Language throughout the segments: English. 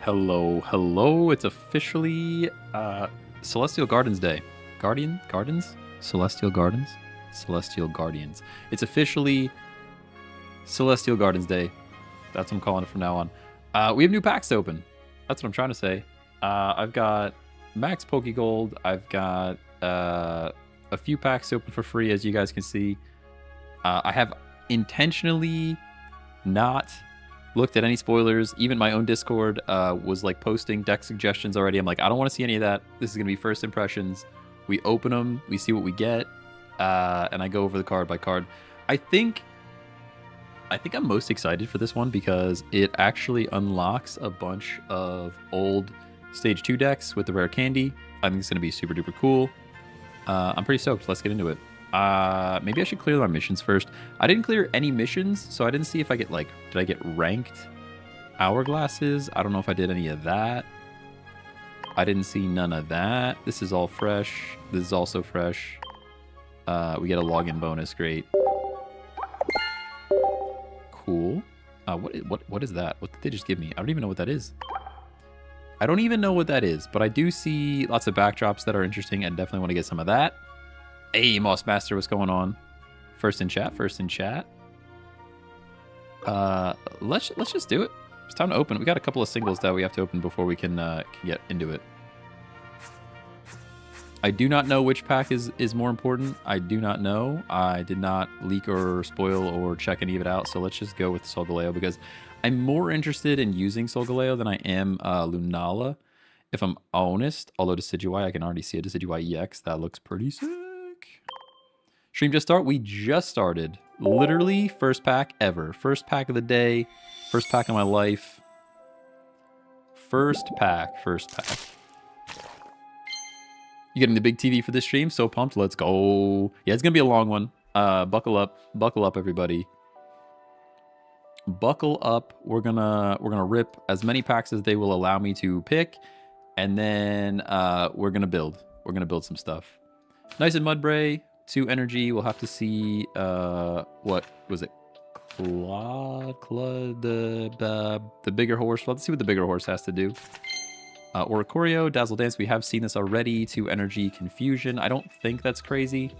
Hello, hello. It's officially Celestial Gardens Day. Gardens? Celestial Gardens? Celestial Guardians. It's officially Celestial Gardens Day. That's what I'm calling it from now on. We have new packs to open. That's what I'm trying to say. I've got Max Pokegold. I've got a few packs to open for free, as you guys can see. I have intentionally not looked at any spoilers. Even my own Discord was like posting deck suggestions already. I'm like, I don't want to see any of that. This is gonna be first impressions. We open them, we see what we get, and I go over the card by card. I think I'm most excited for this one because it actually unlocks a bunch of old Stage 2 decks with the rare candy. I think it's gonna be super duper cool. I'm pretty stoked. Let's get into it. Maybe I should clear my missions first. I didn't clear any missions, so I didn't see if I get like, did I get ranked hourglasses? I don't know if I did any of that. I didn't see none of that. This is all fresh. This is also fresh. We get a login bonus. Great. Cool. What is that? What did they just give me? I don't even know what that is. I don't even know what that is, but I do see lots of backdrops that are interesting and definitely want to get some of that. Hey, Moss Master, what's going on? First in chat. Let's just do it. It's time to open. We got a couple of singles that we have to open before we can get into it. I do not know which pack is more important. I do not know. I did not leak or spoil or check any of it out, so let's just go with Solgaleo because I'm more interested in using Solgaleo than I am Lunala, if I'm honest. Although Decidueye, I can already see a Decidueye EX. That looks pretty sick. Stream just start. We just started. Literally first pack ever. First pack of the day. First pack of my life. First pack. You getting the big TV for this stream? So pumped. Let's go. Yeah, it's gonna be a long one. Buckle up, everybody. Buckle up. We're gonna rip as many packs as they will allow me to pick, and then we're gonna build. We're gonna build some stuff. Nice and Mudbray. 2 energy. We'll have to see what was it? Claude, the bigger horse. Let's see what the bigger horse has to do. Oricorio, Dazzle Dance. We have seen this already. 2 energy Confusion. I don't think that's crazy.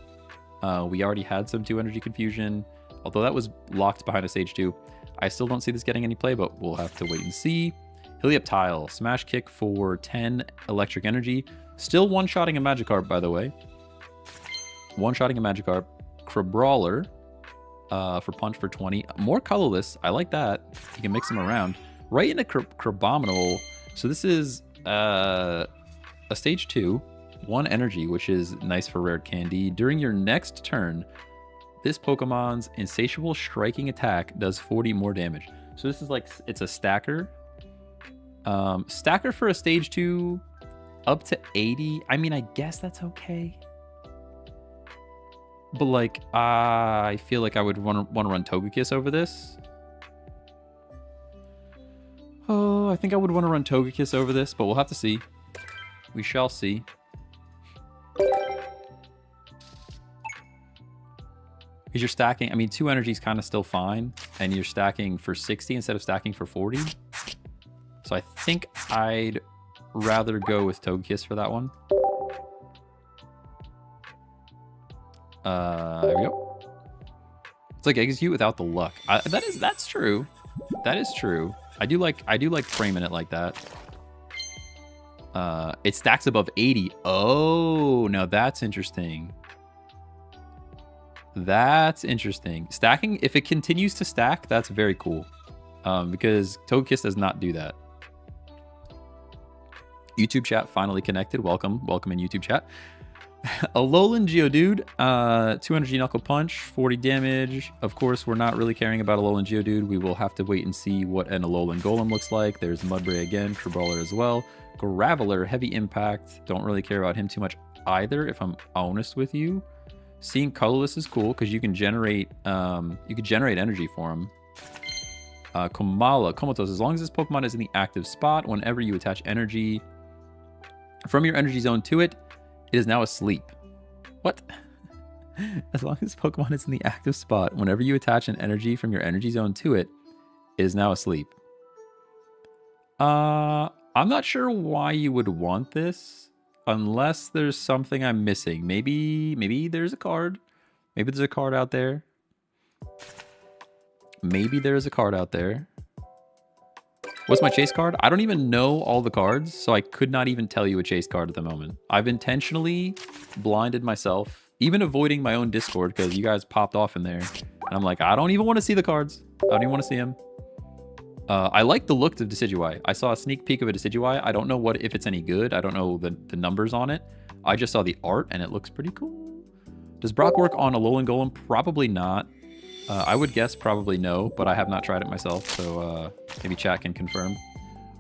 We already had some 2 energy Confusion, although that was locked behind a Stage 2. I still don't see this getting any play, but we'll have to wait and see. Helioptile, Smash Kick for 10 electric energy. Still one-shotting a Magikarp, by the way. One-shotting a Magikarp. Crabrawler for Punch for 20. More colorless. I like that. You can mix them around. Right into Crabominable. So this is a Stage 2. 1 energy, which is nice for rare candy. During your next turn, this Pokemon's insatiable striking attack does 40 more damage. So this is like, it's a stacker. Stacker for a Stage 2 up to 80. I mean, I guess that's okay. But like, I feel like I would want to run Togekiss over this. Oh, I think I would want to run Togekiss over this, but we'll have to see. We shall see. Because you're stacking, I mean, 2 energy is kind of still fine, and you're stacking for 60 instead of stacking for 40. So I think I'd rather go with Togekiss for that one. There we go. It's like Execute without the luck. That's true. That is true. I do like framing it like that. It stacks above 80. Oh, now that's interesting. That's interesting. Stacking, if it continues to stack, that's very cool. Because Togekiss does not do that. YouTube chat finally connected. Welcome in YouTube chat. Alolan Geodude, 2 energy Knuckle Punch, 40 damage. Of course, we're not really caring about Alolan Geodude. We will have to wait and see what an Alolan Golem looks like. There's Mudbray again, Crabrawler as well. Graveler, Heavy Impact. Don't really care about him too much either, if I'm honest with you. Seeing colorless is cool because you can generate energy for him. Comatose, as long as this Pokemon is in the active spot, whenever you attach energy from your energy zone to it, it is now asleep. What? As long as Pokemon is in the active spot, whenever you attach an energy from your energy zone to it, it is now asleep. I'm not sure why you would want this unless there's something I'm missing. Maybe there's a card. Maybe there's a card out there. Maybe there's a card out there. What's my chase card? I don't even know all the cards, so I could not even tell you a chase card at the moment. I've intentionally blinded myself, even avoiding my own Discord because you guys popped off in there. And I'm like, I don't even want to see the cards. I don't even want to see them. I like the look of Decidueye. I saw a sneak peek of a Decidueye. I don't know if it's any good. I don't know the numbers on it. I just saw the art and it looks pretty cool. Does Brock work on Alolan Golem? Probably not. I would guess probably no, but I have not tried it myself, so maybe chat can confirm.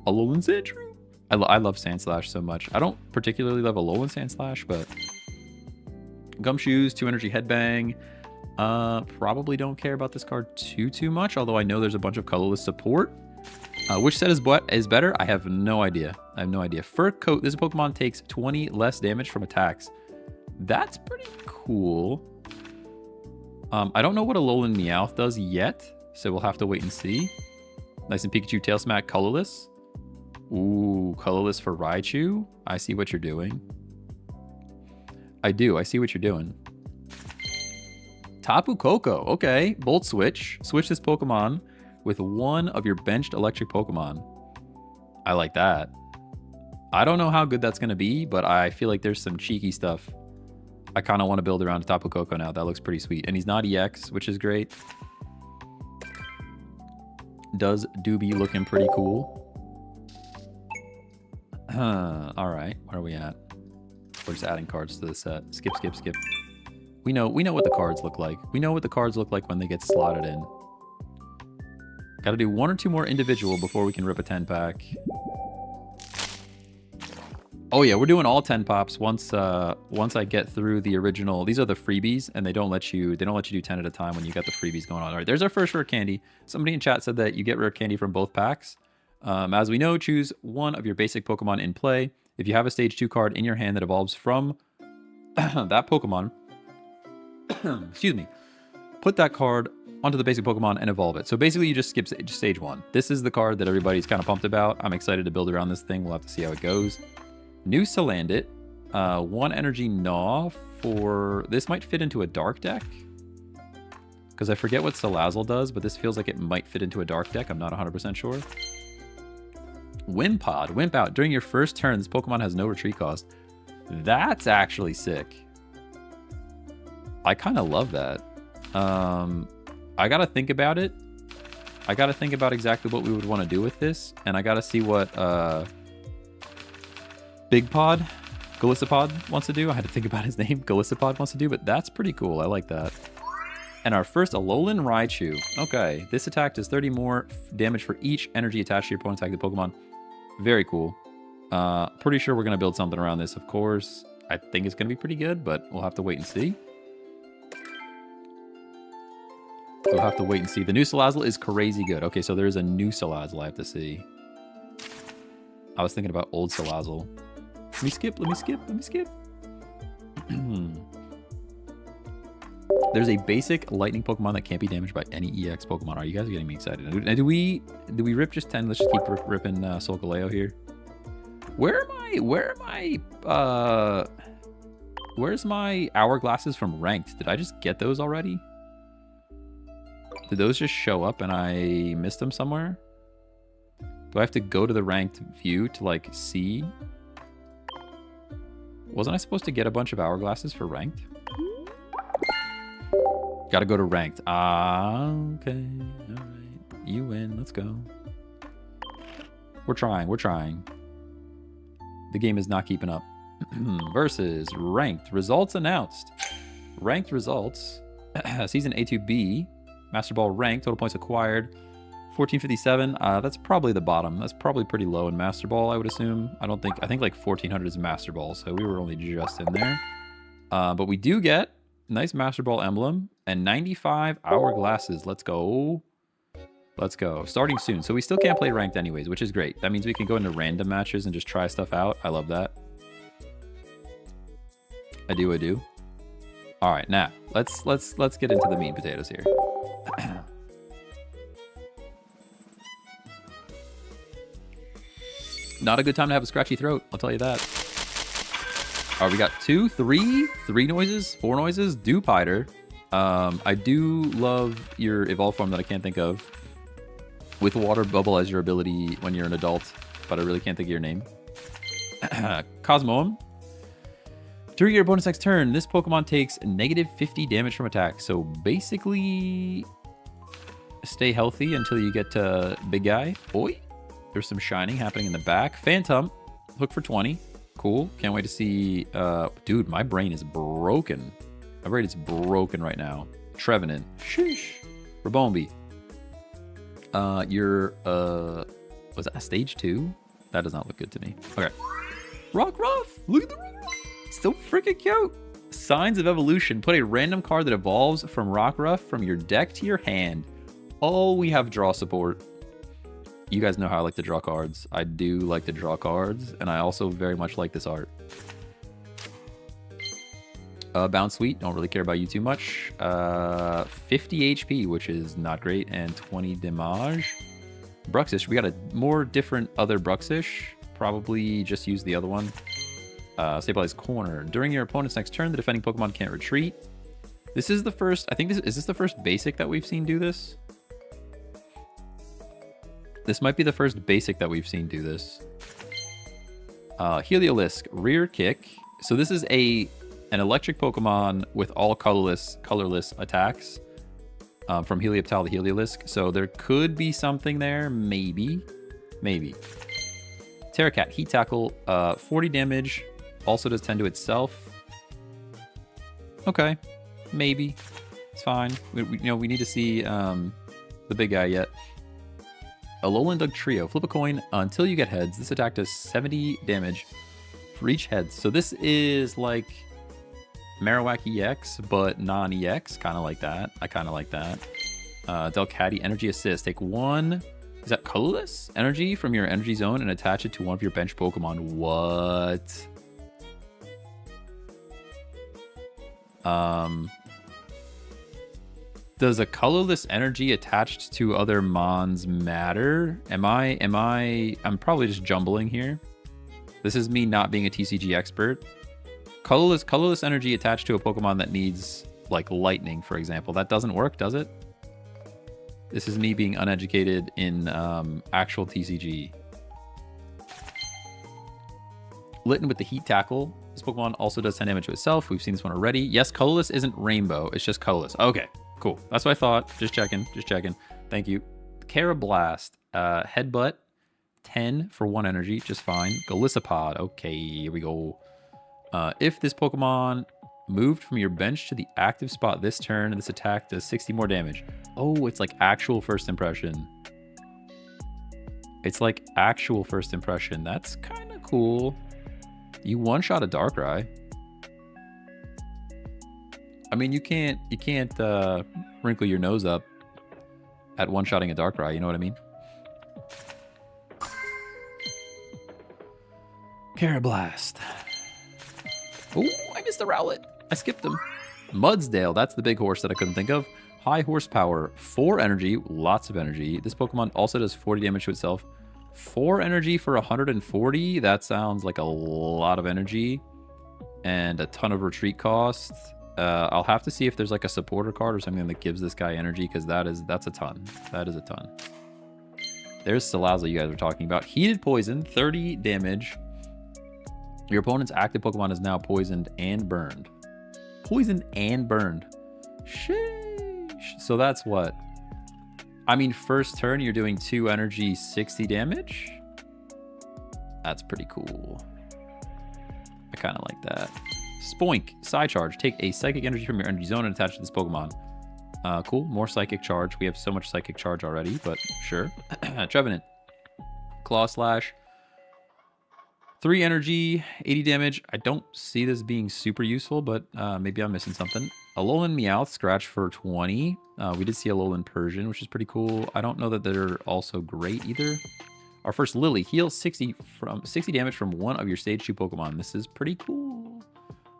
Alolan Sandshrew? I love Sandslash so much. I don't particularly love Alolan Sandslash, but Gumshoes, 2 Energy Headbang. Probably don't care about this card too much, although I know there's a bunch of colorless support. Which set is better? I have no idea. Fur Coat. This Pokemon takes 20 less damage from attacks. That's pretty cool. I don't know what Alolan Meowth does yet, so we'll have to wait and see. Nice and Pikachu Tail Smack colorless. Ooh, colorless for Raichu. I see what you're doing. I see what you're doing. Tapu Koko. Okay, Bolt Switch. Switch this Pokemon with one of your benched electric Pokemon. I like that. I don't know how good that's going to be, but I feel like there's some cheeky stuff. I kind of want to build around a Tapu Koko now. That looks pretty sweet. And he's not EX, which is great. Does Doobie looking pretty cool. All right, where are we at? We're just adding cards to the set. Skip. We know what the cards look like. We know what the cards look like when they get slotted in. Got to do 1 or 2 more individual before we can rip a 10-pack. Oh yeah, we're doing all 10 pops once I get through the original. These are the freebies, and they don't let you do 10 at a time when you got the freebies going on. All right, there's our first rare candy. Somebody in chat said that you get rare candy from both packs. As we know, choose one of your basic Pokemon in play. If you have a stage 2 card in your hand that evolves from that Pokemon, excuse me, put that card onto the basic Pokemon and evolve it. So basically you just skip stage 1. This is the card that everybody's kind of pumped about. I'm excited to build around this thing. We'll have to see how it goes. New Salandit, 1 energy Gnaw for... This might fit into a dark deck. Because I forget what Salazzle does, but this feels like it might fit into a dark deck. I'm not 100% sure. Wimpod, Wimp Out. During your first turn, this Pokemon has no retreat cost. That's actually sick. I kind of love that. I got to think about it. I got to think about exactly what we would want to do with this. And I got to see what... Big Pod, Golisopod wants to do. I had to think about his name. Golisopod wants to do, but that's pretty cool. I like that. And our first Alolan Raichu. Okay, this attack does 30 more damage for each energy attached to your opponent's active Pokemon. Very cool. Pretty sure we're going to build something around this, of course. I think it's going to be pretty good, but we'll have to wait and see. We'll have to wait and see. The new Salazzle is crazy good. Okay, so there's a new Salazzle I have to see. I was thinking about old Salazzle. Let me skip. There's a basic lightning Pokemon that can't be damaged by any EX Pokemon. Are you guys getting me excited? Now, do we rip just 10? Let's just keep ripping Solgaleo here. Where's my hourglasses from ranked? Did I just get those already? Did those just show up and I missed them somewhere? Do I have to go to the ranked view to like see? Wasn't I supposed to get a bunch of hourglasses for ranked? Gotta go to ranked. Ah, okay. All right. You win. Let's go. We're trying. The game is not keeping up. Versus ranked. Results announced. Ranked results. Season A2B. Master Ball ranked. Total points acquired. 1457. That's probably the bottom. That's probably pretty low in Master Ball, I would assume. I think like 1400 is Master Ball, so we were only just in there. But we do get nice Master Ball emblem and 95 hourglasses. Let's go. Let's go. Starting soon. So we still can't play ranked anyways, which is great. That means we can go into random matches and just try stuff out. I love that. I do. All right, now let's get into the meat and potatoes here. Not a good time to have a scratchy throat, I'll tell you that. All right, we got 2, 3 noises, 4 noises. Dewpider. I do love your evolved form that I can't think of. With water bubble as your ability when you're an adult, but I really can't think of your name. Cosmoem. During your opponent's next turn, this Pokemon takes negative 50 damage from attack. So basically, stay healthy until you get to big guy. Boy, there's some shining happening in the back. Phantom, hook for 20. Cool. Can't wait to see. Dude, my brain is broken. My brain is broken right now. Trevenant. Sheesh. Rabombi. You're, was that a stage 2? That does not look good to me. Okay. Rockruff. Look at the Rockruff. So freaking cute. Signs of Evolution. Put a random card that evolves from Rockruff from your deck to your hand. Oh, we have draw support. You guys know how I like to draw cards. I do like to draw cards, and I also very much like this art. Bounce Sweet. Don't really care about you too much. 50 HP, which is not great, and 20 damage. Bruxish. We got a more different other Bruxish. Probably just use the other one. Stabilize Corner. During your opponent's next turn, the defending Pokemon can't retreat. This is the first, I think is this the first basic that we've seen do this? This might be the first basic that we've seen do this. Heliolisk, Rear Kick. So this is an electric Pokemon with all colorless attacks. From Helioptile to Heliolisk. So there could be something there, maybe. Terracat, Heat Tackle, 40 damage. Also does 10 to itself. Okay, maybe. It's fine. We need to see the big guy yet. Alolan Dugtrio. Flip a coin until you get heads. This attack does 70 damage for each heads. So this is like Marowak EX, but non-EX. Kind of like that. I kind of like that. Delcatty, Energy Assist. Take 1... Is that colorless? Energy from your energy zone and attach it to one of your bench Pokemon. What? Does a colorless energy attached to other mons matter? I'm probably just jumbling here. This is me not being a TCG expert. Colorless energy attached to a Pokemon that needs like lightning, for example. That doesn't work, does it? This is me being uneducated in actual TCG. Litten with the Heat Tackle. This Pokemon also does 10 damage to itself. We've seen this one already. Yes, colorless isn't rainbow. It's just colorless. Okay, cool. That's what I thought. Just checking. Thank you. Carablast. Headbutt. 10 for 1 energy. Just fine. Golisopod. Okay, here we go. If this Pokemon moved from your bench to the active spot this turn, and this attack does 60 more damage. Oh, it's like actual first impression. It's like actual first impression. That's kind of cool. You one-shot a Darkrai. I mean, you can't wrinkle your nose up at one-shotting a Darkrai. You know what I mean? Carablast. Oh, I missed the Rowlet. I skipped him. Mudsdale, that's the big horse that I couldn't think of. High horsepower, 4 energy, lots of energy. This Pokemon also does 40 damage to itself. 4 energy for 140, that sounds like a lot of energy. And a ton of retreat cost. I'll have to see if there's like a supporter card or something that gives this guy energy, because that's a ton. That is a ton. There's Salazzle you guys are talking about. Heated Poison, 30 damage. Your opponent's active Pokemon is now poisoned and burned. Poisoned and burned. Sheesh. So that's what? I mean, first turn, you're doing 2 energy, 60 damage? That's pretty cool. I kind of like that. Spoink. Psy Charge. Take a Psychic Energy from your energy zone and attach it to this Pokemon. Cool. More Psychic Charge. We have so much Psychic Charge already, but sure. Trevenant. Claw Slash. 3 energy, 80 damage. I don't see this being super useful, but maybe I'm missing something. Alolan Meowth, scratch for 20. We did see Alolan Persian, which is pretty cool. I don't know that they're also great either. Our first Lily, heal 60 damage from one of your stage 2 Pokemon. This is pretty cool.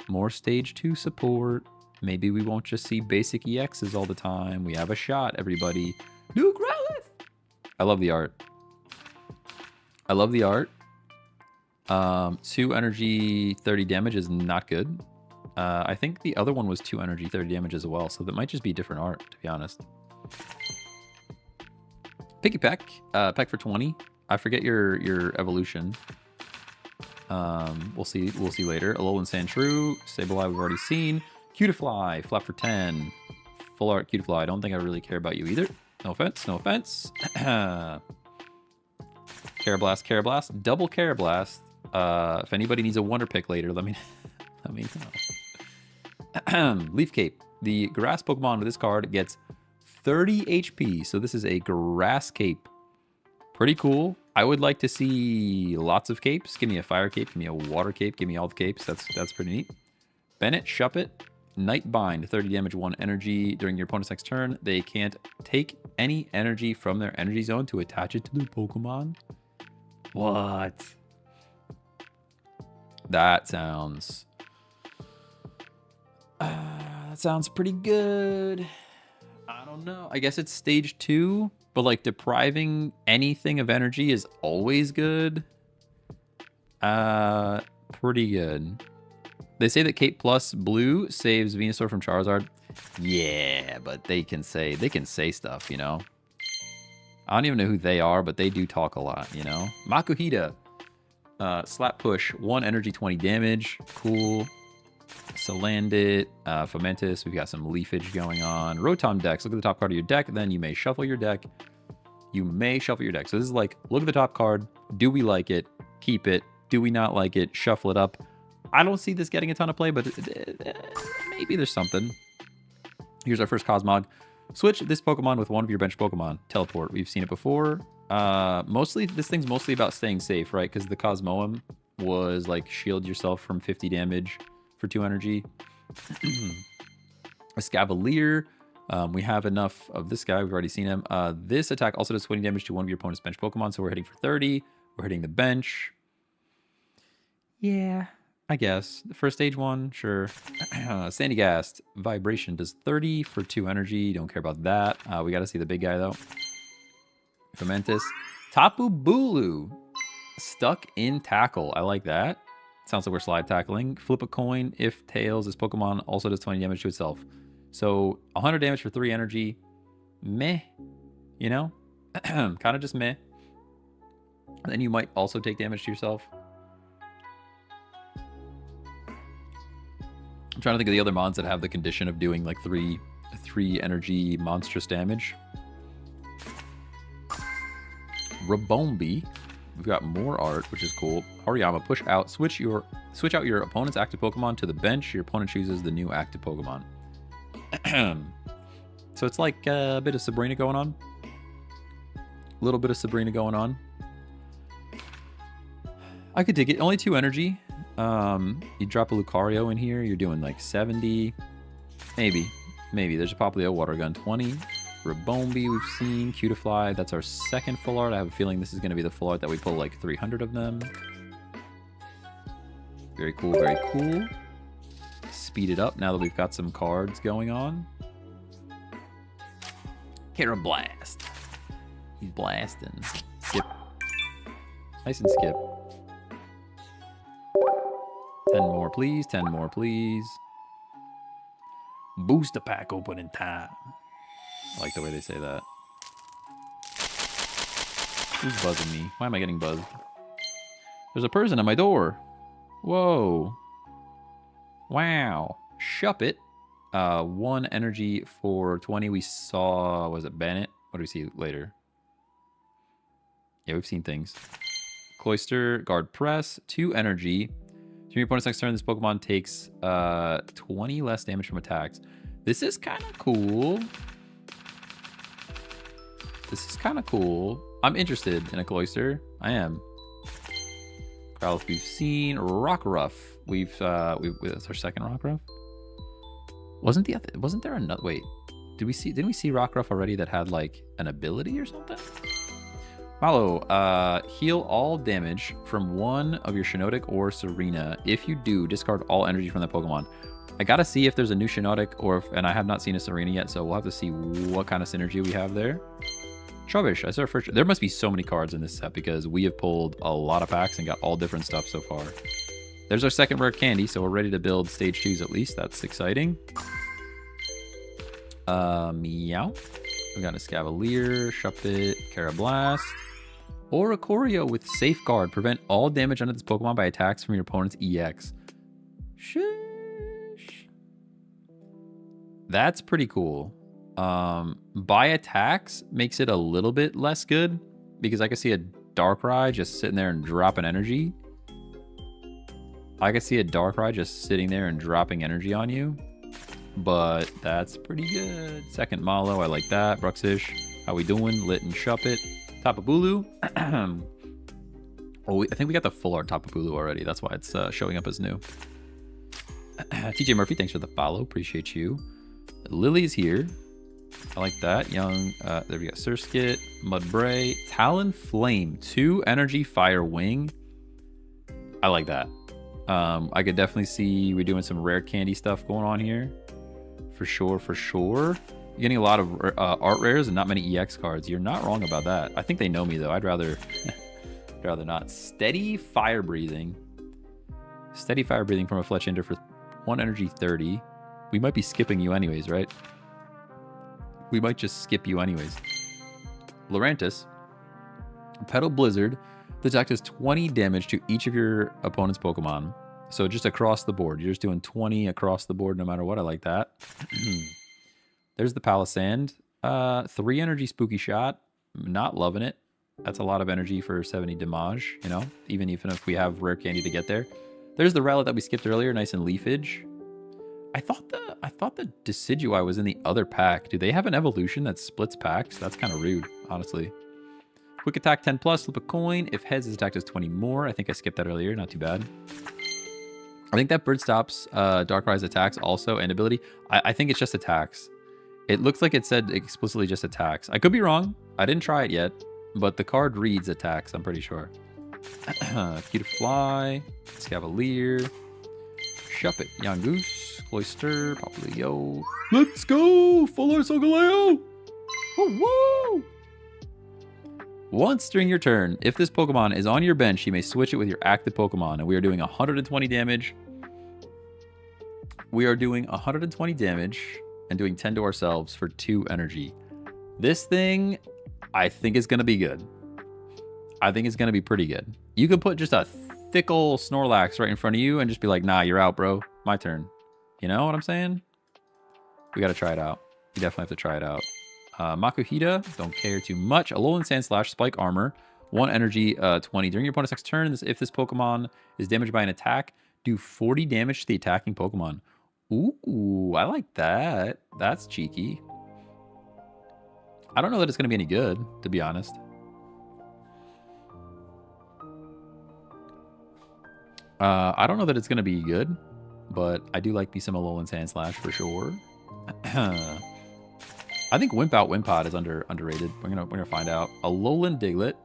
More stage 2 support. Maybe we won't just see basic EXs all the time. We have a shot, everybody. New Growlithe! I love the art. I love the art. 2 energy, 30 damage is not good. I think the other one was 2 energy, 30 damage as well, so that might just be different art, to be honest. Picky Peck, Peck for 20. I forget your evolution. We'll see later. Alolan Sandshrew, Sableye we've already seen. Cutiefly, Flap for 10. Full art Cutiefly. I don't think I really care about you either. No offense, no offense. Carablast, double Carablast. If anybody needs a Wonder Pick later, let me know. Leaf Cape. The grass Pokemon with this card gets 30 HP. So this is a grass cape. Pretty cool. I would like to see lots of capes. Give me a fire cape. Give me a water cape. Give me all the capes. That's pretty neat. Bennett, Shuppet, Night Bind. 30 damage, 1 energy. During your opponent's next turn, they can't take any energy from their energy zone to attach it to their Pokemon. What? That sounds pretty good. I don't know. I guess it's stage 2, but like depriving anything of energy is always good. Pretty good. They say that Cape Plus Blue saves Venusaur from Charizard. Yeah, but they can say stuff, you know. I don't even know who they are, but they do talk a lot, you know. Makuhita. Slap Push, 1 energy, 20 damage. Cool. Salandit, Fomentis. We've got some leafage going on. Rotom decks. Look at the top card of your deck. Then you may shuffle your deck. So this is like, look at the top card. Do we like it? Keep it. Do we not like it? Shuffle it up. I don't see this getting a ton of play, but maybe there's something. Here's our first Cosmog. Switch this Pokemon with one of your bench Pokemon. Teleport. We've seen it before. This thing's mostly about staying safe, right? Because the Cosmoem was like shield yourself from 50 damage for 2 energy. A Scavalier. We have enough of this guy. We've already seen him. This attack also does 20 damage to one of your opponent's bench Pokemon. So we're hitting for 30. We're hitting the bench. Yeah, I guess. The first stage 1, sure. Sandygast. Vibration does 30 for 2 energy. Don't care about that. We got to see the big guy, though. Fomentis. Tapu Bulu. Stuck in Tackle. I like that. Sounds like we're slide tackling. Flip a coin. If tails, this Pokemon also does 20 damage to itself. So 100 damage for 3 energy. Meh. You know? Kind of just meh. Then you might also take damage to yourself. I'm trying to think of the other mons that have the condition of doing like 3 energy monstrous damage. Rabombi. We've got more art, which is cool. Hariyama, push out. Switch out your opponent's active Pokemon to the bench. Your opponent chooses the new active Pokemon. So it's like a bit of Sabrina going on. A little bit of Sabrina going on. I could dig it. Only 2 energy. You drop a Lucario in here. You're doing like 70. Maybe. There's a Popplio Water Gun 20. Rabombi we've seen. Cutiefly, that's our second full art. I have a feeling this is going to be the full art that we pull like 300 of them. Very cool, very cool. Speed it up now that we've got some cards going on. Carablast. He's blasting. Skip. Nice and skip. 10 more, please. 10 more, please. Booster pack opening time. I like the way they say that. Who's buzzing me? Why am I getting buzzed? There's a person at my door. Whoa. Wow. Shuppet. 1 energy for 20. We saw, was it Bennett? What do we see later? Yeah, we've seen things. Cloister, Guard Press, 2 energy. During your opponent's next turn, this Pokemon takes 20 less damage from attacks. This is kind of cool. I'm interested in a Cloister. I am. Growlithe we've seen. Rockruff. That's our second Rockruff. Wasn't there another? Wait, didn't we see Rockruff already that had like an ability or something? Mallow, heal all damage from one of your Shiinotic or Serena. If you do, discard all energy from that Pokemon. I gotta see if there's a new Shiinotic and I have not seen a Serena yet, so we'll have to see what kind of synergy we have there. Trubbish, I saw first. There must be so many cards in this set because we have pulled a lot of packs and got all different stuff so far. There's our second rare candy, so we're ready to build stage 2s at least. That's exciting. Meow. We got a Scavalier, Shuppet, Carablast. Oricorio with Safeguard. Prevent all damage under this Pokemon by attacks from your opponent's EX. Shush. That's pretty cool. By attacks makes it a little bit less good because I can see a Darkrai just sitting there and dropping energy. I can see a Darkrai just sitting there and dropping energy on you. But that's pretty good. Second Malo, I like that. Bruxish, how we doing? Lit and Shuppet. Tapu Bulu. Oh, I think we got the full art Tapu Bulu already. That's why it's showing up as new. TJ Murphy, thanks for the follow. Appreciate you. Lily's here. I like that. Young, there we go. Surskit, Mudbray, Talonflame, 2 energy, Fire Wing. I like that. I could definitely see we're doing some rare candy stuff going on here. For sure, for sure. You're getting a lot of art rares and not many EX cards. You're not wrong about that. I think they know me though. I'd rather not. Steady Fire Breathing. Steady Fire Breathing from a Fletchinder for 1 energy 30. We might be skipping you anyways, right? We might just skip you anyways. Lurantis. Petal Blizzard. The attack does 20 damage to each of your opponent's Pokemon. So just across the board. You're just doing 20 across the board no matter what. I like that. There's the Palisand. 3 energy Spooky Shot. Not loving it. That's a lot of energy for 70 damage, you know? Even if we have rare candy to get there. There's the Rowlet that we skipped earlier. Nice and Leafage. I thought the Decidueye was in the other pack. Do they have an evolution that splits packs? That's kind of rude, honestly. Quick attack 10 plus, flip a coin. If heads, his attack does 20 more. I think I skipped that earlier, not too bad. I think that bird stops Darkrai's attacks also and ability. I think it's just attacks. It looks like it said explicitly just attacks. I could be wrong. I didn't try it yet, but the card reads attacks, I'm pretty sure. Cutiefly, Scavalier, Shuppet, Yangoose, Cloyster, Popplio. Let's go! Full Art Solgaleo! Woo! Once during your turn, if this Pokemon is on your bench, you may switch it with your active Pokemon. And we are doing 120 damage. We are doing 120 damage and doing 10 to ourselves for 2 energy. This thing, I think is going to be good. I think it's going to be pretty good. You could put just a thick ol' Snorlax right in front of you and just be like, nah, you're out, bro. My turn. You know what I'm saying? We got to try it out. You definitely have to try it out. Makuhita, don't care too much. Alolan Sandslash, Spike Armor, 1 energy, 20. During your opponent's next turn, if this Pokemon is damaged by an attack, do 40 damage to the attacking Pokemon. Ooh, I like that. That's cheeky. I don't know that it's going to be any good, to be honest. I don't know that it's going to be good, but I do like me some Alolan Sandslash for sure. I think Wimp Out Wimpod is underrated. We're gonna find out. Alolan Diglett.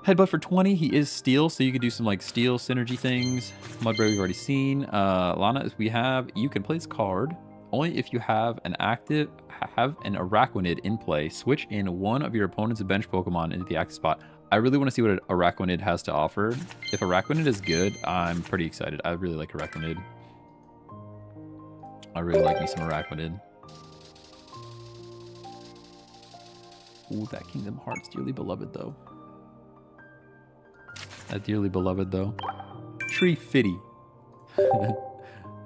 Headbutt for 20. He is steel, so you could do some like steel synergy things. Mudbray we've already seen. Lana, we have. You can play this card only if you have an Araquanid in play. Switch in one of your opponent's bench Pokemon into the active spot. I really want to see what an Araquanid has to offer. If Araquanid is good, I'm pretty excited. I really like Araquanid. I really like me some Araquanid. Ooh, that Kingdom Hearts Dearly Beloved, though. That Dearly Beloved, though. Tree Fitty.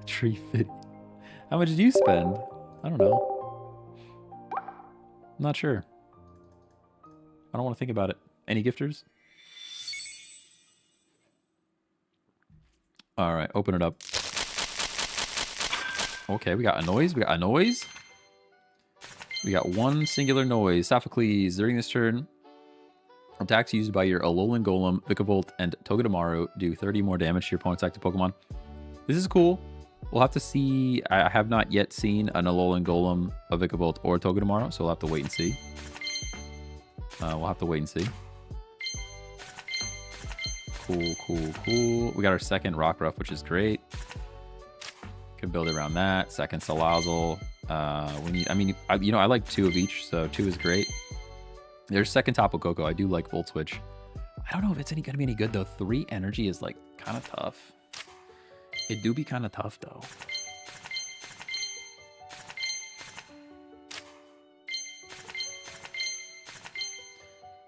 Tree Fitty. How much did you spend? I don't know. I'm not sure. I don't want to think about it. Any gifters? All right, open it up. Okay, we got a noise. We got a noise. We got 1 singular noise. Sophocles, during this turn, attacks used by your Alolan Golem, Vikavolt, and Togedemaru do 30 more damage to your opponent's active Pokemon. This is cool. We'll have to see. I have not yet seen an Alolan Golem, a Vikavolt, or a Togedemaru, so we'll have to wait and see. We'll have to wait and see. Cool, cool, cool. We got our second Rockruff, which is great. Can build around that. Second Salazzle. We need, I mean, you know, I like 2 of each, so 2 is great. There's second Tapu Koko. I do like Volt Switch. I don't know if it's gonna be any good though. 3 energy is like kind of tough. It do be kind of tough though.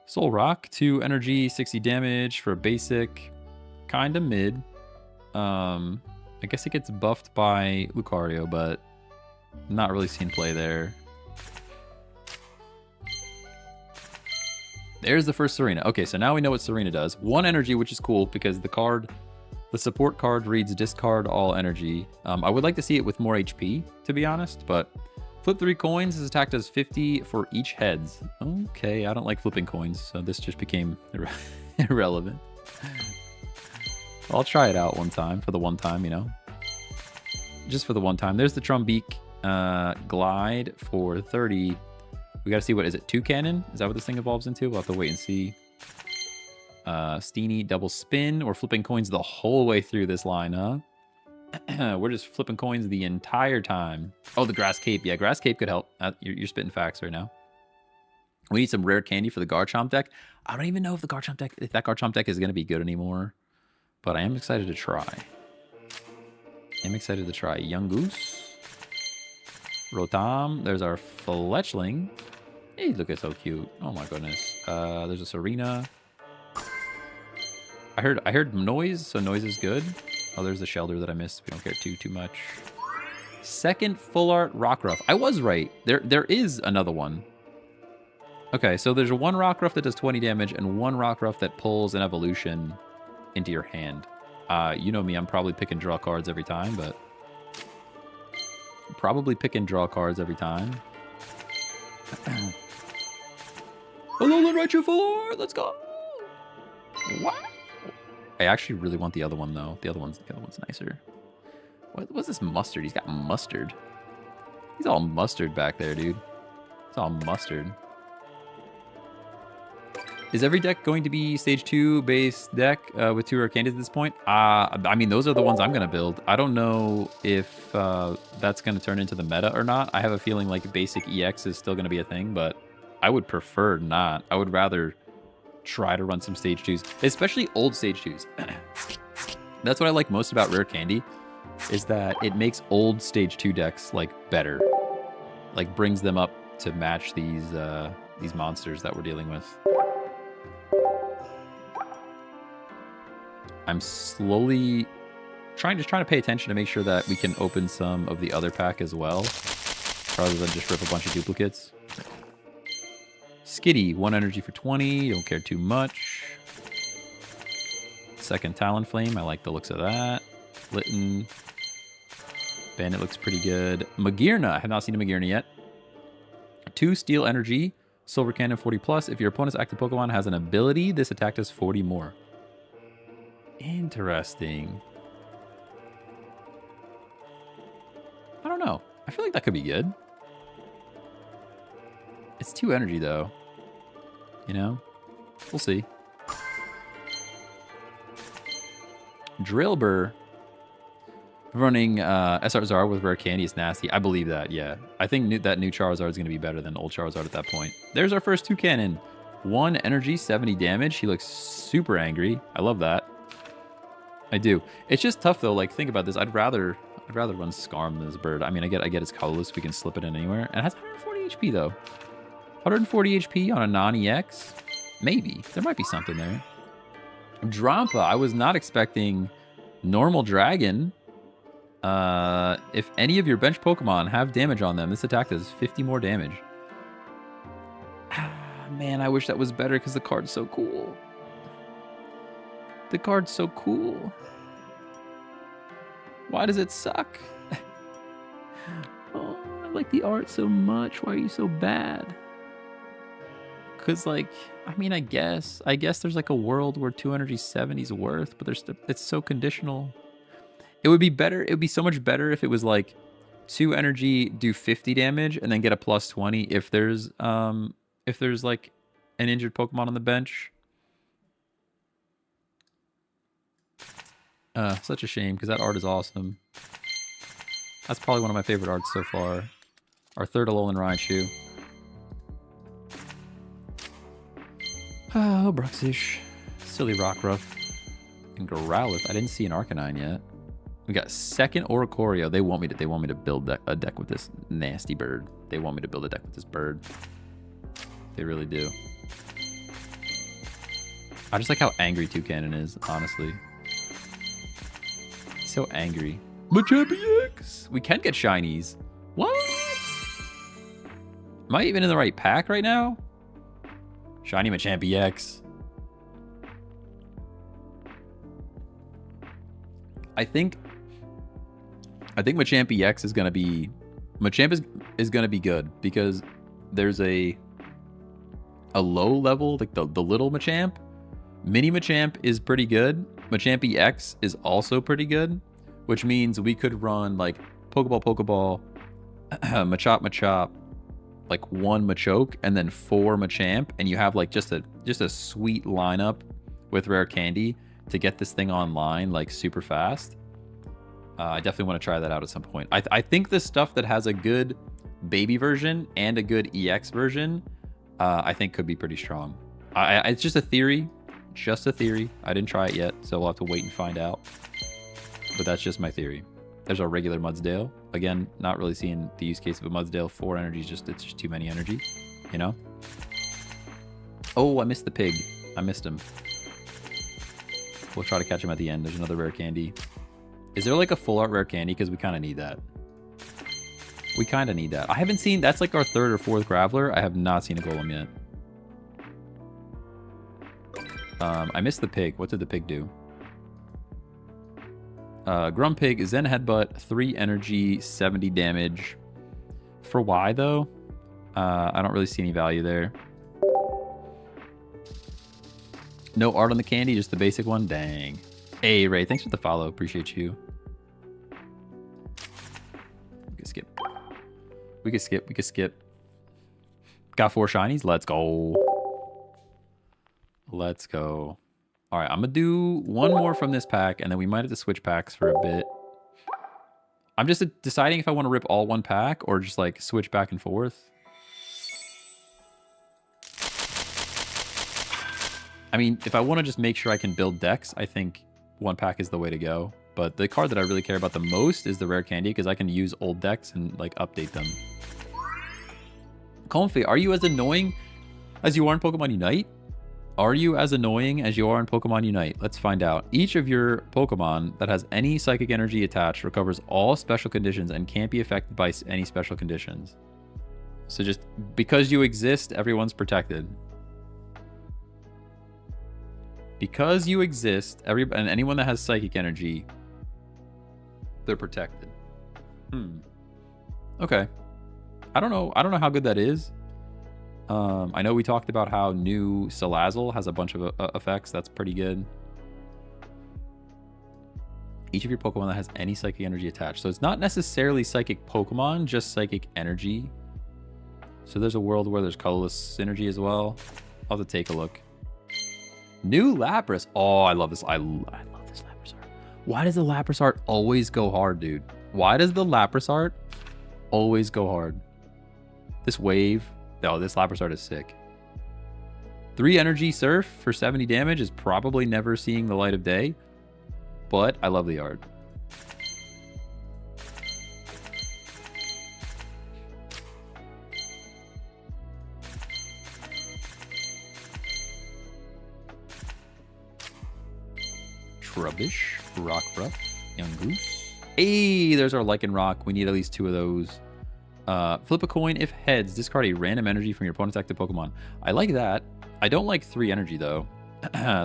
Soul Rock, 2 energy, 60 damage for a basic. Kind of mid. I guess it gets buffed by Lucario, but not really seen play there. There's the first Serena. Okay, so now we know what Serena does. 1 energy, which is cool because the support card reads discard all energy. I would like to see it with more HP, to be honest, but flip 3 coins. This attack does 50 for each heads. Okay, I don't like flipping coins, so this just became irrelevant. I'll try it out one time for the one time, you know. Just for the one time. There's the Trumbeak Glide for 30. We gotta see, what is it? 2 cannon? Is that what this thing evolves into? We'll have to wait and see. Steenie double spin. We're flipping coins the whole way through this line, huh? We're just flipping coins the entire time. Oh, the Grass Cape. Yeah, Grass Cape could help. You're spitting facts right now. We need some rare candy for the Garchomp deck. I don't even know if that Garchomp deck is gonna be good anymore. But I am excited to try. Young Goose. Rotom. There's our Fletchling. Hey, look, it's so cute. Oh my goodness. There's a Serena. I heard noise, so noise is good. Oh, there's the Shelter that I missed. We don't care too much. Second full art Rockruff. I was right. There is another one. Okay, so there's 1 Rockruff that does 20 damage and 1 Rockruff that pulls an evolution into your hand. You know me, I'm probably picking draw cards every time, but Alolan Raichu full art, let's go. Wow. I actually really want the other one though. The other one's nicer. What's this mustard? He's got mustard. He's all mustard back there, dude. It's all mustard. Is every deck going to be stage 2 base deck with 2 rare candies at this point? I mean, those are the ones I'm going to build. I don't know if that's going to turn into the meta or not. I have a feeling like basic EX is still going to be a thing, but I would prefer not. I would rather try to run some stage 2s, especially old stage 2s. That's what I like most about rare candy, is that it makes old stage 2 decks like better. Like brings them up to match these monsters that we're dealing with. I'm slowly trying to pay attention to make sure that we can open some of the other pack as well, rather than just rip a bunch of duplicates. Skitty, 1 energy for 20. Don't care too much. Second Talonflame. I like the looks of that. Litten. Bandit looks pretty good. Magearna. I have not seen a Magearna yet. 2 Steel Energy. Silver Cannon 40 plus. If your opponent's active Pokemon has an ability, this attack does 40 more. Interesting. I don't know. I feel like that could be good. It's 2 energy, though. You know? We'll see. Drillbur. Running SRZR with rare candy is nasty. I believe that, yeah. I think that new Charizard is going to be better than old Charizard at that point. There's our first 2 cannon. 1 energy, 70 damage. He looks super angry. I love that. I do. It's just tough though. Like, think about this. I'd rather run Scarm than this bird. I mean, I get it's colorless. We can slip it in anywhere. And it has 140 HP though. 140 HP on a non-EX? Maybe. There might be something there. Drampa. I was not expecting normal dragon. If any of your bench Pokemon have damage on them, this attack does 50 more damage. Man, I wish that was better because the card's so cool. The card's so cool. Why does it suck? Oh, I like the art so much. Why are you so bad? Because, like, I mean, I guess there's like a world where 2 energy 70's worth, but it's so conditional. It would be better. It would be so much better if it was like 2 energy do 50 damage and then get a plus 20 if there's like an injured Pokemon on the bench. Such a shame because that art is awesome. That's probably one of my favorite arts so far. Our third Alolan Raichu. Oh, Bruxish. Silly Rockruff. And Growlithe. I didn't see an Arcanine yet. We got second Oricorio. They want me to build a deck with this nasty bird. They want me to build a deck with this bird. They really do. I just like how angry Toucannon is, honestly. He's so angry. Machamp EX! We can get shinies. What? Am I even in the right pack right now? Shiny Machamp EX. I think Machamp EX is gonna be is gonna be good because there's a low level, like the little Machamp. Mini Machamp is pretty good. Machamp EX is also pretty good, which means we could run like Pokeball, Machop, like 1 Machoke, and then 4 Machamp, and you have like just a sweet lineup with rare candy to get this thing online like super fast. I definitely want to try that out at some point. I think the stuff that has a good baby version and a good EX version, I think could be pretty strong. It's just a theory. Just a theory. I didn't try it yet, so we'll have to wait and find out. But that's just my theory. There's our regular Mudsdale. Again, not really seeing the use case of a Mudsdale. 4 energy it's just too many energy, you know? Oh, I missed the pig. I missed him. We'll try to catch him at the end. There's another rare candy. Is there like a full art rare candy? Because we kind of need that. We kind of need that. I haven't seen... That's like our 3rd or 4th Graveler. I have not seen a Golem yet. I missed the pig. What did the pig do? Grumpig, Zen Headbutt, 3 energy, 70 damage. For why, though? I don't really see any value there. No art on the candy, just the basic one? Dang. Hey, Ray, thanks for the follow. Appreciate you. We can skip. We can skip. We can skip. Got 4 shinies. Let's go. Let's go. All right, I'm going to do one more from this pack, and then we might have to switch packs for a bit. I'm just deciding if I want to rip all one pack or just, like, switch back and forth. I mean, if I want to just make sure I can build decks, I think one pack is the way to go. But the card that I really care about the most is the rare candy, because I can use old decks and, like, update them. Comfy, are you as annoying as you are in Pokemon Unite? Are you as annoying as you are in Pokemon Unite? Let's find out. Each of your Pokemon that has any psychic energy attached recovers all special conditions and can't be affected by any special conditions. So just because you exist, everyone's protected. Because you exist, and anyone that has psychic energy, they're protected. Okay. I don't know how good that is. I know we talked about how new Salazzle has a bunch of effects. That's pretty good. Each of your Pokemon that has any psychic energy attached. So it's not necessarily psychic Pokemon, just psychic energy. So there's a world where there's colorless energy as well. I'll have to take a look. New Lapras. Oh, I love this. I love this Lapras art. Why does the Lapras art always go hard, dude? Why does the Lapras art always go hard? This wave. Oh, this Lapras art is sick. 3 energy Surf for 70 damage is probably never seeing the light of day, but I love the art. Trubbish, Rockruff, Young Goose. Hey, there's our Lycanroc. We need at least 2 of those. Flip a coin. If heads, discard a random energy from your opponent's active Pokemon. I like that. I don't like 3 energy, though.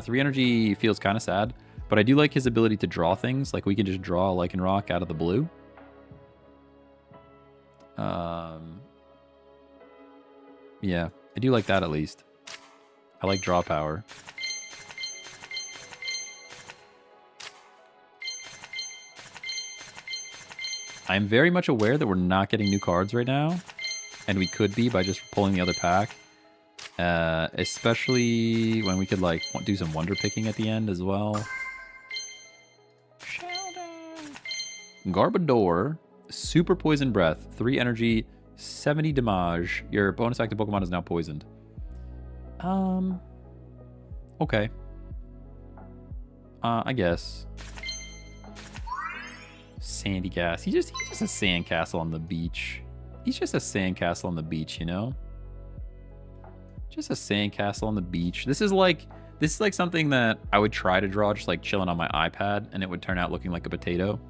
3 energy feels kind of sad, but I do like his ability to draw things. Like, we can just draw a Lycanroc out of the blue. Yeah, I do like that at least. I like draw power. I'm very much aware that we're not getting new cards right now, and we could be by just pulling the other pack. Especially when we could like do some wonder picking at the end as well. Garbodor, Super Poison Breath, 3 energy, 70 damage. Your bonus active Pokemon is now poisoned. Okay. I guess. Sandy gas. He's just a sandcastle on the beach. He's just a sandcastle on the beach, you know? Just a sandcastle on the beach. This is like something that I would try to draw just like chilling on my iPad, and it would turn out looking like a potato.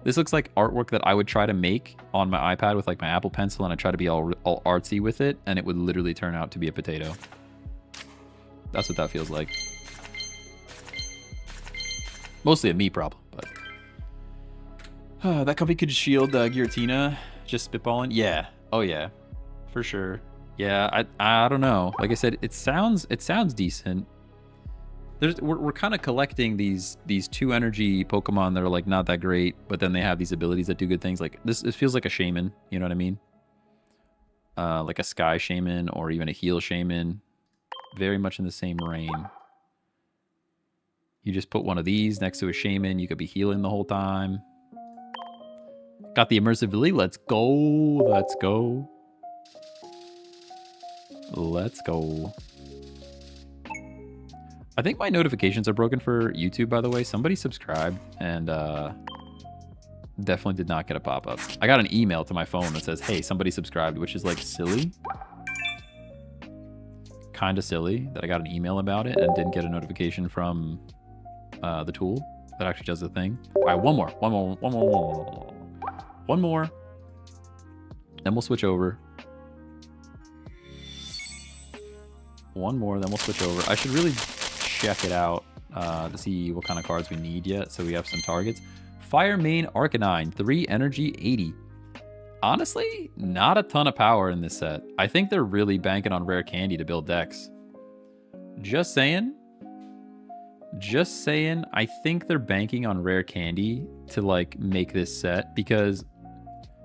This looks like artwork that I would try to make on my iPad with like my Apple Pencil, and I try to be all artsy with it, and it would literally turn out to be a potato. That's what that feels like. Mostly a me problem, but that company could shield Giratina. Just spitballing. Yeah. Oh yeah, for sure. Yeah. I don't know. Like I said, it sounds decent. We're kind of collecting these 2 energy Pokemon that are like not that great, but then they have these abilities that do good things. Like this, it feels like a shaman. You know what I mean? Like a sky shaman or even a heal shaman. Very much in the same reign. You just put one of these next to a shaman. You could be healing the whole time. Got the immersive ability. Let's go. Let's go. Let's go. I think my notifications are broken for YouTube, by the way. Somebody subscribed and definitely did not get a pop-up. I got an email to my phone that says, hey, somebody subscribed, which is like silly. Kind of silly that I got an email about it and didn't get a notification from the tool that actually does the thing. All right, one more. Then we'll switch over. One more, then we'll switch over. I should really check it out to see what kind of cards we need yet, so we have some targets. Fire Main Arcanine, 3 energy, 80. Honestly, not a ton of power in this set. I think they're really banking on rare candy to build decks. Just saying. Just saying, I think they're banking on rare candy to like make this set, because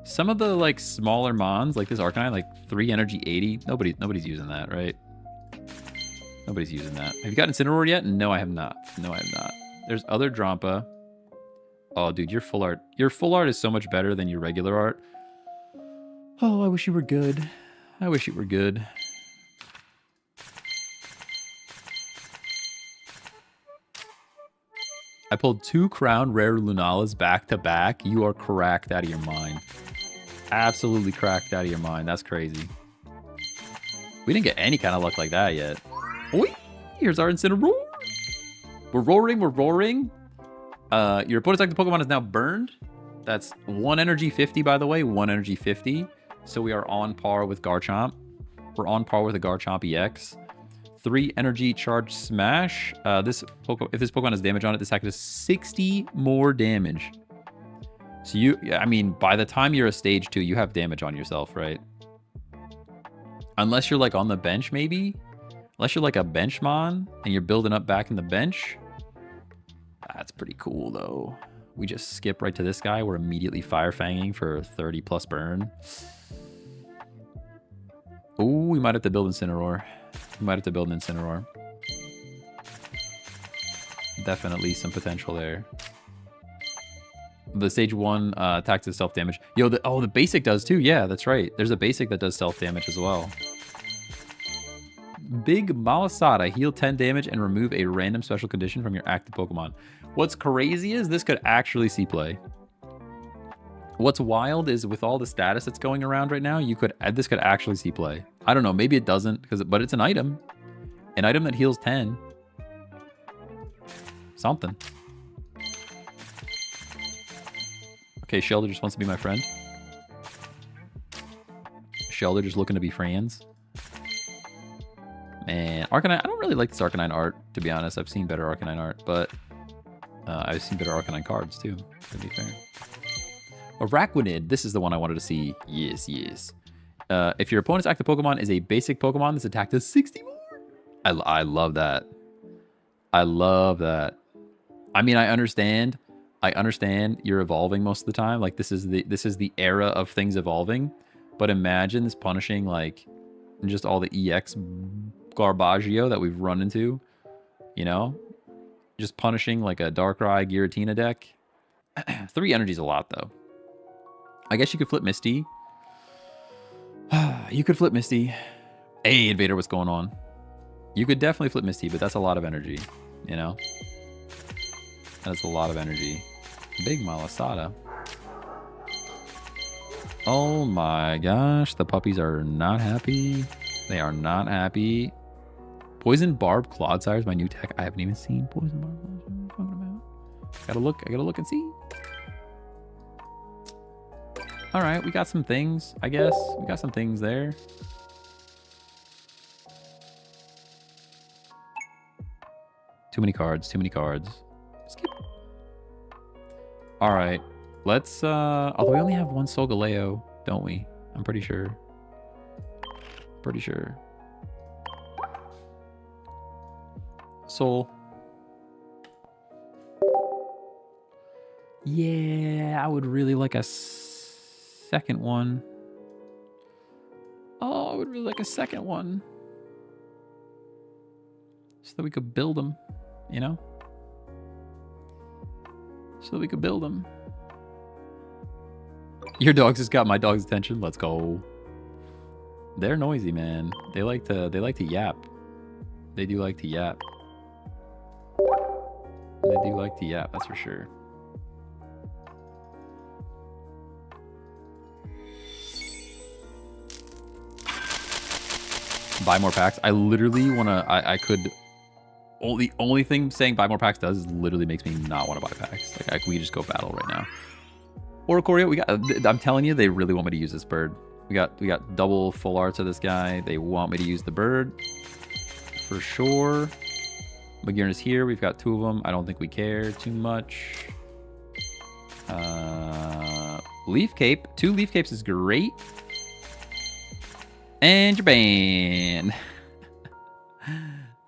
some of the like smaller mons, like this Arcanine, like 3 energy, 80. Nobody's using that, right? Nobody's using that. Have you gotten Incineroar yet? No, I have not. No, I have not. There's other Drampa. Oh, dude, your full art. Your full art is so much better than your regular art. Oh, I wish you were good. I wish you were good. I pulled 2 Crown Rare Lunalas back to back. You are cracked out of your mind. Absolutely cracked out of your mind. That's crazy. We didn't get any kind of luck like that yet. Oi! Here's our Incineroar. We're roaring. We're roaring. Your opponent's active Pokemon is now burned. That's 1 energy 50, by the way. 1 energy 50. So we are on par with Garchomp. We're on par with a Garchomp EX. 3 energy charge smash. If this Pokemon has damage on it, this attack does 60 more damage. So I mean, by the time you're a stage 2, you have damage on yourself, right? Unless you're like on the bench, maybe. Unless you're like a benchmon and you're building up back in the bench. That's pretty cool, though. We just skip right to this guy. We're immediately Fire Fanging for 30 plus burn. Oh, we might have to build Incineroar. We might have to build an Incineroar. Definitely some potential there. The stage 1 attack to self-damage. Yo, the basic does too. Yeah, that's right. There's a basic that does self-damage as well. Big Malasada. Heal 10 damage and remove a random special condition from your active Pokemon. What's crazy is this could actually see play. What's wild is with all the status that's going around right now, this could actually see play. I don't know, maybe it doesn't, but it's an item. An item that heals 10. Something. Okay, Shelter just wants to be my friend. Shelter just looking to be friends. Man, Arcanine, I don't really like this Arcanine art, to be honest. I've seen better Arcanine art, but I've seen better Arcanine cards too, to be fair. Araquanid, this is the one I wanted to see. Yes, yes. If your opponent's active Pokemon is a basic Pokemon, this attack does 60 more. I love that. I love that. I mean, I understand you're evolving most of the time. Like this is the era of things evolving. But imagine this punishing like just all the EX Garbaggio that we've run into. You know? Just punishing like a Darkrai Giratina deck. 3 energy is a lot though. I guess you could flip Misty. You could flip Misty. Hey, Invader, what's going on? You could definitely flip Misty, but that's a lot of energy, you know? That's a lot of energy. Big Malasada. Oh my gosh, the puppies are not happy. They are not happy. Poison Barb Clodsire is my new tech. I haven't even seen Poison Barb. What are you talking about? I gotta look and see. All right, we got some things, I guess. We got some things there. Too many cards, too many cards. Skip. All right, let's, although we only have one Solgaleo, don't we? I'm pretty sure. Pretty sure. Soul. Yeah, I would really like a second one. Oh, I would really like a second one. So that we could build them, you know? So that we could build them. Your dog's just got my dog's attention. Let's go. They're noisy, man. They like to yap. They do like to yap. They do like to yap, that's for sure. Buy more packs. I literally want to, I could, the only thing saying buy more packs does is literally makes me not want to buy packs. Like, we just go battle right now. Oricorio, we got, I'm telling you, they really want me to use this bird. We got double full arts of this guy. They want me to use the bird. For sure. Magirn is here. We've got 2 of them. I don't think we care too much. Leaf Cape. 2 Leaf Capes is great. And you're banned.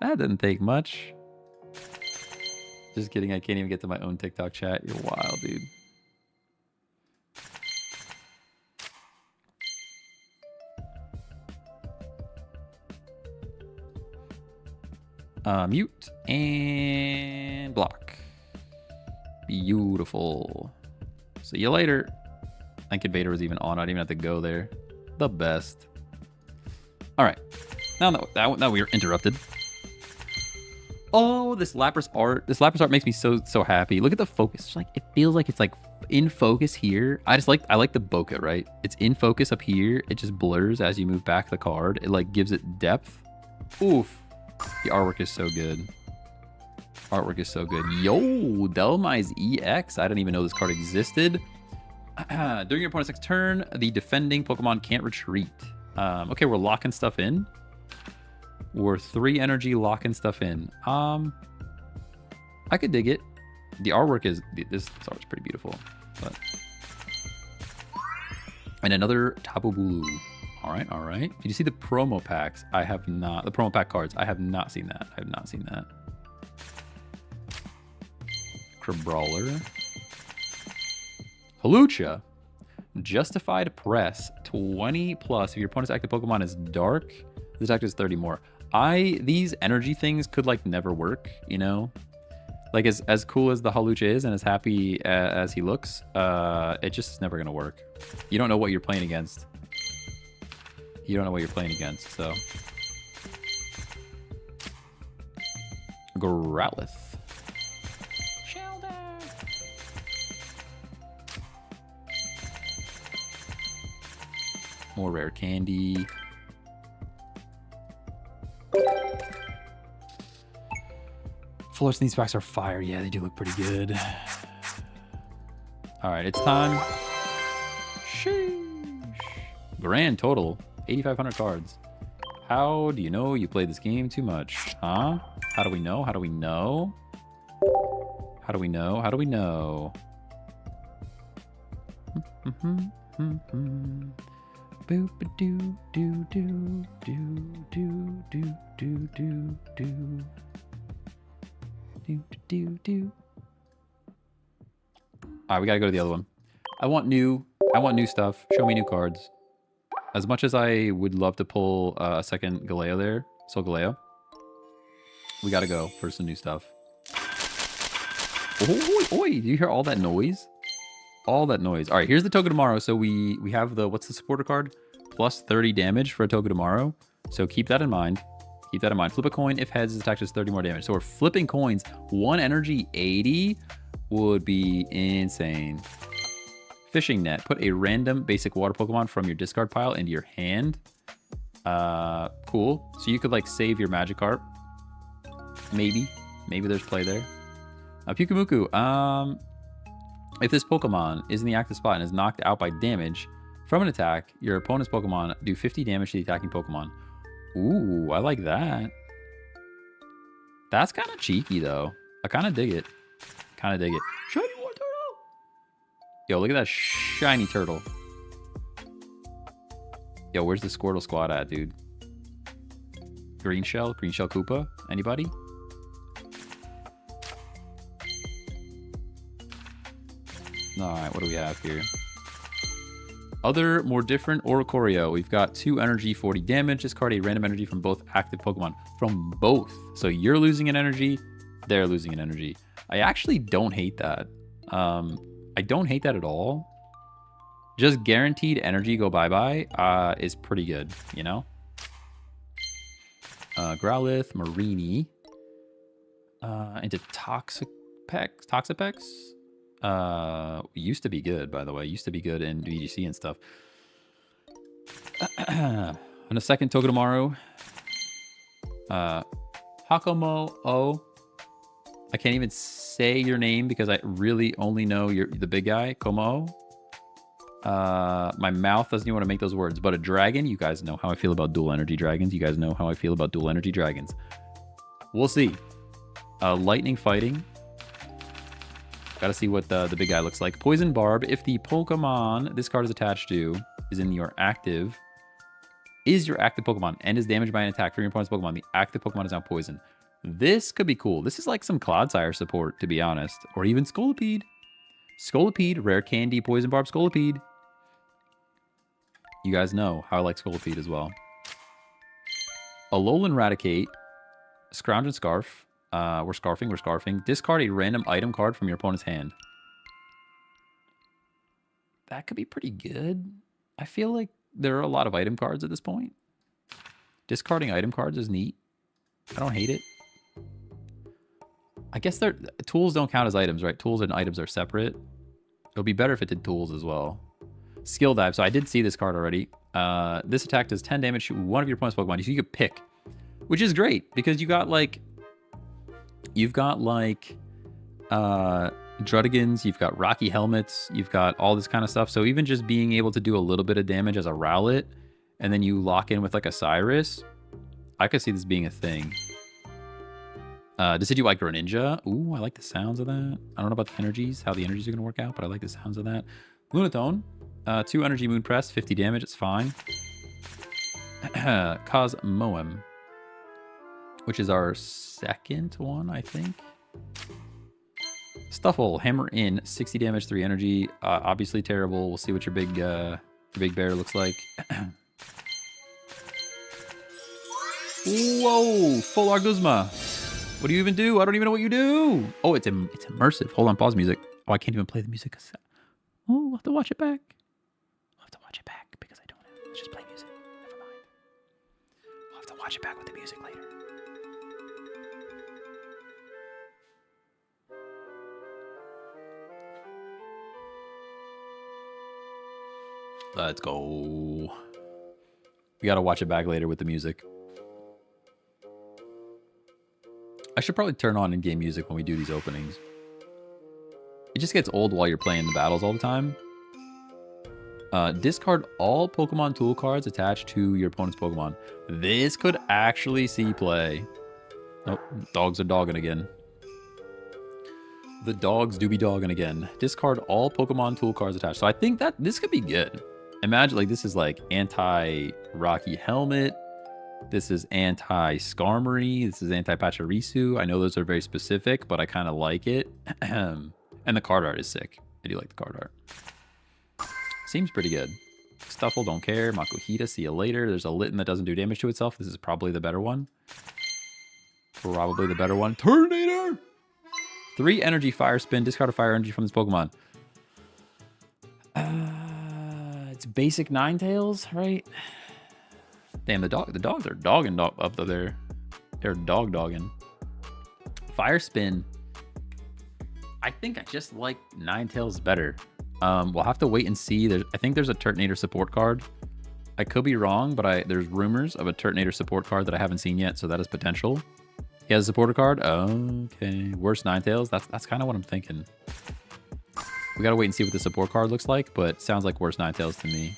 That didn't take much. Just kidding. I can't even get to my own TikTok chat. You're wild, dude. Mute and block. Beautiful. See you later. I think Invader was even on. I didn't even have to go there. The best. All right. Now we are interrupted. Oh, this Lapras art. This Lapras art makes me so happy. Look at the focus. It's like, it feels like it's like in focus here. I like the bokeh, right? It's in focus up here. It just blurs as you move back the card. It like gives it depth. Oof. The artwork is so good. Artwork is so good. Yo, Delmize EX. I didn't even know this card existed. During your opponent's next turn, the defending Pokemon can't retreat. Okay, we're locking stuff in. We're 3 energy locking stuff in. I could dig it. The artwork is, this art's pretty beautiful. But. And another Tapu Bulu. All right, all right. Did you see the promo packs? I have not. The promo pack cards. I have not seen that. I have not seen that. Crabrawler. Halucha. Justified Press. 20 plus. If your opponent's active Pokemon is dark, this attack is 30 more. These energy things could like never work, you know? Like as cool as the Halucha is and as happy as he looks, it just is never gonna work. You don't know what you're playing against. You don't know what you're playing against, so. Growlithe. More rare candy. Floors in these packs are fire. Yeah, they do look pretty good. All right, it's time. Sheesh. Grand total. 8,500 cards. How do you know you played this game too much? Huh? How do we know? How do we know? How do we know? How do we know? Boop a doo doo doo doo doo doo doo doo doo doo doo doo. All right, we gotta go to the other one. I want new stuff. Show me new cards. As much as I would love to pull a second Galeo there, Solgaleo, we gotta go for some new stuff. Oh, oi, do you hear all that noise? All that noise. All right, here's the Togedemaru. So we have the, what's the supporter card? plus 30 damage for a Togedemaru. So keep that in mind. Keep that in mind. Flip a coin. If heads, this attack does 30 more damage. So we're flipping coins. 1 energy, 80 would be insane. Fishing net. Put a random basic water Pokemon from your discard pile into your hand. Cool. So you could like save your Magikarp. Maybe there's play there. Pyukumuku. If this Pokemon is in the active spot and is knocked out by damage from an attack, your opponent's Pokemon do 50 damage to the attacking Pokemon. Ooh, I like that. That's kind of cheeky though. I kind of dig it. Shiny war turtle. Yo, look at that shiny turtle. Yo, where's the Squirtle squad at, dude? Green Shell Koopa? Anybody? Alright, what do we have here? Other, more different Oricorio. We've got 2 energy, 40 damage. Discard a random energy from both active Pokemon. From both. So you're losing an energy, they're losing an energy. I actually don't hate that. I don't hate that at all. Just guaranteed energy go bye-bye is pretty good, you know? Growlithe, Marini. Into Toxapex. Used to be good, by the way. Used to be good in VGC and stuff. And a second Togedemaru. Hakomo O. I can't even say your name because I really only know you're the big guy, Komo. My mouth doesn't even want to make those words. But a dragon, you guys know how I feel about dual energy dragons. You guys know how I feel about dual energy dragons. We'll see. Lightning fighting. Gotta see what the big guy looks like. Poison Barb. If the Pokemon this card is attached to is your active Pokemon and is damaged by an attack from your opponent's Pokemon, the active Pokemon is now poisoned. This could be cool. This is like some Clodsire support, to be honest. Or even Scolipede. Scolipede, rare candy, Poison Barb, Scolipede. You guys know how I like Scolipede as well. Alolan Raticate. Scrounge and Scarf. We're scarfing. Discard a random item card from your opponent's hand. That could be pretty good. I feel like there are a lot of item cards at this point. Discarding item cards is neat. I don't hate it. I guess tools don't count as items, right? Tools and items are separate. It would be better if it did tools as well. Skill Dive. So I did see this card already. This attack does 10 damage to one of your opponent's Pokemon. So you could pick, which is great because you've got like Drudigans, you've got Rocky Helmets, you've got all this kind of stuff. So even just being able to do a little bit of damage as a Rowlet, and then you lock in with like a Cyrus, I could see this being a thing. Decidueye like Greninja. Ooh, I like the sounds of that. I don't know about the energies, how the energies are going to work out, but I like the sounds of that. Lunatone. 2 energy Moon Press, 50 damage, it's fine. Cosmoem, which is our second one, I think. Stuffle, Hammer in, 60 damage, 3 energy. Obviously terrible. We'll see what your big bear looks like. Whoa, full Arguzma. What do you even do? I don't even know what you do. Oh, it's immersive. Hold on, pause music. Oh, I can't even play the music. Oh, we'll have to watch it back. Because I don't know. Let's just play music. Never mind. We'll have to watch it back with the music later. Let's go. We gotta watch it back later with the music. I should probably turn on in-game music when we do these openings. It just gets old while you're playing the battles all the time. Discard all Pokemon tool cards attached to your opponent's Pokemon. This could actually see play. Nope, dogs are dogging again. The dogs do be dogging again. Discard all Pokemon tool cards attached. So I think that this could be good. Imagine like this is like anti-Rocky Helmet. This is anti-Skarmory. This is anti-Pachirisu. I know those are very specific, but I kind of like it. And the card art is sick. I do like the card art. Seems pretty good. Stuffle, don't care. Makuhita, see you later. There's a Litten that doesn't do damage to itself. This is probably the better one. Turtonator! 3 energy Fire Spin. Discard a fire energy from this Pokemon. It's basic Ninetales, right? Damn, the dogs are dogging up there. They're dogging. Fire Spin. I think I just like Ninetales better. We'll have to wait and see. I think there's a Turtonator support card. I could be wrong, but there's rumors of a Turtonator support card that I haven't seen yet, so that is potential. He has a supporter card? Okay. Worst Ninetales? That's kind of what I'm thinking. We gotta wait and see what the support card looks like, but sounds like worst Ninetales to me.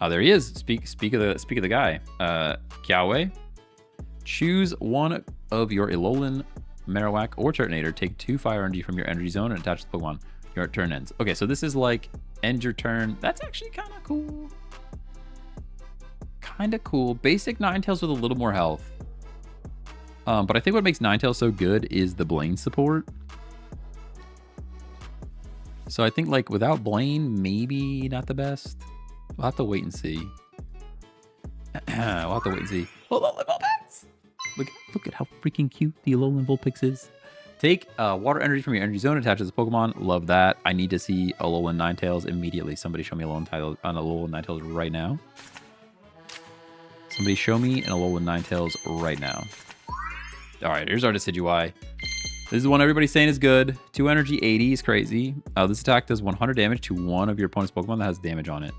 Oh, there he is. Speak of the guy. Kiawe. Choose one of your Alolan, Marowak, or Turtonator. Take 2 fire energy from your energy zone and attach the Pokemon. Your turn ends. Okay, so this is like end your turn. That's actually kind of cool. Kind of cool. Basic Ninetales with a little more health. But I think what makes Ninetales so good is the Blaine support. So I think like without Blaine, maybe not the best. We'll have to wait and see. We'll have to wait and see. Alolan Vulpix! Look at how freaking cute the Alolan Vulpix is. Take water energy from your energy zone, attach it to the Pokemon. Love that. I need to see Alolan Ninetales immediately. Somebody show me Alolan Ninetales right now. Somebody show me an Alolan Ninetales right now. All right, here's our Decidueye. This is the one everybody's saying is good. 2 energy, 80 is crazy. This attack does 100 damage to one of your opponent's Pokemon that has damage on it.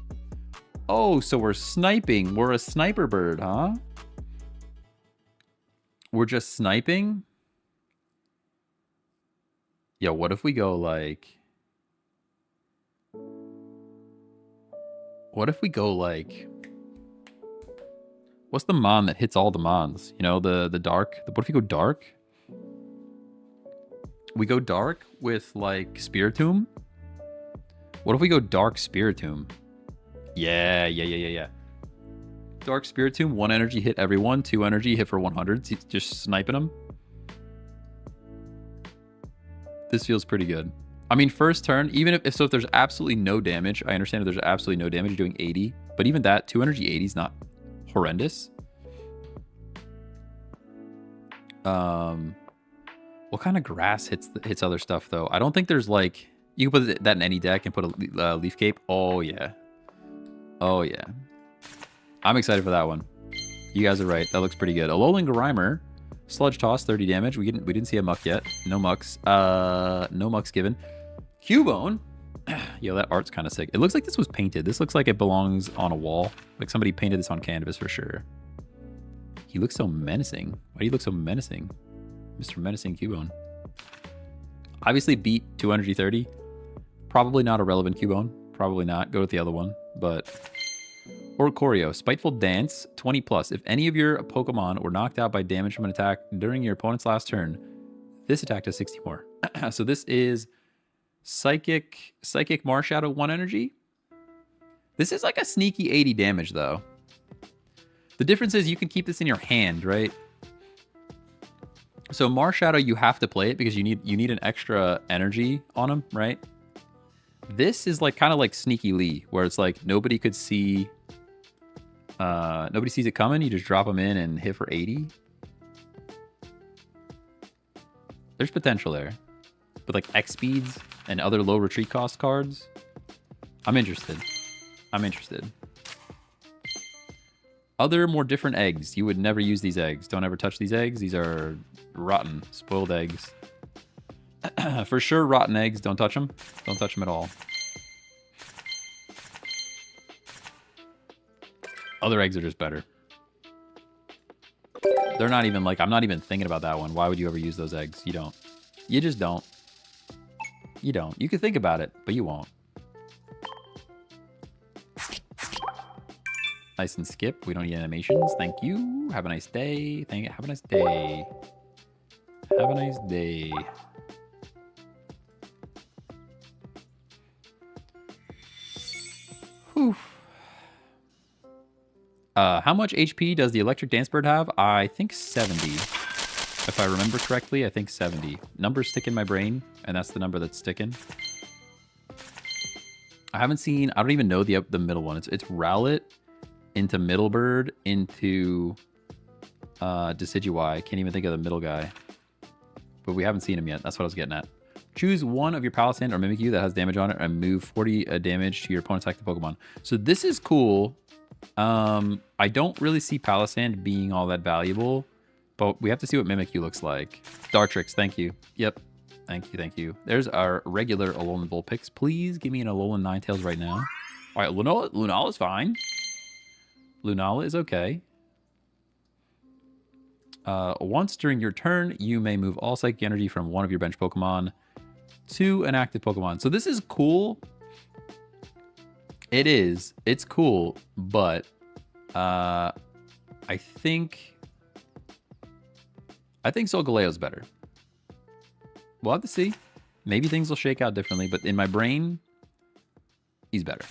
Oh, so we're sniping. We're a sniper bird, huh? We're just sniping? Yo, what if we go like... What if we go like... What's the mon that hits all the mons? You know, the dark. What if we go dark? We go dark with like Spiritomb. What if we go dark Spiritomb? Yeah. Dark Spiritomb, 1 energy hit everyone, 2 energy hit for 100. Just sniping them. This feels pretty good. I mean, first turn, even if there's absolutely no damage, I understand if there's absolutely no damage, you're doing 80. But even that, 2 energy 80 is not horrendous. What kind of grass hits other stuff though? I don't think there's like, you can put that in any deck and put a Leaf Cape. Oh yeah. I'm excited for that one. You guys are right. That looks pretty good. Alolan Grimer, Sludge Toss, 30 damage. We didn't see a muck yet. No mucks. No mucks given. Cubone. Yo, that art's kind of sick. It looks like this was painted. This looks like it belongs on a wall. Like somebody painted this on canvas for sure. He looks so menacing. Why do you look so menacing? Mr. Menacing Cubone. Obviously beat 230. Probably not a relevant Cubone. Probably not. Go with the other one. But... Oricorio. Spiteful Dance. 20 plus. If any of your Pokemon were knocked out by damage from an attack during your opponent's last turn, this attack does 60 more. So this is... Psychic Marshadow 1 energy. This is like a sneaky 80 damage though. The difference is you can keep this in your hand, right? So Marshadow, you have to play it because you need an extra energy on him, right? This is like kind of like Sneaky Lee, where it's like nobody could see, nobody sees it coming. You just drop them in and hit for 80. There's potential there. With like X speeds and other low retreat cost cards. I'm interested. Other more different eggs. You would never use these eggs. Don't ever touch these eggs. These are rotten, spoiled eggs. For sure, rotten eggs. Don't touch them. Don't touch them at all. Other eggs are just better. They're not even like, I'm not even thinking about that one. Why would you ever use those eggs? You don't. You just don't. You don't. You can think about it, but you won't. Nice and skip. We don't need animations. Thank you. Have a nice day. Have a nice day. Have a nice day. Whew. How much HP does the Electric Dance Bird have? I think 70. If I remember correctly, I think 70. Numbers stick in my brain, and that's the number that's sticking. I haven't seen... I don't even know the middle one. It's Rowlet into Middlebird into Decidueye. I can't even think of the middle guy. But we haven't seen him yet. That's what I was getting at. Choose one of your Palisand or Mimikyu that has damage on it and move 40 damage to your opponent's active Pokemon. So this is cool. I don't really see Palisand being all that valuable, but we have to see what Mimikyu looks like. Dartrix, thank you. Yep. Thank you. There's our regular Alolan Vulpix. Please give me an Alolan Ninetales right now. All right, Lunala is fine. Lunala is okay. Once during your turn, you may move all Psychic Energy from one of your bench Pokemon to an active Pokemon. So this is cool. It is. It's cool, but I think Solgaleo's better. We'll have to see. Maybe things will shake out differently, but in my brain, he's better.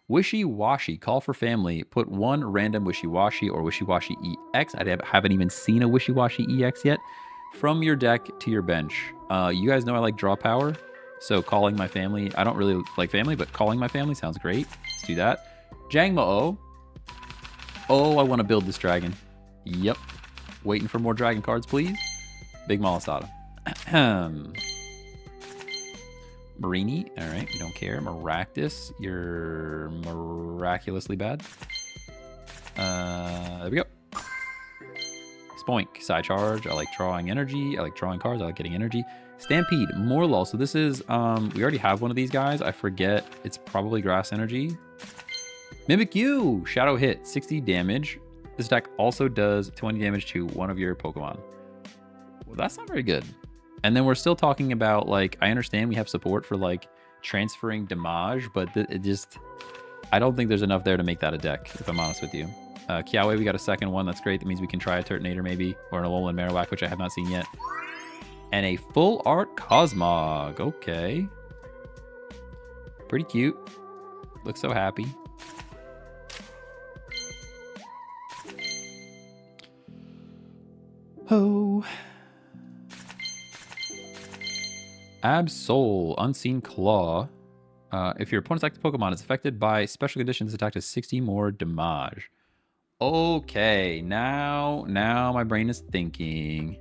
Wishy-Washy, call for family. Put one random Wishy-Washy or Wishy-Washy EX. I haven't even seen a Wishy-Washy EX yet. From your deck to your bench. You guys know I like draw power, so calling my family. I don't really like family, but calling my family sounds great. Let's do that. Jangmo-O. Oh, I want to build this dragon. Yep. Waiting for more dragon cards, please. Big Malasada. Marini, all right, we don't care. Maractus, you're miraculously bad. There we go. Spoink, side charge. I like drawing energy. I like drawing cards. I like getting energy. Stampede, Morlul. So this is, we already have one of these guys. I forget. It's probably grass energy. Mimikyu, shadow hit, 60 damage. This attack also does 20 damage to one of your Pokemon. Well, that's not very good. And then we're still talking about, like, I understand we have support for, like, transferring damage, but it just, I don't think there's enough there to make that a deck, if I'm honest with you. Kiawe, we got a second one. That's great. That means we can try a Turtonator maybe, or an Alolan Marowak, which I have not seen yet. And a full art Cosmog. Okay. Pretty cute. Looks so happy. Oh. Absol, Unseen Claw. If your opponent's active Pokemon is affected by special conditions, attack does 60 more damage. Okay, now my brain is thinking.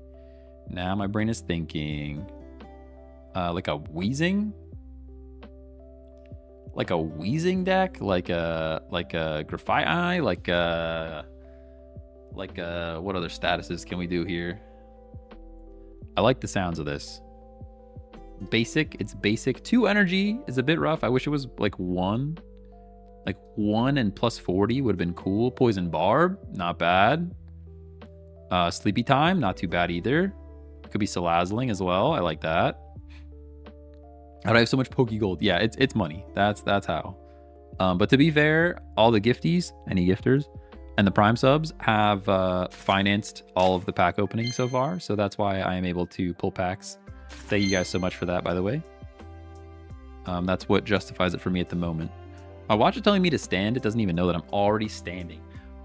Like a Weezing? Like a Weezing deck? Like a Grafaiai? Like a what other statuses can we do here? I like the sounds of this. Basic, it's basic. 2 energy is a bit rough. I wish it was like 1. Like 1 and plus 40 would have been cool. Poison Barb, not bad. Sleepy Time, not too bad either. Could be Salazzling as well. I like that. How do I have so much Pokegold? Yeah, it's money. That's how. But to be fair, all the gifties, any gifters, and the Prime subs have financed all of the pack openings so far. So that's why I am able to pull packs. Thank you guys so much for that, by the way. That's what justifies it for me at the moment. My watch is telling me to stand. It doesn't even know that I'm already standing.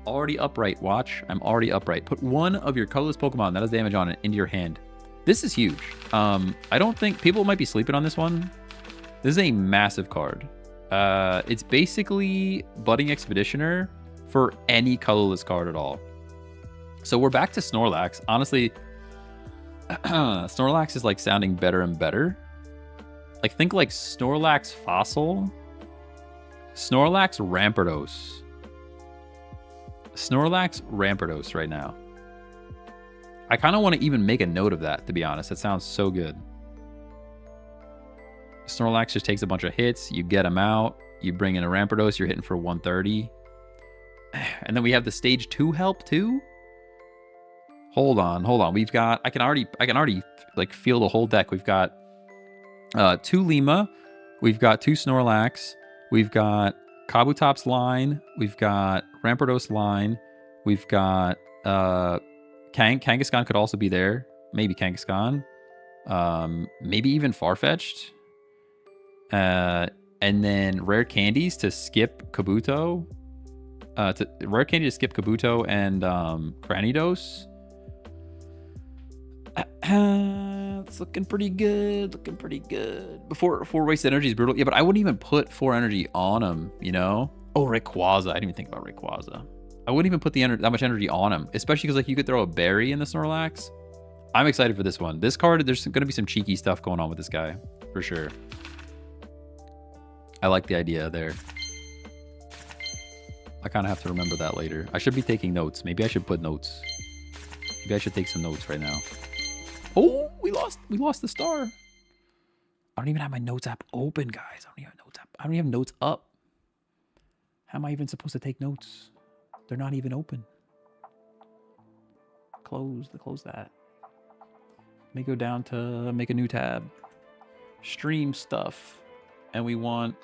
Already upright, watch. I'm already upright. Put one of your colorless Pokemon that has damage on it into your hand. This is huge. I don't think people might be sleeping on this one. This is a massive card. It's basically Budding Expeditioner for any colorless card at all. So we're back to Snorlax. Honestly, Snorlax is like sounding better and better. Like think like Snorlax Fossil, Snorlax Rampardos. Snorlax Rampardos right now. I kind of want to even make a note of that, to be honest. It sounds so good. Snorlax just takes a bunch of hits. You get him out. You bring in a Rampardos. You're hitting for 130. And then we have the stage 2 help too. Hold on. We've got, I can already like feel the whole deck. We've got 2 Lima. We've got 2 Snorlax. We've got Kabutops line. We've got Rampardos line. We've got Kangaskhan could also be there. Maybe Kangaskhan. Maybe even Farfetch'd. And then rare candies to skip Kabuto. Rare candy to skip Kabuto and Cranidos. It's looking pretty good. Before waste energy is brutal. Yeah, but I wouldn't even put 4 energy on him, you know? Oh, Rayquaza. I didn't even think about Rayquaza. I wouldn't even put that much energy on him, especially because like you could throw a berry in the Snorlax. I'm excited for this one. This card, there's going to be some cheeky stuff going on with this guy, for sure. I like the idea there. I kind of have to remember that later. I should be taking notes. Maybe I should put notes. Maybe I should take some notes right now. Oh, we lost the star. I don't even have my notes app open, guys. I don't even have notes app. I don't even have notes up. How am I even supposed to take notes? They're not even open. Close that. Let me go down to make a new tab. Stream stuff. And we want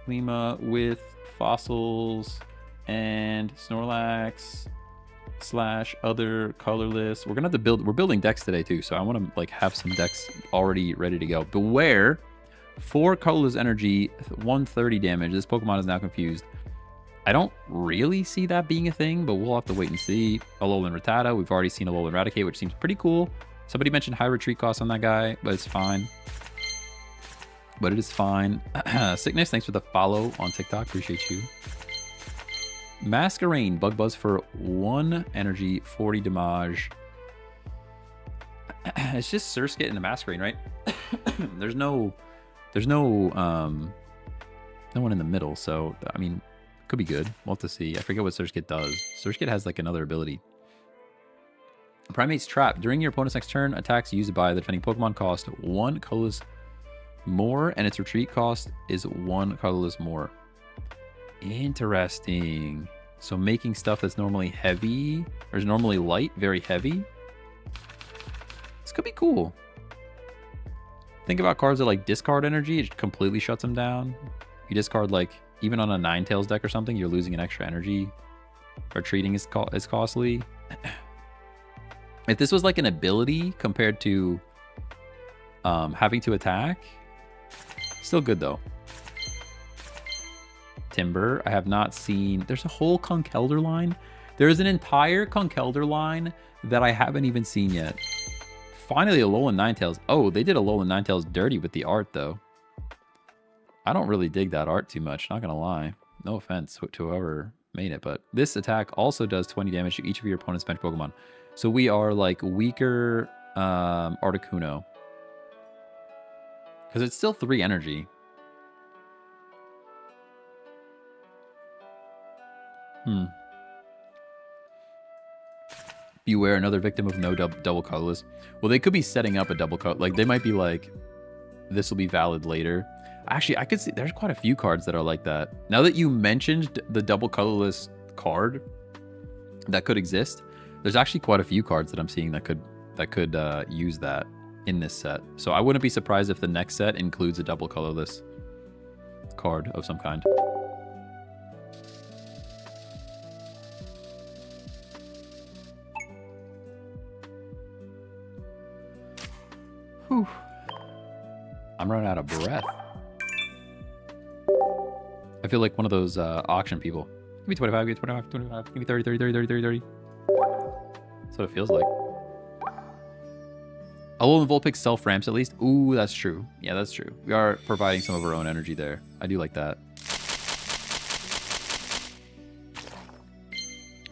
Lima with fossils and Snorlax / other colorless. We're gonna have to build. We're building decks today too, so I want to like have some decks already ready to go. Beware, 4 colorless energy, 130 damage. This Pokemon is now confused. I don't really see that being a thing, but we'll have to wait and see. Alolan Rattata. We've already seen Alolan Raticate, which seems pretty cool. Somebody mentioned high retreat cost on that guy, but it's fine. But it is fine. Sickness, thanks for the follow on TikTok. Appreciate you. Masquerain, Bug Buzz for 1 energy, 40 damage. It's just Surskit and the Masquerain, right? there's no one in the middle, so I mean, could be good. We'll have to see. I forget what Surskit does. Surskit has like another ability. Primate's Trap. During your opponent's next turn, attacks used by the defending Pokemon cost 1 colorless more, and its retreat cost is 1 colorless more. Interesting. So making stuff that's normally heavy, or is normally light, very heavy. This could be cool. Think about cards that like discard energy, it completely shuts them down. You discard like, even on a Ninetales deck or something, you're losing an extra energy. Retreating is costly. If this was like an ability compared to having to attack, still good though. Timber, I have not seen. There's a whole Conkeldurr line. There's an entire Conkeldurr line that I haven't even seen yet. Finally, Alolan Ninetales. Oh, they did Alolan Ninetales dirty with the art though. I don't really dig that art too much, not gonna lie. No offense to whoever made it, but this attack also does 20 damage to each of your opponent's bench Pokemon. So we are like weaker Articuno. Because it's still 3 energy. Beware, another victim of no double colorless. Well, they could be setting up a double color. Like, they might be like, this will be valid later. Actually, I could see there's quite a few cards that are like that. Now that you mentioned the double colorless card that could exist, there's actually quite a few cards that I'm seeing that could use that in this set. So I wouldn't be surprised if the next set includes a double colorless card of some kind. Whew. I'm running out of breath. I feel like one of those auction people. Give me 25, give me 25, 25, give me 30, 30, 30, 30, 30, 30. That's what it feels like. Alolan Vulpix self-ramps at least. Ooh, that's true. Yeah, that's true. We are providing some of our own energy there. I do like that.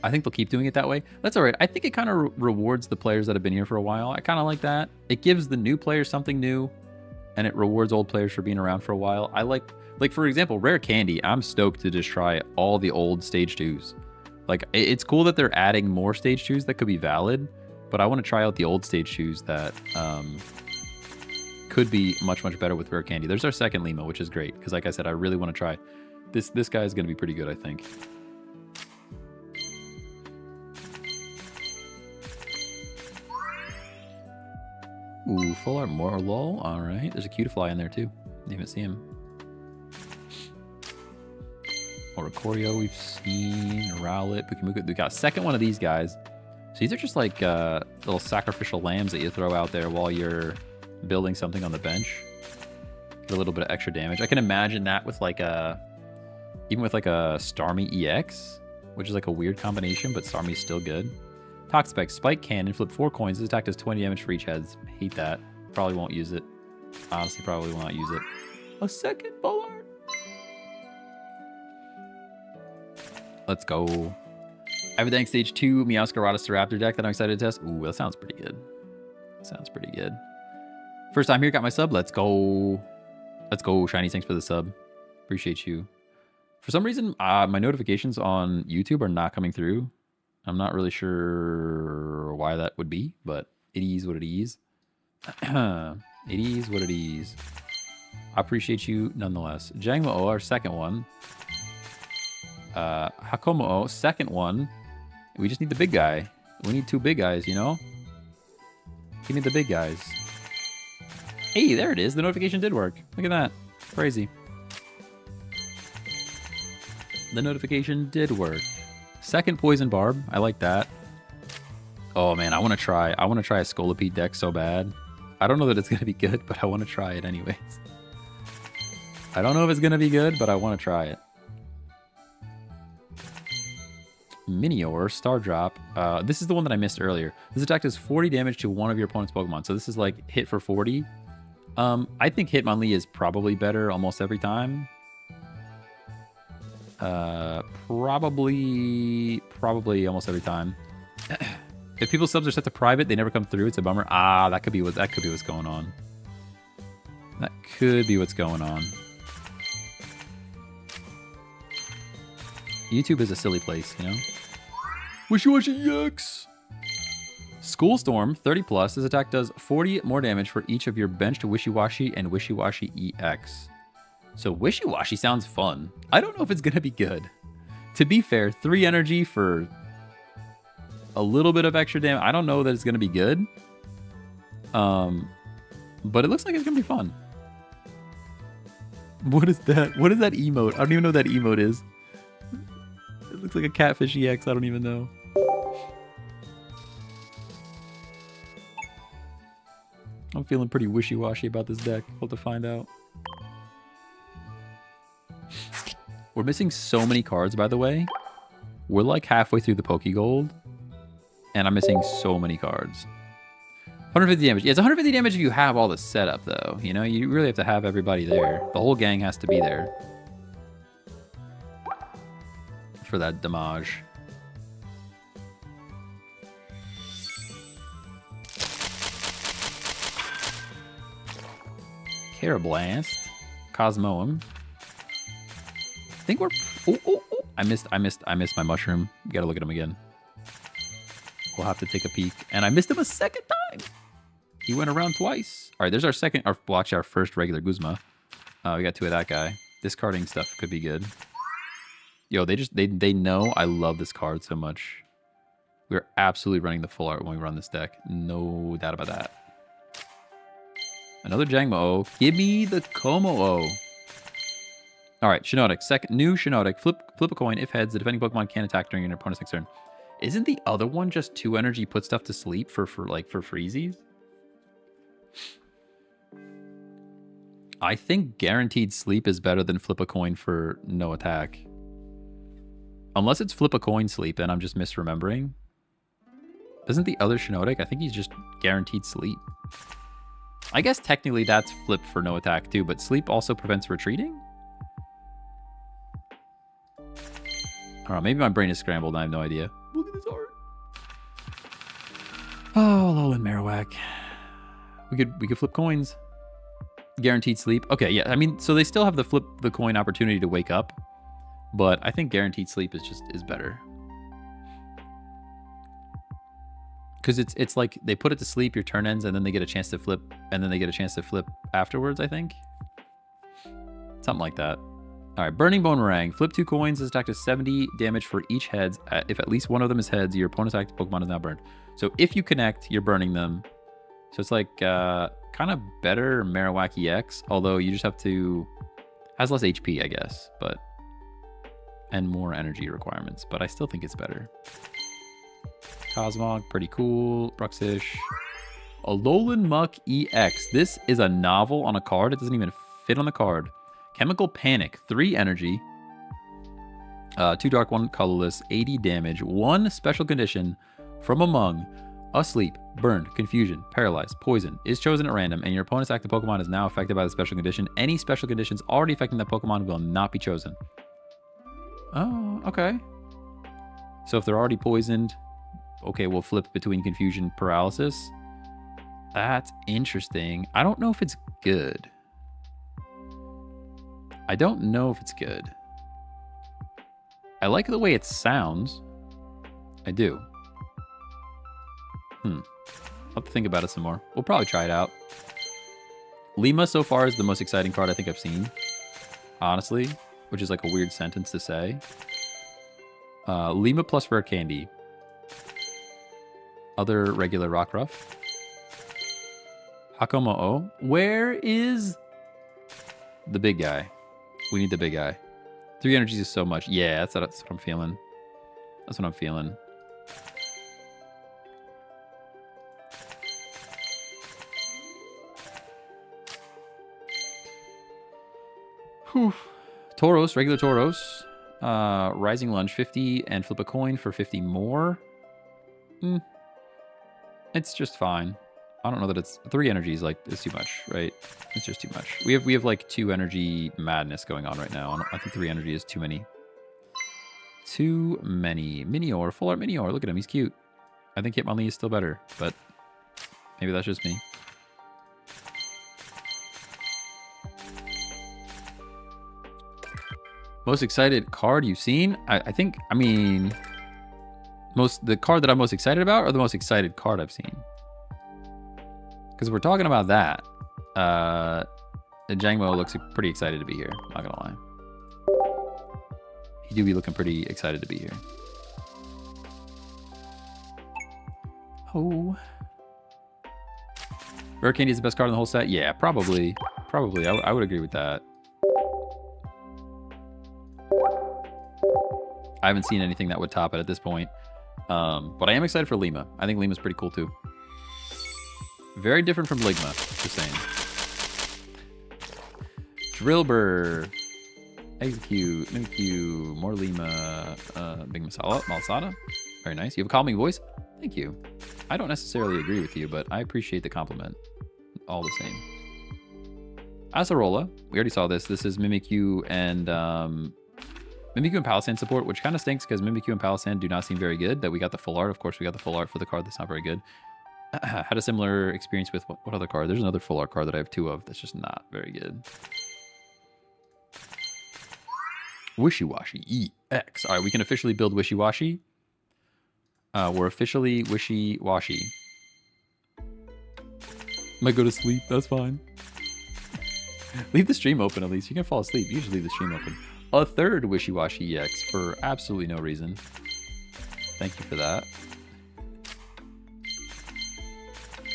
I think they'll keep doing it that way. That's all right. I think it kind of rewards the players that have been here for a while. I kind of like that. It gives the new players something new, and it rewards old players for being around for a while. I like for example, Rare Candy. I'm stoked to just try all the old Stage 2s. Like, it's cool that they're adding more Stage 2s that could be valid, but I want to try out the old Stage 2s that could be much, much better with Rare Candy. There's our second Lima, which is great, because like I said, I really want to try. This guy is going to be pretty good, I think. Ooh, full art more lol. All right, there's a Cutiefly in there too. Didn't even see him. Oricorio we've seen. Rowlet, Pukimuku. We got a second one of these guys. So these are just like little sacrificial lambs that you throw out there while you're building something on the bench. Get a little bit of extra damage. I can imagine that with like even with like a Starmie EX, which is like a weird combination, but Starmie's still good. Toxapex, Spike Cannon, flip 4 coins. This attack does 20 damage for each heads. Hate that. Probably won't use it. Honestly, probably will not use it. A second full art. Let's go. I have a Dank Stage 2 Meowscarada Raptor deck that I'm excited to test. Ooh, that sounds pretty good. Sounds pretty good. First time here, got my sub. Let's go. Let's go, Shiny. Thanks for the sub. Appreciate you. For some reason, my notifications on YouTube are not coming through. I'm not really sure why that would be, but it is what it is. It is what it is. I appreciate you nonetheless. Jangmo-O, our second one. Hakomo-O, second one. We just need the big guy. We need 2 big guys, you know? Give me the big guys. Hey, there it is. The notification did work. Look at that. Crazy. The notification did work. Second Poison Barb. I like that. Oh, man. I want to try a Scolipede deck so bad. I don't know that it's going to be good, but I want to try it anyways. I don't know if it's going to be good, but I want to try it. Minior, Star Drop. This is the one that I missed earlier. This attack does 40 damage to one of your opponent's Pokemon. So this is like hit for 40. I think Hitmonlee is probably better almost every time. Probably almost every time. If people's subs are set to private, they never come through. It's a bummer. Ah, that could be what's going on. That could be what's going on. YouTube is a silly place, you know? Wishy-Washy EX! Schoolstorm, 30 plus. This attack does 40 more damage for each of your benched Wishy-Washy and Wishy-Washy EX. So Wishy-Washy sounds fun. I don't know if it's going to be good. To be fair, 3 energy for a little bit of extra damage. I don't know that it's going to be good. But it looks like it's going to be fun. What is that? What is that emote? I don't even know what that emote is. It looks like a Catfish EX. I don't even know. I'm feeling pretty wishy-washy about this deck. We'll have to find out. We're missing so many cards, by the way. We're like halfway through the Pokegold. And I'm missing so many cards. 150 damage. Yeah, it's 150 damage if you have all the setup, though. You know, you really have to have everybody there. The whole gang has to be there. For that damage. Carablast. Cosmoem. I think we're... Oh. I missed my mushroom. You gotta look at him again. We'll have to take a peek. And I missed him a second time. He went around twice. All right, there's our second... Well, actually, our first regular Guzma. We got 2 of that guy. Discarding stuff could be good. Yo, they know I love this card so much. We're absolutely running the full art when we run this deck. No doubt about that. Another Jangmo-O. Give me the Como-O. All right, Shiinotic. New Shiinotic. Flip a coin. If heads, the defending Pokemon can't attack during your opponent's next turn. Isn't the other one just 2 energy, put stuff to sleep for freezies? I think guaranteed sleep is better than flip a coin for no attack. Unless it's flip a coin sleep and I'm just misremembering. Isn't the other Shiinotic? I think he's just guaranteed sleep. I guess technically that's flip for no attack too, but sleep also prevents retreating? I don't know, maybe my brain is scrambled and I have no idea. Look at this art. Oh, Alolan Marowak. We could flip coins. Guaranteed sleep. Okay, yeah, I mean, so they still have the flip the coin opportunity to wake up. But I think guaranteed sleep is better. Because it's like they put it to sleep, your turn ends, and then they get a chance to flip, and then they get a chance to flip afterwards, I think. Something like that. All right, Burning Boomerang. Flip 2 coins. This attack does 70 damage for each heads. If at least one of them is heads, your opponent's active Pokemon is now burned. So if you connect, you're burning them. So it's like kind of better Marowak EX, although you just have to... Has less HP, I guess, but... And more energy requirements, but I still think it's better. Cosmog, pretty cool. Bruxish. Alolan Muck EX. This is a novel on a card. It doesn't even fit on the card. Chemical Panic, 3 energy. 2 dark, 1 colorless, 80 damage. 1 special condition from among asleep, burned, confusion, paralyzed, poison is chosen at random, and your opponent's active Pokemon is now affected by the special condition. Any special conditions already affecting that Pokemon will not be chosen. Oh, okay. So if they're already poisoned, okay, we'll flip between Confusion, Paralysis. That's interesting. I don't know if it's good. I don't know if it's good. I like the way it sounds. I do. I'll have to think about it some more. We'll probably try it out. Lima so far is the most exciting card I think I've seen. Honestly, which is like a weird sentence to say. Lima plus Rare Candy. Other regular Rockruff. Hakomo-O. Where is the big guy? We need the big guy. 3 energies is so much. Yeah, that's what I'm feeling. That's what I'm feeling. Whew. Tauros, regular Tauros. Rising Lunge 50 and flip a coin for 50 more. It's just fine. I don't know that it's 3 energies like it's too much, right? It's just too much. We have like 2 energy madness going on right now. I think 3 energy is too many. Too many. Minior, full art Minior. Look at him, he's cute. I think Hitmonlee is still better, but maybe that's just me. Most excited card you've seen? I mean, the card that I'm most excited about, or the most excited card I've seen? Because we're talking about that. Jangmo looks pretty excited to be here. Not gonna lie. He do be looking pretty excited to be here. Oh. Rare Candy is the best card in the whole set? Yeah, probably. Probably. I would agree with that. I haven't seen anything that would top it at this point. But I am excited for Lima. I think Lima's pretty cool too. Very different from Ligma, just saying. Drillbur. Execute. Mimikyu. More Lima. Big Malasada. Very nice. You have a calming voice? Thank you. I don't necessarily agree with you, but I appreciate the compliment. All the same. Acerola. We already saw this. This is Mimikyu and Palossand support, which kind of stinks because Mimikyu and Palossand do not seem very good. That we got the full art. Of course, we got the full art for the card. That's not very good. Had a similar experience with what other card? There's another full art card that I have 2 of that's just not very good. Wishy-Washy EX. All right, we can officially build Wishy-Washy. We're officially Wishy-Washy. Might go to sleep. That's fine. Leave the stream open at least. You can fall asleep. You should leave the stream open. A third Wishy-Washy EX for absolutely no reason. Thank you for that.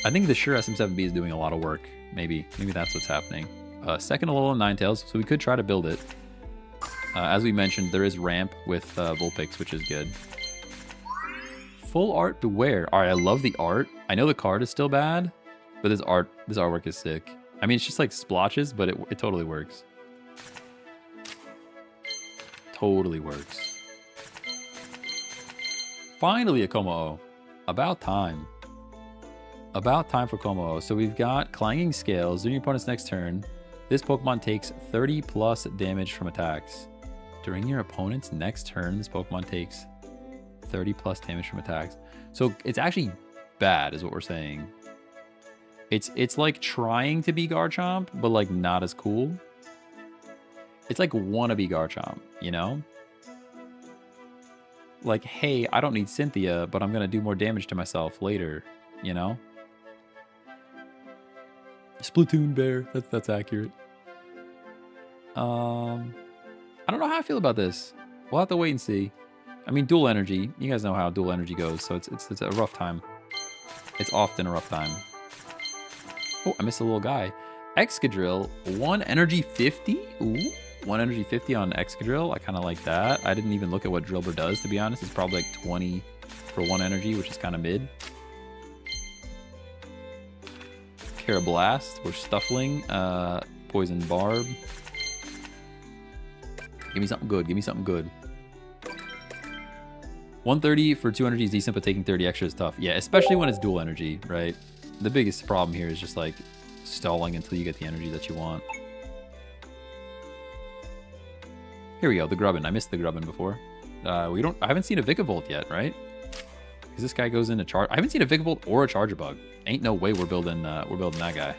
I think the Sure SM7B is doing a lot of work. Maybe that's what's happening. Second Alolan Ninetales, so we could try to build it. As we mentioned, there is ramp with Vulpix, which is good. Full art Beware. All right, I love the art. I know the card is still bad, but this artwork is sick. I mean, it's just like splotches, but it totally works. Totally works. Finally, a Como-O. About time. About time for Como-O. So we've got Clanging Scales. During your opponent's next turn, this Pokemon takes 30 plus damage from attacks. During your opponent's next turn, this Pokemon takes 30 plus damage from attacks. So it's actually bad, is what we're saying. It's like trying to be Garchomp, but like not as cool. It's like wannabe Garchomp, you know? Like, hey, I don't need Cynthia, but I'm gonna do more damage to myself later, you know? Splatoon Bear, that's accurate. I don't know how I feel about this. We'll have to wait and see. I mean, dual energy. You guys know how dual energy goes, so it's a rough time. It's often a rough time. Oh, I missed a little guy. Excadrill, 1 energy 50? Ooh, 1 energy 50 on Excadrill. I kind of like that. I didn't even look at what Drillbur does, to be honest. It's probably like 20 for 1 energy, which is kind of mid. Carablast, we're Stuffling. Poison Barb. Give me something good. Give me something good. 130 for 2 energy is decent, but taking 30 extra is tough. Yeah, especially when it's dual energy, right? The biggest problem here is just like stalling until you get the energy that you want. Here we go, the Grubbin. I missed the Grubbin before. I haven't seen a Vikavolt yet, right? Because this guy goes into charge. I haven't seen a Vikavolt or a Charjabug. Ain't no way we're building that guy.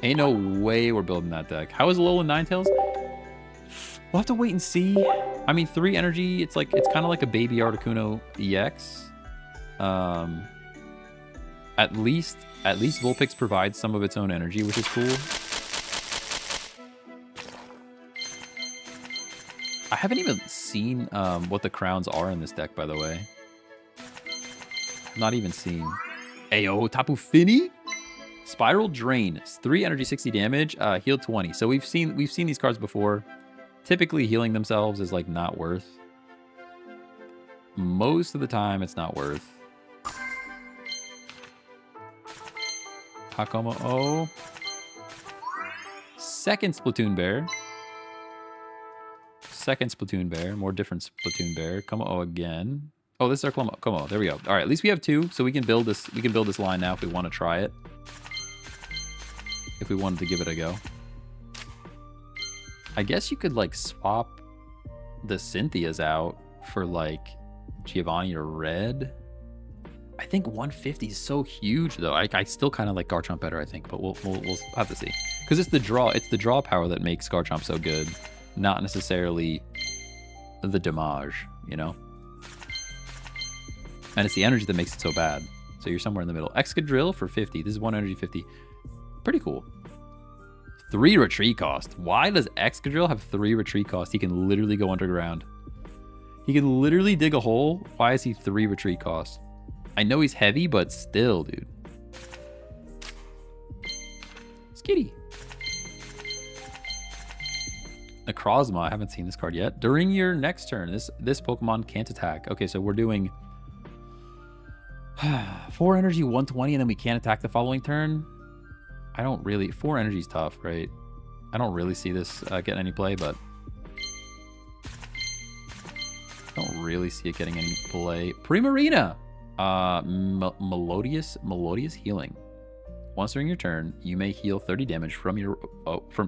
Ain't no way we're building that deck. How is Alolan Ninetales? We'll have to wait and see. I mean, 3 energy, it's kind of like a baby Articuno EX. At least Vulpix provides some of its own energy, which is cool. I haven't even seen what the crowns are in this deck, by the way. Not even seen. Ayo, Tapu Fini? Spiral Drain. 3 energy, 60 damage, heal 20. So we've seen these cards before. Typically healing themselves is like not worth. Most of the time it's not worth. Hakama O. Second Splatoon Bear. Second Splatoon Bear. More different Splatoon Bear. Como again. Oh, this is our Como. There we go. All right, at least we have 2, so we can build this. We can build this line now if we want to try it. If we wanted to give it a go. I guess you could like swap the Cynthias out for like Giovanni or Red. I think 150 is so huge though. I still kind of like Garchomp better, I think, but we'll have to see. Because it's the draw power that makes Garchomp so good, not necessarily the damage, you know? And it's the energy that makes it so bad. So you're somewhere in the middle. Excadrill for 50. This is 1 energy 50. Pretty cool. 3 retreat cost. Why does Excadrill have 3 retreat cost? He can literally go underground. He can literally dig a hole. Why is he 3 retreat cost? I know he's heavy, but still, dude. Skitty. Necrozma. I haven't seen this card yet. During your next turn, this Pokemon can't attack. Okay, so we're doing 4 energy, 120, and then we can't attack the following turn. I don't really... 4 energy is tough, right? I don't really see this getting any play, but... I don't really see it getting any play. Primarina! Melodious Healing. Once during your turn, you may heal 30 damage from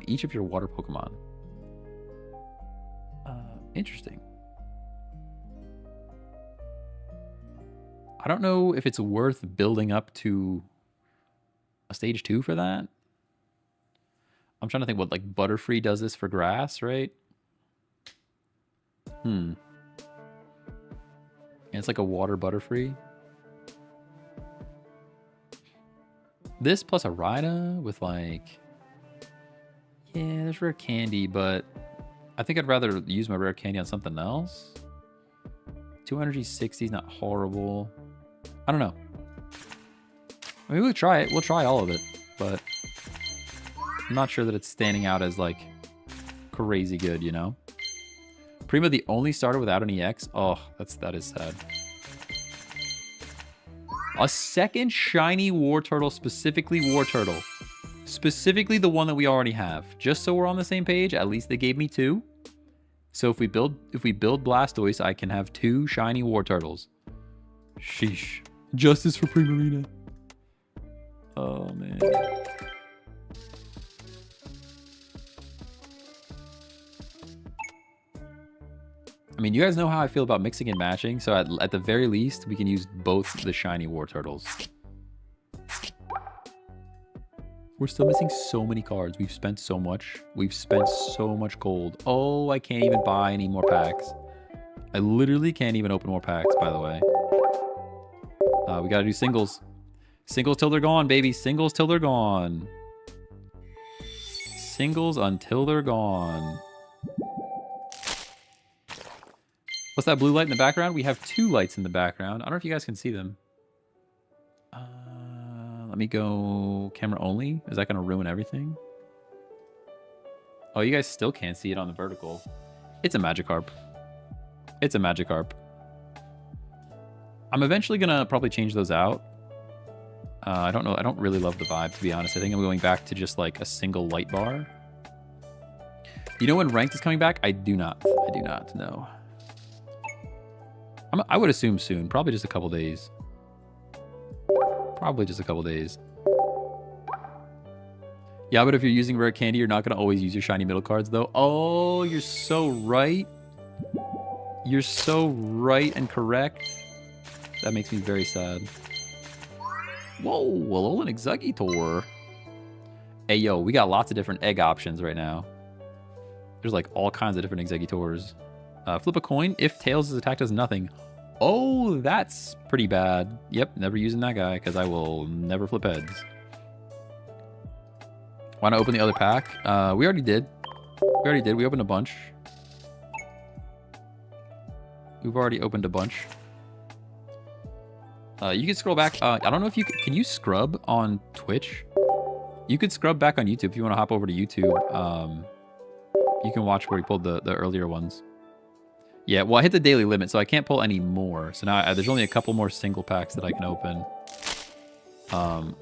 each of your water Pokemon. Interesting. I don't know if it's worth building up to a stage 2 for that. I'm trying to think what like Butterfree does this for grass, right? And it's like a water Butterfree. This plus a Rhina with like... Yeah, there's rare candy, but I think I'd rather use my rare candy on something else. 2 energy 60 is not horrible. I don't know. I mean, we'll try it. We'll try all of it, but I'm not sure that it's standing out as like crazy good, you know? Prima, the only starter without an EX. Oh, that is sad. A second shiny Wartortle, specifically Wartortle. Specifically the one that we already have. Just so we're on the same page, at least they gave me 2. So if we build Blastoise, I can have 2 shiny Wartortles. Sheesh. Justice for Primarina. Oh, man. I mean, you guys know how I feel about mixing and matching, so at the very least, we can use both the shiny Wartortles. We're still missing so many cards. We've spent so much. We've spent so much gold. Oh, I can't even buy any more packs. I literally can't even open more packs, by the way. We gotta do singles. Singles till they're gone, baby. Singles till they're gone. Singles until they're gone. What's that blue light in the background? We have 2 lights in the background. I don't know if you guys can see them. Let me go camera only. Is that going to ruin everything? Oh, you guys still can't see it on the vertical. It's a Magikarp. It's a Magikarp. I'm eventually going to probably change those out. I don't know. I don't really love the vibe, to be honest. I think I'm going back to just like a single light bar. You know when Ranked is coming back? I do not. I do not know. I would assume soon. Probably just a couple days. Probably just a couple days. Yeah, but if you're using rare candy, you're not going to always use your shiny middle cards, though. Oh, you're so right. You're so right and correct. That makes me very sad. Whoa, Alolan Exeggutor. Hey, yo, we got lots of different egg options right now. There's like all kinds of different Exeggutors. Flip a coin. If Tails' attack does nothing. Oh, that's pretty bad. Yep, never using that guy because I will never flip heads. Want to open the other pack? We already did. We opened a bunch. We've already opened a bunch. You can scroll back. I don't know if you can you scrub on Twitch? You could scrub back on YouTube if you want to hop over to YouTube. You can watch where we pulled the earlier ones. Yeah, well, I hit the daily limit, so I can't pull any more. So now there's only a couple more single packs that I can open. Well,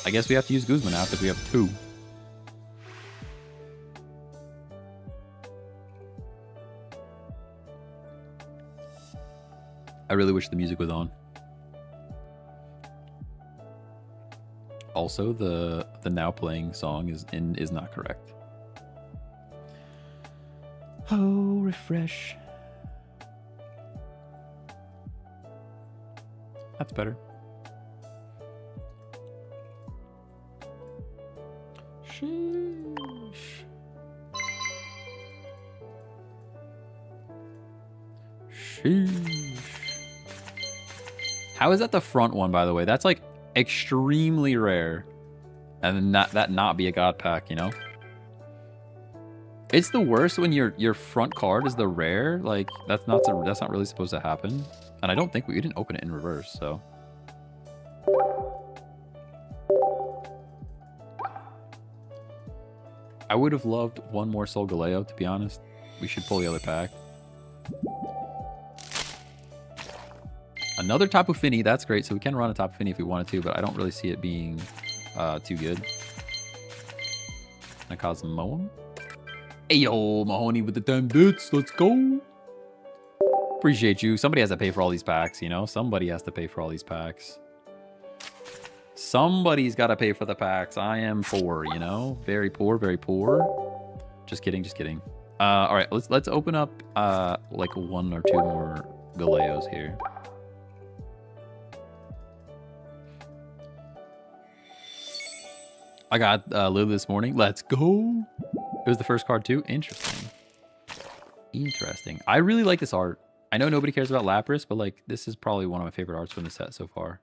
I guess we have to use Guzman now because we have 2. I really wish the music was on. Also, the now playing song is not correct. Oh, refresh. That's better. Sheesh. Sheesh. How is that the front one, by the way? That's like extremely rare. And that not be a god pack, you know? It's the worst when your front card is the rare. Like that's not really supposed to happen. And I don't think we didn't open it in reverse, so. I would have loved one more Solgaleo, to be honest. We should pull the other pack. Another Tapu Fini, that's great. So we can run a Tapu Fini if we wanted to, but I don't really see it being too good. Gonna cause Moem. Ayo, Mahoney with the 10 bits. Let's go. Appreciate you. Somebody has to pay for all these packs, you know? Somebody has to pay for all these packs. Somebody's got to pay for the packs. I am poor, you know? Very poor, very poor. Just kidding, just kidding. All right, let's open up like 1 or 2 more Galeos here. I got Lily this morning. Let's go. It was the first card too. Interesting. Interesting. I really like this art. I know nobody cares about Lapras, but like this is probably one of my favorite arts from the set so far.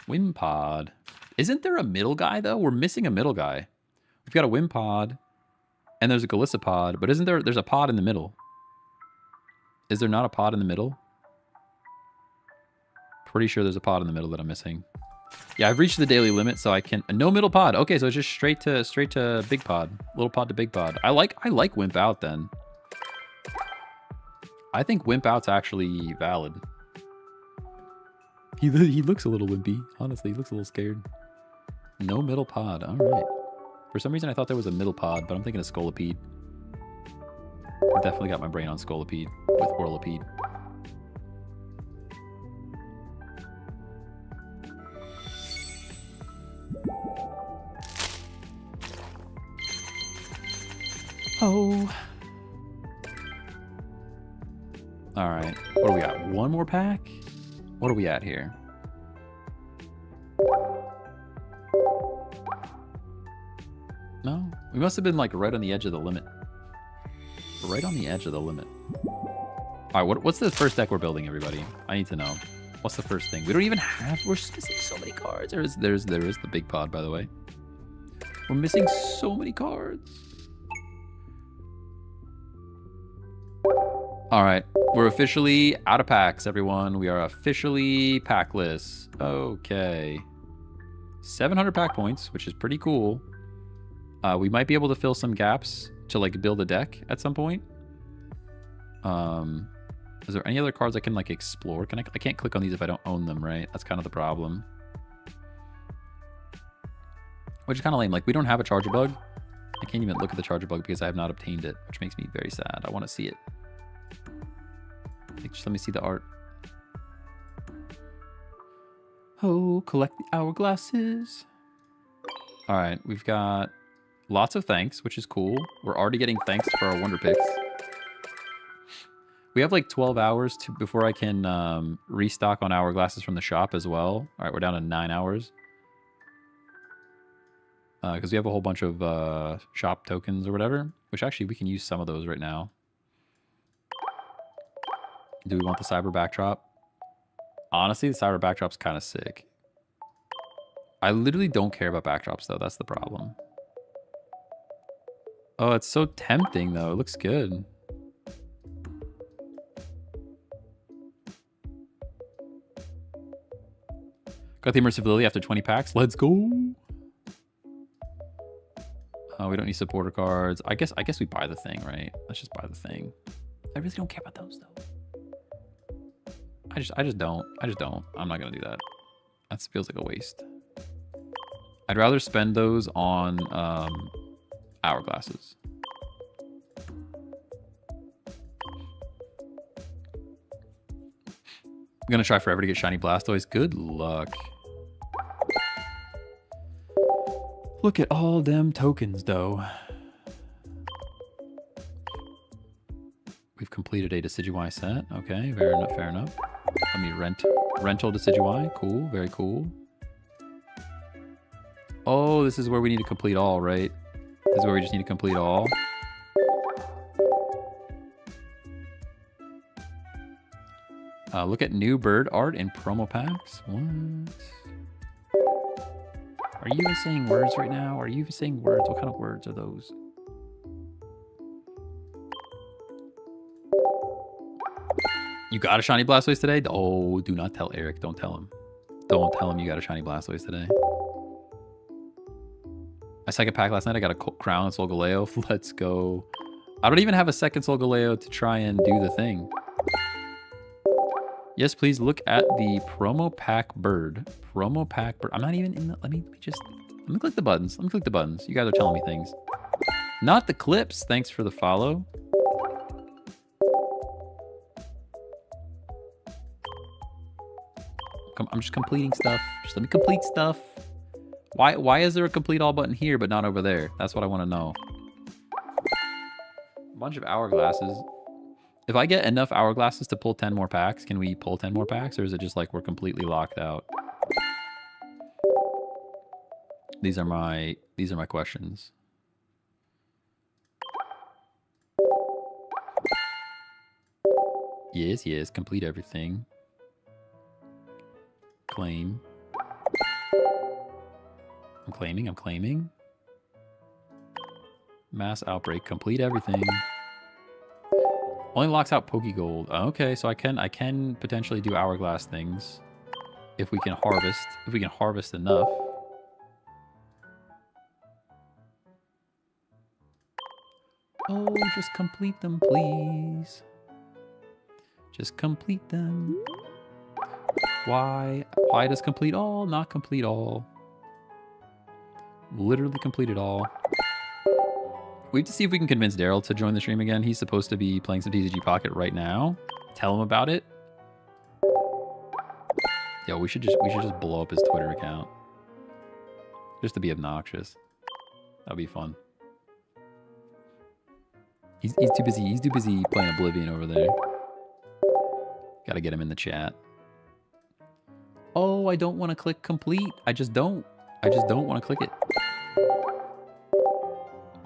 Wimpod. Isn't there a middle guy though? We're missing a middle guy. We've got a Wimpod and there's a Galissapod, but isn't there's a pod in the middle? Is there not a pod in the middle? Pretty sure there's a pod in the middle that I'm missing. Yeah, I've reached the daily limit, so I can no middle pod. Okay, so it's just straight to big pod, little pod to big pod. I like Wimp Out then. I think Wimp Out's actually valid. He looks a little wimpy. Honestly, he looks a little scared. No middle pod. All right. For some reason, I thought there was a middle pod, but I'm thinking of Scolipede. I definitely got my brain on Scolipede with Whirlipede. Oh. All right. What do we got? One more pack? What are we at here? No? We must have been like right on the edge of the limit. Right on the edge of the limit. All right, what's the first deck we're building, everybody? I need to know. What's the first thing? We don't even have... We're missing so many cards. There is the big pod, by the way. We're missing so many cards. All right, we're officially out of packs, everyone. We are officially packless. Okay. 700 pack points, which is pretty cool. We might be able to fill some gaps to like build a deck at some point. Is there any other cards I can like explore? I can't click on these if I don't own them, right? That's kind of the problem. Which is kind of lame. Like we don't have a Charger Bug. I can't even look at the Charger Bug because I have not obtained it, which makes me very sad. I want to see it. Like, just let me see the art. Oh, collect the hourglasses. All right, we've got Lots of thanks, which is cool. We're already getting thanks for our Wonder Picks. We have like 12 hours before I can restock on hourglasses from the shop as well. All right, we're down to 9 hours. Because we have a whole bunch of shop tokens or whatever, which actually we can use some of those right now. Do we want the cyber backdrop? Honestly, the cyber backdrop's kind of sick. I literally don't care about backdrops, though. That's the problem. Oh, it's so tempting, though. It looks good. Got the Immersive Lily after 20 packs. Let's go. We don't need supporter cards. I guess we buy the thing, right? Let's just buy the thing. I really don't care about those, though. I just don't. I'm not gonna do that. That feels like a waste. I'd rather spend those on hourglasses. I'm gonna try forever to get shiny Blastoise. Good luck. Look at all them tokens, though. We've completed a Decidueye set. Okay, fair enough, fair enough. Let me rental Decidueye. Cool, very cool. Oh, this is where we need to complete all, right? This is where we just need to complete all. Look at new bird art in promo packs. What? Are you even saying words right now? Are you even saying words? What kind of words are those? You got a shiny Blastoise today? Oh, do not tell Eric. Don't tell him. Don't tell him you got a shiny Blastoise today. My second pack last night, I got a Crown Solgaleo. Let's go. I don't even have a second Solgaleo to try and do the thing. Yes, please look at the promo pack bird. Promo pack bird. I'm not even in the... Let me click the buttons. Let me click the buttons. You guys are telling me things. Not the clips. Thanks for the follow. I'm just completing stuff. Just let me complete stuff. Why is there a complete all button here but not over there? That's what I want to know. A bunch of hourglasses. If I get enough hourglasses to pull 10 more packs, can we pull 10 more packs? Or is it just like we're completely locked out? These are my questions. Yes, complete everything. Claim. I'm claiming. Mass outbreak, complete everything. Only locks out Pokegold. Okay, so I can potentially do hourglass things if we can harvest enough. Oh, just complete them, please. Just complete them. Why does complete all not complete all? Literally complete it all. We have to see if we can convince Daryl to join the stream again. He's supposed to be playing some TCG Pocket right now. Tell him about it. Yo, we should just blow up his Twitter account. Just to be obnoxious. That'd be fun. He's too busy. He's too busy playing Oblivion over there. Gotta get him in the chat. Oh, I don't want to click complete. I just don't want to click it.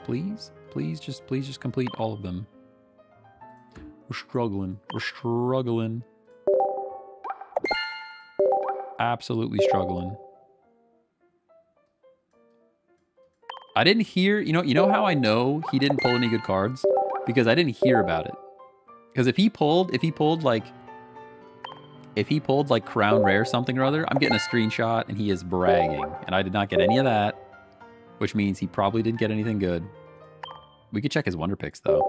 Please just complete all of them. We're struggling. Absolutely struggling. I didn't hear, you know how I know he didn't pull any good cards? Because I didn't hear about it. Because if he pulled like Crown Rare something or other, I'm getting a screenshot and he is bragging. And I did not get any of that, which means he probably didn't get anything good. We could check his Wonder Picks, though.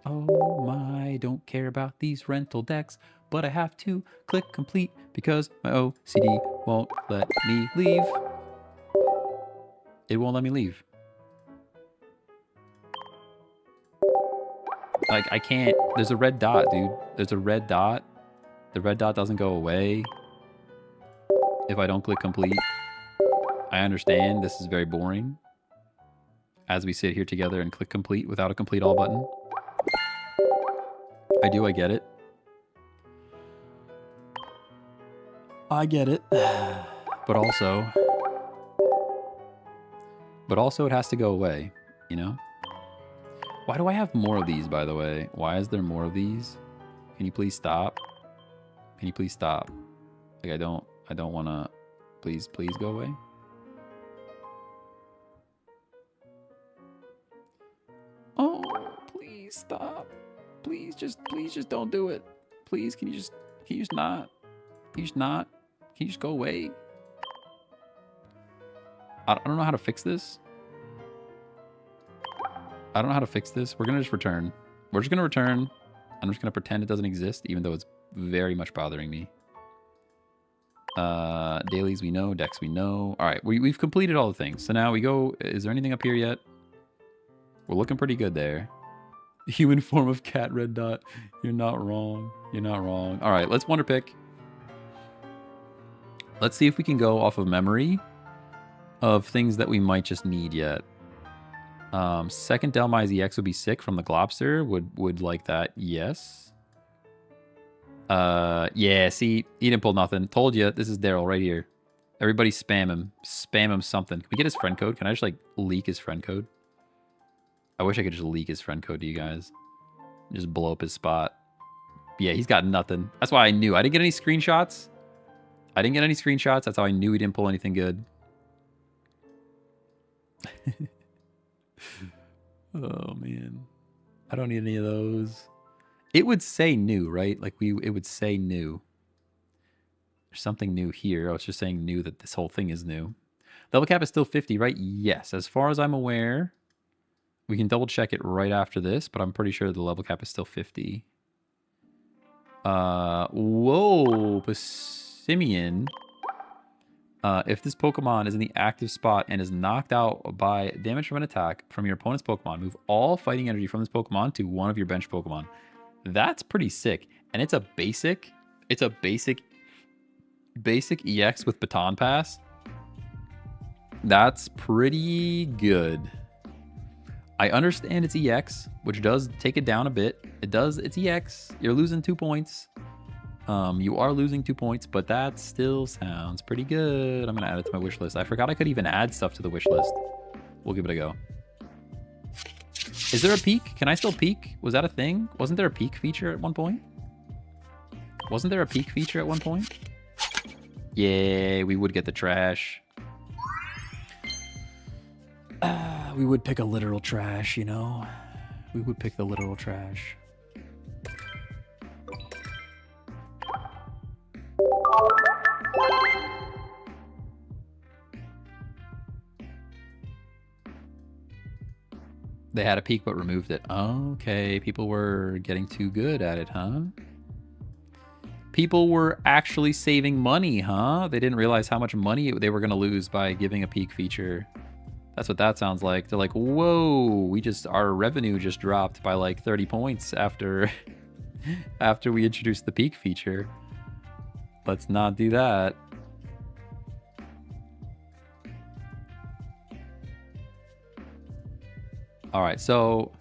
Oh my, don't care about these rental decks, but I have to click complete because my OCD won't let me leave. It won't let me leave. Like, I can't... There's a red dot, dude. There's a red dot. The red dot doesn't go away if I don't click complete. I understand this is very boring as we sit here together and click complete without a complete all button. I get it. I get it. But also it has to go away, you know? Why do I have more of these, by the way? Why is there more of these? Can you please stop? Can you please stop? Like, I don't want to... Please go away. Oh, please stop. Please just don't do it. Please, can you just not? Can you just go away? I don't know how to fix this. I don't know how to fix this. We're going to just return. We're just going to return. I'm just going to pretend it doesn't exist, even though it's very much bothering me. Dailies we know, decks we know. All right, we've completed all the things. So now we go, is there anything up here yet? We're looking pretty good there. Human form of cat, red dot. You're not wrong. You're not wrong. All right, let's wonder pick. Let's see if we can go off of memory of things that we might just need yet. Second Delmise EX would be sick from the Globster. Would like that. Yes. Yeah, see, he didn't pull nothing. Told you, this is Daryl right here. Everybody spam him. Spam him something. Can we get his friend code? Can I just, like, leak his friend code? I wish I could just leak his friend code to you guys. Just blow up his spot. Yeah, he's got nothing. That's why I knew. I didn't get any screenshots. That's how I knew he didn't pull anything good. Oh, man. I don't need any of those. It would say new, right? Like, it would say new. There's something new here. I was just saying new that this whole thing is new. Level cap is still 50, right? Yes. As far as I'm aware, we can double check it right after this, but I'm pretty sure the level cap is still 50. Whoa, Simeon. If this Pokemon is in the active spot and is knocked out by damage from an attack from your opponent's Pokemon, move all fighting energy from this Pokemon to one of your bench Pokemon. That's pretty sick. And it's a basic EX with Baton Pass. That's pretty good. I understand it's EX, which does take it down a bit. It's EX. You're losing 2 points. You are losing 2 points, but that still sounds pretty good. I'm going to add it to my wish list. I forgot I could even add stuff to the wish list. We'll give it a go. Is there a peak? Can I still peak? Was that a thing? Wasn't there a peak feature at one point? Yeah, we would get the trash. We would pick a literal trash, you know? We would pick the literal trash. They had a peak but removed it. Okay, people were getting too good at it, huh? People were actually saving money, huh? They didn't realize how much money they were going to lose by giving a peak feature. That's what that sounds like. They're like, whoa, our revenue just dropped by like 30 points after we introduced the peak feature. Let's not do that. All right, so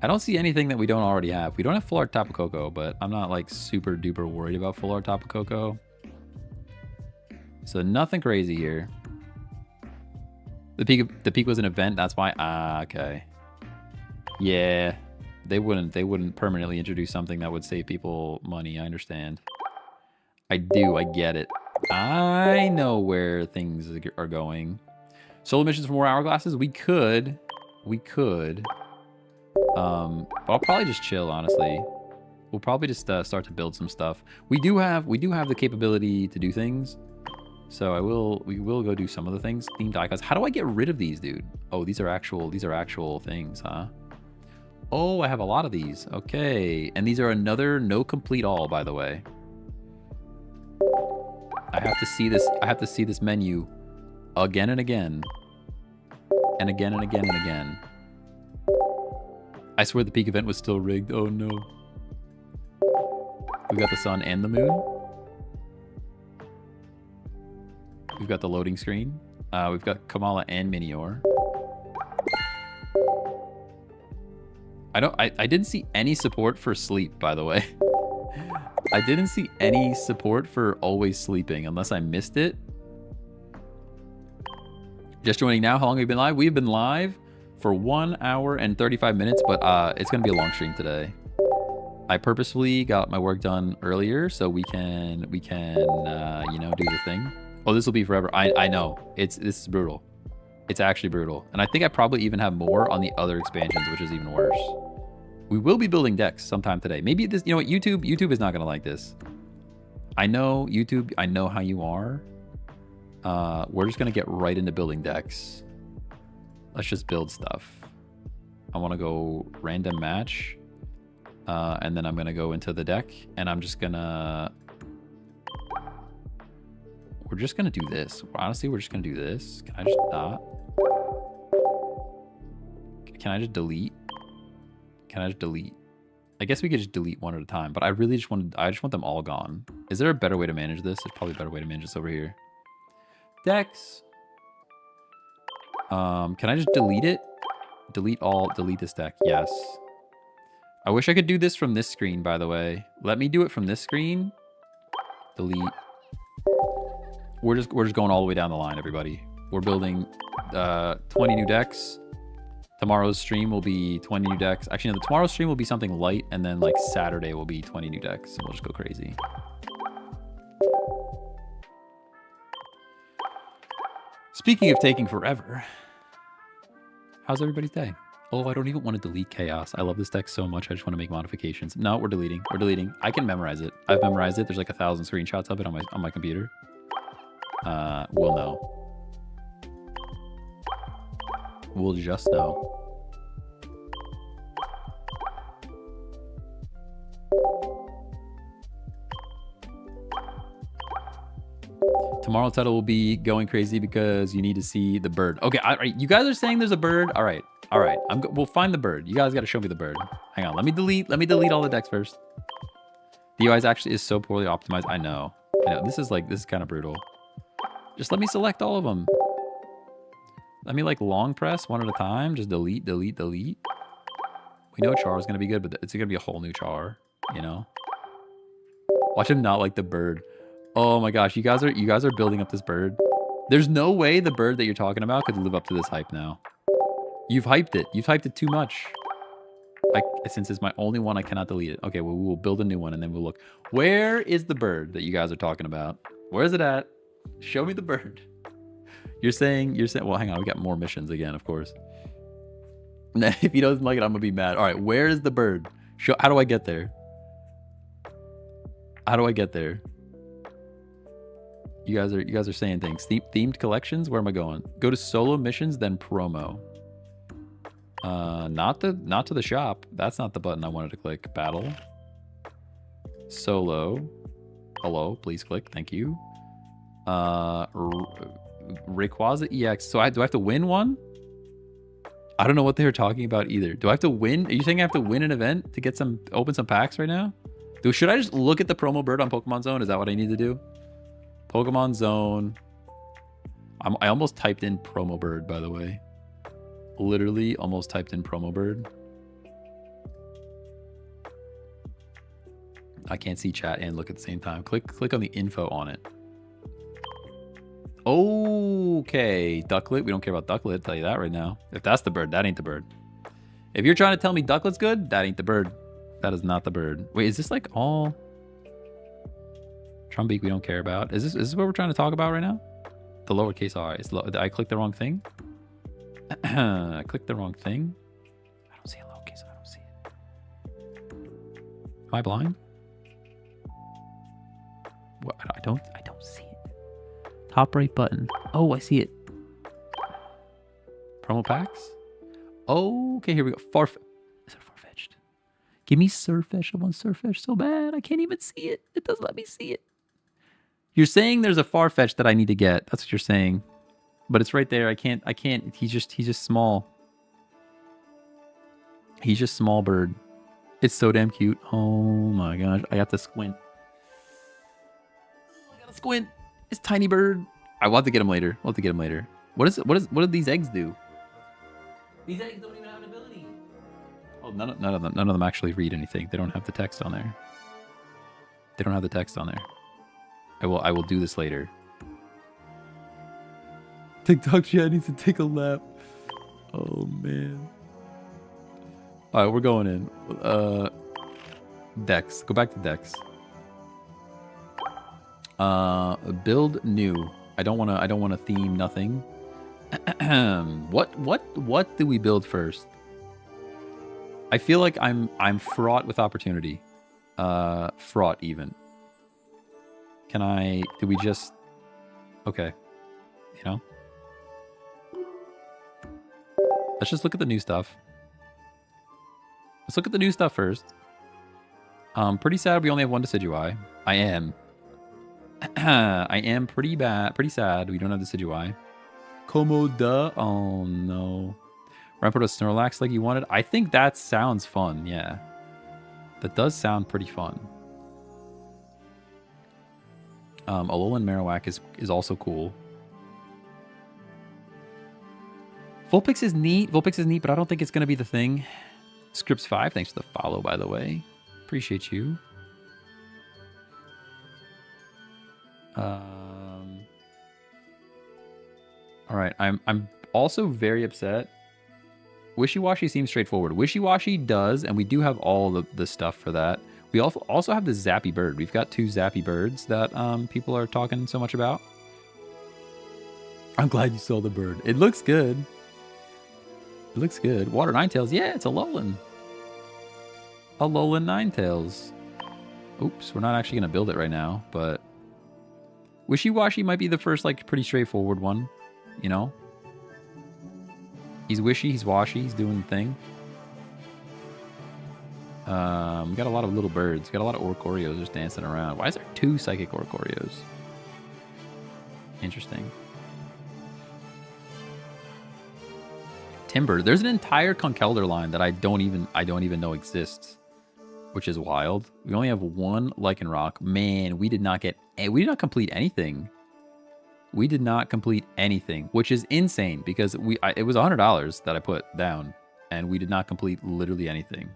I don't see anything that we don't already have. We don't have full art Tapu Koko, but I'm not like super duper worried about full art Tapu Koko. So nothing crazy here. The peak was an event, that's why. Okay. Yeah. They wouldn't permanently introduce something that would save people money. I understand. I get it. I know where things are going. Solo missions for more hourglasses? We could. But I'll probably just chill, honestly. We'll probably just start to build some stuff. We do have the capability to do things. So we will go do some of the things. Themed icons. How do I get rid of these, dude? Oh, these are actual things, huh? Oh, I have a lot of these. Okay. And these are another no complete all, by the way. I have to see this menu again and again. And again and again and again. I swear the peak event was still rigged. Oh no. We got the sun and the moon. We've got the loading screen. We've got Kamala and Minior. I didn't see any support for sleep, by the way. I didn't see any support for always sleeping, unless I missed it. Just joining now. How long have we been live? We've been live for 1 hour and 35 minutes, but it's going to be a long stream today. I purposefully got my work done earlier so we can you know, do the thing. Oh, this will be forever. I know. This is brutal. It's actually brutal. And I think I probably even have more on the other expansions, which is even worse. We will be building decks sometime today. Maybe this, you know what, YouTube is not going to like this. I know, YouTube, I know how you are. We're just going to get right into building decks. Let's just build stuff. I want to go random match. And then I'm going to go into the deck. And I'm just going to... We're just going to do this. Honestly, we're just going to do this. Can I just not? Can I just delete? Can I just delete? I guess we could just delete one at a time, but I really just want them all gone. Is there a better way to manage this? There's probably a better way to manage this over here. Decks. Can I just delete it? Delete this deck. Yes. I wish I could do this from this screen, by the way. Let me do it from this screen. Delete. We're just going all the way down the line, everybody. We're building 20 new decks. Tomorrow's stream will be 20 new decks. Actually, no, tomorrow's stream will be something light, and then like Saturday will be 20 new decks. And we'll just go crazy. Speaking of taking forever, how's everybody's day? Oh, I don't even want to delete Chaos. I love this deck so much. I just want to make modifications. No, we're deleting. We're deleting. I can memorize it. I've memorized it. There's like 1,000 screenshots of it on my computer. We'll know. We'll just know. Tomorrow's title will be going crazy because you need to see the bird. Okay, all right. You guys are saying there's a bird. All right, all right. We'll find the bird. You guys got to show me the bird. Hang on. Let me delete all the decks first. The UI actually is so poorly optimized. I know. This is kind of brutal. Just let me select all of them. Let me like long press one at a time. Just delete, delete, delete. We know Char is going to be good, but it's going to be a whole new Char, you know? Watch him not like the bird. Oh my gosh, you guys are building up this bird. There's no way the bird that you're talking about could live up to this hype now. You've hyped it. You've hyped it too much. Since it's my only one, I cannot delete it. Okay, well, we'll build a new one and then we'll look. Where is the bird that you guys are talking about? Where is it at? Show me the bird. You're saying, well, hang on. We got more missions again, of course. If he doesn't like it, I'm going to be mad. All right, where is the bird? How do I get there? How do I get there? You guys are saying things. Themed collections? Where am I going? Go to solo missions, then promo. Not to the shop. That's not the button I wanted to click. Battle. Solo. Hello, please click. Thank you. Rayquaza EX. So do I have to win one? I don't know what they were talking about either. Do I have to win? Are you saying I have to win an event to get open some packs right now? Should I just look at the promo bird on Pokemon Zone? Is that what I need to do? Pokemon Zone. I almost typed in promo bird, by the way. Literally almost typed in promo bird. I can't see chat and look at the same time. Click on the info on it. Okay, Ducklet. We don't care about Ducklet, I'll tell you that right now. If that's the bird, that ain't the bird. If you're trying to tell me Ducklet's good, that ain't the bird. That is not the bird. Wait, is this like all... Trumbeak we don't care about. Is this what we're trying to talk about right now? The lowercase r. Did I click the wrong thing? I clicked the wrong thing. I don't see a lowercase. I don't see it. Am I blind? What? I don't see it. Top right button. Oh, I see it. Promo packs. Oh, okay, here we go. Is it Farfetch'd? Give me Surfetch. I want Surfetch so bad. I can't even see it. It doesn't let me see it. You're saying there's a Farfetch that I need to get. That's what you're saying. But it's right there. I can't. He's just small. He's just small bird. It's so damn cute. Oh my gosh. I got to squint. I gotta squint. It's tiny bird. I want to get them later. We'll have to get them later. What do these eggs do? These eggs don't even have an ability. Oh, none of them actually read anything. They don't have the text on there. They don't have the text on there. I will do this later. TikTok chat needs to take a lap. Oh man. All right, we're going in. Decks. Go back to decks. Build new. I don't want to theme nothing. What do we build first? I feel like I'm fraught with opportunity. Fraught even. Do we just... Okay. You know? Let's just look at the new stuff. Let's look at the new stuff first. Pretty sad we only have one Decidueye. I am. I am pretty sad we don't have Decidueye. Como da? Oh no. We're gonna put a Snorlax like you wanted. I think that sounds fun, yeah. That does sound pretty fun. Alolan Marowak is also cool. Vulpix is neat. But I don't think it's gonna be the thing. Scripts 5, thanks for the follow, by the way. Appreciate you. All right, I'm also very upset. Wishy-Washy seems straightforward. Wishy-Washy does, and we do have all the stuff for that. We also have the Zappy Bird. We've got 2 Zappy Birds that people are talking so much about. I'm glad you saw the bird. It looks good. It looks good. Water Ninetales. Yeah, it's a Alolan. Alolan Ninetales. Oops, we're not actually going to build it right now, but... Wishy-Washy might be the first, like, pretty straightforward one, you know? He's wishy, he's washy, he's doing the thing. We got a lot of little birds. Got a lot of Orcorios just dancing around. Why is there 2 Psychic Orcorios? Interesting. Timber. There's an entire Conkeldurr line that I don't even know exists, which is wild. We only have 1 Lycanroc. Man, we did not complete anything. We did not complete anything, which is insane because it was $100 that I put down, and we did not complete literally anything,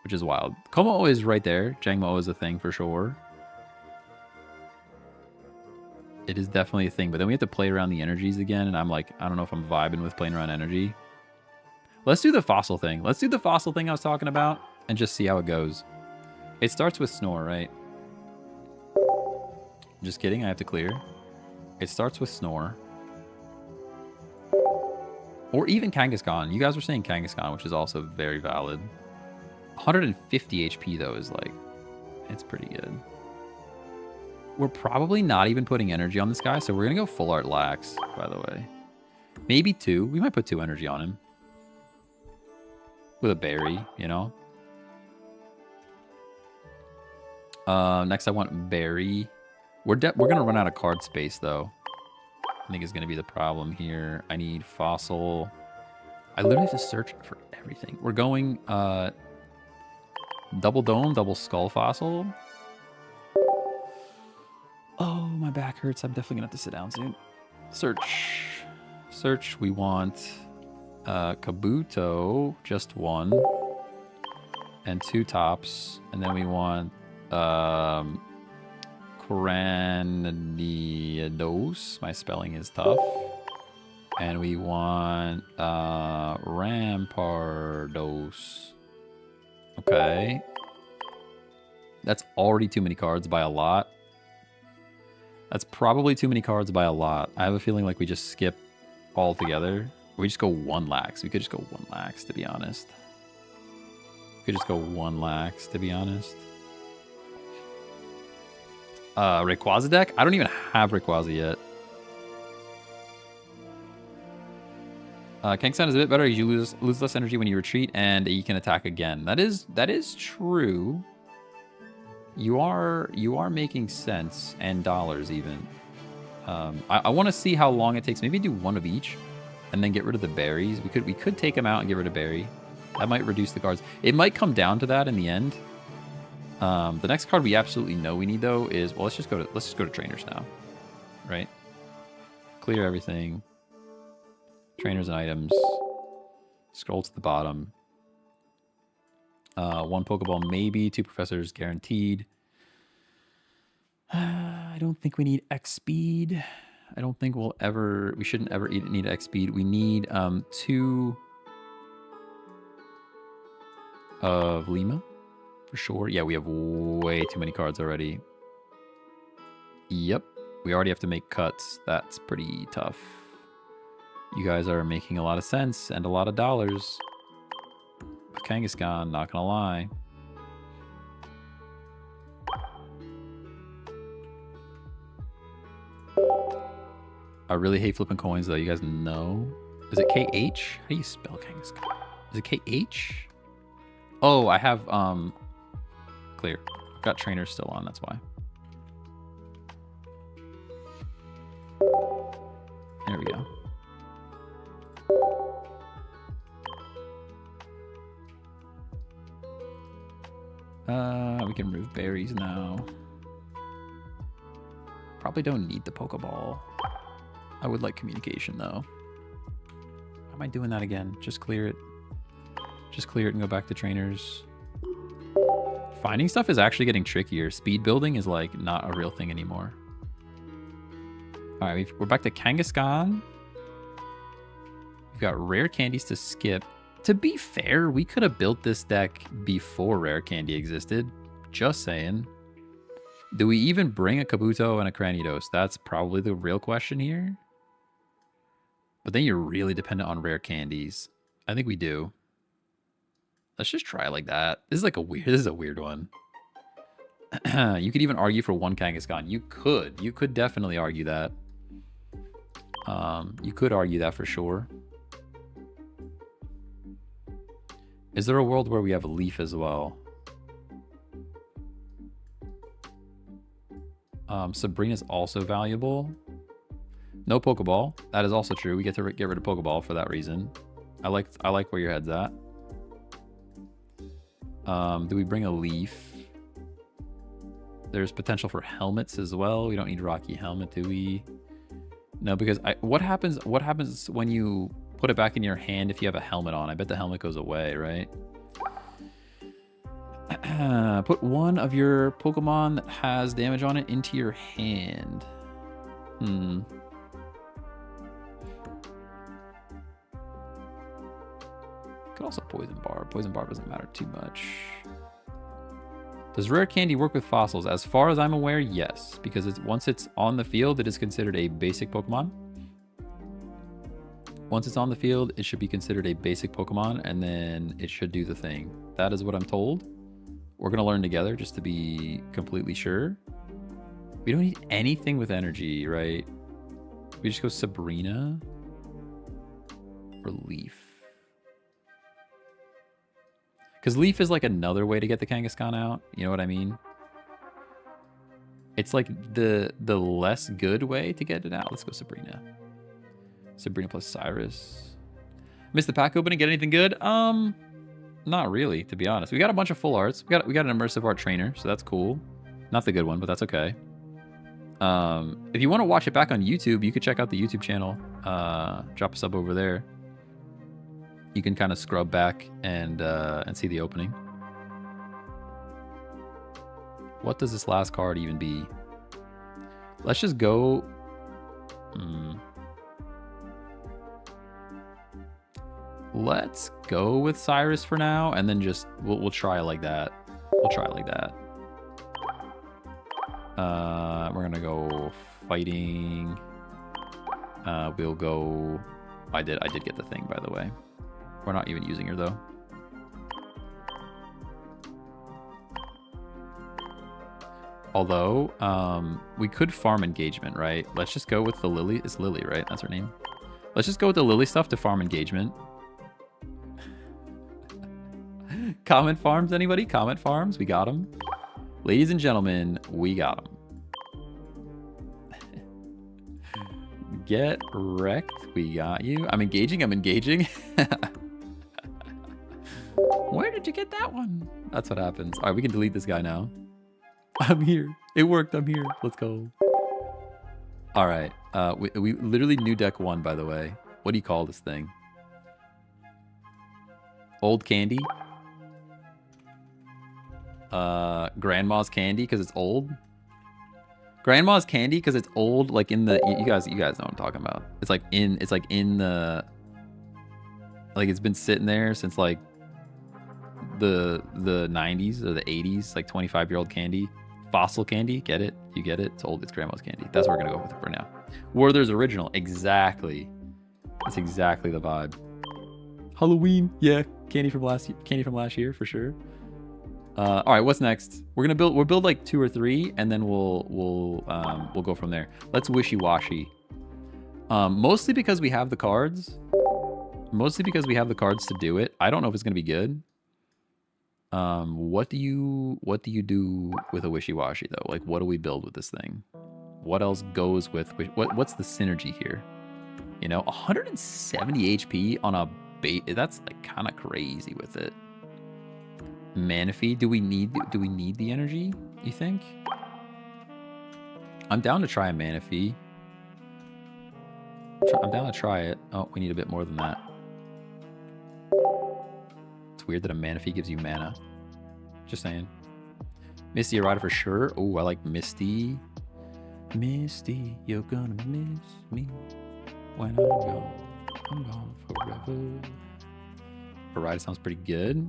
which is wild. Como is right there. Jangmo is a thing for sure. It is definitely a thing, but then we have to play around the energies again, and I'm like, I don't know if I'm vibing with playing around energy. Let's do the fossil thing. Let's do the fossil thing I was talking about and just see how it goes. It starts with Snore, right? Just kidding, I have to clear. It starts with Snore. Or even Kangaskhan. You guys were saying Kangaskhan, which is also very valid. 150 HP, though, is like... It's pretty good. We're probably not even putting energy on this guy, so we're going to go full art Lax, by the way. Maybe 2. We might put 2 energy on him. With a berry, you know? Next, I want berry. We're going to run out of card space, though. I think is going to be the problem here. I need fossil. I literally have to search for everything. We're going double dome, double skull fossil. Oh, my back hurts. I'm definitely going to have to sit down soon. Search. Search. We want Kabuto, just 1. And 2 tops. And then we want Cranidos. My spelling is tough. And we want Rampardos. Okay. That's already too many cards by a lot. That's probably too many cards by a lot. I have a feeling like we just skip altogether. We just go 1 Lax. We could just go 1 Lax, to be honest. We could just go 1 Lax, to be honest. Rayquaza deck? I don't even have Rayquaza yet. Kangaskhan is a bit better. You lose less energy when you retreat, and you can attack again. That is true. You are making sense, and dollars even. I want to see how long it takes. Maybe do 1 of each, and then get rid of the berries. We could take them out and get rid of berry. That might reduce the cards. It might come down to that in the end. The next card we absolutely know we need though is, well, let's just go to trainers now, right? Clear everything. Trainers and items. Scroll to the bottom. 1 Pokeball maybe. 2 professors guaranteed. I don't think we need X speed. I don't think we shouldn't ever need X speed. We need 2 of Lima for sure. Yeah, we have way too many cards already. Yep, we already have to make cuts. That's pretty tough. You guys are making a lot of sense and a lot of dollars. But Kangaskhan, not gonna lie. I really hate flipping coins, though. You guys know. Is it KH? How do you spell Kangaskhan? Is it KH? Oh, I have, clear. I've got trainers still on, that's why. There we go. We can remove berries now. Probably don't need the Pokeball. I would like communication, though. Why am I doing that again? Just clear it. Just clear it and go back to trainers. Finding stuff is actually getting trickier. Speed building is, like, not a real thing anymore. Alright, we're back to Kangaskhan. We've got rare candies to skip. To be fair, we could have built this deck before rare candy existed. Just saying. Do we even bring a Kabuto and a Cranidos? That's probably the real question here. But then you're really dependent on rare candies. I think we do. Let's just try it like that. This is a weird one. You could even argue for 1 Kangaskhan. You could definitely argue that. You could argue that for sure. Is there a world where we have a Leaf as well? Sabrina's also valuable. No Pokeball. That is also true. We get to get rid of Pokeball for that reason. I like where your head's at. Do we bring a Leaf? There's potential for helmets as well. We don't need Rocky Helmet, do we? No, because what happens when you put it back in your hand if you have a helmet on? I bet the helmet goes away, right? Put 1 of your Pokemon that has damage on it into your hand. Could also Poison Barb. Poison Barb doesn't matter too much. Does rare candy work with fossils? As far as I'm aware, yes. Because once it's on the field, it is considered a basic Pokemon. Once it's on the field, it should be considered a basic Pokemon, and then it should do the thing. That is what I'm told. We're going to learn together just to be completely sure. We don't need anything with energy, right? We just go Sabrina or Leaf. Because Leaf is like another way to get the Kangaskhan out. You know what I mean? It's like the less good way to get it out. Let's go Sabrina. Sabrina plus Cyrus. Missed the pack opening. Get anything good? Not really, to be honest. We got a bunch of full arts. We got an immersive art trainer, so that's cool. Not the good one, but that's okay. If you want to watch it back on YouTube, you could check out the YouTube channel. Drop a sub over there. You can kind of scrub back and see the opening. What does this last card even be? Let's just go. Let's go with Cyrus for now, and then just we'll try like that. We'll try like that. We're gonna go fighting. We'll go. I did get the thing, by the way. We're not even using her though. Although, we could farm engagement, right? Let's just go with the Lily. It's Lily, right? That's her name. Let's just go with the Lily stuff to farm engagement. Comment farms, anybody? Comment farms, we got them. Ladies and gentlemen, we got them. Get wrecked, we got you. I'm engaging. Where did you get that one? That's what happens. All right, we can delete this guy now. I'm here. It worked. I'm here. Let's go. All right. We literally new deck 1, by the way. What do you call this thing? Old candy? Grandma's candy because it's old? Grandma's candy because it's old, like in the you guys know what I'm talking about. It's like in the, like it's been sitting there since like the 90s or the 80s, like 25-year-old candy. Fossil candy, get it? You get it? It's old, it's grandma's candy. That's what we're gonna go with for now. Werther's original, exactly. That's exactly the vibe. Halloween, yeah, candy from last year for sure. All right, what's next? We'll build like 2 or 3, and then we'll go from there. Let's wishy-washy. Mostly because we have the cards. Mostly because we have the cards to do it. I don't know if it's gonna be good. What do you do with a wishy-washy though? Like, what do we build with this thing? What else goes with what's the synergy here? You know, 170 HP on a bait. That's like kind of crazy with it. Manaphy, do we need the energy, you think? I'm down to try a Manaphy. I'm down to try it. Oh, we need a bit more than that. It's weird that a Manaphy gives you mana. Just saying. Misty Errata for sure. Oh, I like Misty. Misty, you're gonna miss me when I'm gone. I'm gone forever. Errata sounds pretty good.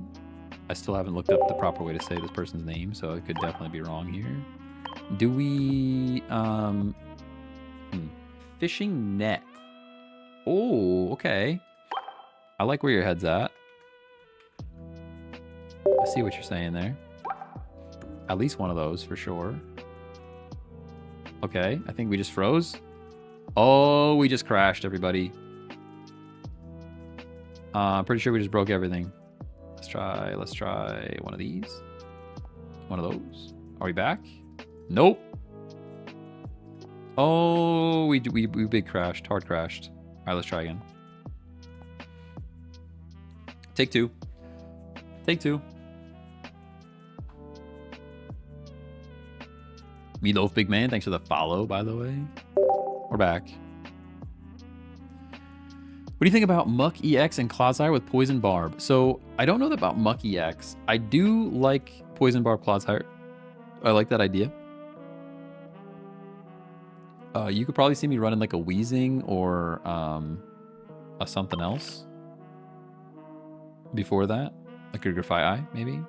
I still haven't looked up the proper way to say this person's name, so I could definitely be wrong here. Do we fishing net? Oh, okay. I like where your head's at. I see what you're saying there. At least one of those for sure. Okay, I think we just froze. Oh, we just crashed, everybody. Pretty sure we just broke everything. Let's try one of these. One of those. Are we back? Nope. Oh, we big crashed. Hard crashed. All right, let's try again. Take 2. Take 2. Meatloaf Big Man, thanks for the follow, by the way. We're back. What do you think about Muck EX and Clodsire with Poison Barb? So, I don't know about Muck EX. I do like Poison Barb Clodsire. I like that idea. You could probably see me running like a Weezing or a something else before that. Like a Grafai Eye, maybe.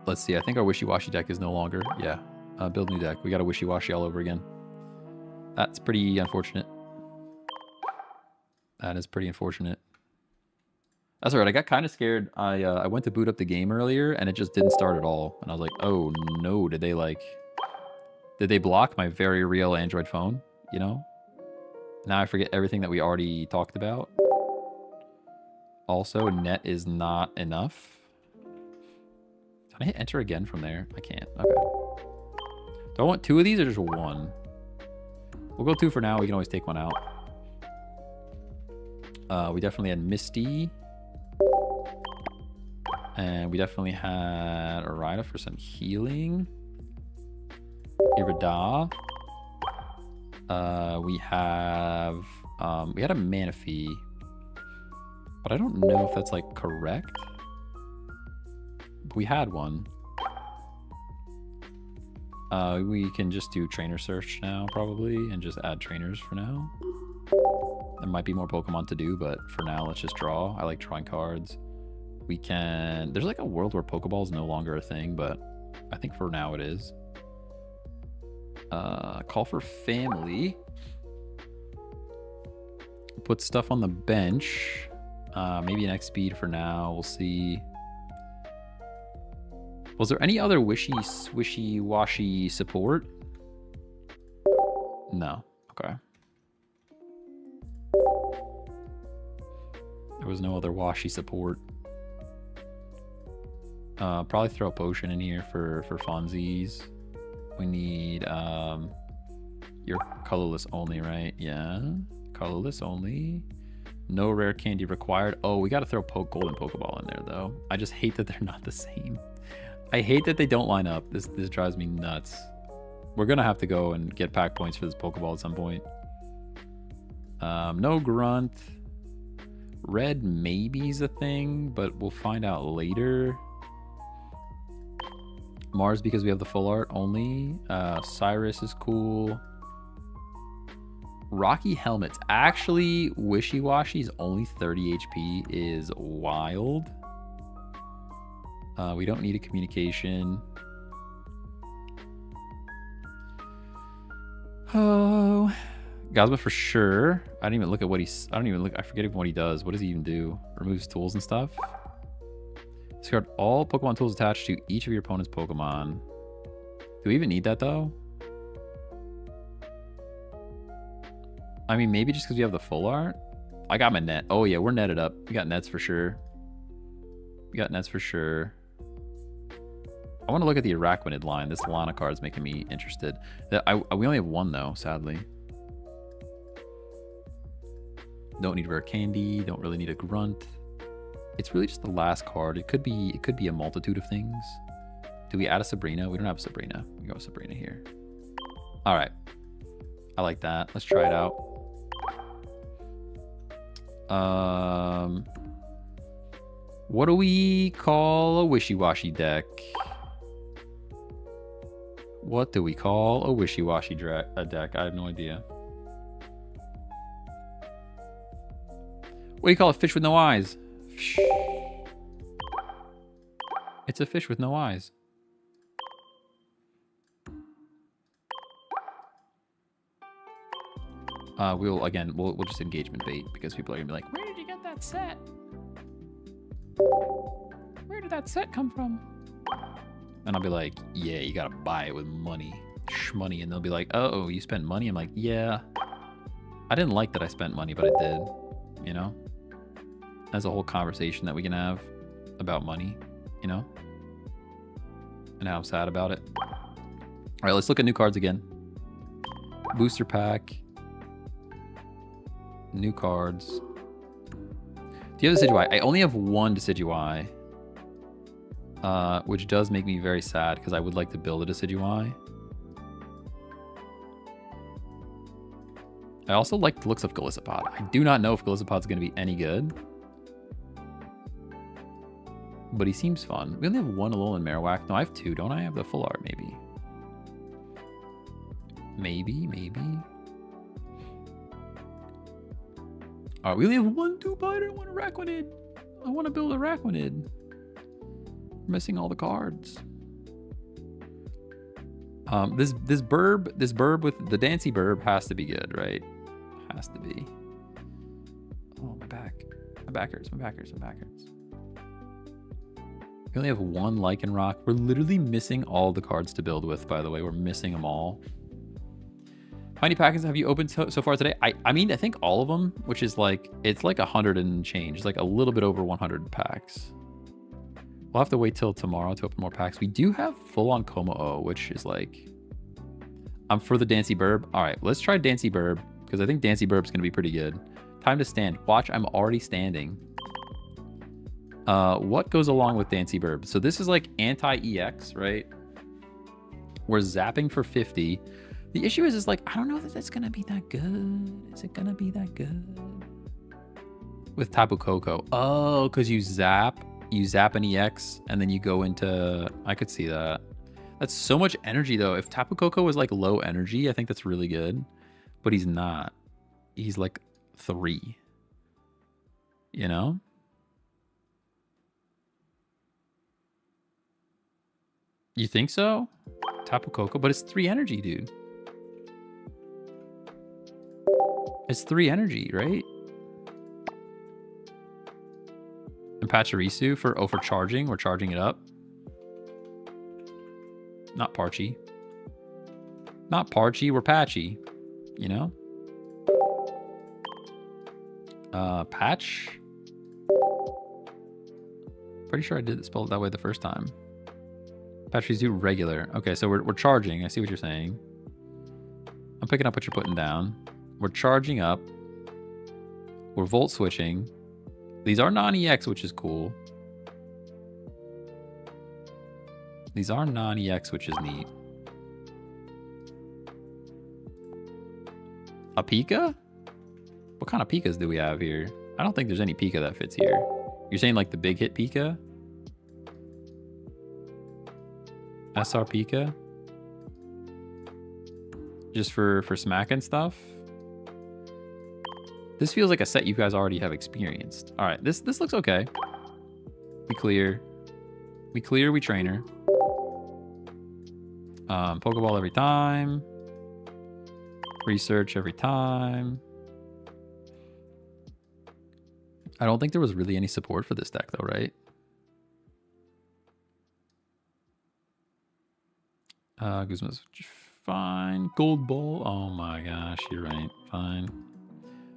Let's see. I think our Wishy-Washy deck is no longer. Yeah. Build new deck. We got a Wishy-Washy all over again. That's pretty unfortunate. That is pretty unfortunate. That's all right. I got kind of scared. I went to boot up the game earlier, and it just didn't start at all. And I was like, oh, no. Did they block my very real Android phone? You know? Now I forget everything that we already talked about. Also, net is not enough. Can I hit enter again from there? I can't. Okay. Do I want 2 of these or just 1? We'll go 2 for now. We can always take 1 out. We definitely had Misty. And we definitely had Arida for some healing. Irida. We had a Manaphy. But I don't know if that's like correct. But we had one. We can just do trainer search now probably and just add trainers for now. There might be more Pokemon to do, but for now let's just draw. I like drawing cards. We can... There's like a world where Pokeball is no longer a thing, but I think for now it is. Call for family. Put stuff on the bench. Maybe an X speed for now. We'll see. Was there any other wishy-washy support? No. Okay. There was no other washy support. Probably throw a potion in here for funsies. We need your colorless only, right? Yeah. Colorless only. No rare candy required. Oh, we got to throw golden Pokeball in there, though. I just hate that they're not the same. I hate that they don't line up. This drives me nuts. We're gonna have to go and get pack points for this Pokeball at some point. No Grunt. Red maybe's a thing, but we'll find out later. Mars because we have the full art only. Cyrus is cool. Rocky Helmets. Actually, Wishy-Washy's only 30 HP is wild. We don't need a communication. Oh, Gosma for sure. I didn't even look at what he's. I don't even look. I forget even what he does. What does he even do? Removes tools and stuff. Discard all Pokemon tools attached to each of your opponent's Pokemon. Do we even need that though? I mean, maybe just because we have the full art. I got my net. Oh yeah, we're netted up. We got nets for sure. We got nets for sure. I want to look at the Araquanid line. This Lana card is making me interested. We only have one though, sadly. Don't need rare candy. Don't really need a grunt. It's really just the last card. It could be a multitude of things. Do we add a Sabrina? We don't have a Sabrina. We go with Sabrina here. All right. I like that. Let's try it out. What do we call a Wishy-Washy deck? What do we call a Wishy-Washy deck? I have no idea. What do you call a fish with no eyes? It's a fish with no eyes. We'll just engagement bait because people are gonna be like, where did you get that set? Where did that set come from? And I'll be like, yeah, you gotta buy it with money. Shmoney. And they'll be like, oh, you spent money? I'm like, yeah. I didn't like that I spent money, but I did. You know? That's a whole conversation that we can have about money, you know? And how I'm sad about it. All right, let's look at new cards again. Booster pack. New cards. Do you have Decidueye? I only have one Decidueye. Which does make me very sad because I would like to build a Decidueye. I also like the looks of Golisopod. I do not know if Golisopod's going to be any good. But he seems fun. We only have one Alolan Marowak. No, I have two, don't I? I have the full art, maybe. Maybe. All right, we only have one two-biter and one Araquanid. I want to build a Araquanid. We're missing all the cards. This burb with the Dancy burb has to be good, right? Has to be. Oh, my back. My back hurts. We only have one Lycanroc. We're literally missing all the cards to build with, by the way. We're missing them all. How many packets have you opened so far today? I mean, I think all of them, which is like, it's like 100 and change. It's like a little bit over 100 packs. We'll have to wait till tomorrow to open more packs. We do have full-on Como-O, which is like... I'm for the Dancy Burb. All right, let's try Dancy Burb, because I think Dancy Burb's going to be pretty good. Time to stand. Watch, I'm already standing. What goes along with Dancy Burb? So this is like anti-EX, right? We're zapping for 50. The issue is like, I don't know that that's going to be that good. Is it going to be that good? With Tapu Koko. Oh, because you zap an EX, and then you go into... I could see that. That's so much energy, though. If Tapu Koko was like low energy, I think that's really good. But he's not. He's like 3. You know? You think so? Tapu Koko? But it's 3 energy, dude. It's 3 energy, right? And Pachirisu for charging. We're charging it up. Not Parchy. Not Parchy, we're Patchy. You know? Patch? Pretty sure I did spell it that way the first time. Pachirisu regular. Okay, so we're charging. I see what you're saying. I'm picking up what you're putting down. We're charging up. We're volt switching. These are non-EX, which is cool. These are non-EX, which is neat. A Pika? What kind of Pikas do we have here? I don't think there's any Pika that fits here. You're saying like the big hit Pika? SR Pika? Just for smacking stuff? This feels like a set you guys already have experienced. All right, this looks okay. We clear. We clear, we trainer. Pokeball every time. Research every time. I don't think there was really any support for this deck though, right? Guzma's fine. Gold Ball. Oh my gosh, you're right. Fine.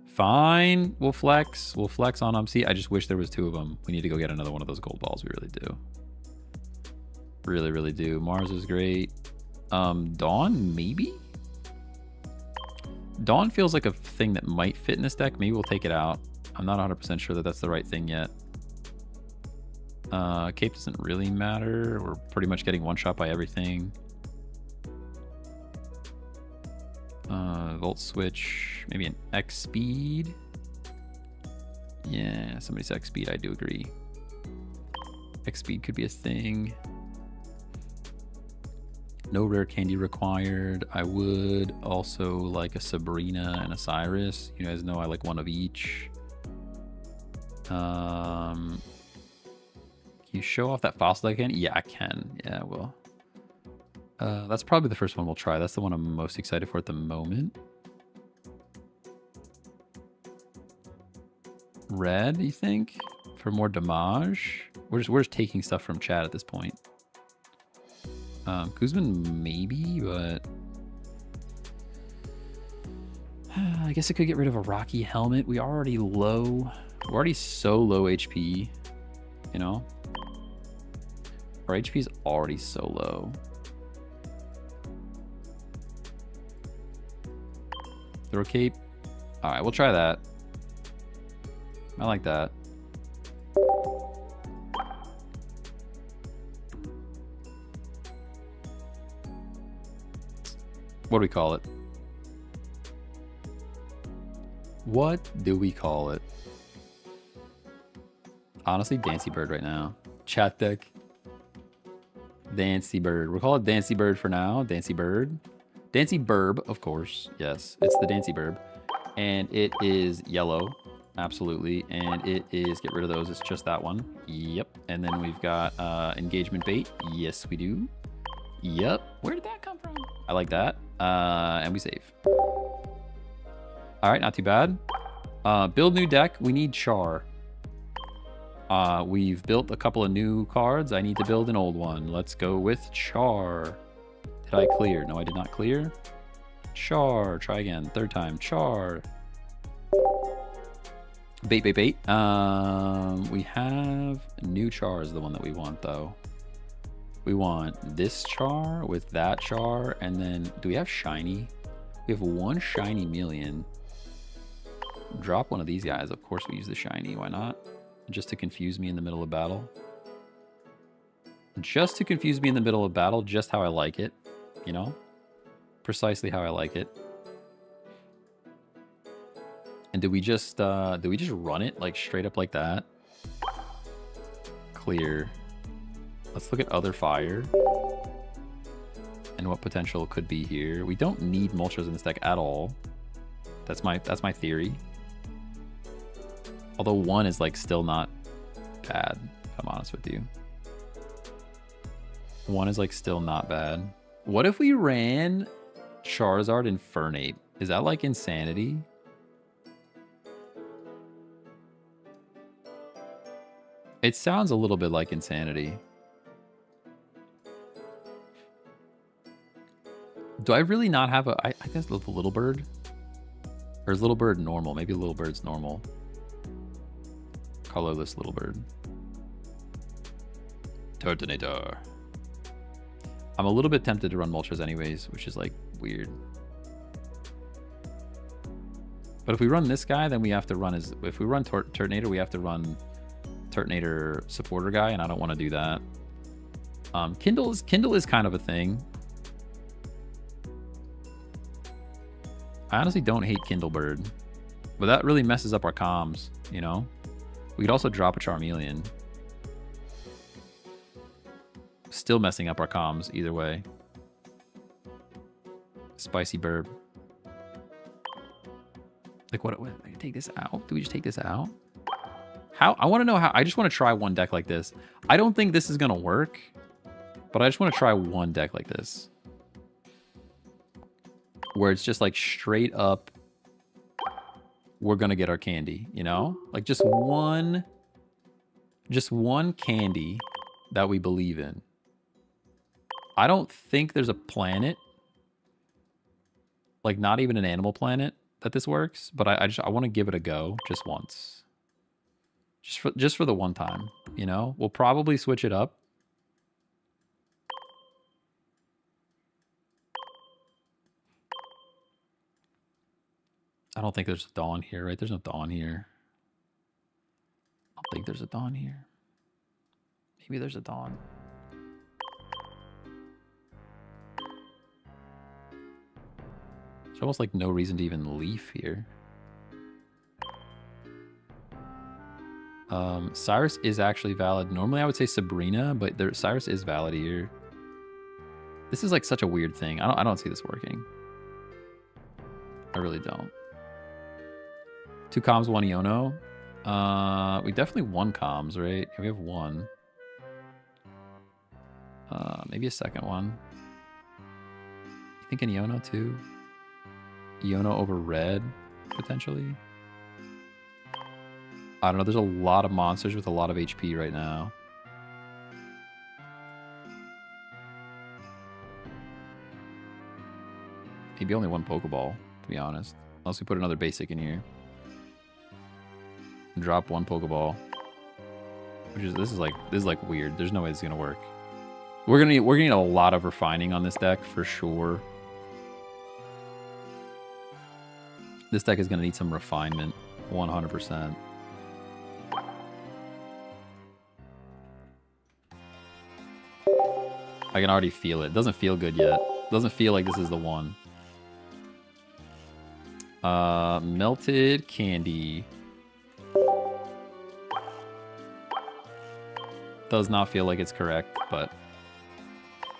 Fine. We'll flex. We'll flex on them. See, I just wish there was 2 of them. We need to go get another one of those gold balls. We really do. Really, really do. Mars is great. Dawn, maybe? Dawn feels like a thing that might fit in this deck. Maybe we'll take it out. I'm not 100% sure that that's the right thing yet. Cape doesn't really matter. We're pretty much getting one-shot by everything. Volt Switch, maybe an X Speed. Yeah, somebody's X Speed, I do agree. X Speed could be a thing. No rare candy required. I would also like a Sabrina and a Cyrus. You guys know I like one of each. Can you show off that fossil again? Yeah, I can. Yeah, I will. That's probably the first one we'll try. That's the one I'm most excited for at the moment. Red, you think? For more damage? We're just taking stuff from chat at this point. Kuzman, maybe, but... I guess I could get rid of a Rocky Helmet. We're already low. We're already so low HP, you know? Our HP is already so low. Throw Cape. All right, we'll try that. I like that. What do we call it? What do we call it? Honestly, Dancy Bird right now. Chat deck. Dancy Bird. We'll call it Dancy Bird for now. Dancy Bird. Dancy Burb, of course. Yes, it's the Dancy Burb. And it is yellow. Absolutely. And it is, get rid of those. It's just that one. Yep. And then we've got Engagement Bait. Yes, we do. Yep. Where did that come from? I like that. And we save. All right, not too bad. Build new deck. We need Char. We've built a couple of new cards. I need to build an old one. Let's go with Char. Did I clear? No, I did not clear. Char. Try again. Third time. Char. Bait, bait, bait. We have new Char is the one that we want, though. We want this Char with that Char. And then, do we have shiny? We have one shiny million. Drop one of these guys. Of course we use the shiny. Why not? Just to confuse me in the middle of battle. Just to confuse me in the middle of battle. Just how I like it. You know? Precisely how I like it. And do we just run it like straight up like that? Clear. Let's look at other fire. And what potential could be here. We don't need Moltres in this deck at all. That's my theory. Although one is like still not bad, if I'm honest with you. One is like still not bad. What if we ran Charizard and Fernape? Is that like insanity? It sounds a little bit like insanity. Do I really not have a... I guess the Little Bird? Or is Little Bird normal? Maybe Little Bird's normal. Colorless Little Bird. Turtonator. I'm a little bit tempted to run Moltres anyways, which is like weird. But if we run this guy, then we have to run his... If we run Turtonator, we have to run Turtonator supporter guy, and I don't want to do that. Kindle is kind of a thing. I honestly don't hate Kindlebird, but that really messes up our comms, you know? We could also drop a Charmeleon. Still messing up our comms either way. Spicy burb. Like what? Take this out? Do we just take this out? How? I want to know how. I just want to try one deck like this. I don't think this is gonna work, but I just want to try one deck like this, where it's just like straight up, we're gonna get our candy. You know, like just one candy that we believe in. I don't think there's a planet, like not even an animal planet, that this works, but I want to give it a go just once. Just for the one time, you know? We'll probably switch it up. I don't think there's a Dawn here, right? There's no Dawn here. I don't think there's a Dawn here. Maybe there's a Dawn. There's almost like no reason to even leaf here. Cyrus is actually valid. Normally I would say Sabrina, but Cyrus is valid here. This is like such a weird thing. I don't see this working. I really don't. 2 comms, 1 Iono. We definitely won comms, right? We have 1. Maybe a second one. You think an Iono too? Iono over red, potentially? I don't know. There's a lot of monsters with a lot of HP right now. Maybe only 1 Pokeball, to be honest. Unless we put another basic in here. Drop 1 Pokeball. This is like weird. There's no way this is gonna work. We're gonna need a lot of refining on this deck for sure. This deck is gonna need some refinement, 100%. I can already feel it. Doesn't feel good yet. Doesn't feel like this is the one. Melted candy. Does not feel like it's correct, but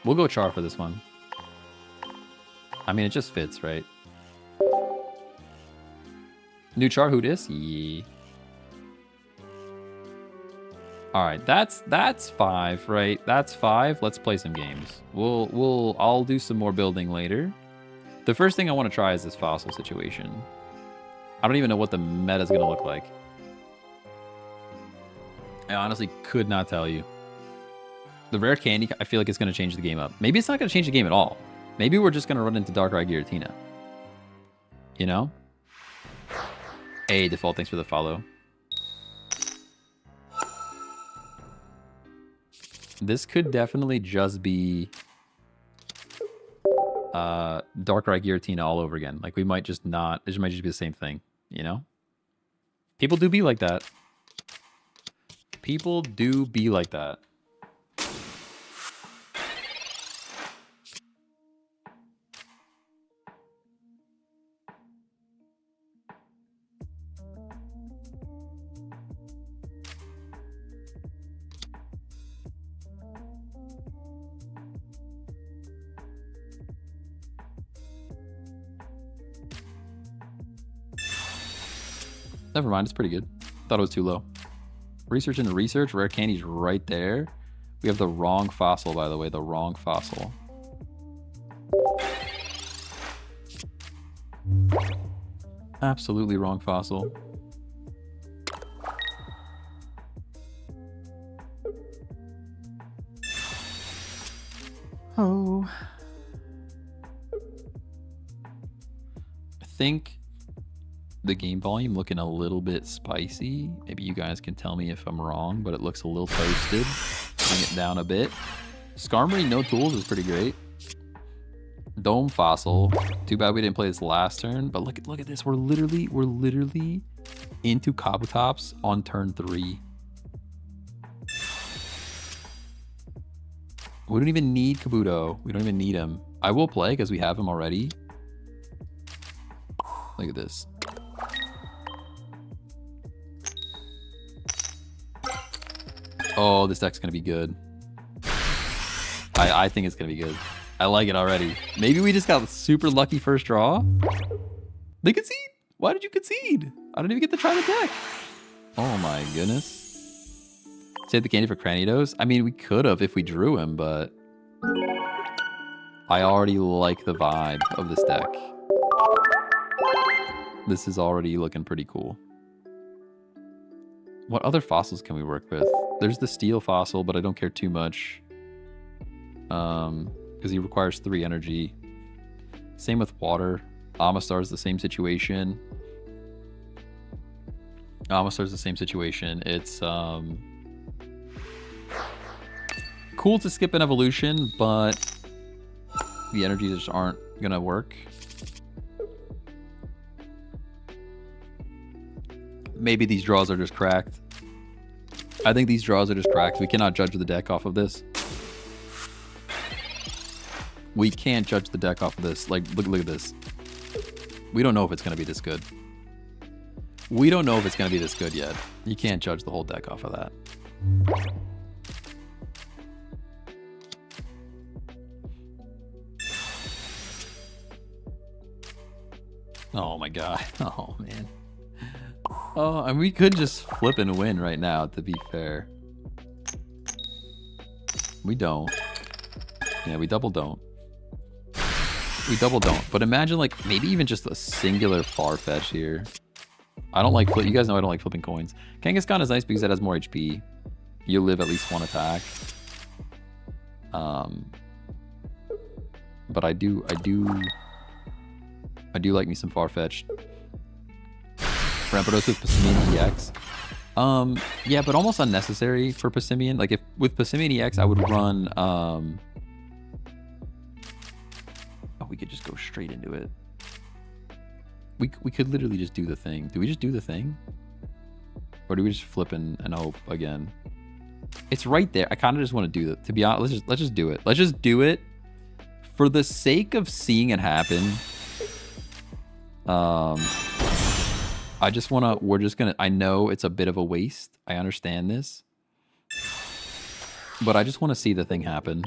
we'll go Char for this one. I mean, it just fits, right? New Char, who dis? Yeah. All right, that's 5, right? That's 5. Let's play some games. I'll do some more building later. The first thing I want to try is this fossil situation. I don't even know what the meta is gonna look like. I honestly could not tell you. The rare candy, I feel like it's gonna change the game up. Maybe it's not gonna change the game at all. Maybe we're just gonna run into Darkrai Giratina. You know? Hey, Default, thanks for the follow. This could definitely just be Darkrai Giratina all over again. Like, we might just not... It might just be the same thing, you know? People do be like that. People do be like that. Never mind, it's pretty good. Thought it was too low. Research into research. Rare candy's right there. We have the wrong fossil, by the way. The wrong fossil. Absolutely wrong fossil. Oh. I think the game volume looking a little bit spicy. Maybe you guys can tell me if I'm wrong, but it looks a little toasted. Bring it down a bit. Skarmory, no tools is pretty great. Dome Fossil. Too bad we didn't play this last turn, but look at this. We're literally into Kabutops on turn 3. We don't even need Kabuto. We don't even need him. I will play because we have him already. Look at this. Oh, this deck's gonna be good. I think it's gonna be good. I like it already. Maybe we just got super lucky first draw. They concede. Why did you concede? I didn't even get to try the deck. Oh my goodness. Save the candy for Cranidos. I mean, we could have if we drew him, but I already like the vibe of this deck. This is already looking pretty cool. What other fossils can we work with? There's the steel fossil, but I don't care too much. Because he requires 3 energy. Same with water. Amistar's the same situation. Amistar's the same situation. It's cool to skip an evolution, but the energies just aren't gonna work. Maybe these draws are just cracked. I think these draws are just cracked. We cannot judge the deck off of this. We can't judge the deck off of this. Like, look at this. We don't know if it's going to be this good. We don't know if it's going to be this good yet. You can't judge the whole deck off of that. Oh my god. Oh man. Oh, and we could just flip and win right now, to be fair. We don't. Yeah, we double don't. We double don't. But imagine, like, maybe even just a singular Farfetch here. I don't like you guys know I don't like flipping coins. Kangaskhan is nice because it has more HP. You live at least 1 attack. But I do like me some Farfetch. Rampardos with Passimian EX. Yeah, but almost unnecessary for Passimian. Like, if with Passimian EX, I would run. Oh, we could just go straight into it. We could literally just do the thing. Do we just do the thing, or do we just flip and hope again? It's right there. I kind of just want to do it. To be honest, let's just do it. Let's just do it for the sake of seeing it happen. I just want to, we're just going to, I know it's a bit of a waste. I understand this. But I just want to see the thing happen.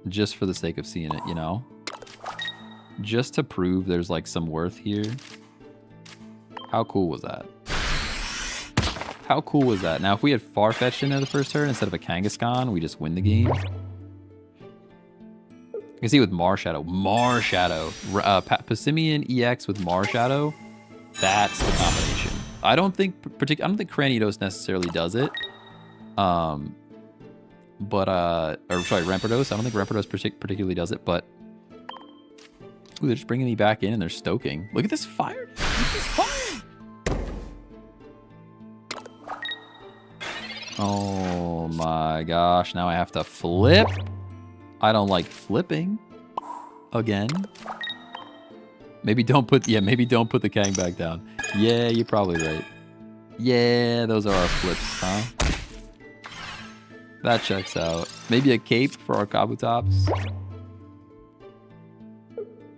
Just for the sake of seeing it, you know? Just to prove there's like some worth here. How cool was that? How cool was that? Now, if we had Farfetch'd in there the first turn instead of a Kangaskhan, we just win the game. You can see with Marshadow. Marshadow. Passimian EX with Marshadow. That's the combination. I don't think Cranidos necessarily does it. Or sorry, Rampardos. I don't think Rampardos particularly does it, but ooh, they're just bringing me back in and they're stoking. Look at this fire. Look at this fire. Oh my gosh, now I have to flip. I don't like flipping. Again. Maybe don't put the Kang back down. Yeah, you're probably right. Yeah, those are our flips, huh? That checks out. Maybe a cape for our Kabutops.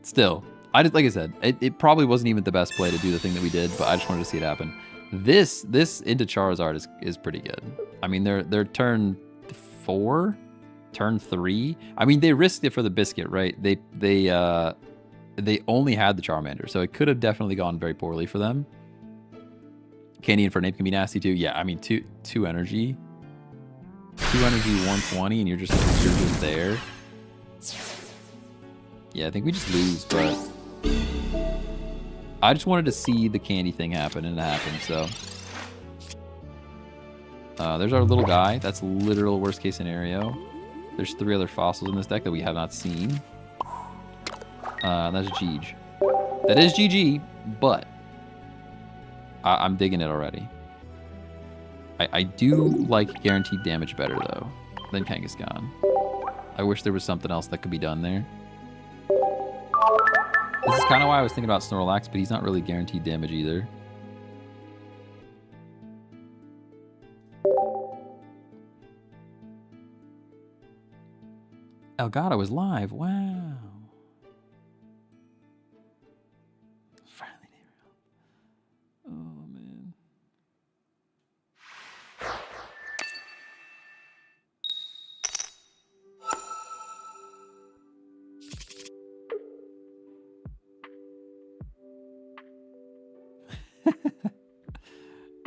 Still, like I said, it probably wasn't even the best play to do the thing that we did, but I just wanted to see it happen. This into Charizard is pretty good. I mean, they're turn 4, turn 3. I mean, they risked it for the biscuit, right? They only had the Charmander, so it could have definitely gone very poorly for them. Candy Infernape can be nasty too. Yeah, I mean, two energy, 120, and you're just there. Yeah, I think we just lose, but I just wanted to see the candy thing happen, and it happened. So there's our little guy. That's literal worst case scenario. There's 3 other fossils in this deck that we have not seen. That's GG. That is GG, but I'm digging it already. I do like guaranteed damage better, though, than Kangaskhan. I wish there was something else that could be done there. This is kind of why I was thinking about Snorlax, but he's not really guaranteed damage either. Elgato is live. Wow.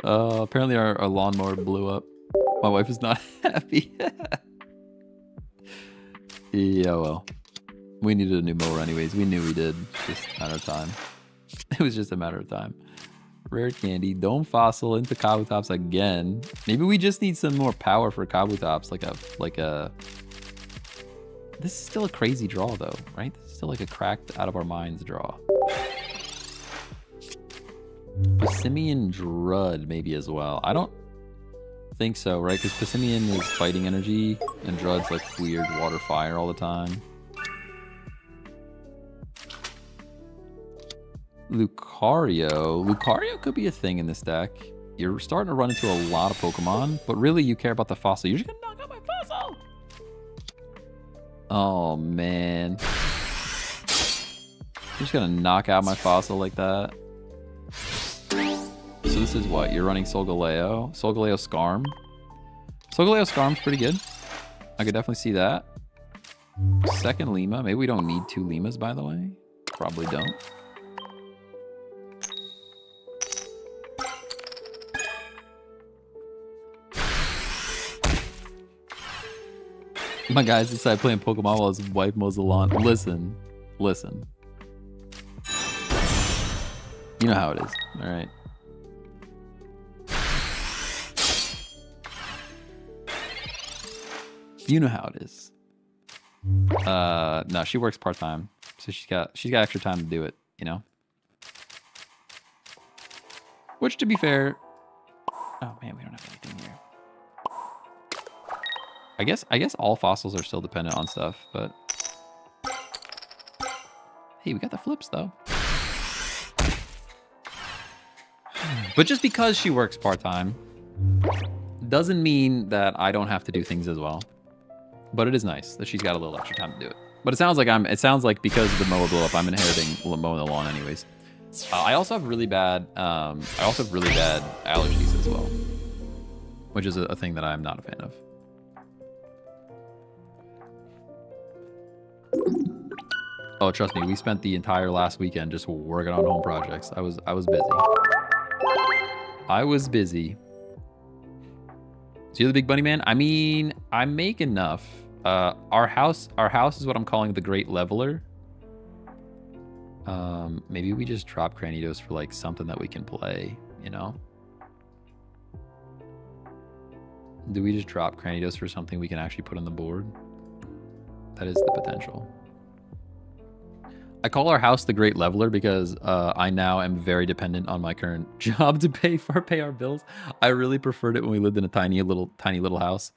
Apparently our lawnmower blew up. My wife is not happy. Yeah, well. We needed a new mower anyways. We knew we did. Just a matter of time. It was just a matter of time. Rare candy. Dome fossil into Kabutops again. Maybe we just need some more power for Kabutops. Like a... This is still a crazy draw though, right? This is still like a cracked out of our minds draw. Passimian Drud maybe as well. I don't think so, right? Because Passimian is fighting energy and Drud's like weird water fire all the time. Lucario. Lucario could be a thing in this deck. You're starting to run into a lot of Pokemon, but really you care about the fossil. You're just gonna knock out my fossil! Oh, man. You're just gonna knock out my fossil like that. So this is what? You're running Solgaleo. Solgaleo Scarm. Solgaleo Scarm's pretty good. I could definitely see that. Second Lima. Maybe we don't need 2 Limas, by the way. Probably don't. My guys decided playing Pokemon while his wife mows the lawn. Listen. Listen. You know how it is. Alright. You know how it is. No, she works part-time. So she's got extra time to do it, you know? Which, to be fair... Oh, man, we don't have anything here. I guess all fossils are still dependent on stuff, but... Hey, we got the flips, though. But just because she works part-time doesn't mean that I don't have to do things as well. But it is nice that she's got a little extra time to do it. But it sounds like because the mower blew up, I'm inheriting mowing the lawn anyways. I also have really bad allergies as well, which is a thing that I'm not a fan of. Oh, trust me, we spent the entire last weekend just working on home projects. I was busy. I was busy. So you're the big bunny man? I mean, I make enough. Our house is what I'm calling the Great Leveler. Maybe we just drop Cranidos for like something that we can play, you know? Do we just drop Cranidos for something we can actually put on the board? That is the potential. I call our house the Great Leveler because I now am very dependent on my current job to pay our bills. I really preferred it when we lived in a tiny little house,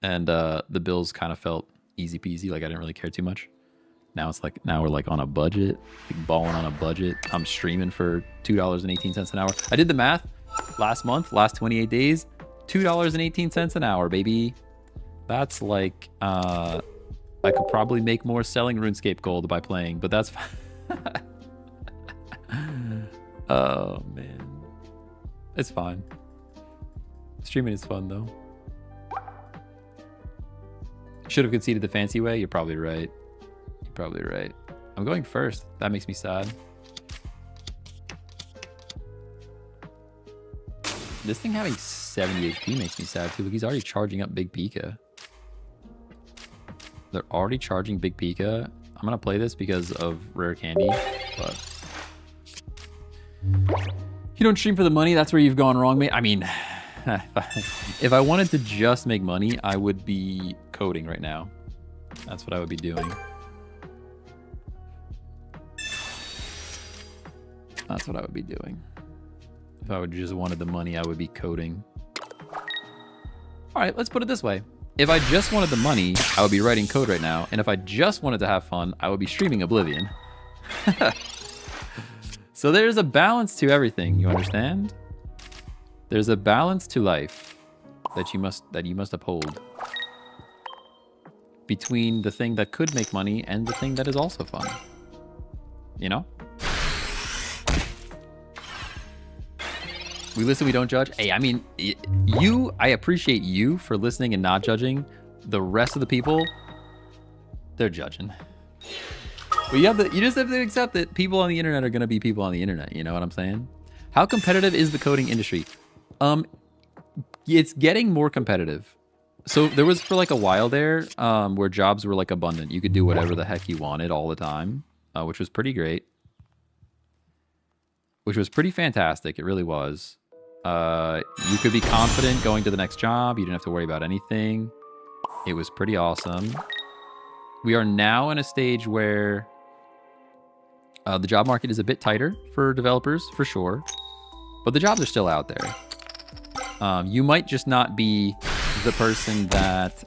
and the bills kind of felt easy peasy. Like I didn't really care too much. Now we're like on a budget, like balling on a budget. I'm streaming for $2.18 an hour. I did the math last 28 days, $2.18 an hour, baby. That's like I could probably make more selling RuneScape Gold by playing, but that's fine. Oh, man. It's fine. Streaming is fun, though. Should have conceded the fancy way. You're probably right. You're probably right. I'm going first. That makes me sad. This thing having 70 HP makes me sad, too. Look, he's already charging up Big Pika. They're already charging Big Pika. I'm going to play this because of rare candy, but... You don't stream for the money, that's where you've gone wrong, mate. I mean, if I wanted to just make money, I would be coding right now. That's what I would be doing. That's what I would be doing. If I would just wanted the money, I would be coding. All right, let's put it this way. If I just wanted the money, I would be writing code right now. And if I just wanted to have fun, I would be streaming Oblivion. So there's a balance to everything, you understand? There's a balance to life that you must uphold. Between the thing that could make money and the thing that is also fun. You know? We listen, we don't judge. Hey, I mean, I appreciate you for listening and not judging. The rest of the people, they're judging. But you just have to accept that people on the internet are going to be people on the internet. You know what I'm saying? How competitive is the coding industry? It's getting more competitive. So there was for like a while there where jobs were like abundant. You could do whatever the heck you wanted all the time, which was pretty great. Which was pretty fantastic. It really was. You could be confident going to the next job. You didn't have to worry about anything. It was pretty awesome. We are now in a stage where the job market is a bit tighter for developers, for sure. But the jobs are still out there. You might just not be the person that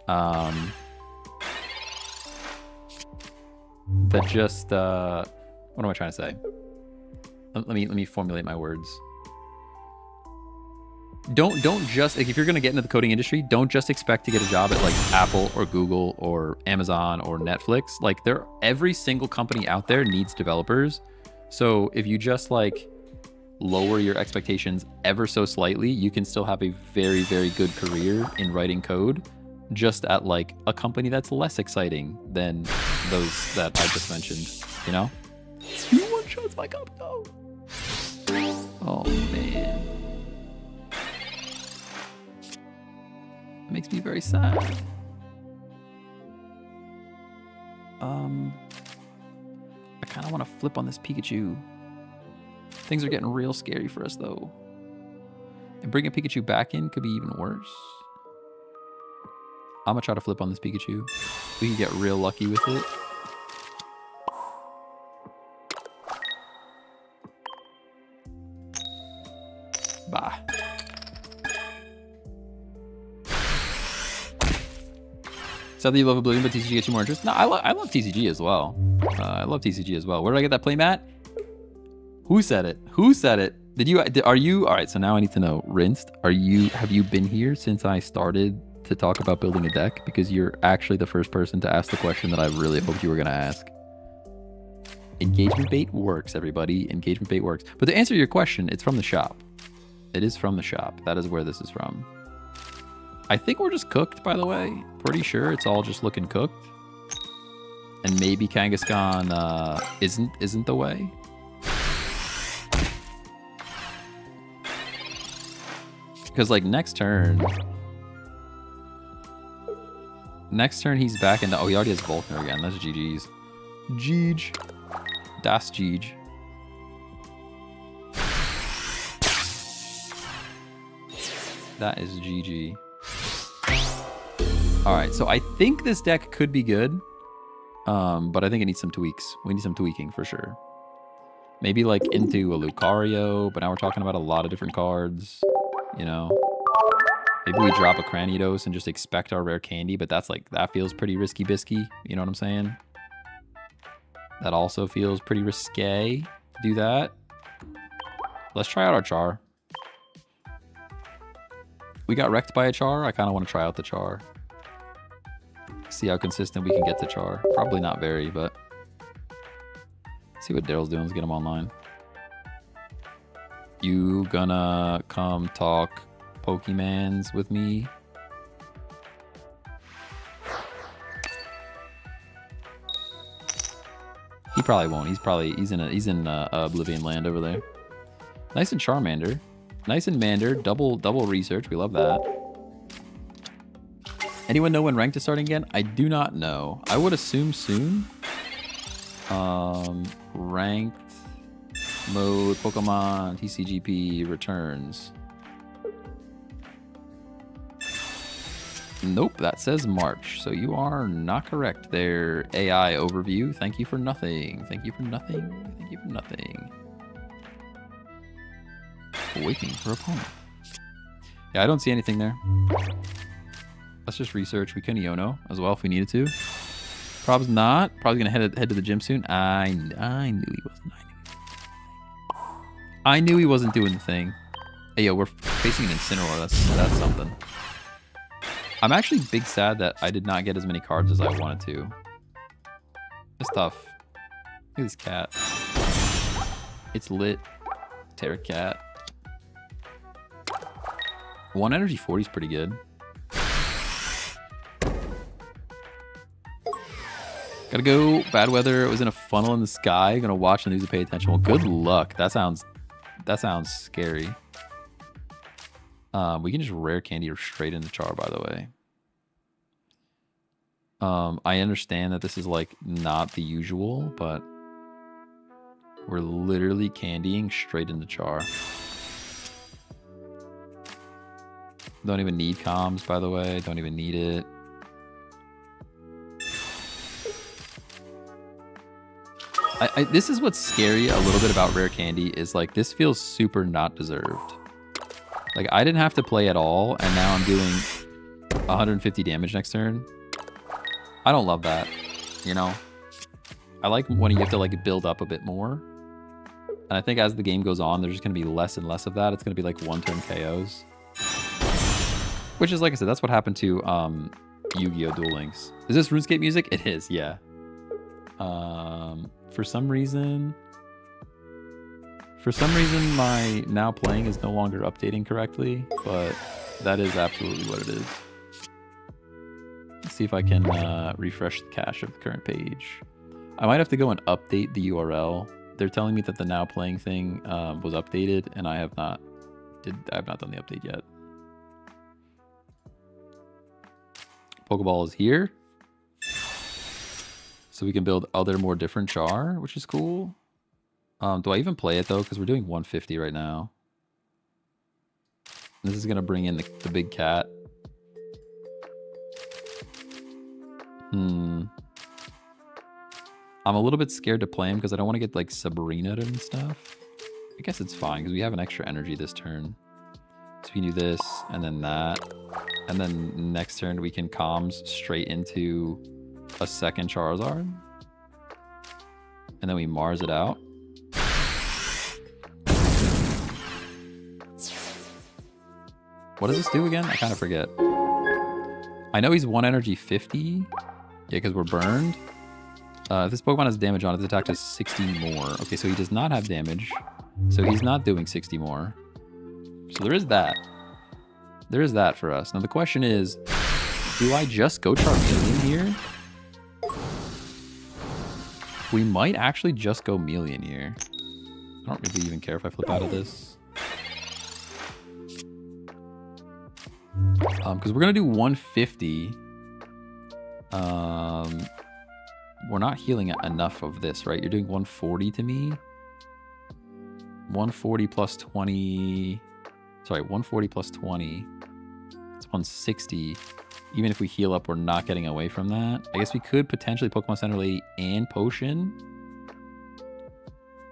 just what am I trying to say? Let me formulate my words. Don't just, like, if you're going to get into the coding industry, don't just expect to get a job at like Apple or Google or Amazon or Netflix. Like, every single company out there needs developers. So if you just like lower your expectations ever so slightly, you can still have a very, very good career in writing code, just at like a company that's less exciting than those that I just mentioned, you know? 2 1-shots my cup, go! Oh man. It makes me very sad. I kind of want to flip on this Pikachu. Things are getting real scary for us, though. And bringing Pikachu back in could be even worse. I'm going to try to flip on this Pikachu. We can get real lucky with it. Bah. Sadly, you love Oblivion, but TCG gets you more interest. No, I love TCG as well. I love TCG as well. Where did I get that playmat? Who said it? Who said it? Are you? All right, so now I need to know. Rinsed, have you been here since I started to talk about building a deck? Because you're actually the first person to ask the question that I really hoped you were going to ask. Engagement bait works, everybody. Engagement bait works. But to answer your question, it's from the shop. It is from the shop. That is where this is from. I think we're just cooked, by the way. Pretty sure it's all just looking cooked. And maybe Kangaskhan isn't the way. Because like next turn he's back in the, oh, he already has Volkner again. That's GG's. Jeej. Das Jeej. That is GG. All right, so I think this deck could be good, but I think it needs some tweaks. We need some tweaking for sure. Maybe like into a Lucario, but now we're talking about a lot of different cards, you know? Maybe we drop a Cranidos and just expect our rare candy, but that's like, that feels pretty risky bisky, you know what I'm saying? That also feels pretty risque to do that. Let's try out our Char. We got wrecked by a Char. I kind of want to try out the Char. See how consistent we can get to Char. Probably not very, but see what Daryl's doing. Let's get him online. You gonna come talk Pokemans with me? He probably won't. He's in Oblivion land over there. Nice and Charmander. Nice and Mander. Double research. We love that. Anyone know when ranked is starting again? I do not know. I would assume soon. Ranked mode Pokemon TCGP returns. Nope, that says March. So you are not correct there. AI overview. Thank you for nothing. Thank you for nothing. Thank you for nothing. Waiting for opponent. Yeah, I don't see anything there. Let's just research. We can Iono as well if we needed to. Prob's not. Probably gonna head to the gym soon. I knew he wasn't. I knew he wasn't doing the thing. Hey, yo, we're facing an Incineroar. That's something. I'm actually big sad that I did not get as many cards as I wanted to. It's tough. Look at this cat. It's lit. Terra cat. 1 energy 40 is pretty good. Gotta go. Bad weather. It was in a funnel in the sky. Gonna watch the news and pay attention. Well, good luck. That sounds That sounds scary. We can just rare candy or straight into Char, by the way. I understand that this is like not the usual, but we're literally candying straight into Char. Don't even need comms, by the way. Don't even need it. This is what's scary a little bit about rare candy is like this feels super not deserved. Like I didn't have to play at all, and now I'm doing 150 damage next turn. I don't love that, you know? I like when you have to like build up a bit more. And I think as the game goes on, there's just going to be less and less of that. It's going to be like one-turn KOs. Which is, like I said, that's what happened to Yu-Gi-Oh! Duel Links. Is this RuneScape music? It is, yeah. For some reason, my now playing is no longer updating correctly, but that is absolutely what it is. Let's see if I can refresh the cache of the current page. I might have to go and update the URL. They're telling me that the now playing thing was updated, and I have not done the update yet. Pokeball is here. So we can build other more different Char, which is cool. Do I even play it though? Because we're doing 150 right now. This is gonna bring in the big cat. I'm a little bit scared to play him because I don't want to get like Sabrina and stuff. I guess it's fine because we have an extra energy this turn. So we can do this and then that. And then next turn we can comms straight into a second Charizard. And then we Mars it out. What does this do again? I kind of forget. I know he's 1 energy 50. Yeah, because we're burned. If this Pokemon has damage on it, this attack does 60 more. Okay, so he does not have damage. So he's not doing 60 more. So there is that. There is that for us. Now the question is, do I just go Charmeleon here? We might actually just go Melian here. I don't really even care if I flip out of this. Because we're going to do 150. We're not healing enough of this, right? You're doing 140 to me. 140 plus 20. Sorry, 140 plus 20. It's 160. Even if we heal up, we're not getting away from that. I guess we could potentially Pokemon Center Lady and Potion.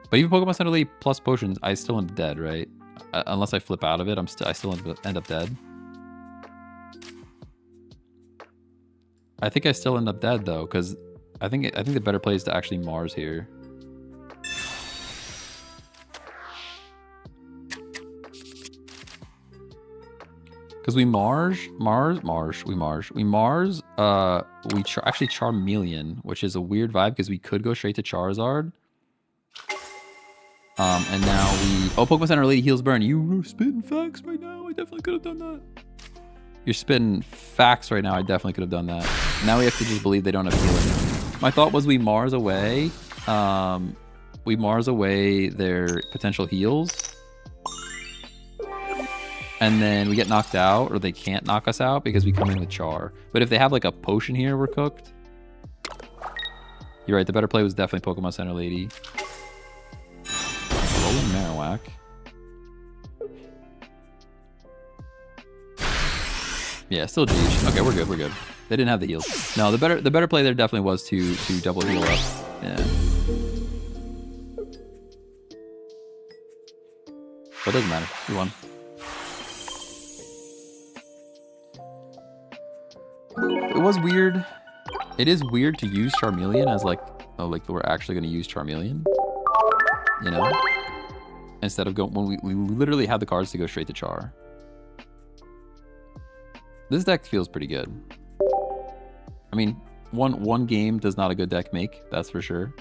But even Pokemon Center Lady plus Potions, I still end up dead, right? Unless I flip out of it, I still end up dead. I think I still end up dead though, because I think the better play is to actually Mars here. Because we actually Charmeleon, which is a weird vibe because we could go straight to Charizard. And now Pokemon Center Lady heals burn. You spitting facts right now. I definitely could have done that. You're spitting facts right now. I definitely could have done that. Now we have to just believe they don't have healing. My thought was we Mars away. We Mars away their potential heals. And then we get knocked out, or they can't knock us out because we come in with Char. But if they have like a potion here, we're cooked. You're right, the better play was definitely Pokemon Center Lady. Rolling Marowak. Yeah, still G. Okay, we're good, we're good. They didn't have the heals. No, the better play there definitely was to double heal up. Yeah. But it doesn't matter. We won. It was weird. It is weird to use Charmeleon as like we're actually going to use Charmeleon, you know, instead of going when we literally had the cards to go straight to Char. This deck feels pretty good. I mean, one game does not a good deck make, that's for sure.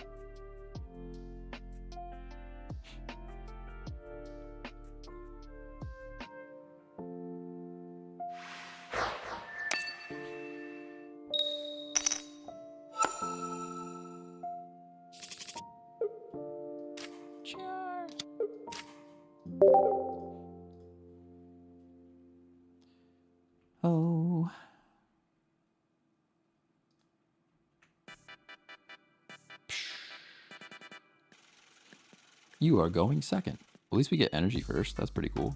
Oh. You are going second. At least we get energy first. That's pretty cool.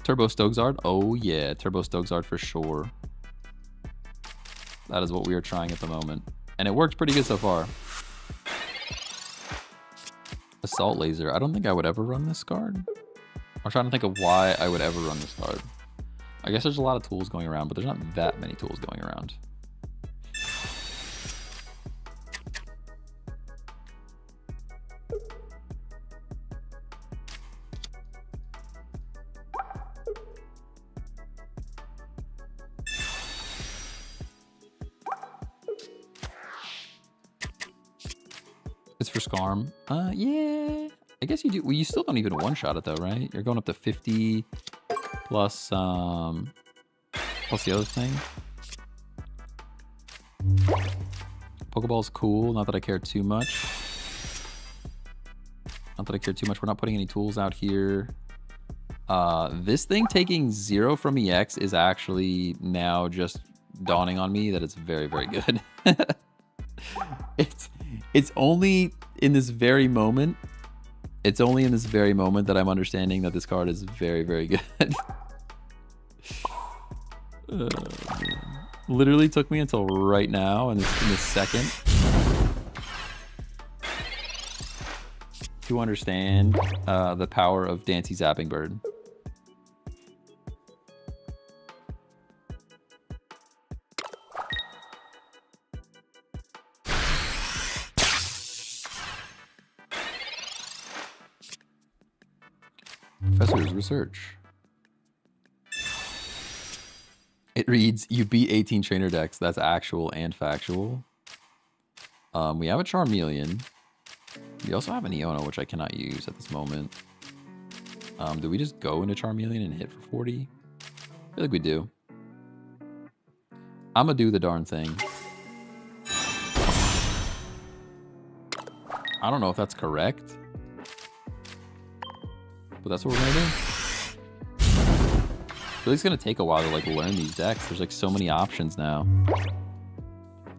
Turbo Stogzard. Oh, yeah. Turbo Stogzard for sure. That is what we are trying at the moment. And it works pretty good so far. Assault Laser. I don't think I would ever run this card. I'm trying to think of why I would ever run this card. I guess there's a lot of tools going around, but there's not that many tools going around. It's for Scarm. Yeah. I guess you do. Well, you still don't even one-shot it though, right? You're going up to 50 plus plus the other thing. Pokeball's cool. Not that I care too much. Not that I care too much. We're not putting any tools out here. This thing taking 0 from EX is actually now just dawning on me that it's very, very good. It's only in this very moment. It's only in this very moment that I'm understanding that this card is very, very good. Literally took me until right now in this second to understand the power of Dancy Zapping Bird. Professor's research. It reads, you beat 18 trainer decks. That's actual and factual. We have a Charmeleon. We also have an Iono, which I cannot use at this moment. Do we just go into Charmeleon and hit for 40? I feel like we do. I'm gonna do the darn thing. I don't know if that's correct, but that's what we're gonna do. I feel like it's gonna take a while to like learn these decks. There's like so many options now.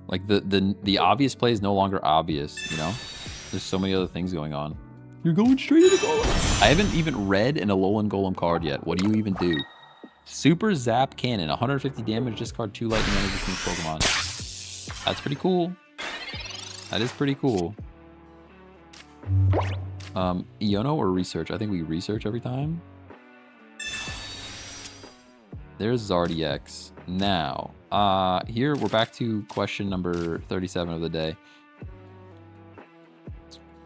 Like the obvious play is no longer obvious, you know? There's so many other things going on. You're going straight into Golem. I haven't even read an Alolan Golem card yet. What do you even do? Super Zap Cannon, 150 damage, discard 2 lightning energy from Pokemon. That's pretty cool. That is pretty cool. Iono or research? I think we research every time. There's Zardiex. Now, here we're back to question number 37 of the day.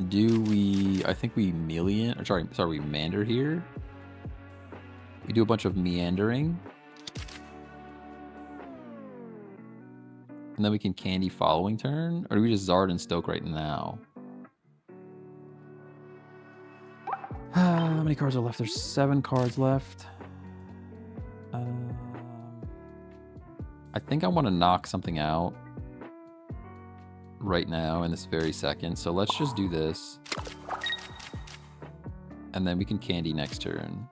Do we, I think we we Mander here. We do a bunch of meandering. And then we can Candy following turn? Or do we just Zard and Stoke right now? How many cards are left? There's 7 cards left. I think I want to knock something out right now in this very second. So let's just do this. And then we can Candy next turn.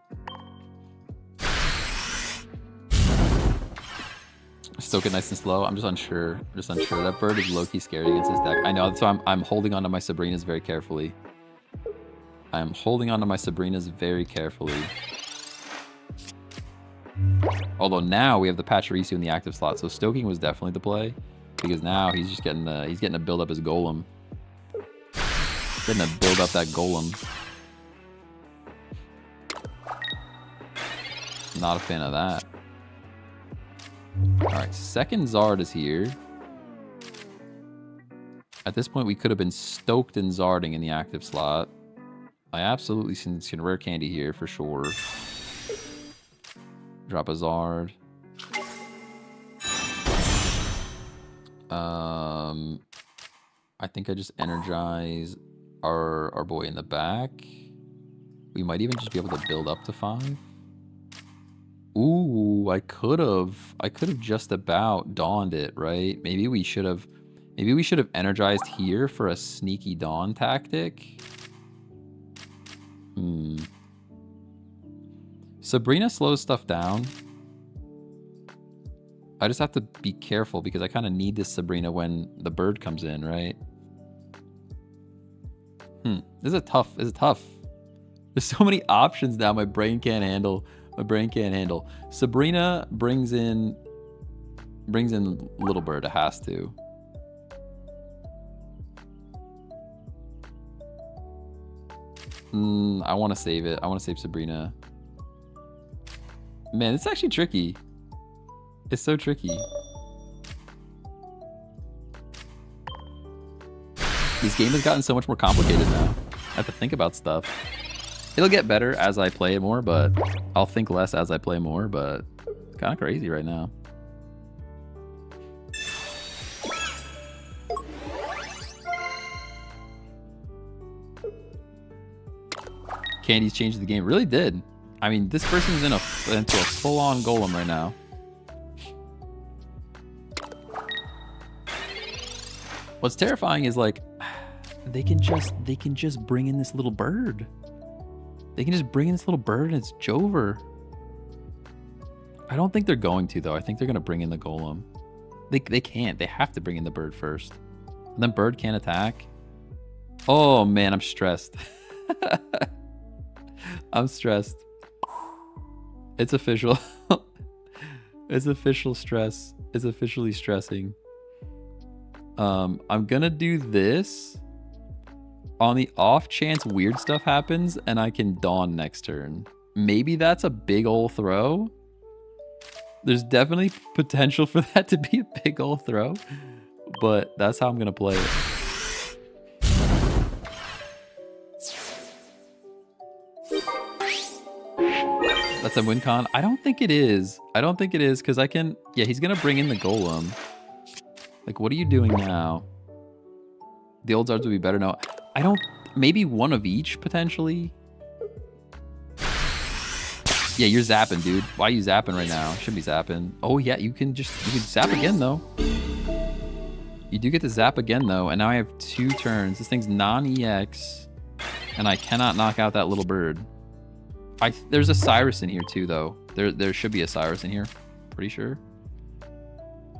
Stoke it nice and slow. I'm just unsure. That bird is low-key scary against his deck. I know, so I'm holding onto my Sabrinas very carefully. I'm holding onto my Sabrinas very carefully. Although now we have the Pachirisu in the active slot, so stoking was definitely the play, because now he's just getting to build up his Golem. Getting to build up that Golem. Not a fan of that. All right, second Zard is here. At this point, we could have been stoked and Zarding in the active slot. I absolutely can rare Candy here for sure. Drop a Zard. I think I just energize our boy in the back. We might even just be able to build up to 5. Ooh, I could have just about dawned it, right? Maybe we should have energized here for a sneaky dawn tactic. Sabrina slows stuff down. I just have to be careful because I kind of need this Sabrina when the bird comes in, right? This is tough. This is tough. There's so many options now my brain can't handle. My brain can't handle. Sabrina brings in Little Bird. It has to. I want to save it. I want to save Sabrina. Man, it's actually tricky. It's so tricky. This game has gotten so much more complicated now. I have to think about stuff. It'll get better as I play it more, but I'll think less as I play more, but it's kind of crazy right now. Candies changed the game. Really did. I mean, this person's into a full-on golem right now. What's terrifying is like they can just bring in this little bird. They can just bring in this little bird and it's Jover. I don't think they're going to though. I think they're gonna bring in the golem. They can't. They have to bring in the bird first. And then bird can't attack. Oh man, I'm stressed. I'm stressed. It's official. It's official stress. It's officially stressing. I'm gonna do this on the off chance weird stuff happens and I can Dawn next turn. Maybe that's a big ol' throw. There's definitely potential for that to be a big ol' throw, but that's how I'm gonna play it. That's a win con. I don't think it is. I don't think it is because I can. Yeah, he's gonna bring in the golem. Like, what are you doing now? The old Zards would be better now. I don't... Maybe one of each, potentially? Yeah, you're zapping, dude. Why are you zapping right now? Should be zapping. Oh, yeah, you can zap again, though. You do get to zap again, though. And now I have 2 turns. This thing's non-EX. And I cannot knock out that little bird. There's a Cyrus in here, too, though. There should be a Cyrus in here. Pretty sure.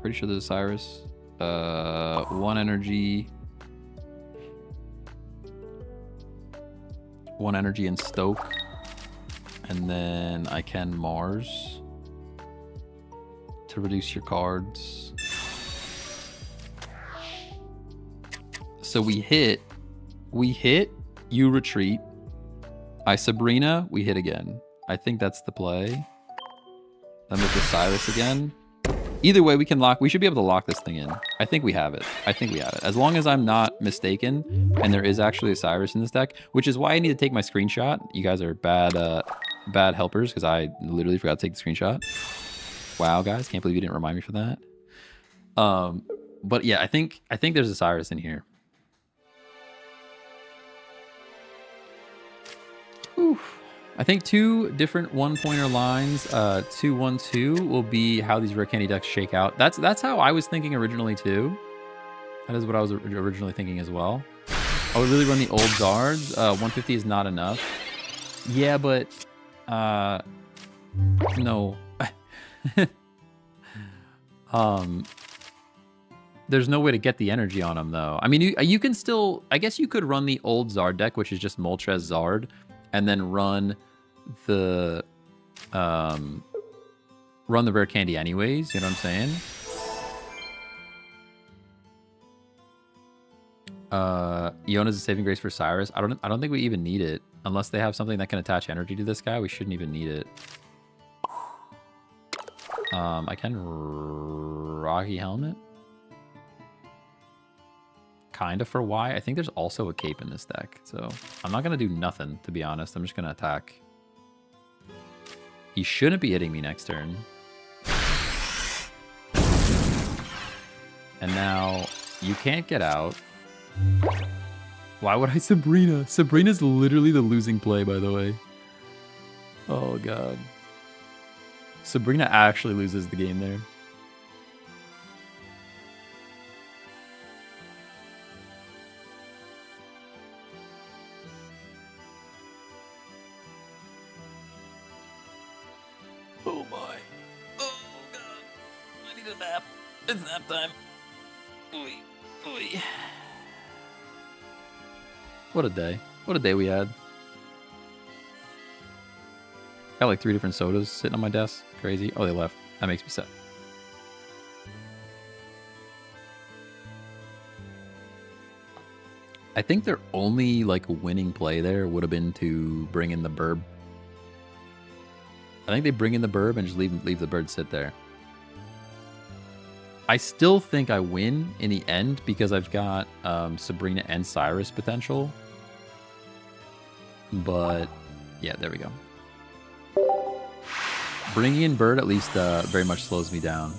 Pretty sure there's a Cyrus. 1 energy. 1 energy and Stoke. And then I can Mars to reduce your cards. So we hit, you retreat. I Sabrina, we hit again. I think that's the play. Then with the Cyrus again. Either way, we should be able to lock this thing in. I think we have it. I think we have it. As long as I'm not mistaken, and there is actually a Cyrus in this deck, which is why I need to take my screenshot. You guys are bad helpers, because I literally forgot to take the screenshot. Wow, guys, can't believe you didn't remind me for that. But yeah, I think there's a Cyrus in here. Whew. I think 2 different 1-pointer lines, 2-1-2 will be how these rare candy decks shake out. That's how I was thinking originally too. That is what I was originally thinking as well. I would really run the old Zards. 150 is not enough. Yeah, but no. There's no way to get the energy on them though. I mean, you can still. I guess you could run the old Zard deck, which is just Moltres Zard, and then run the rare candy anyways. You know what I'm saying? Iona's a saving grace for Cyrus. I don't think we even need it unless they have something that can attach energy to this guy. We shouldn't even need it. I can Rocky Helmet. Kind of for Y. I think there's also a cape in this deck, so I'm not gonna do nothing, to be honest. I'm just gonna attack. He shouldn't be hitting me next turn. And now you can't get out. Why would I Sabrina? Sabrina's literally the losing play, by the way. Oh god. Sabrina actually loses the game there. need a nap. It's nap time. Oy, oy. What a day. What a day we had. Got like 3 different sodas sitting on my desk. Crazy. Oh, they left. That makes me sad. I think their only like winning play there would have been to bring in the burb. I think they bring in the burb and just leave the bird sit there. I still think I win in the end because I've got Sabrina and Cyrus potential. But yeah, there we go. Bringing in bird at least very much slows me down.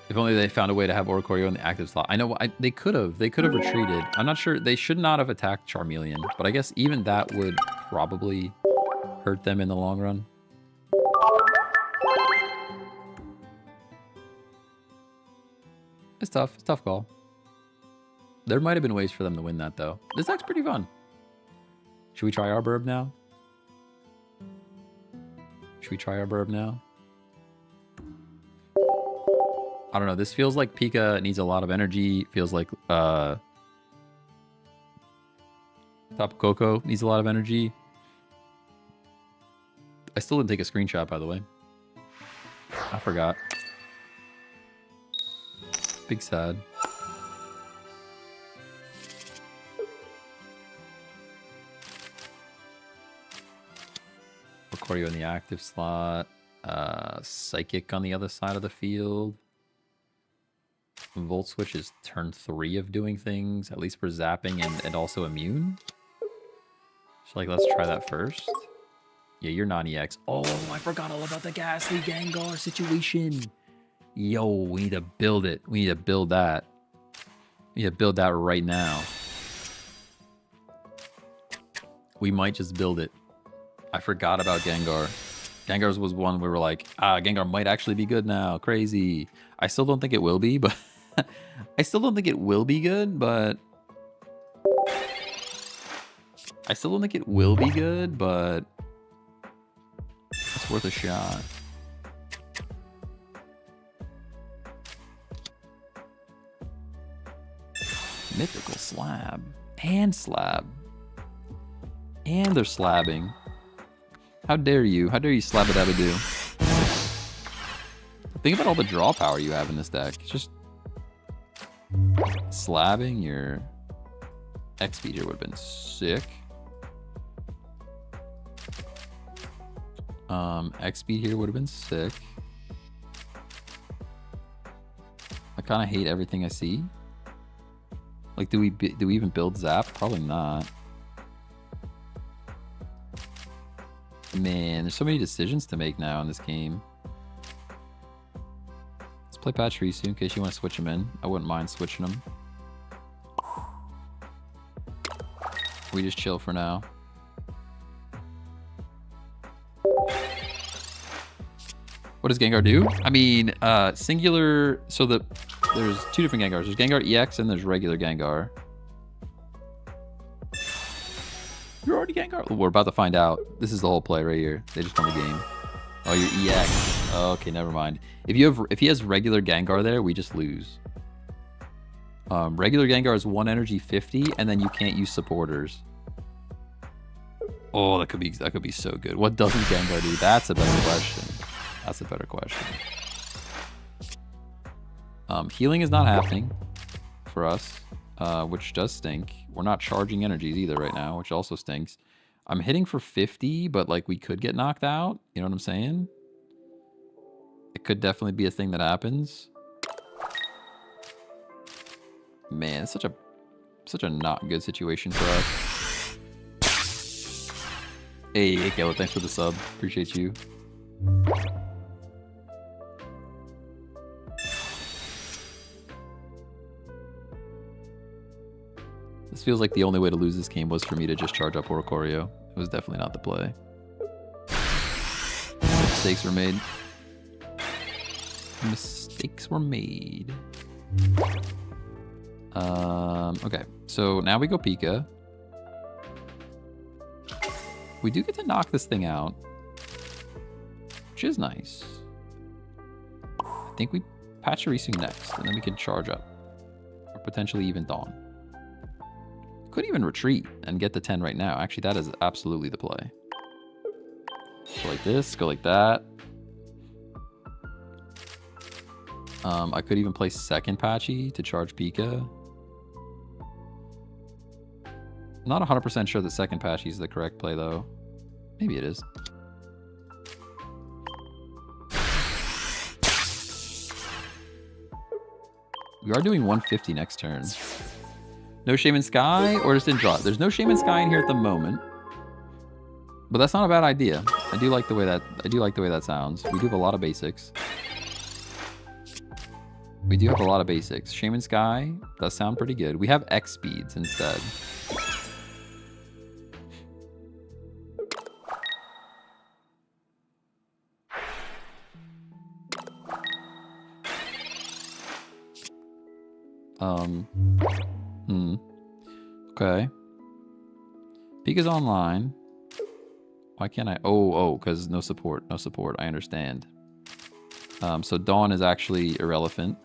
If only they found a way to have Oricorio in the active slot. I know they could have. They could have retreated. I'm not sure. They should not have attacked Charmeleon. But I guess even that would probably hurt them in the long run. It's tough. It's a tough call. There might have been ways for them to win that, though. This deck's pretty fun. Should we try our burb now? Should we try our burb now? I don't know. This feels like Pika needs a lot of energy. Feels like Tapu Koko needs a lot of energy. I still didn't take a screenshot, by the way. I forgot. Big sad. Oricorio in the active slot. Psychic on the other side of the field. Volt Switch is turn 3 of doing things. At least we're zapping and also immune. So like, let's try that first. Yeah, you're non-EX. Oh, I forgot all about the Ghastly Gengar situation. Yo, we need to build it. We need to build that. We need to build that right now. We might just build it. I forgot about Gengar. Gengar's was one we were like, Gengar might actually be good now. Crazy. I still don't think it will be, but... I still don't think it will be good, but... It's worth a shot. Mythical Slab. And Slab. And they're slabbing. How dare you? How dare you slab it out of do? Think about all the draw power you have in this deck. It's just... slabbing your... X-Speed here would have been sick. X-Speed here would have been sick. I kind of hate everything I see. Like, do we even build Zap? Probably not. Man, there's so many decisions to make now in this game. Let's play Patrice in case you want to switch him in. I wouldn't mind switching him. We just chill for now. What does Gengar do? I mean, singular... So there's 2 different Gengars. There's Gengar EX and there's regular Gengar. You're already Gengar? We're about to find out. This is the whole play right here. They just won the game. Oh, you're EX. Okay, never mind. If he has regular Gengar there, we just lose. Regular Gengar is 1 energy 50, and then you can't use supporters. Oh, that could be so good. What doesn't Gengar do? That's a better question. That's a better question. Healing is not happening for us, which does stink. We're not charging energies either right now, which also stinks. I'm hitting for 50, but like we could get knocked out. You know what I'm saying? It could definitely be a thing that happens. Man, it's such a not good situation for us. Hey, Caleb, thanks for the sub. Appreciate you. This feels like the only way to lose this game was for me to just charge up Oricorio. It was definitely not the play. Mistakes were made. Mistakes were made. Okay, so now we go Pika. We do get to knock this thing out. which is nice. I think we Pachirisu next, and then we can charge up. Or potentially even Dawn. Could even retreat and get the 10 right now. Actually, that is absolutely the play. Go like this, go like that. I could even play second Patchy to charge Pika. Not 100% sure the second Patchy is the correct play, though. Maybe it is. We are doing 150 next turn. No Shaman Sky or just didn't draw it. There's no Shaman Sky in here at the moment. But that's not a bad idea. I do like the way that sounds. We do have a lot of basics. We do have a lot of basics. Shaman Sky does sound pretty good. We have X speeds instead. Okay. Pika's online. Why can't I? Oh, because no support. No support. I understand. So Dawn is actually irrelevant.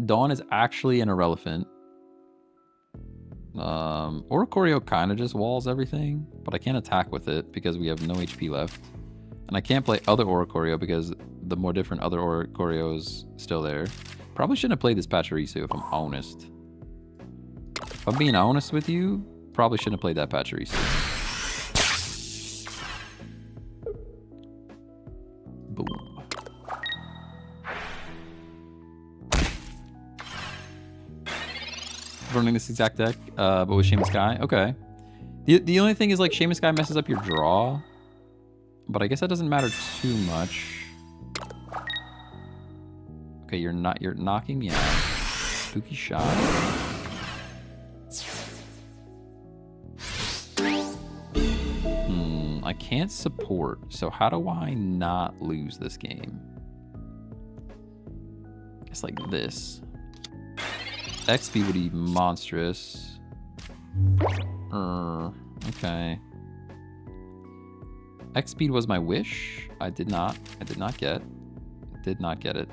Dawn is actually an irrelevant. Oricorio kind of just walls everything, but I can't attack with it because we have no HP left. And I can't play other Oricorio because the more different other Oricorio is still there. Probably shouldn't have played this Pachirisu if I'm honest. If I'm being honest with you, probably shouldn't have played that Pachirisu. Boom. Running this exact deck, but with Shaman Sky. Okay. The only thing is, like, Shaman Sky messes up your draw. But I guess that doesn't matter too much. Okay, you're knocking me out. Spooky shot. I can't support. So how do I not lose this game? It's like this. XP would be monstrous. Okay. X speed was my wish. I did not get. Did not get it.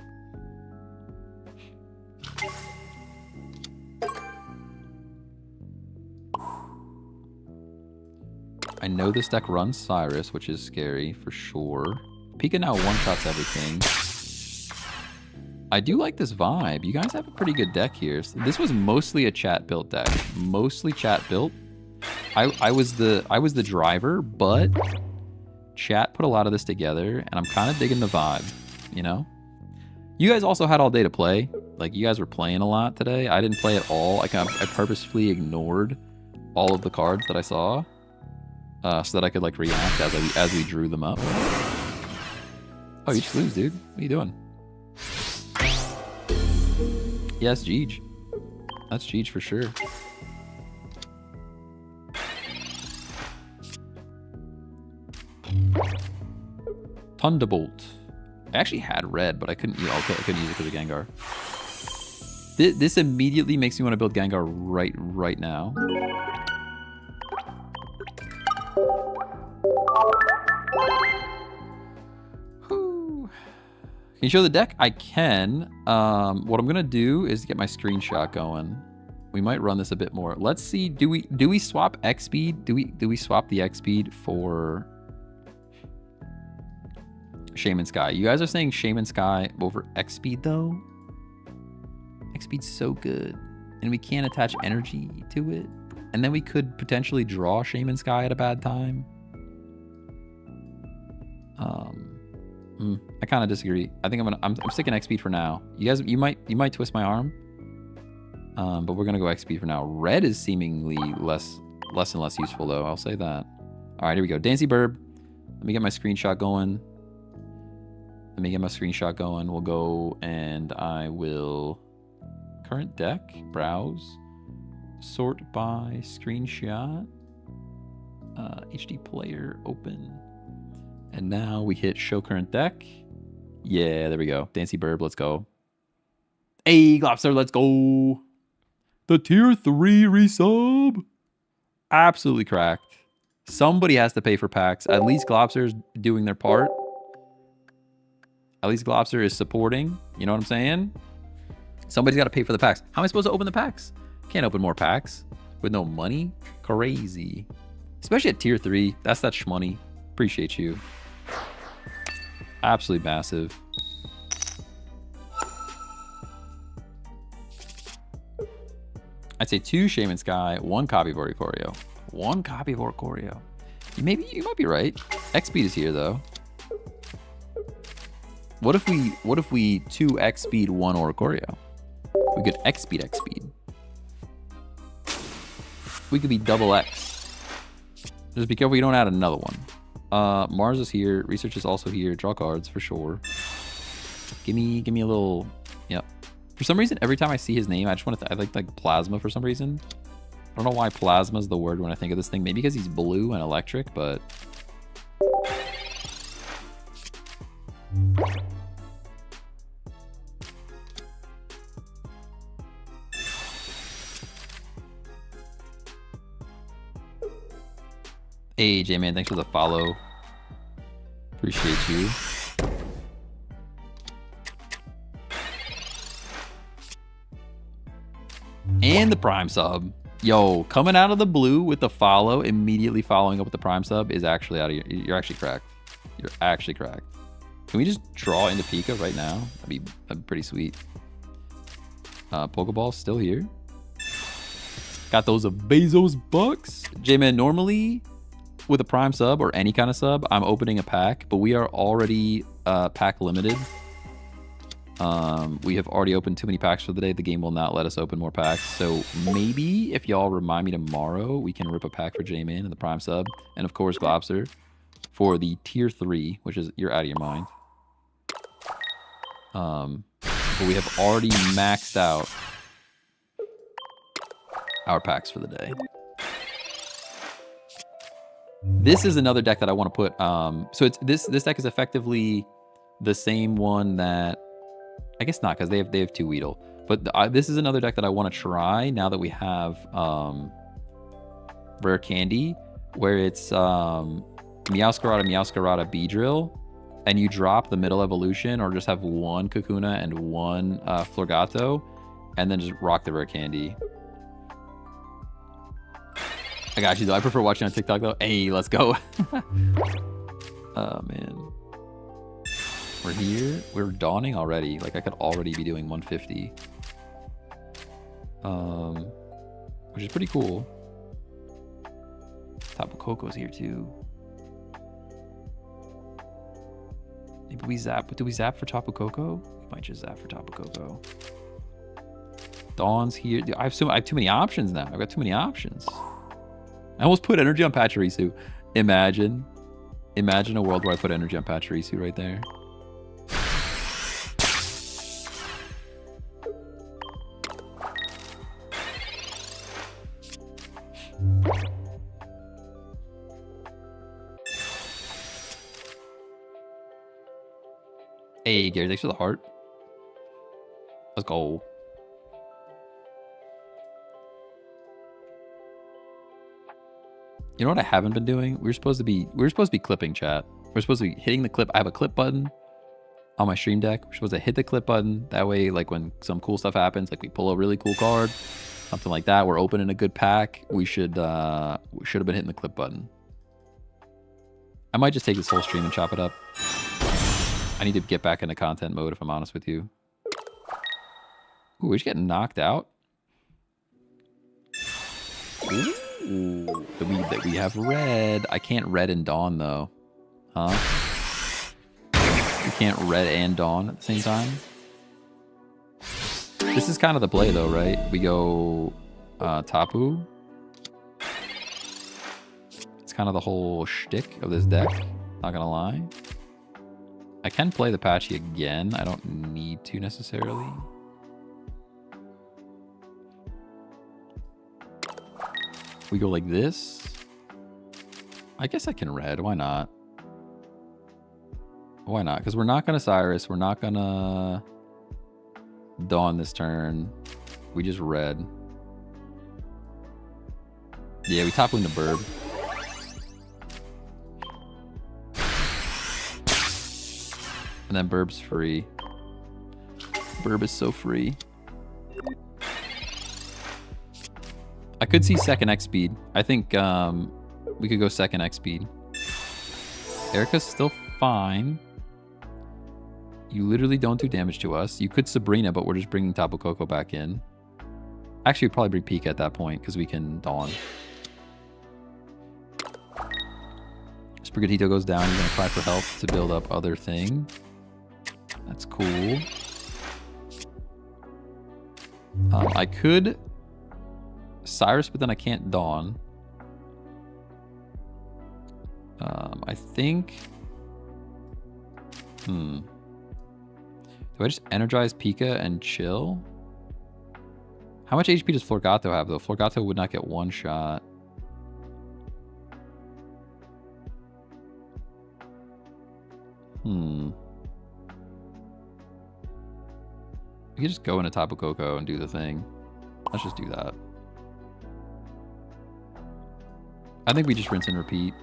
I know this deck runs Cyrus, which is scary for sure. Pika now one-shots everything. I do like this vibe. You guys have a pretty good deck here. So this was mostly a chat-built deck. Mostly chat-built. I was the driver, but chat put a lot of this together, and I'm kind of digging the vibe, you know? You guys also had all day to play. Like, you guys were playing a lot today. I didn't play at all. I purposefully ignored all of the cards that I saw, so that I could, like, react as we drew them up. Oh, you just lose, dude. What are you doing? Yes, Jeej. That's Jeej for sure. Thunderbolt. I actually had red, but I couldn't use it because of Gengar. This immediately makes me want to build Gengar right now. Whew. Can you show the deck? I can. What I'm gonna do is get my screenshot going. We might run this a bit more. Let's see. Do we swap X speed? Do we swap the X speed for Shaman Sky? You guys are saying Shaman Sky over X speed though. X speed's so good, and we can't attach energy to it. And then we could potentially draw Shaman Sky at a bad time. I kind of disagree. I think I'm sticking X speed for now. You guys, you might twist my arm. But we're gonna go X speed for now. Red is seemingly less and less useful though. I'll say that. All right, here we go. Dancy Burb. Let me get my screenshot going. We'll go and I will current deck, browse, sort by screenshot, HD player, open. And now we hit show current deck. Yeah, there we go. Dancy Burb, let's go. Hey, Glopster, let's go. The tier 3 resub. Absolutely cracked. Somebody has to pay for packs. At least Globster's doing their part. At least Globster is supporting. You know what I'm saying? Somebody's got to pay for the packs. How am I supposed to open the packs? Can't open more packs with no money. Crazy. Especially at tier 3. That's that shmoney. Appreciate you. Absolutely massive. I'd say 2 Shaman Sky, 1 copy of Oricorio. 1 copy of Oricorio. You might be right. X speed is here though. What if we 2 X speed 1 Oricorio? We could X speed. We could be double X. Just be careful you don't add another one. Mars is here. Research is also here. Draw cards for sure. Give me a little. Yep. For some reason, every time I see his name, I just want to. I like plasma for some reason. I don't know why plasma is the word when I think of this thing. Maybe because he's blue and electric, but. Hey, J-Man, thanks for the follow. Appreciate you. And the Prime sub. Yo, coming out of the blue with the follow, immediately following up with the Prime sub is actually out of your... You're actually cracked. You're actually cracked. Can we just draw into Pika right now? That'd be pretty sweet. Pokeball's still here. Got those Bezos bucks. J-Man, normally... with a Prime sub or any kind of sub, I'm opening a pack, but we are already pack limited. We have already opened too many packs for the day. The game will not let us open more packs. So maybe if y'all remind me tomorrow, we can rip a pack for J-Man and the Prime sub. And of course, Globster for the tier 3, which is, you're out of your mind. But we have already maxed out our packs for the day. This is another deck that I want to put. So it's this deck is effectively the same one that, I guess not, because they have 2 Weedle. But this is another deck that I want to try now that we have Rare Candy, where it's Meowscarada, Beedrill, and you drop the middle evolution, or just have 1 Kakuna and 1 Florgato, and then just rock the Rare Candy. I got you though. I prefer watching on TikTok though. Hey, let's go. Oh man. We're here. We're dawning already. Like I could already be doing 150. Which is pretty cool. Tapu Koko's here too. Maybe we zap. Do we zap for Tapu Koko? We might just zap for Tapu Koko. Dawn's here. Dude, I have too many options now. I've got too many options. I almost put energy on Pachirisu. Imagine a world where I put energy on Pachirisu right there. Hey, Gary, thanks for the heart. Let's go. You know what I haven't been doing? We're supposed to be clipping, chat. We're supposed to be hitting the clip. I have a clip button on my stream deck. We're supposed to hit the clip button. That way, like when some cool stuff happens, like we pull a really cool card, something like that, we're opening a good pack. We should have been hitting the clip button. I might just take this whole stream and chop it up. I need to get back into content mode if I'm honest with you. Ooh, we're just getting knocked out. Ooh, that we have red. I can't red and dawn though. Huh? We can't red and dawn at the same time. This is kind of the play though, right? We go Tapu. It's kind of the whole shtick of this deck. Not gonna lie. I can play the Patchy again. I don't need to necessarily. We go like this. I guess I can red. Why not? Why not? Because we're not going to Cyrus. We're not going to Dawn this turn. We just red. Yeah, we top win the Burb. And then Burb's free. Burb is so free. I could see second X speed. I think we could go second X speed. Erica's still fine. You literally don't do damage to us. You could Sabrina, but we're just bringing Tapu Koko back in. Actually, we'd probably bring Pika at that point because we can Dawn. Sprigatito goes down. He's going to cry for help to build up other thing. That's cool. I could Cyrus, but then I can't Dawn. I think... Do I just energize Pika and chill? How much HP does Florgato have, though? Florgato would not get one shot. We could just go into Tapu Koko and do the thing. Let's just do that. I think we just rinse and repeat.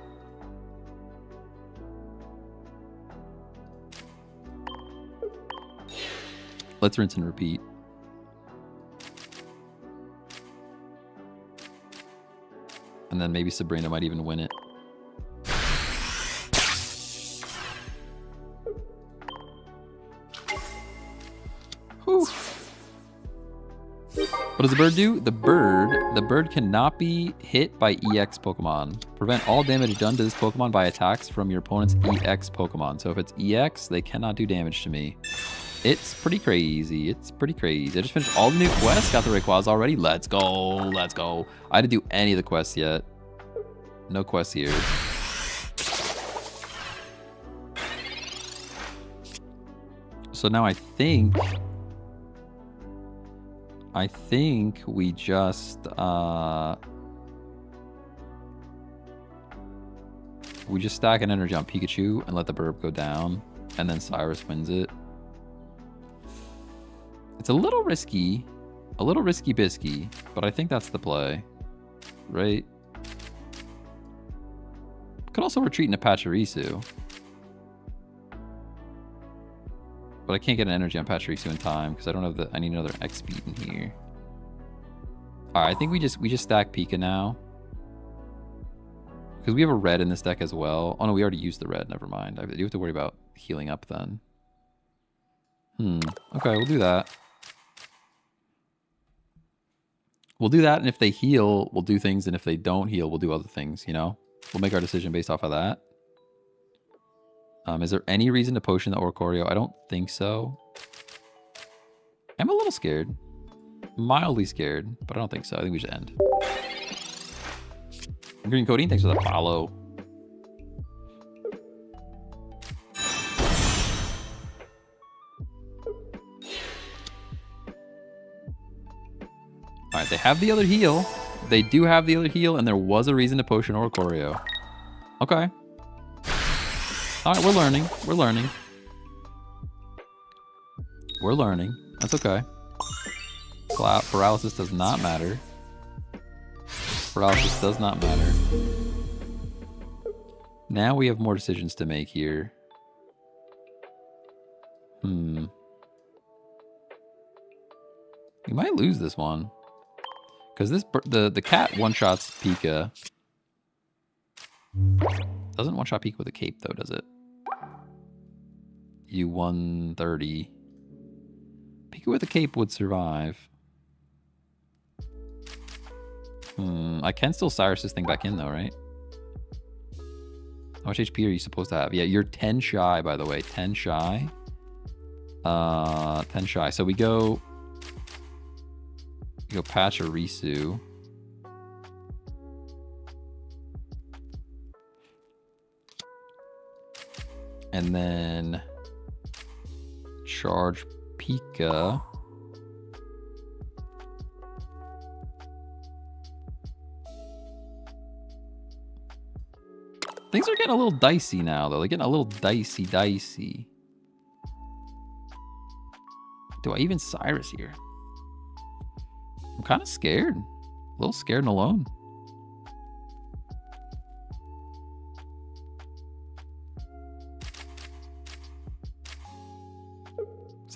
Let's rinse and repeat. And then maybe Sabrina might even win it. Whew. What does the bird do? The bird cannot be hit by EX Pokemon. Prevent all damage done to this Pokemon by attacks from your opponent's EX Pokemon. So if it's EX, they cannot do damage to me. It's pretty crazy. It's pretty crazy. I just finished all the new quests. Got the Rayquazas already. Let's go. Let's go. I didn't do any of the quests yet. No quests here. So now I think we just stack an energy on Pikachu and let the burb go down, and then Cyrus wins it. It's a little risky bisky, but I think that's the play, right? Could also retreat into Pachirisu. But I can't get an energy on Pachirisu in time because I don't have the. I need another X speed in here. All right, I think we just stack Pika now because we have a red in this deck as well. Oh no, we already used the red. Never mind. I do have to worry about healing up then. Okay, we'll do that. We'll do that, and if they heal, we'll do things, and if they don't heal, we'll do other things. You know, we'll make our decision based off of that. Is there any reason to potion the Oricorio? I don't think so. I'm a little scared. Mildly scared, but I don't think so. I think we should end. Green Codeine, thanks for the follow. Alright, they have the other heal. They do have the other heal, and there was a reason to potion Oricorio. Okay. Alright, we're learning. We're learning. We're learning. That's okay. Paralysis does not matter. Paralysis does not matter. Now we have more decisions to make here. We might lose this one. Because this the cat one-shots Pika. Doesn't one-shot Pika with a cape, though, does it? You 130. Pika with a cape would survive. I can still Cyrus this thing back in, though, right? How much HP are you supposed to have? Yeah, you're 10 shy, by the way. 10 shy. 10 shy. So we go... You go Pachirisu. And then charge Pika. Things are getting a little dicey now, though. They're getting a little dicey. Do I even Cyrus here? I'm kind of scared. A little scared and alone.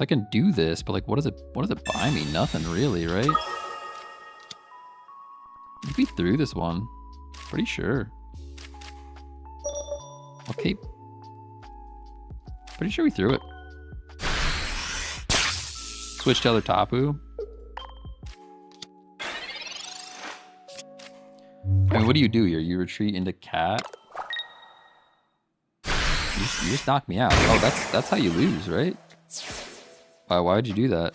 I can do this, but like, what does it buy me? Nothing really, right? I think we threw this one. Pretty sure. Okay. Pretty sure we threw it. Switch to other Tapu. I mean, what do you do here? You retreat into cat? You just knocked me out. Oh, that's how you lose, right? Why would you do that?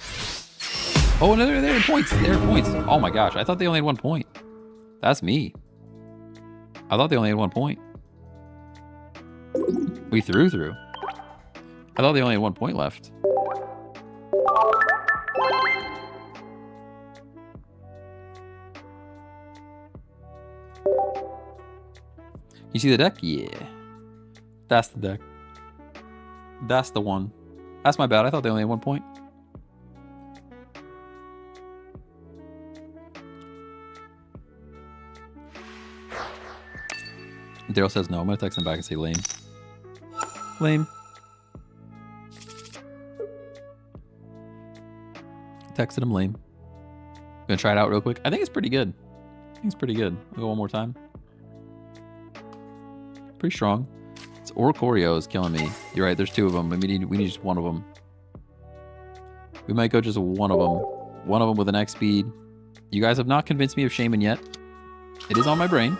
Oh, no, they're in points. They're in points. Oh my gosh, I thought they only had 1 point. That's me. I thought they only had 1 point. We threw. I thought they only had 1 point left. You see the deck? Yeah. That's the deck. That's the one. That's my bad. I thought they only had 1 point. Daryl says no. I'm going to text him back and say lame. Lame. Texted him lame. Gonna try it out real quick. I think it's pretty good. I'll go one more time. Pretty strong. It's Oricorio is killing me. You're right, there's 2 of them. We need just 1 of them. We might go just 1 of them. 1 of them with an X speed. You guys have not convinced me of Shaman yet. It is on my brain.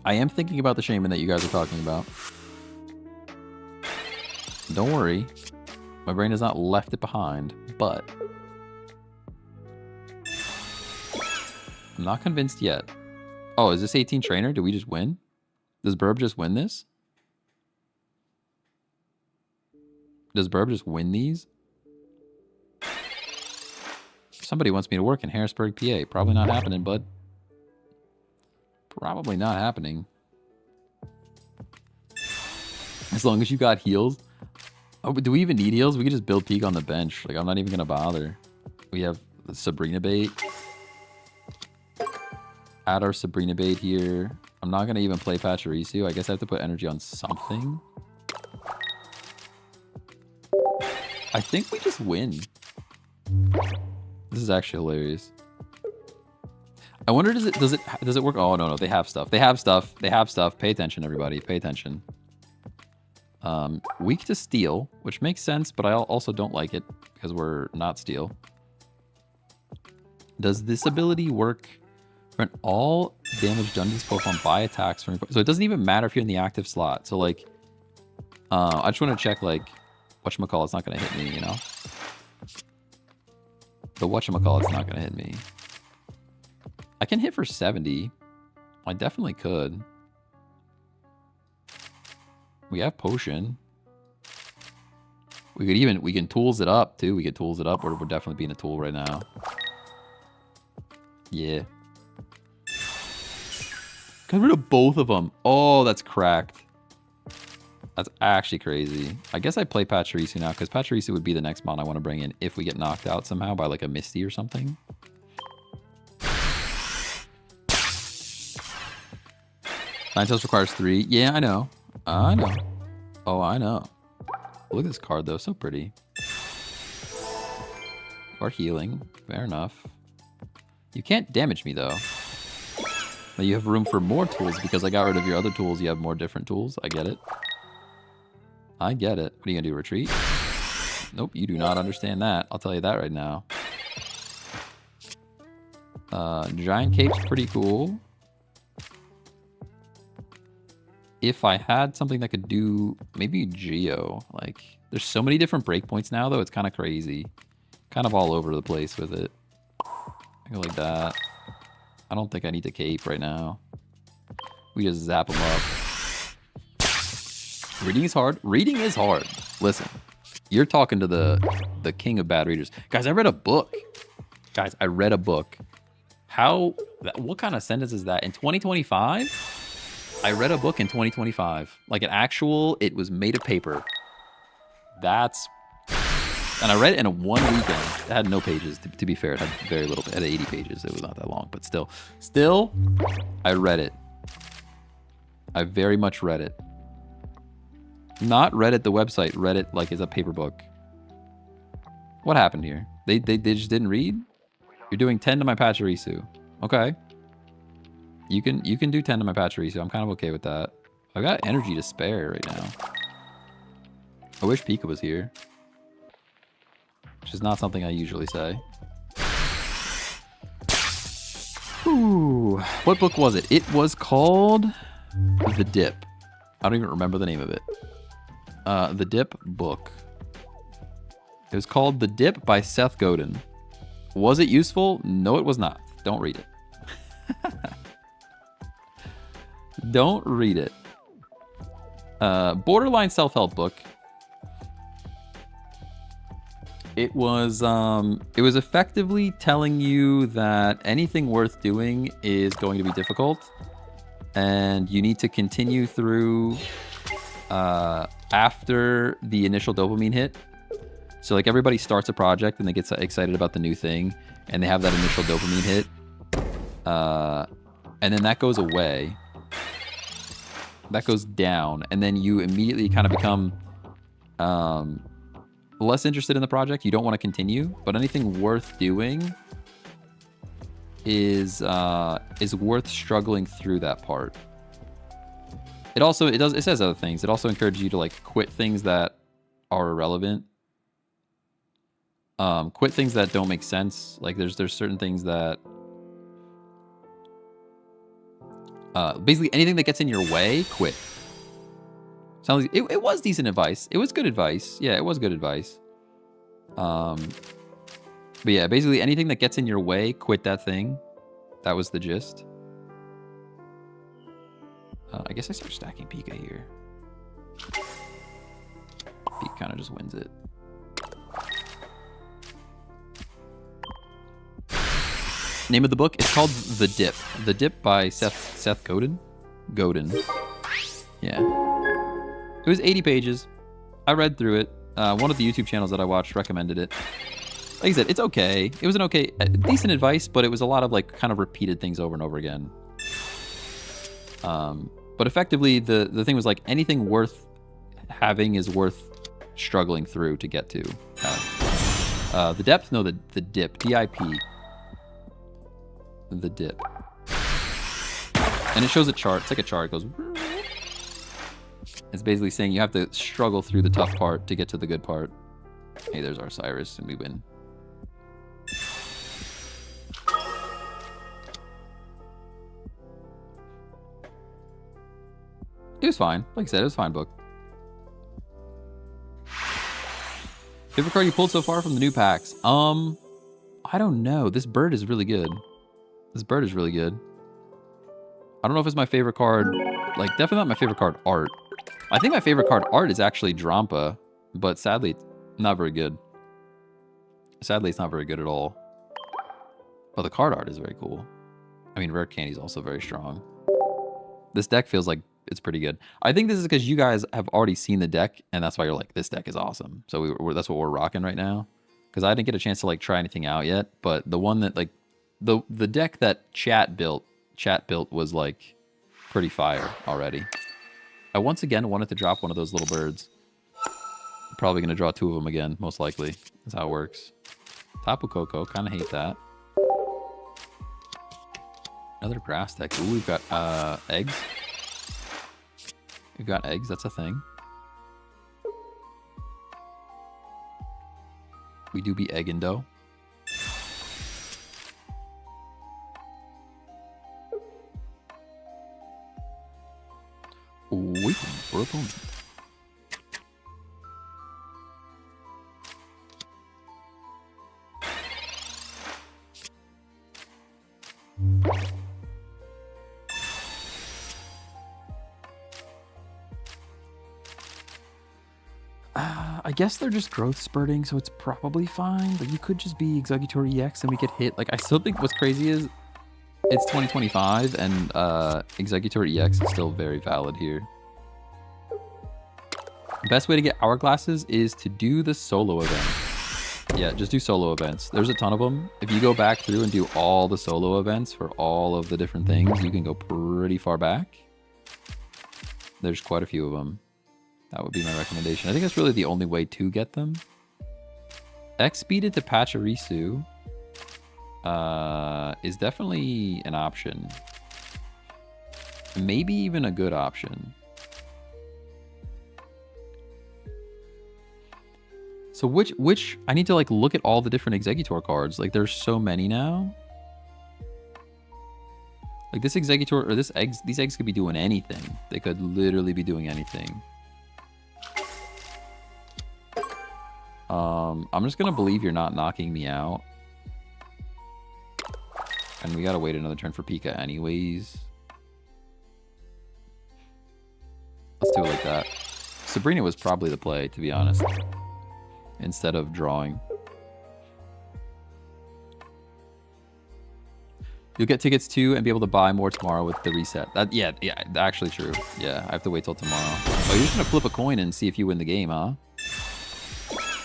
I am thinking about the Shaman that you guys are talking about. Don't worry. My brain has not left it behind, but I'm not convinced yet. Oh, is this 18 trainer? Did we just win? Does Burb just win this? Does Burb just win these? Somebody wants me to work in Harrisburg, PA. Probably not happening, bud. Probably not happening. As long as you got heals. Oh, but do we even need heals? We could just build Peak on the bench. Like, I'm not even going to bother. We have the Sabrina bait. Add our Sabrina bait here. I'm not going to even play Pachirisu. I guess I have to put energy on something. I think we just win. This is actually hilarious. I wonder, does it work? Oh, no, they have stuff. They have stuff. Pay attention, everybody. Pay attention. Weak to steel, which makes sense, but I also don't like it because we're not steel. Does this ability work for an all damage done to this Pokemon by attacks from your Pokemon? So it doesn't even matter if you're in the active slot. So like, I just want to check like, whatchamacallit's not going to hit me, you know? The whatchamacallit's not going to hit me. I can hit for 70. I definitely could. We have potion. We can tools it up too. We could tools it up. We're definitely being a tool right now. Yeah. Got rid of both of them. Oh, that's cracked. That's actually crazy. I guess I play Pachirisu now because Pachirisu would be the next mon I want to bring in if we get knocked out somehow by like a Misty or something. Ninetales requires 3. Yeah, I know. I know. Oh, I know. Look at this card, though. So pretty. Or healing. Fair enough. You can't damage me, though. Now you have room for more tools because I got rid of your other tools. You have more different tools. I get it. I get it. What are you going to do? Retreat? Nope, you do not understand that. I'll tell you that right now. Giant Cape's pretty cool. If I had something that could do maybe Geo, like there's so many different breakpoints now though, it's kind of crazy. Kind of all over the place with it. I go like that. I don't think I need to cape right now. We just zap them up. Reading is hard. Reading is hard. Listen, you're talking to the king of bad readers. Guys, I read a book. Guys, I read a book. What kind of sentence is that? In 2025? I read a book in 2025. Like an actual, it was made of paper. And I read it in one weekend. It had no pages, to be fair. It had very little, it had 80 pages. It was not that long, but still, I read it. I very much read it. Not Reddit, the website. Reddit, like, is a paper book. What happened here? They just didn't read? You're doing 10 to my Pachirisu. Okay. You can do 10 to my Pachirisu. I'm kind of okay with that. I've got energy to spare right now. I wish Pika was here. Which is not something I usually say. Ooh. What book was it? It was called The Dip. I don't even remember the name of it. The Dip book. It was called The Dip by Seth Godin. Was it useful? No, it was not. Don't read it. Don't read it. Borderline self-help book. It was effectively telling you that anything worth doing is going to be difficult, and you need to continue through after the initial dopamine hit. So like everybody starts a project and they get excited about the new thing, and they have that initial dopamine hit, and then that goes away. That goes down, and then you immediately kind of become less interested in the project. You don't want to continue, but anything worth doing is worth struggling through that part. It says other things. It also encourages you to like quit things that are irrelevant. Quit things that don't make sense. Like there's certain things that basically anything that gets in your way, quit. Sounds like it was decent advice. It was good advice. Yeah, it was good advice. But yeah, basically anything that gets in your way, quit that thing. That was the gist. I guess I start stacking Pika here. Pika kind of just wins it. Name of the book? It's called The Dip. The Dip by Seth Godin. Yeah. It was 80 pages. I read through it. One of the YouTube channels that I watched recommended it. Like I said, it's okay. It was an okay, decent advice, but it was a lot of like kind of repeated things over and over again. But effectively, the thing was like anything worth having is worth struggling through to get to. The depth? No, the dip. D-I-P. The dip. And it shows a chart. It's like a chart. It goes... It's basically saying you have to struggle through the tough part to get to the good part. Hey, there's our Cyrus, and we win. It was fine. Like I said, it was a fine book. Favorite card you pulled so far from the new packs? I don't know. This bird is really good. This bird is really good. I don't know if it's my favorite card. Like, definitely not my favorite card art. I think my favorite card art is actually Drampa, but sadly, not very good. Sadly, it's not very good at all. But the card art is very cool. I mean, Rare Candy is also very strong. This deck feels like it's pretty good. I think this is because you guys have already seen the deck, and that's why you're like, this deck is awesome. So that's what we're rocking right now. Because I didn't get a chance to like try anything out yet, but the one that like the deck that chat built was like pretty fire already. I once again wanted to drop one of those little birds. I'm probably gonna draw two of them again, most likely. That's how it works. Tapu Koko, kind of hate that. Another grass deck. Ooh, we've got eggs. We've got eggs, that's a thing. We do be Eggindo. Waiting for opponent. I guess they're just growth spurting, so it's probably fine, but you could just be Executor EX and we get hit. Like, I still think what's crazy is it's 2025 and Executor EX is still very valid here. The best way to get hourglasses is to do the solo event. Yeah, just do solo events. There's a ton of them. If you go back through and do all the solo events for all of the different things, you can go pretty far back. There's quite a few of them. That would be my recommendation. I think that's really the only way to get them. X-speed into Pachirisu is definitely an option. Maybe even a good option. So which I need to like look at all the different Executor cards. Like there's so many now. Like this Executor or these eggs could be doing anything. They could literally be doing anything. I'm just gonna believe you're not knocking me out. And we gotta wait another turn for Pika anyways. Let's do it like that. Sabrina was probably the play, to be honest. Instead of drawing. You'll get tickets too and be able to buy more tomorrow with the reset. Yeah, actually true. Yeah, I have to wait till tomorrow. Oh, you're just gonna flip a coin and see if you win the game, huh?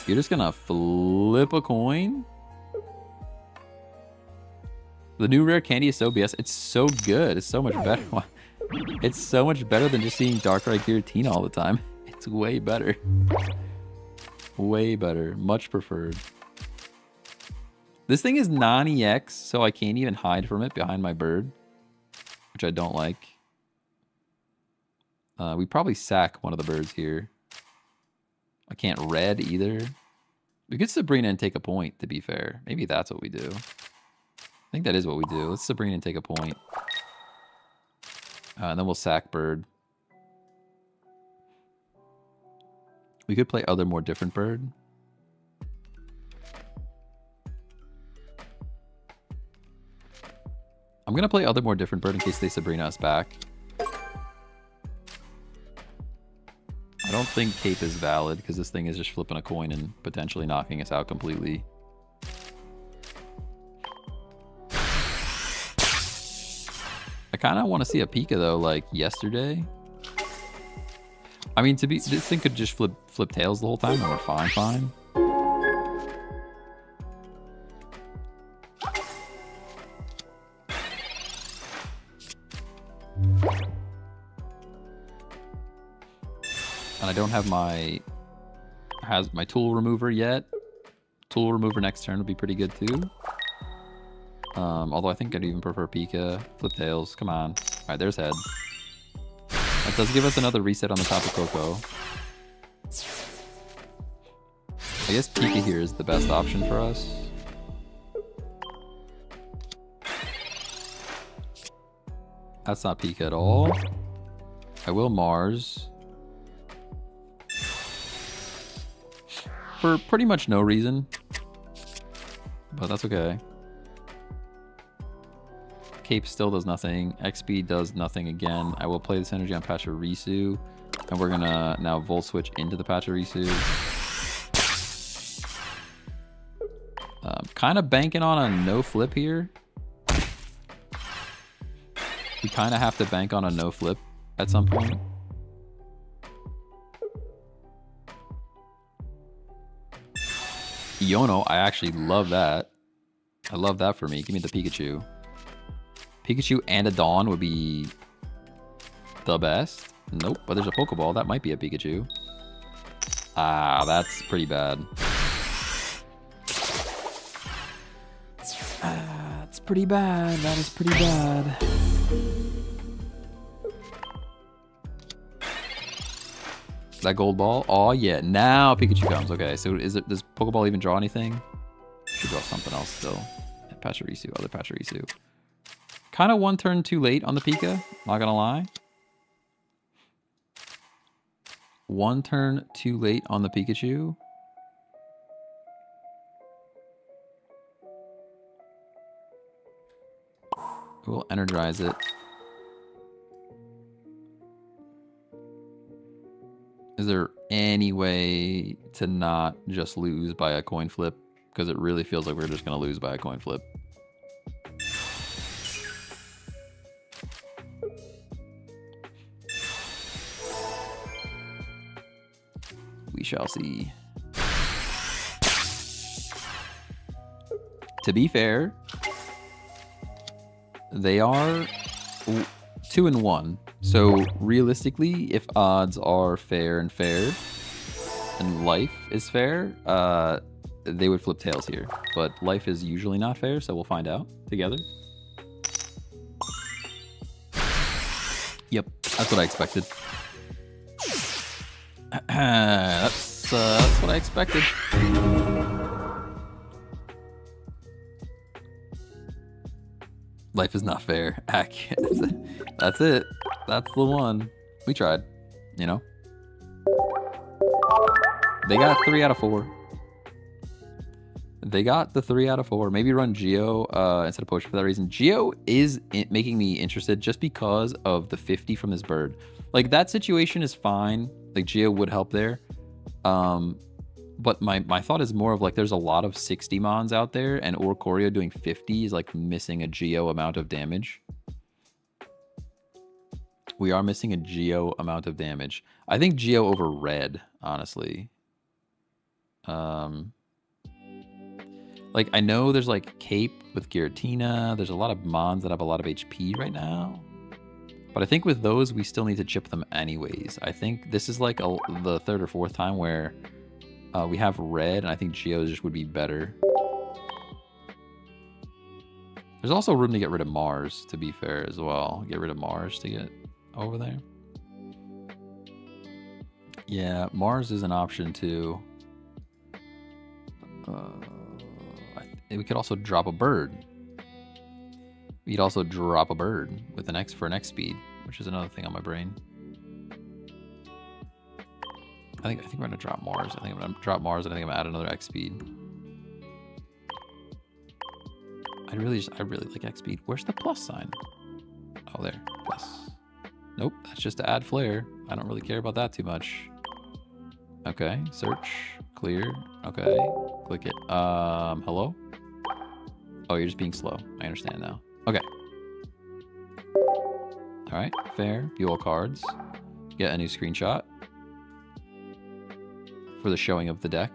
You're just gonna flip a coin? The new rare candy is so BS. It's so good. It's so much better. It's so much better than just seeing Darkrai Giratina all the time. It's way better. Way better. Much preferred. This thing is non-EX, so I can't even hide from it behind my bird. Which I don't like. We probably sack one of the birds here. I can't red either. We could Sabrina and take a point, to be fair. Maybe that's what we do. I think that is what we do. Let's Sabrina and take a point. And then we'll sack bird. We could play other more different bird. I'm going to play other more different bird in case they Sabrina us back. I don't think Cape is valid because this thing is just flipping a coin and potentially knocking us out completely. I kind of want to see a Pika though, like yesterday. I mean, this thing could just flip tails the whole time and we're fine. And I don't have my tool remover yet. Tool remover next turn would be pretty good too. Although I think I'd even prefer Pika. Flip tails, come on. Alright, there's heads. That does give us another reset on the top of Coco. I guess Pika here is the best option for us. That's not Pika at all. I will Mars. For pretty much no reason. But that's okay. Cape still does nothing. XP does nothing again. I will play this energy on Pachirisu. And we're gonna now Volt Switch into the Pachirisu. Kind of banking on a no flip here. We kind of have to bank on a no flip at some point. Iono, I actually love that. I love that for me. Give me the Pikachu. Pikachu and a Dawn would be the best. Nope, but there's a Pokeball. That might be a Pikachu. Ah, that's pretty bad. That's pretty bad. That is pretty bad. That gold ball? Oh yeah, now Pikachu comes. Okay, so does Pokeball even draw anything? Should draw something else still. Pachirisu, other Pachirisu. Kind of one turn too late on the Pika, not gonna lie. One turn too late on the Pikachu. We'll energize it. Is there any way to not just lose by a coin flip? Because it really feels like we're just going to lose by a coin flip. We shall see. To be fair, they are 2-1. So realistically, if odds are fair and fair, and life is fair, they would flip tails here. But life is usually not fair, so we'll find out together. Yep, that's what I expected. That's what I expected. Life is not fair. That's it. That's the one. We tried, you know? They got 3 out of 4. They got the 3 out of 4. Maybe run Geo instead of Potion for that reason. Geo is making me interested just because of the 50 from this bird. Like, that situation is fine. Like, Geo would help there. But my thought is more of like there's a lot of 60 mons out there, and Oricorio doing 50 is like missing a Geo amount of damage. We are missing a Geo amount of damage. I think Geo over red, honestly. Like, I know there's like Cape with Giratina. There's a lot of mons that have a lot of HP right now. But I think with those, we still need to chip them anyways. I think this is like the 3rd or 4th time where we have red, and I think Geo just would be better. There's also room to get rid of Mars, to be fair, as well. Get rid of Mars to get over there. Yeah, Mars is an option, too. We could also drop a bird. We could also drop a bird with an X for an X speed, which is another thing on my brain. I think we're gonna drop Mars. I think I'm gonna drop Mars, and I think I'm gonna add another X speed. I really like X speed. Where's the plus sign? Oh, there, plus. Nope, that's just to add flare. I don't really care about that too much. Okay, search, clear. Okay, click it. Hello? Oh, you're just being slow. I understand now. Okay. All right, fair. Buell cards. Get a new screenshot for the showing of the deck.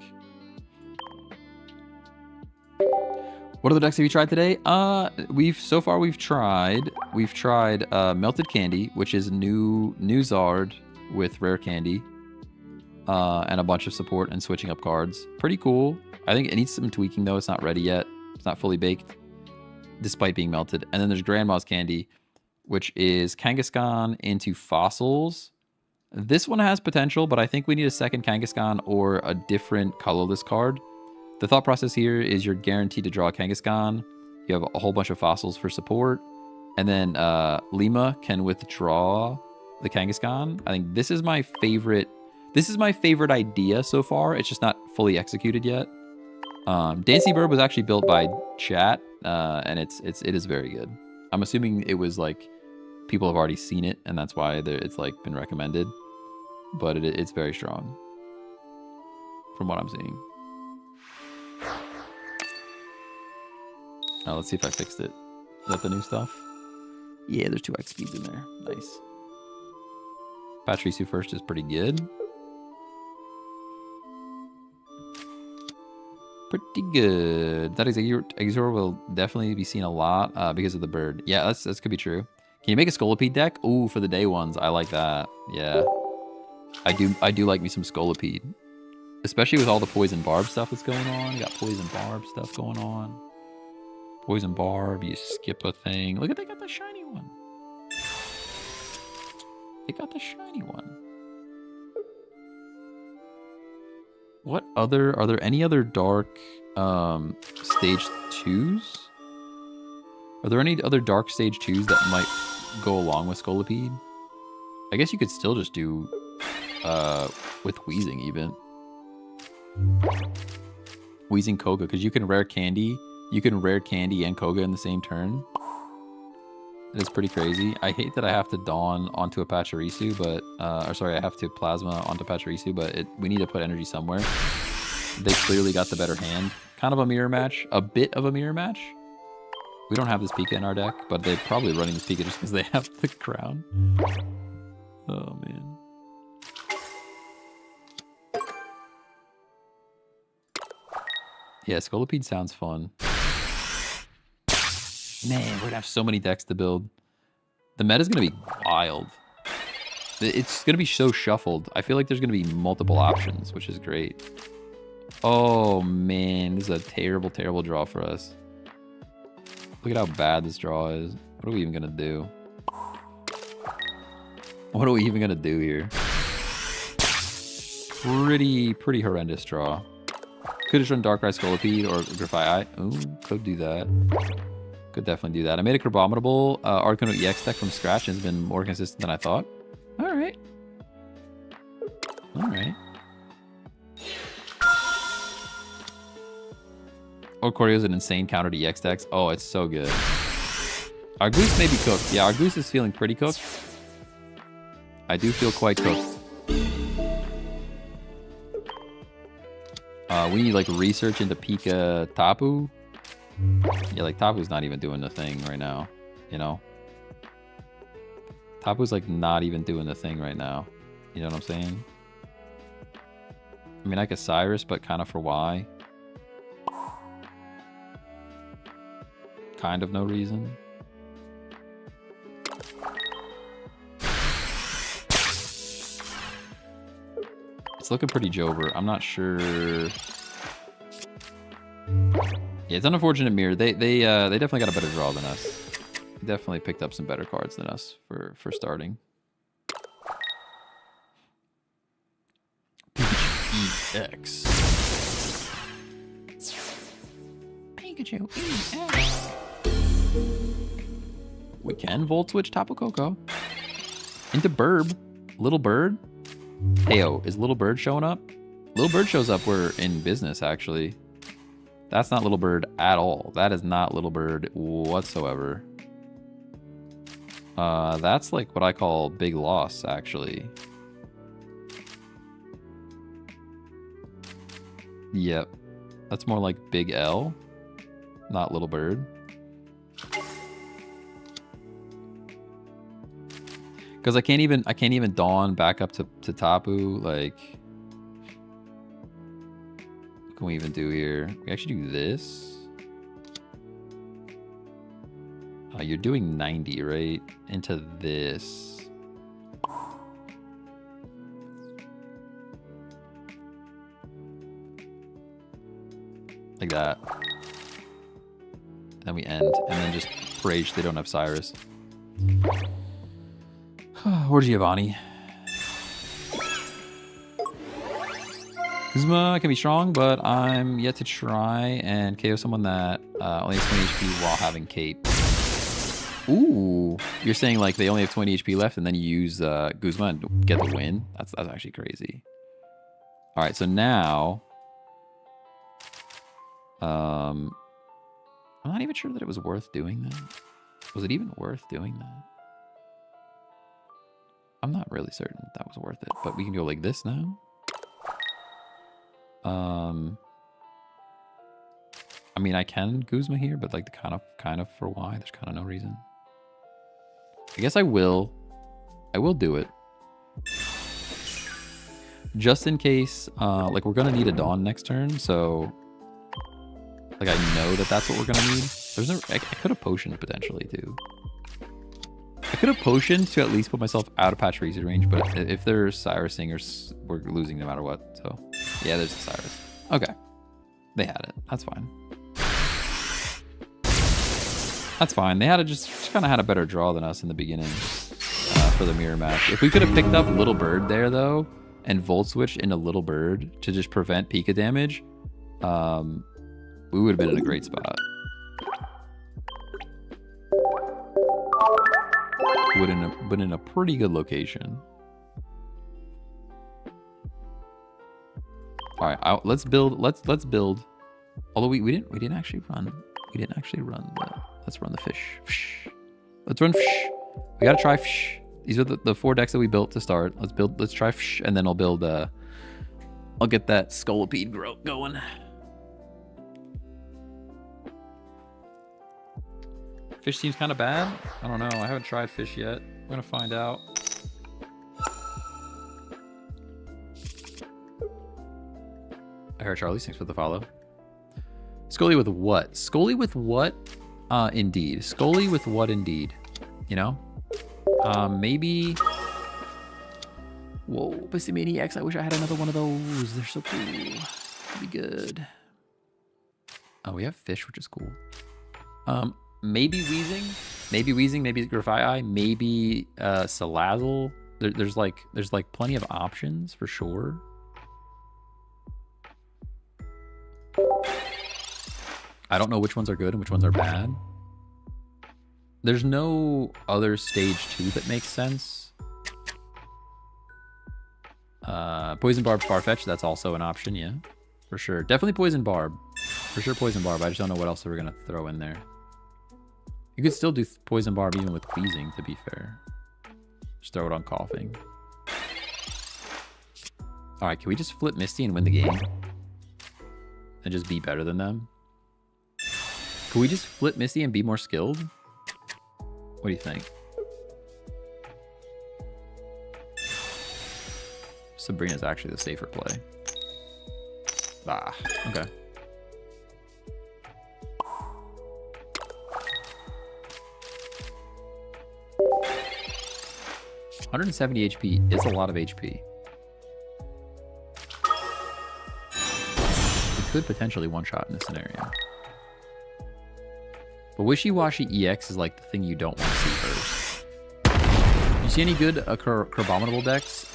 What other decks have you tried today? So far we've tried Melted Candy, which is new Zard with rare candy, and a bunch of support and switching up cards. Pretty cool. I think it needs some tweaking though. It's not ready yet. It's not fully baked, despite being melted. And then there's Grandma's Candy, which is Kangaskhan into Fossils. This one has potential, but I think we need a second Kangaskhan or a different colorless card. The thought process here is you're guaranteed to draw a Kangaskhan. You have a whole bunch of Fossils for support. And then Lima can withdraw the Kangaskhan. I think this is my favorite. This is my favorite idea so far. It's just not fully executed yet. Dancy Bird was actually built by chat, and it is very good. I'm assuming it was like people have already seen it, and that's why it's like been recommended. But it's very strong from what I'm seeing. Now let's see if I fixed it. Is that the new stuff? Yeah, there's 2 X speeds in there. Nice. Pachirisu first is pretty good. Pretty good. That Exor will definitely be seen a lot because of the bird. Yeah, that's could be true. Can you make a Scolipede deck? Ooh, for the day ones. I like that. Yeah. I do like me some Scolipede. Especially with all the Poison Barb stuff that's going on. You got Poison Barb stuff going on. Poison Barb, you skip a thing. Look at, they got the shiny one. They got the shiny one. What other, are there any other dark stage 2s? Are there any other dark stage 2s that might go along with Scolipede? I guess you could still just do with Wheezing even. Wheezing Koga, because you can rare candy. You can rare candy and Koga in the same turn. That is pretty crazy. I hate that I have to Dawn onto a Pachirisu, but or sorry, I have to Plasma onto Pachirisu, but we need to put energy somewhere. They clearly got the better hand. Kind of a mirror match, a bit of a mirror match. We don't have this Pika in our deck, but they're probably running this Pika just because they have the crown. Oh man. Yeah, Scolipede sounds fun. Man, we're gonna have so many decks to build. The meta's gonna be wild. It's going to be so shuffled. I feel like there's going to be multiple options, which is great. Oh, man. This is a terrible, terrible draw for us. Look at how bad this draw is. What are we even going to do? What are we even going to do here? Pretty horrendous draw. Could just run Darkrai Scolipede or Grifai Eye. Ooh, could do that. Could definitely do that. I made a Crabominable Arcanine EX deck from scratch and it's been more consistent than I thought. Alright. Alright. Oricorio is an insane counter to EX decks. Oh, it's so good. Argoose may be cooked. Yeah, Argoose is feeling pretty cooked. I do feel quite cooked. We need like research into Pika Tapu. Yeah, like Tapu's not even doing the thing right now, you know? Tapu's like not even doing the thing right now. You know what I'm saying? I mean, I could Cyrus, but kind of for why? Kind of no reason. It's looking pretty Jover. I'm not sure. Yeah, it's an unfortunate mirror. They definitely got a better draw than us. They definitely picked up some better cards than us for starting. EX. Pikachu EX. We can Volt Switch Tapu Koko into Burb. Little Bird. Heyo, is Little Bird showing up? Little Bird shows up, we're in business, actually. That's not Little Bird at all. That is not Little Bird whatsoever. That's like what I call big loss, actually. Yep. That's more like Big L, not Little Bird. Because I can't even Dawn back up to Tapu. Like, what can we even do here? We actually do this. You're doing 90, right? Into this. Like that. Then we end, and then just rage they don't have Cyrus. Or Giovanni. Kuzma can be strong, but I'm yet to try and KO someone that only has 20 HP while having Cape. Ooh, you're saying like they only have 20 HP left and then you use Kuzma and get the win? That's actually crazy. All right, so now... I'm not even sure that it was worth doing that. Was it even worth doing that? I'm not really certain that was worth it, but we can go like this now. I mean, I can Guzma here, but like the kind of for why? There's kind of no reason. I guess I will do it. Just in case, like we're gonna need a Dawn next turn, so like I know that that's what we're gonna need. There's no, I could have potioned potentially too. I could have potioned to at least put myself out of Pachirisu range, but if there's Cyrus Singers, we're losing no matter what. So, yeah, there's the Cyrus. Okay. They had it. That's fine. That's fine. They had to just kind of had a better draw than us in the beginning for the mirror match. If we could have picked up Little Bird there, though, and Volt Switch into Little Bird to just prevent Pika damage, we would have been in a great spot. Would have been in a pretty good location. All right, let's build. Let's build. Although we didn't actually run. We didn't actually run the. Let's run the fish. Let's run fish. We gotta try fish. These are the 4 decks that we built to start. Let's try fish, and then I'll build. I'll get that Scolipede going. Fish seems kind of bad. I don't know. I haven't tried fish yet. We're gonna find out. I heard Charlie. Thanks for the follow. Scully with what? Scully with what? Indeed. Scully with what? Indeed. You know? Maybe Whoa, Bissimaniacs. I wish I had another one of those. They're so cool. That'd be good. Oh, we have fish, which is cool. Maybe Weezing. Maybe Weezing. Maybe Grafai. Maybe Salazzle. There's like plenty of options for sure. I don't know which ones are good and which ones are bad. There's no other stage 2 that makes sense. Poison Barb, Farfetch, that's also an option, yeah. For sure. Definitely Poison Barb. For sure Poison Barb. I just don't know what else we're going to throw in there. You could still do Poison Barb even with Wheezing, to be fair. Just throw it on Coughing. Alright, can we just flip Misty and win the game? And just be better than them? Can we just flip Misty and be more skilled? What do you think? Sabrina's actually the safer play. Ah, okay. $170 HP is a lot of HP. We could potentially one-shot in this scenario. But Wishy-Washy EX is like the thing you don't want to see first. You see any good Crabominable decks?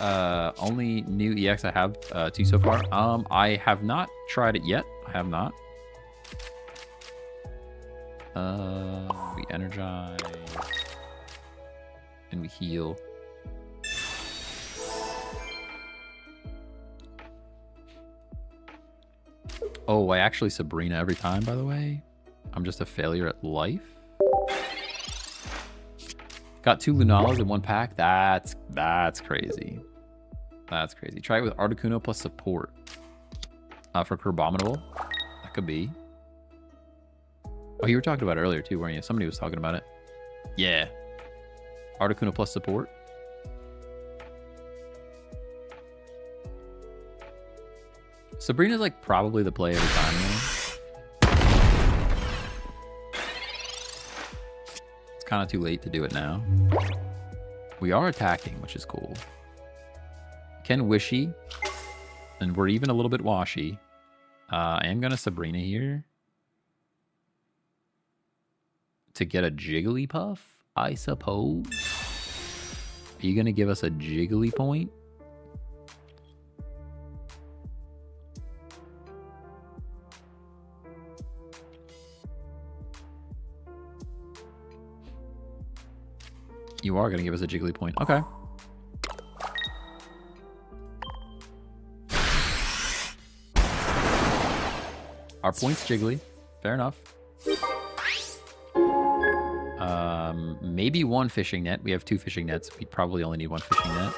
Only new EX I have 2 so far. I have not tried it yet. I have not. We energize. And we heal. Oh, I actually Sabrina every time, by the way. I'm just a failure at life. Got 2 Lunalas in 1 pack. That's crazy. That's crazy. Try it with Articuno plus support. For Crabominable. That could be. Oh, you were talking about it earlier too, weren't you? Somebody was talking about it. Yeah. Articuno plus support. Sabrina's like probably the play every time, though. It's kind of too late to do it now. We are attacking, which is cool. Can Wishy. And we're even a little bit washy. I am going to Sabrina here. To get a Jigglypuff, I suppose. Are you going to give us a Jiggly point? You are going to give us a Jiggly point. Okay. Our point's Jiggly. Fair enough. Maybe 1 fishing net. We have 2 fishing nets. We probably only need 1 fishing net.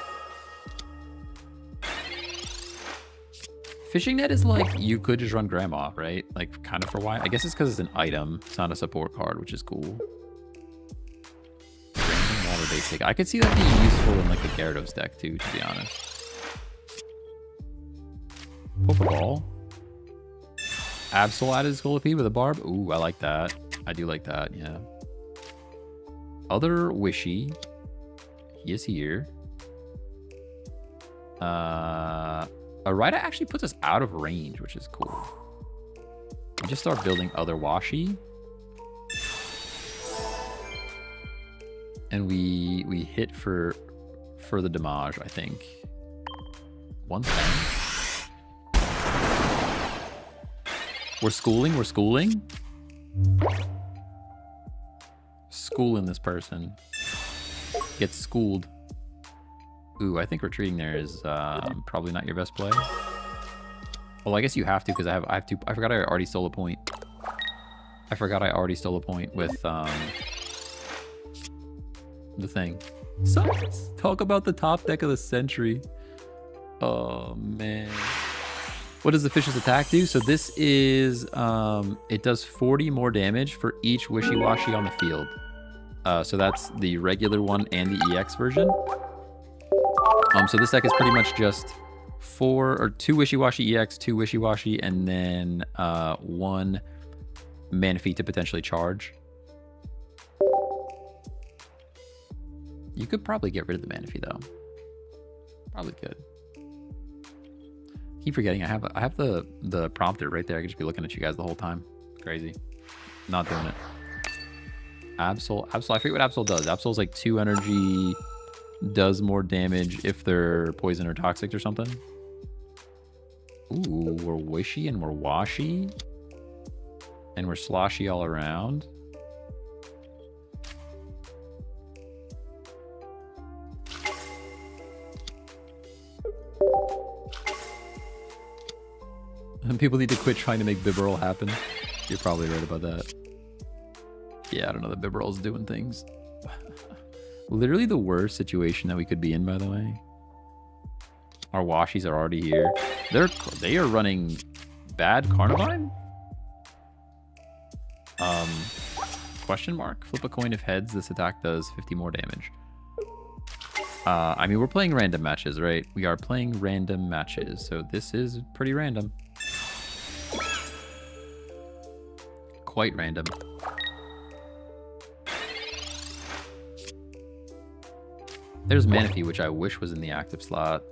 Fishing net is like, you could just run Grandma, right? Like, kind of for why? I guess it's because it's an item. It's not a support card, which is cool. Water basic. I could see that being useful in like a Gyarados deck too, to be honest. Pokeball. Absol added Scolipede with a Barb. Ooh, I like that. I do like that, yeah. Other Wishy. He is here. Arida actually puts us out of range, which is cool. We just start building other Washi. And we hit for the damage, I think. 110. We're schooling. Schooling this person. Get schooled. Ooh, I think retreating there is probably not your best play. Well, I guess you have to because I have to. I forgot I already stole a point. With the thing. Sucks. Talk about the top deck of the century. Oh man. What does the fish's attack do? So this is it does 40 more damage for each Wishy-Washy on the field. So that's the regular one and the EX version. So this deck is pretty much just 2 Wishy-Washy EX, 2 Wishy-Washy, and then 1 Manaphy to potentially charge. You could probably get rid of the Manaphy though. Probably could. Keep forgetting I have the prompter right there. I could just be looking at you guys the whole time. Crazy. Not doing it. Absol. I forget what Absol does. Absol's like 2 energy, does more damage if they're poison or toxic or something. Ooh, we're wishy and we're washy. And we're sloshy all around. And people need to quit trying to make Bibarel happen. You're probably right about that. Yeah, I don't know. The Bibarel's doing things. Literally the worst situation that we could be in, by the way. Our washies are already here. They are running bad Carnivine? Question mark? Flip a coin if heads. This attack does 50 more damage. I mean, we're playing random matches, right? We are playing random matches, so this is pretty random. Quite random. There's Manaphy, which I wish was in the active slot.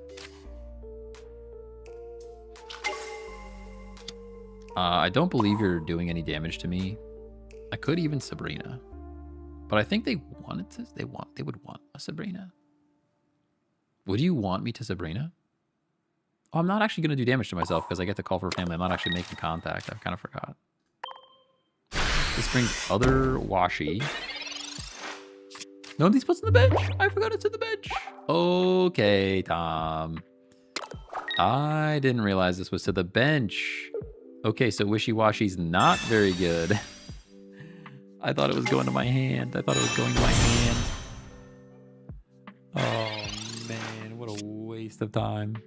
I don't believe you're doing any damage to me. I could even Sabrina, but I think they wanted to. They would want a Sabrina. Would you want me to Sabrina? Oh, I'm not actually going to do damage to myself because I get to call for family. I'm not actually making contact. I kind of forgot. This brings other Washi. No, these puts in the bench. I forgot it's in the bench. Okay, Tom. I didn't realize this was to the bench. Okay, so Wishy Washy's not very good. I thought it was going to my hand. Oh, man. What a waste of time.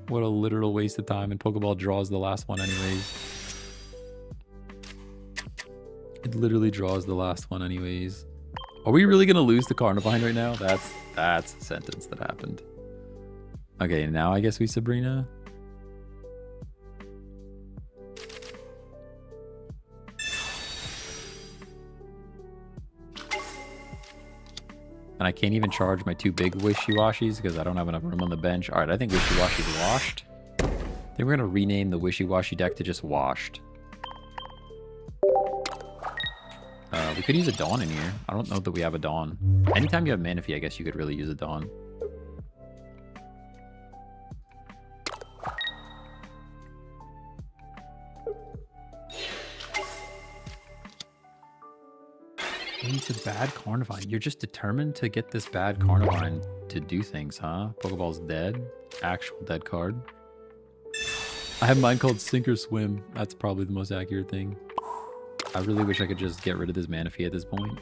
What a literal waste of time. And Pokeball draws the last one anyways. It literally draws the last one anyways. Are we really going to lose the Carnivine right now? That's a sentence that happened. Okay, now I guess we Sabrina. And I can't even charge my 2 big Wishy-Washis because I don't have enough room on the bench. All right, I think Wishy-Washi's washed. I think we're going to rename the Wishy-Washy deck to just Washed. We could use a Dawn in here. I don't know that we have a Dawn. Anytime you have Manaphy, I guess you could really use a Dawn. Into bad Carnivine. You're just determined to get this bad Carnivine to do things, huh? Pokeball's dead. Actual dead card. I have mine called Sink or Swim. That's probably the most accurate thing. I really wish I could just get rid of this Manaphy at this point.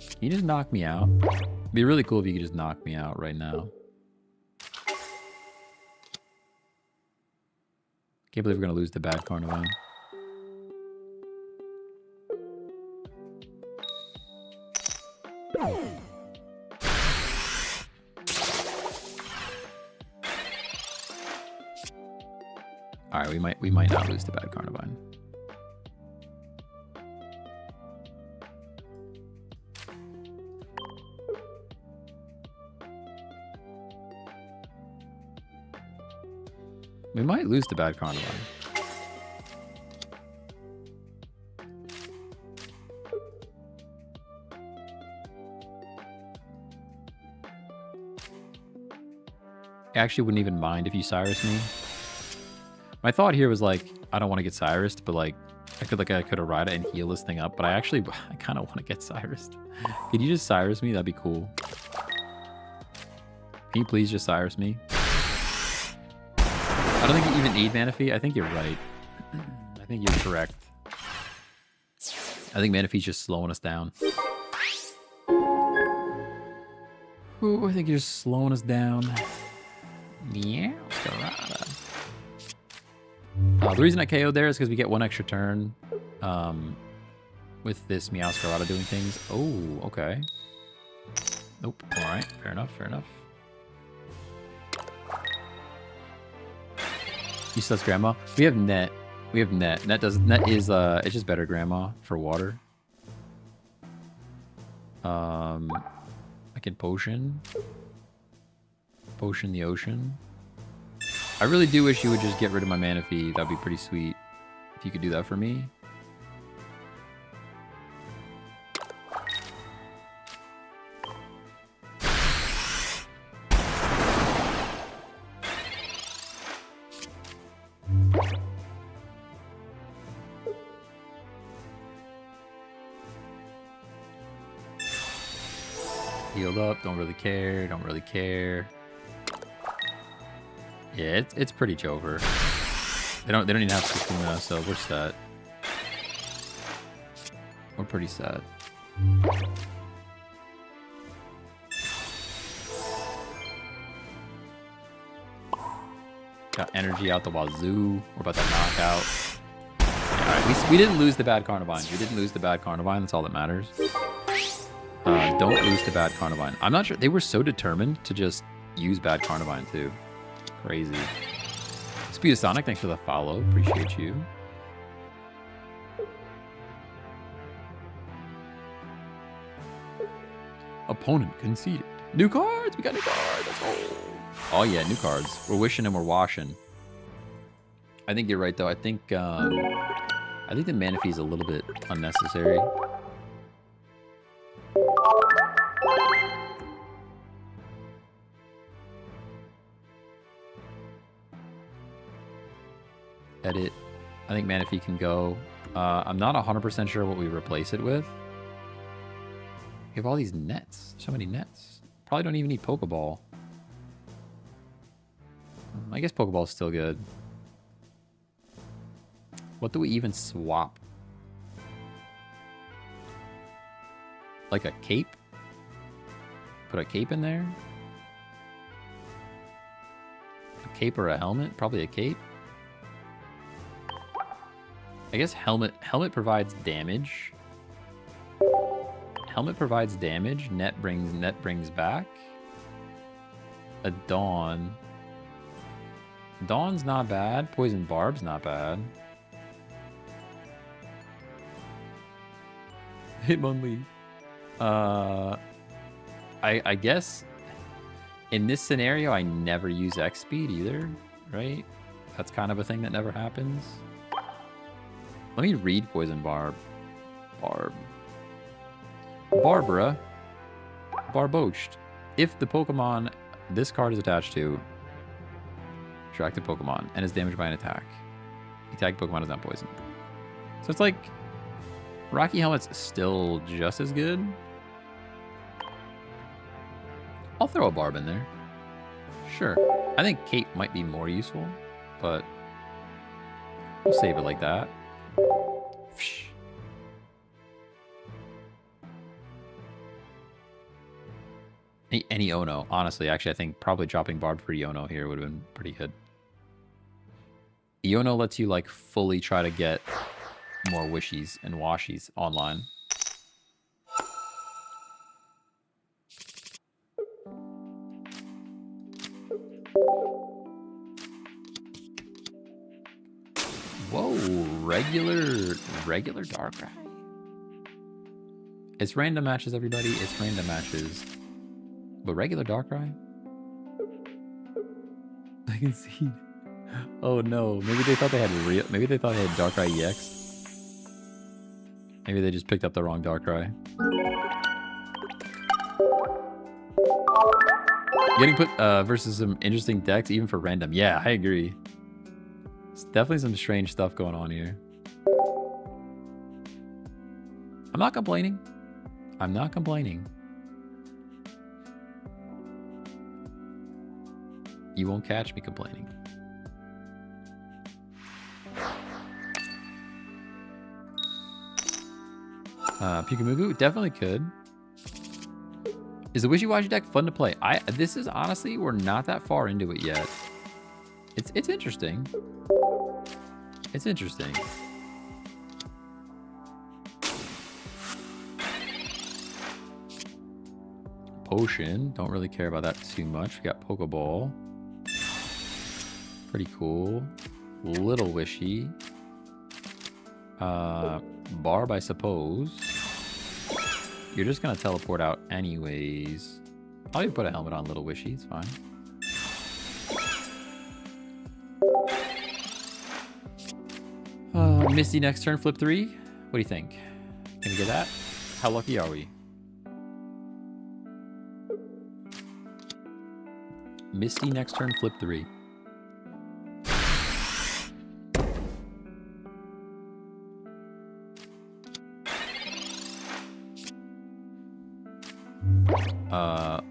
Can you just knock me out? It'd be really cool if you could just knock me out right now. Can't believe we're going to lose the bad Carnivine. Alright, we might not lose the bad Carnivine. We might lose the bad Carnivine. I actually wouldn't even mind if you Cyrus me. My thought here was like, I don't want to get Cyrused, but like, I could Errata and heal this thing up, but I kind of want to get Cyrused. Could you just Cyrus me? That'd be cool. Can you please just Cyrus me? I don't think you even need Manaphy. I think you're right. I think you're correct. I think Manaphy's just slowing us down. Ooh, I think you're just slowing us down. Meow, Errata. The reason I KO'd there is because we get 1 extra turn with this Meowscarada doing things. Oh, okay. Nope. All right. Fair enough. Fair enough. You says Grandma. We have net We have net. Net is it's just better grandma for water. I can potion the ocean. I really do wish you would just get rid of my Manaphy. That'd be pretty sweet if you could do that for me. Healed up, don't really care, don't really care. Yeah, it's pretty chover. They don't even have Sukuna, so we're set. We're pretty set. Got energy out the wazoo. We're about to knock out. Alright, we didn't lose the bad Carnivine. We didn't lose the bad Carnivine, that's all that matters. Don't lose to bad Carnivine. I'm not sure. They were so determined to just use bad Carnivine, too. Crazy. Speed of Sonic, thanks for the follow. Appreciate you. Opponent conceded. New cards! We got new cards! Let's go! Oh, yeah, new cards. We're wishing and we're washing. I think you're right, though. I think the Manaphy is a little bit unnecessary. Edit. I think Manaphy can go. I'm not 100% sure what we replace it with. We have all these nets. So many nets. Probably don't even need Pokeball. I guess Pokeball is still good. What do we even swap? Like a cape? Put a cape in there? A cape or a helmet? Probably a cape. I guess helmet provides damage. Helmet provides damage. Net brings back. A Dawn. Dawn's not bad. Poison Barb's not bad. Hitmonlee. I guess in this scenario I never use X speed either, right? That's kind of a thing that never happens. Let me read Poison Barb. Barbara. Barboched. If the Pokemon this card is attached to attract a Pokemon and is damaged by an attack, the attack Pokemon is not poisoned. So it's like Rocky Helmet's still just as good. I'll throw a Barb in there. Sure. I think Cape might be more useful, but we'll save it like that. Any Ono. Honestly, actually, I think probably dropping Barb for Iono here would have been pretty good. Iono lets you, like, fully try to get more wishies and washies online. Whoa, regular Darkrai. It's random matches, everybody. It's random matches. But regular Darkrai? I can see. Oh no, maybe they thought they had maybe they thought they had Darkrai EX. Maybe they just picked up the wrong Darkrai. Getting put versus some interesting decks, even for random. Yeah, I agree. It's definitely some strange stuff going on here. I'm not complaining. I'm not complaining. You won't catch me complaining. Pikamugu definitely could. Is the Wishy-Washy deck fun to play? This is honestly, we're not that far into it yet. It's interesting. It's interesting. Potion, don't really care about that too much. We got Pokeball. Pretty cool. Little Wishy. Barb, I suppose. You're just gonna teleport out anyways. I'll even put a helmet on Little Wishy, it's fine. Misty next turn, flip 3. What do you think? Can we get that? How lucky are we? Misty next turn, flip 3.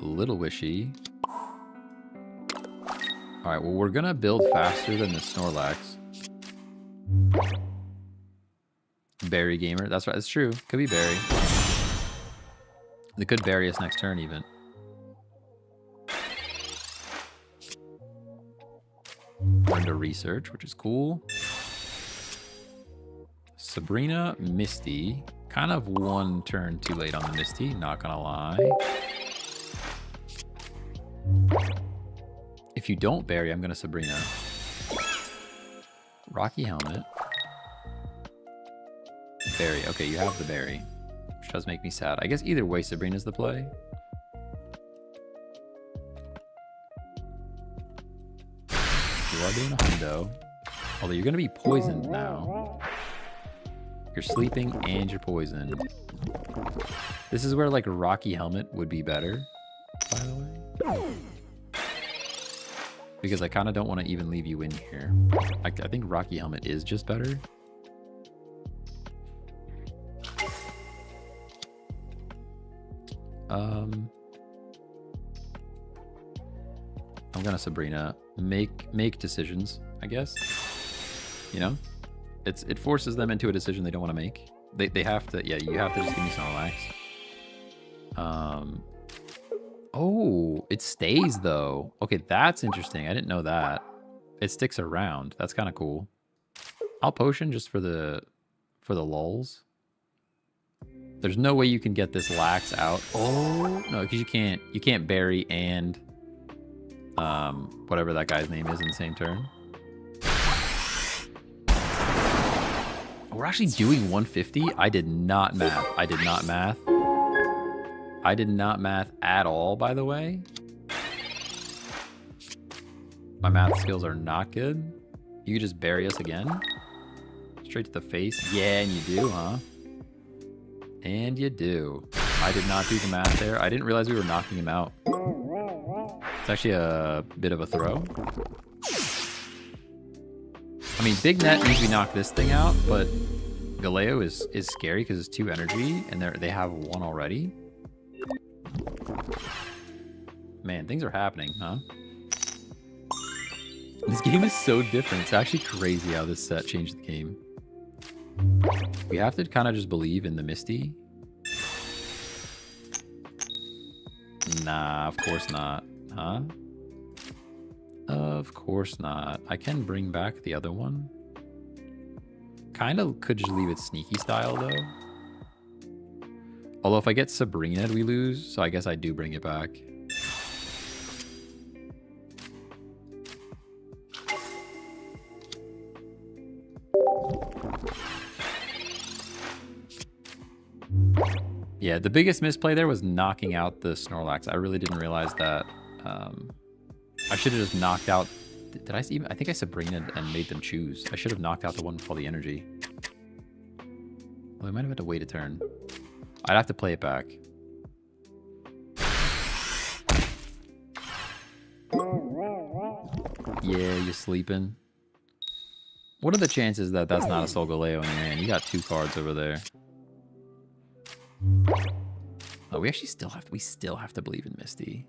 Little Wishy. Alright, well, we're gonna build faster than the Snorlax. Berry Gamer. That's right, that's true. Could be Berry. They could bury us next turn, even. We're into research, which is cool. Sabrina, Misty. Kind of one turn too late on the Misty, not gonna lie. If you don't bury, I'm gonna Sabrina. Rocky Helmet. Berry. Okay, you have the berry. Which does make me sad. I guess either way, Sabrina's the play. You are doing a hundo. Although you're gonna be poisoned now. You're sleeping and you're poisoned. This is where like Rocky Helmet would be better, by the way. Because I kind of don't want to even leave you in here. I think Rocky Helmet is just better. I'm gonna Sabrina. Make decisions, I guess. You know? It forces them into a decision they don't want to make. They have to, yeah, you have to just give me Snorlax. Oh, it stays though. Okay, that's interesting. I didn't know that. It sticks around. That's kind of cool. I'll potion just for the lulz. There's no way you can get this lax out. Oh no, because you can't bury and whatever that guy's name is in the same turn. We're actually doing 150. I did not math. I did not math. I did not math at all, by the way. My math skills are not good. You just bury us again. Straight to the face. Yeah, and you do, huh? And you do. I did not do the math there. I didn't realize we were knocking him out. It's actually a bit of a throw. I mean, Big Net means we knock this thing out, but Galeo is scary because it's 2 energy, and they have 1 already. Man, things are happening, huh? This game is so different. It's actually crazy how this set changed the game. We have to kind of just believe in the Misty. Nah, of course not. Huh? Of course not. I can bring back the other one. Kind of could just leave it sneaky style, though. Although if I get Sabrina, we lose. So I guess I do bring it back. Yeah, the biggest misplay there was knocking out the Snorlax. I really didn't realize that. I should have just knocked out... Did I even... I think I Sabrina and made them choose. I should have knocked out the one with all the energy. Well, I might have had to wait a turn. I'd have to play it back. Yeah, you sleeping? What are the chances that that's not a Solgaleo in your hand? You got 2 cards over there. Oh, we still have to believe in Misty.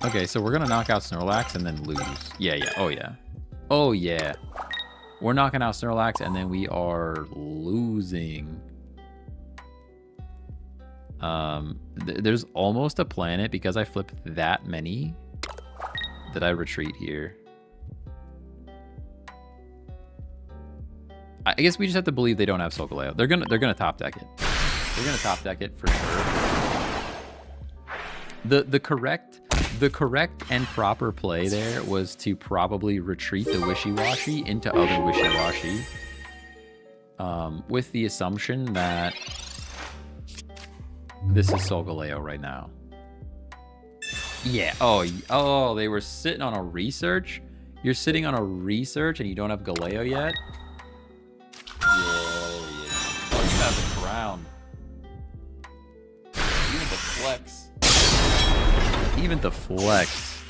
Okay, so we're gonna knock out Snorlax and then lose. Yeah, yeah, oh yeah. Oh yeah. We're knocking out Snorlax and then we are losing. There's almost a planet because I flipped that many that I retreat here. I guess we just have to believe they don't have Solgaleo. They're gonna top deck it. They're gonna top deck it for sure. The correct and proper play there was to probably retreat the Wishy-Washy into other Wishy-Washy. With the assumption that this is Solgaleo right now. Yeah. Oh, they were sitting on a research? You're sitting on a research and you don't have Galeo yet? Yeah. Oh, you have the crown. Even the flex. Even the flex.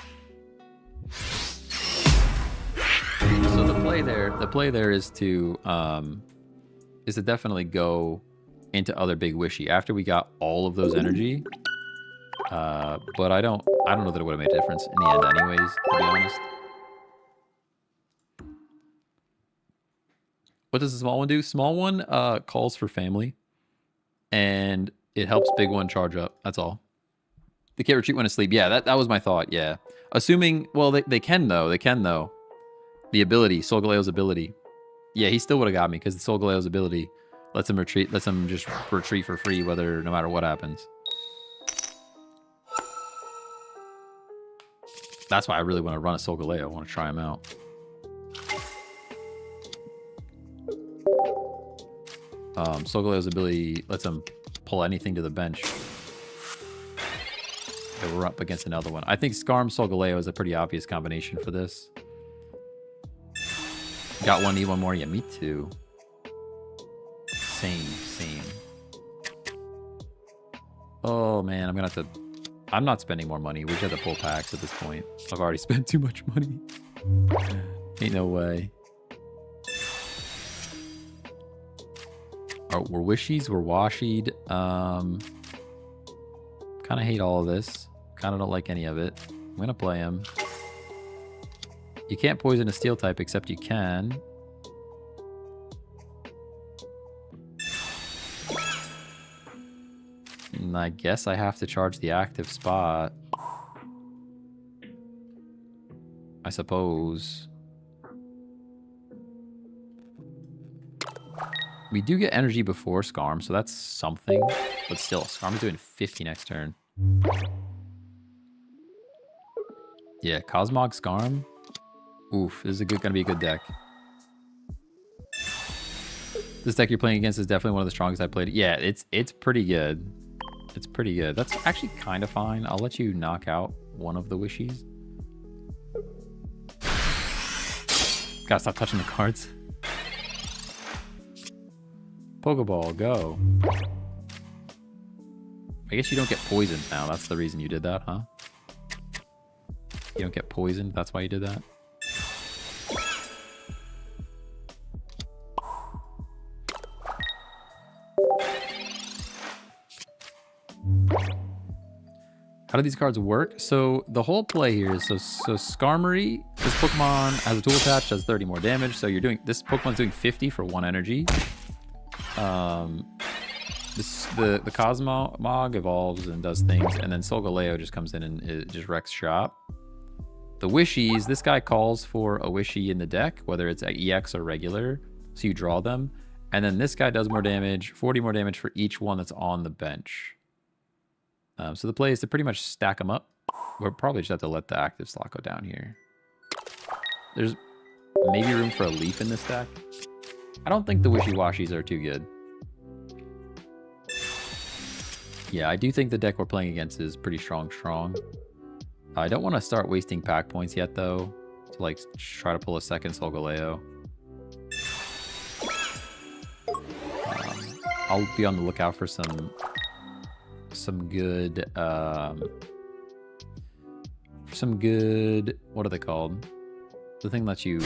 So the play there is to definitely go into other big wishy after we got all of those energy. But I don't know that it would have made a difference in the end anyways, to be honest. What does the small one do? Small one calls for family, and it helps big one charge up. That's all. They can't retreat when asleep. Yeah, that was my thought. Yeah, assuming, well, they can though. They can though. The ability, Solgaleo's ability. Yeah, he still would have got me because the Solgaleo's ability lets him retreat. Lets him just retreat for free, no matter what happens. That's why I really want to run a Solgaleo. I want to try him out. Solgaleo's ability lets him pull anything to the bench. Okay, we're up against another one. I think Skarm Solgaleo is a pretty obvious combination for this. Got one, need one more? Yeah, me too. Same. Oh man, I'm not spending more money. We just have to pull packs at this point. I've already spent too much money. Ain't no way. Oh, we're wishies, we're washied. Kind of hate all of this. Kind of don't like any of it. I'm gonna play him. You can't poison a steel type, except you can. And I guess I have to charge the active spot. I suppose. We do get energy before Skarm, so that's something. But still, Skarm's doing 50 next turn. Yeah, Cosmog Skarm. Oof, this is gonna be a good deck. This deck you're playing against is definitely one of the strongest I played. Yeah, it's pretty good. It's pretty good. That's actually kind of fine. I'll let you knock out one of the wishies. Gotta stop touching the cards. Pokeball, go. I guess you don't get poisoned now. That's the reason you did that, huh? You don't get poisoned. That's why you did that. How do these cards work? So the whole play here is so Skarmory, this Pokemon has a tool attached, does 30 more damage. So you're doing, this Pokemon's doing 50 for 1 energy. The Cosmog evolves and does things, and then Solgaleo just comes in and it just wrecks shop. The Wishies, this guy calls for a Wishy in the deck, whether it's EX or regular, so you draw them. And then this guy does more damage, 40 more damage for each one that's on the bench. So the play is to pretty much stack them up. We'll probably just have to let the active slot go down here. There's maybe room for a leaf in this deck. I don't think the Wishy-Washis are too good. Yeah, I do think the deck we're playing against is pretty strong. I don't want to start wasting pack points yet, though, to like try to pull a second Solgaleo. I'll be on the lookout for some good what are they called? The thing that you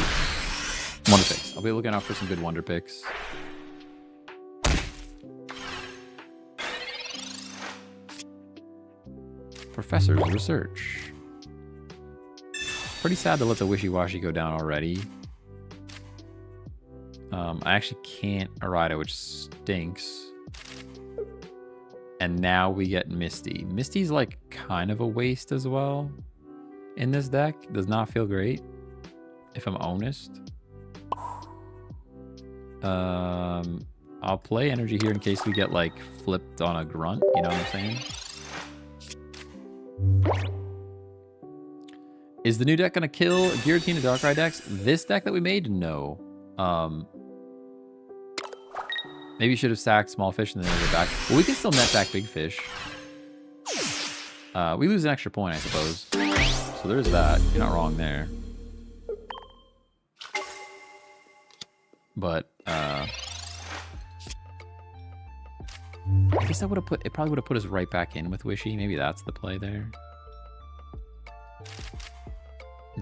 wonder picks. I'll be looking out for some good wonder picks. Professor's research. Pretty sad to let the Wishy-Washy go down already. I actually can't Arido, which stinks. And now we get Misty. Misty's like kind of a waste as well in this deck. Does not feel great, if I'm honest. I'll play energy here in case we get like flipped on a grunt. You know what I'm saying? Is the new deck gonna kill Guillotine and Darkrai decks? This deck that we made? No. Maybe you should have sacked small fish and then get back. Well, we can still net back big fish. We lose an extra point, I suppose. So there's that. You're not wrong there. But I guess that would have put it. Probably would have put us right back in with Wishy. Maybe that's the play there.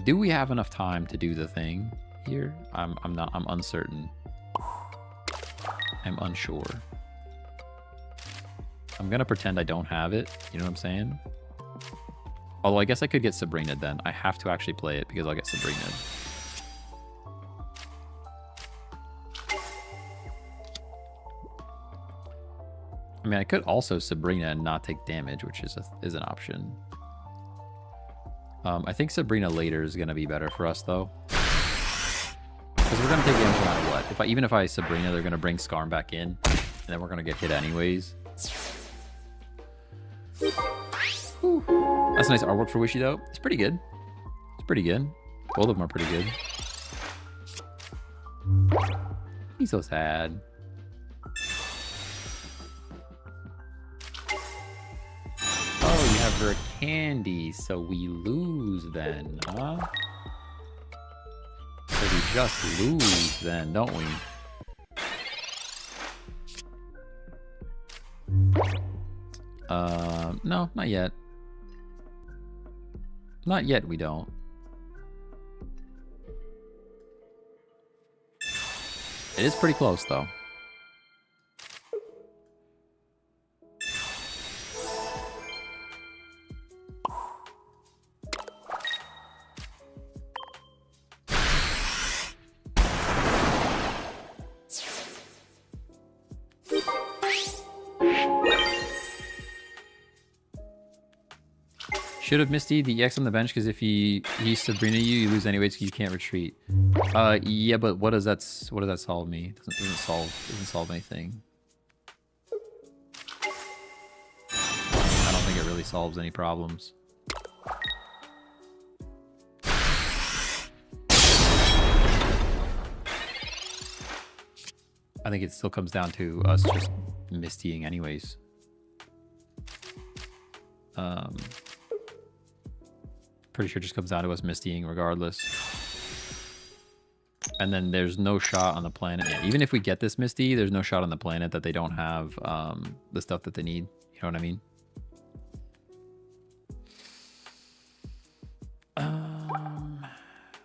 Do we have enough time to do the thing here? I'm uncertain. I'm unsure. I'm gonna pretend I don't have it. You know what I'm saying? Although I guess I could get Sabrina then. I have to actually play it because I'll get Sabrina. I mean, I could also Sabrina and not take damage, which is an option. I think Sabrina later is gonna be better for us though, because we're gonna take damage no matter what. Even if I Sabrina, they're gonna bring Skarm back in, and then we're gonna get hit anyways. Whew. That's nice artwork for Wishy though. It's pretty good. It's pretty good. Both of them are pretty good. He's so sad. Oh, you have her candy, so we lose then, huh? So we just lose then, don't we? No, not yet. Not yet, we don't. It is pretty close, though. Should have Misty the EX on the bench because if he Sabrina you lose anyway, so you can't retreat. Yeah, but what does that solve me? Doesn't solve anything. I don't think it really solves any problems. I think it still comes down to us just Mistying anyways. Pretty sure it just comes down to us Mistying regardless. And then there's no shot on the planet. Yeah, even if we get this Misty, there's no shot on the planet that they don't have the stuff that they need. You know what I mean?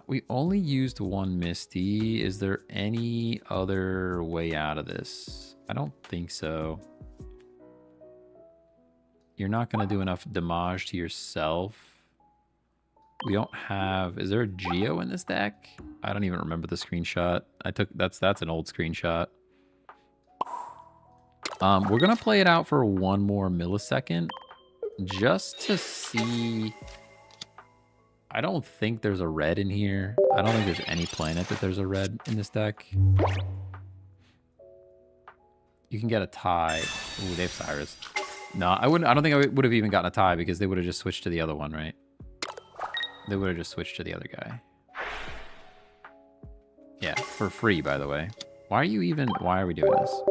We only used one Misty. Is there any other way out of this? I don't think so. You're not going to do enough damage to yourself. We don't have... Is there a Geo in this deck? I don't even remember the screenshot. I took... That's an old screenshot. We're going to play it out for 1 more millisecond. Just to see... I don't think there's a red in here. I don't think there's any planet that there's a red in this deck. You can get a tie. Ooh, they have Cyrus. No, I wouldn't. I don't think I would have even gotten a tie because they would have just switched to the other one, right? They would have just switched to the other guy. Yeah, for free, by the way. Why are we doing this?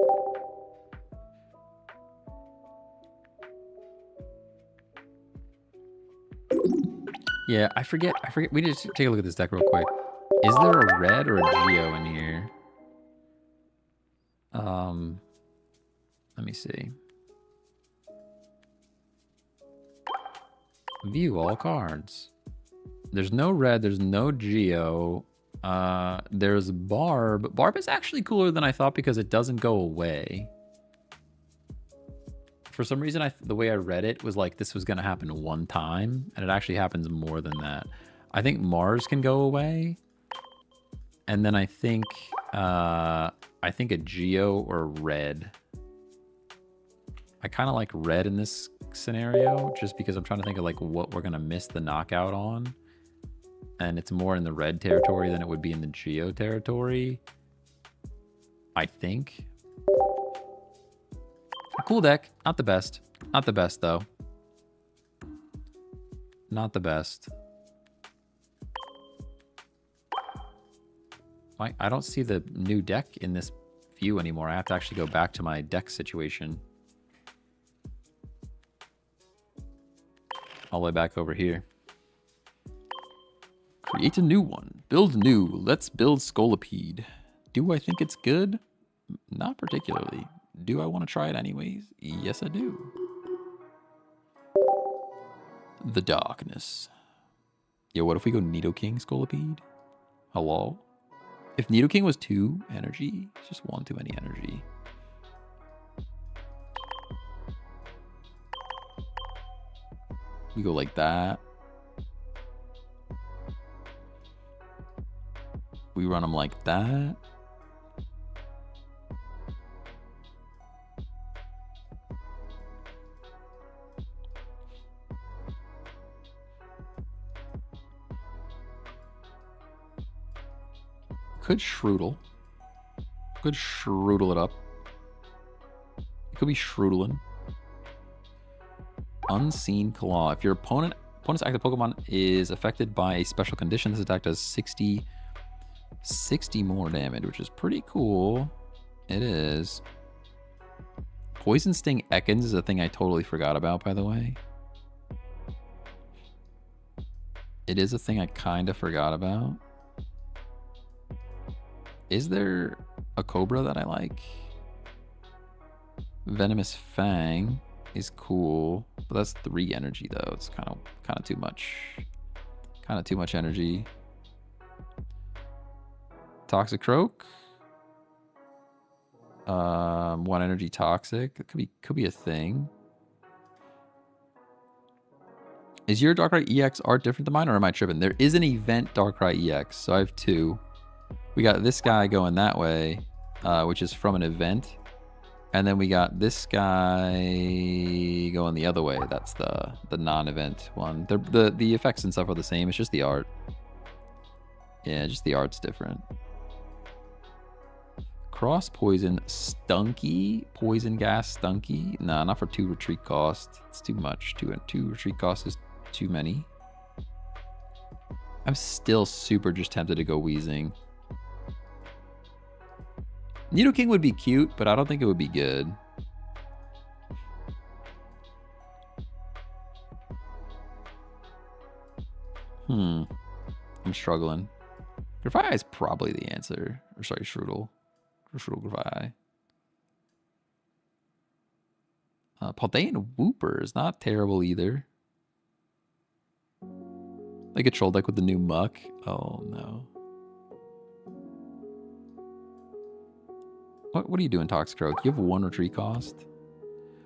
Yeah, I forget. We need to take a look at this deck real quick. Is there a red or a Geo in here? Let me see. View all cards. There's no red, there's no Geo. There's Barb. Barb is actually cooler than I thought because it doesn't go away. For some reason, the way I read it was like this was going to happen 1 time, and it actually happens more than that. I think Mars can go away, and then I think a Geo or red. I kind of like red in this scenario, just because I'm trying to think of like what we're going to miss the knockout on, and it's more in the red territory than it would be in the Geo territory. I think. A cool deck. Not the best. Not the best, though. Not the best. I don't see the new deck in this view anymore. I have to actually go back to my deck situation. All the way back over here. Create a new one. Build new. Let's build Scolipede. Do I think it's good? Not particularly. Do I want to try it anyways? Yes, I do. The darkness. Yo, what if we go Nidoking Scolipede? Hello? If Nidoking was 2 energy, it's just 1 too many energy. We go like that. We run them like that. Could Shroodle. Could Shroodle it up. It could be Shroodling. Unseen Claw. If your opponent's active Pokemon is affected by a special condition, this attack does 60 more damage, which is pretty cool. It is. Poison Sting Ekans is a thing I totally forgot about, by the way. It is a thing I kind of forgot about. Is there a Cobra that I like? Venomous Fang is cool, but that's 3 energy though. It's kind of too much. Kind of too much energy. Toxicroak. 1 energy toxic. It could be a thing. Is your Darkrai EX art different than mine, or am I tripping? There is an event Darkrai EX, so I have 2. We got this guy going that way, which is from an event. And then we got this guy going the other way. That's the non-event one. The effects and stuff are the same. It's just the art. Yeah, just the art's different. Cross Poison Stunky. Poison Gas Stunky. Nah, not for 2 retreat cost. It's too much. 2 retreat cost is too many. I'm still super just tempted to go Weezing. Nidoking would be cute, but I don't think it would be good. I'm struggling. Grafai is probably the answer. Or sorry, Shroodle. Shroodle Grafai. Paldean Wooper is not terrible either. Like a troll deck with the new muck. Oh no. What are you doing, Toxicroak? You have 1 retreat cost.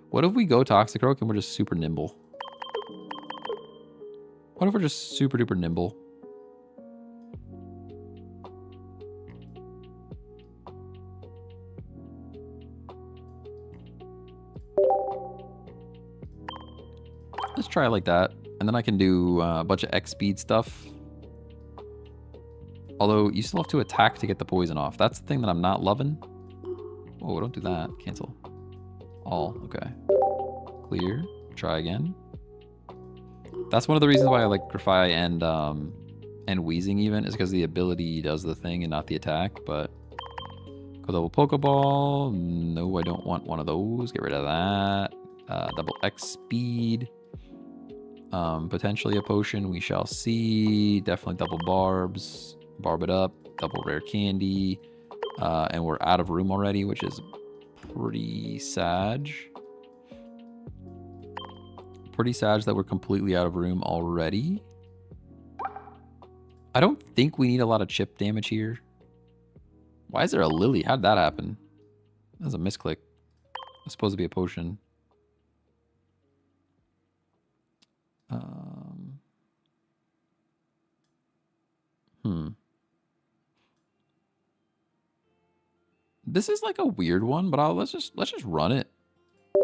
What if we go Toxicroak and we're just super nimble? What if we're just super duper nimble? Let's try it like that. And then I can do a bunch of X speed stuff. Although you still have to attack to get the poison off. That's the thing that I'm not loving. Oh, don't do that. Cancel. All. Okay. Clear. Try again. That's one of the reasons why I like Grafai and Weezing even, is because the ability does the thing and not the attack. But go double Pokeball. No, I don't want one of those. Get rid of that. Double X speed. Potentially a potion. We shall see. Definitely double barbs. Barb it up. Double rare candy. And we're out of room already, which is pretty sad. Pretty sad that we're completely out of room already. I don't think we need a lot of chip damage here. Why is there a Lily? How'd that happen? That was a misclick. It's supposed to be a potion. This is like a weird one, but let's just run it.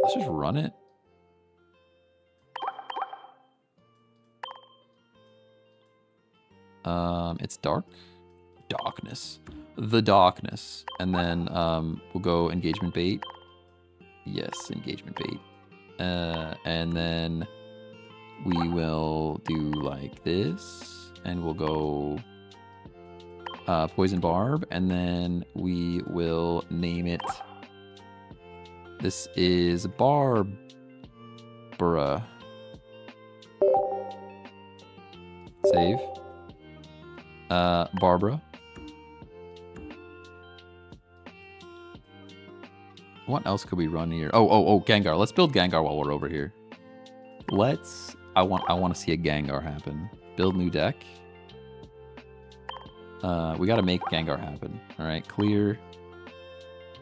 Let's just run it. It's dark. darkness. The darkness. And then we'll go engagement bait. Yes, engagement bait. And then we will do like this. And we'll go poison barb. And then we will name it. This is Barbara. Save. Barbara. What else could we run here? Oh, Gengar. Let's build Gengar while we're over here. I want to see a Gengar happen. Build new deck. We got to make Gengar happen. All right, clear.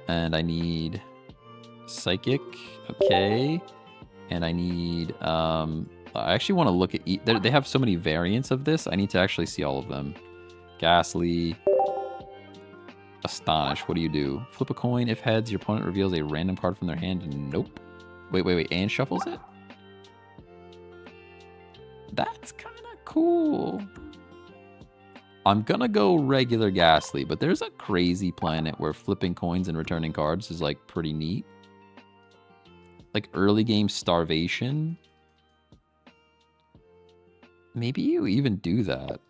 And I need Psychic. Okay. And I need I actually want to look at they have so many variants of this. I need to actually see all of them. Ghastly. Astonish. What do you do? Flip a coin. If heads, your opponent reveals a random card from their hand. Nope. Wait. And shuffles it? That's kind of cool. I'm gonna go regular Ghastly, but there's a crazy planet where flipping coins and returning cards is like pretty neat. Like early game Starvation. Maybe you even do that.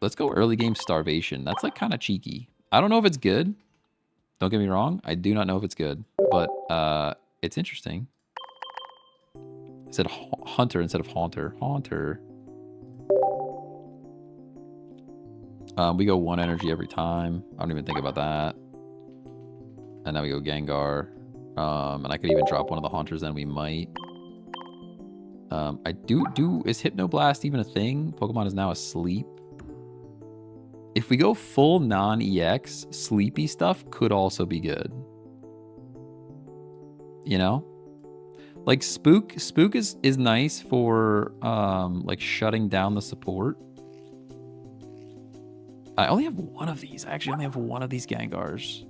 Let's go early game Starvation. That's like kind of cheeky. I don't know if it's good. Don't get me wrong. I do not know if it's good, but it's interesting. I said Hunter instead of Haunter. Haunter. We go 1 energy every time. I don't even think about that. And now we go Gengar. And I could even drop one of the Haunters, then we might. Is Hypnoblast even a thing? Pokemon is now asleep. If we go full non-EX, sleepy stuff could also be good. You know? Like Spook is nice for like shutting down the support. I only have one of these. I actually only have one of these Gengars.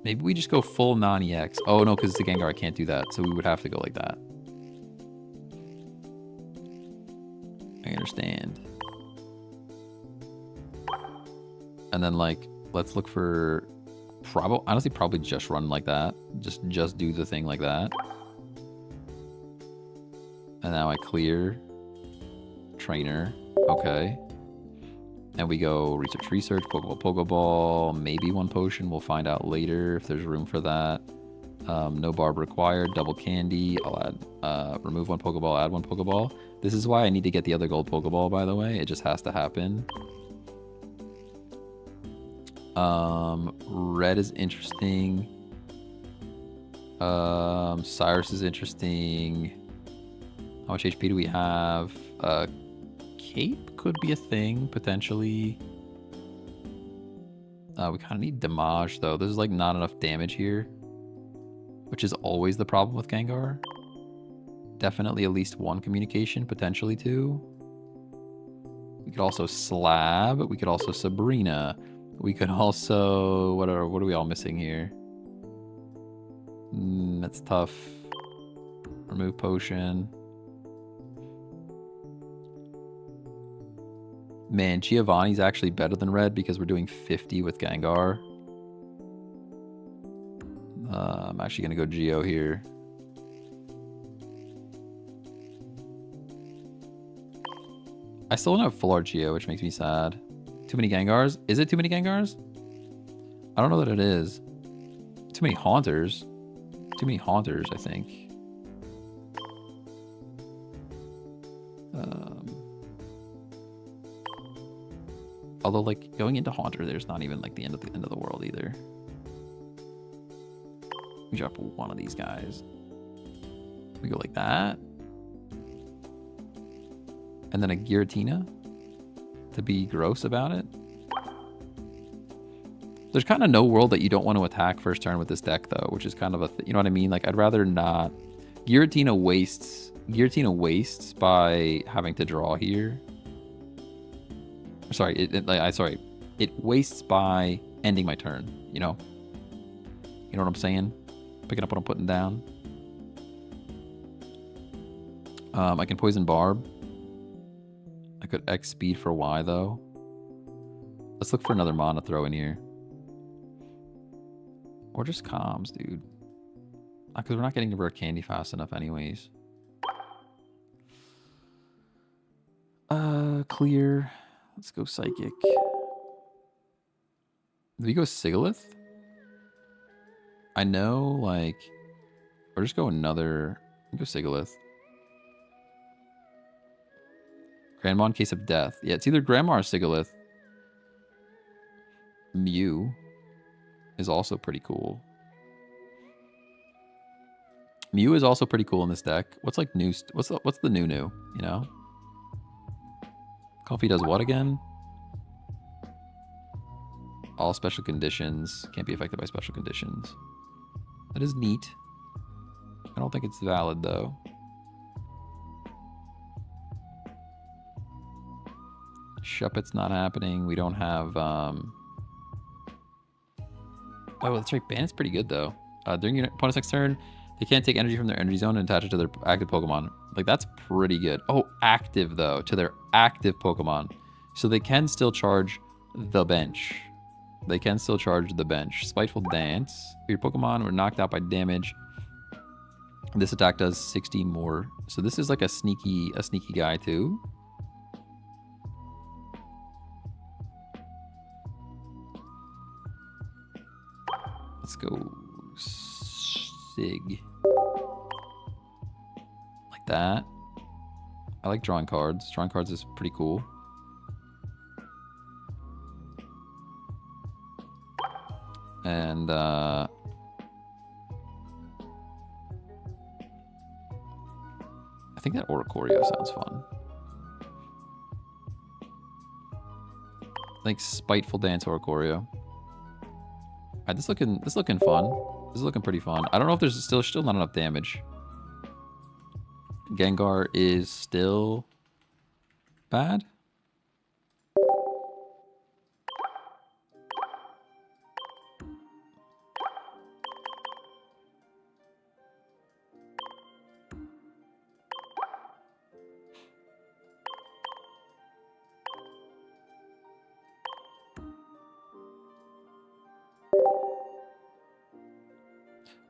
Maybe we just go full non-EX. Oh no, because it's a Gengar, I can't do that. So we would have to go like that. I understand. And then like, let's look for honestly probably just run like that. Just do the thing like that. And now I clear. Trainer. Okay. And we go research, Pokeball, maybe 1 potion. We'll find out later if there's room for that. No barb required, double candy. I'll add, remove 1 Pokeball, add 1 Pokeball. This is why I need to get the other gold Pokeball, by the way. It just has to happen. Red is interesting. Cyrus is interesting. How much HP do we have? Cape could be a thing, potentially. We kind of need Damage, though. There's, like, not enough damage here. Which is always the problem with Gengar. Definitely at least 1 communication, potentially 2. We could also Slab. We could also Sabrina. We could also... What are we all missing here? That's tough. Remove Potion. Man, Giovanni's actually better than Red because we're doing 50 with Gengar. I'm actually going to go Geo here. I still don't have full art Geo, which makes me sad. Too many Gengars? Is it too many Gengars? I don't know that it is. Too many Haunters. Too many Haunters, I think. Although, like, going into Haunter, there's not even, like, the end of the world either. We drop 1 of these guys. We go like that. And then a Giratina to be gross about it. There's kind of no world that you don't want to attack first turn with this deck, though, which is kind of you know what I mean? Like, I'd rather not. Giratina wastes by having to draw here. Sorry, it wastes by ending my turn, you know? You know what I'm saying? Picking up what I'm putting down. I can Poison Barb. I could X speed for Y, though. Let's look for another mana throw in here. Or just comms, dude. Because we're not getting to Rare Candy fast enough anyways. Clear. Let's go Psychic. Did we go Sigalith? I know, like... Or just go another... Go Sigalith. Grandma in case of death. Yeah, it's either Grandma or Sigalith. Mew is also pretty cool. Mew is also pretty cool in this deck. What's like new? What's the new? You know. Coffee does what again? All special conditions can't be affected by special conditions. That is neat. I don't think it's valid though. Shuppet's not happening. We don't have. Oh, that's right. Bandit's pretty good though. During your opponent's next turn, they can't take energy from their energy zone and attach it to their active Pokemon. Like, that's pretty good. Oh, active, though. To their active Pokemon. So they can still charge the bench. They can still charge the bench. Spiteful Dance. Your Pokemon were knocked out by damage. This attack does 60 more. So this is like a sneaky guy, too. Let's go Sig. Like that. I like drawing cards. Drawing cards is pretty cool. And I think that Oricorio sounds fun. Like Spiteful Dance Oricorio. Alright, this looking fun. This is looking pretty fun. I don't know if there's still not enough damage. Gengar is still bad.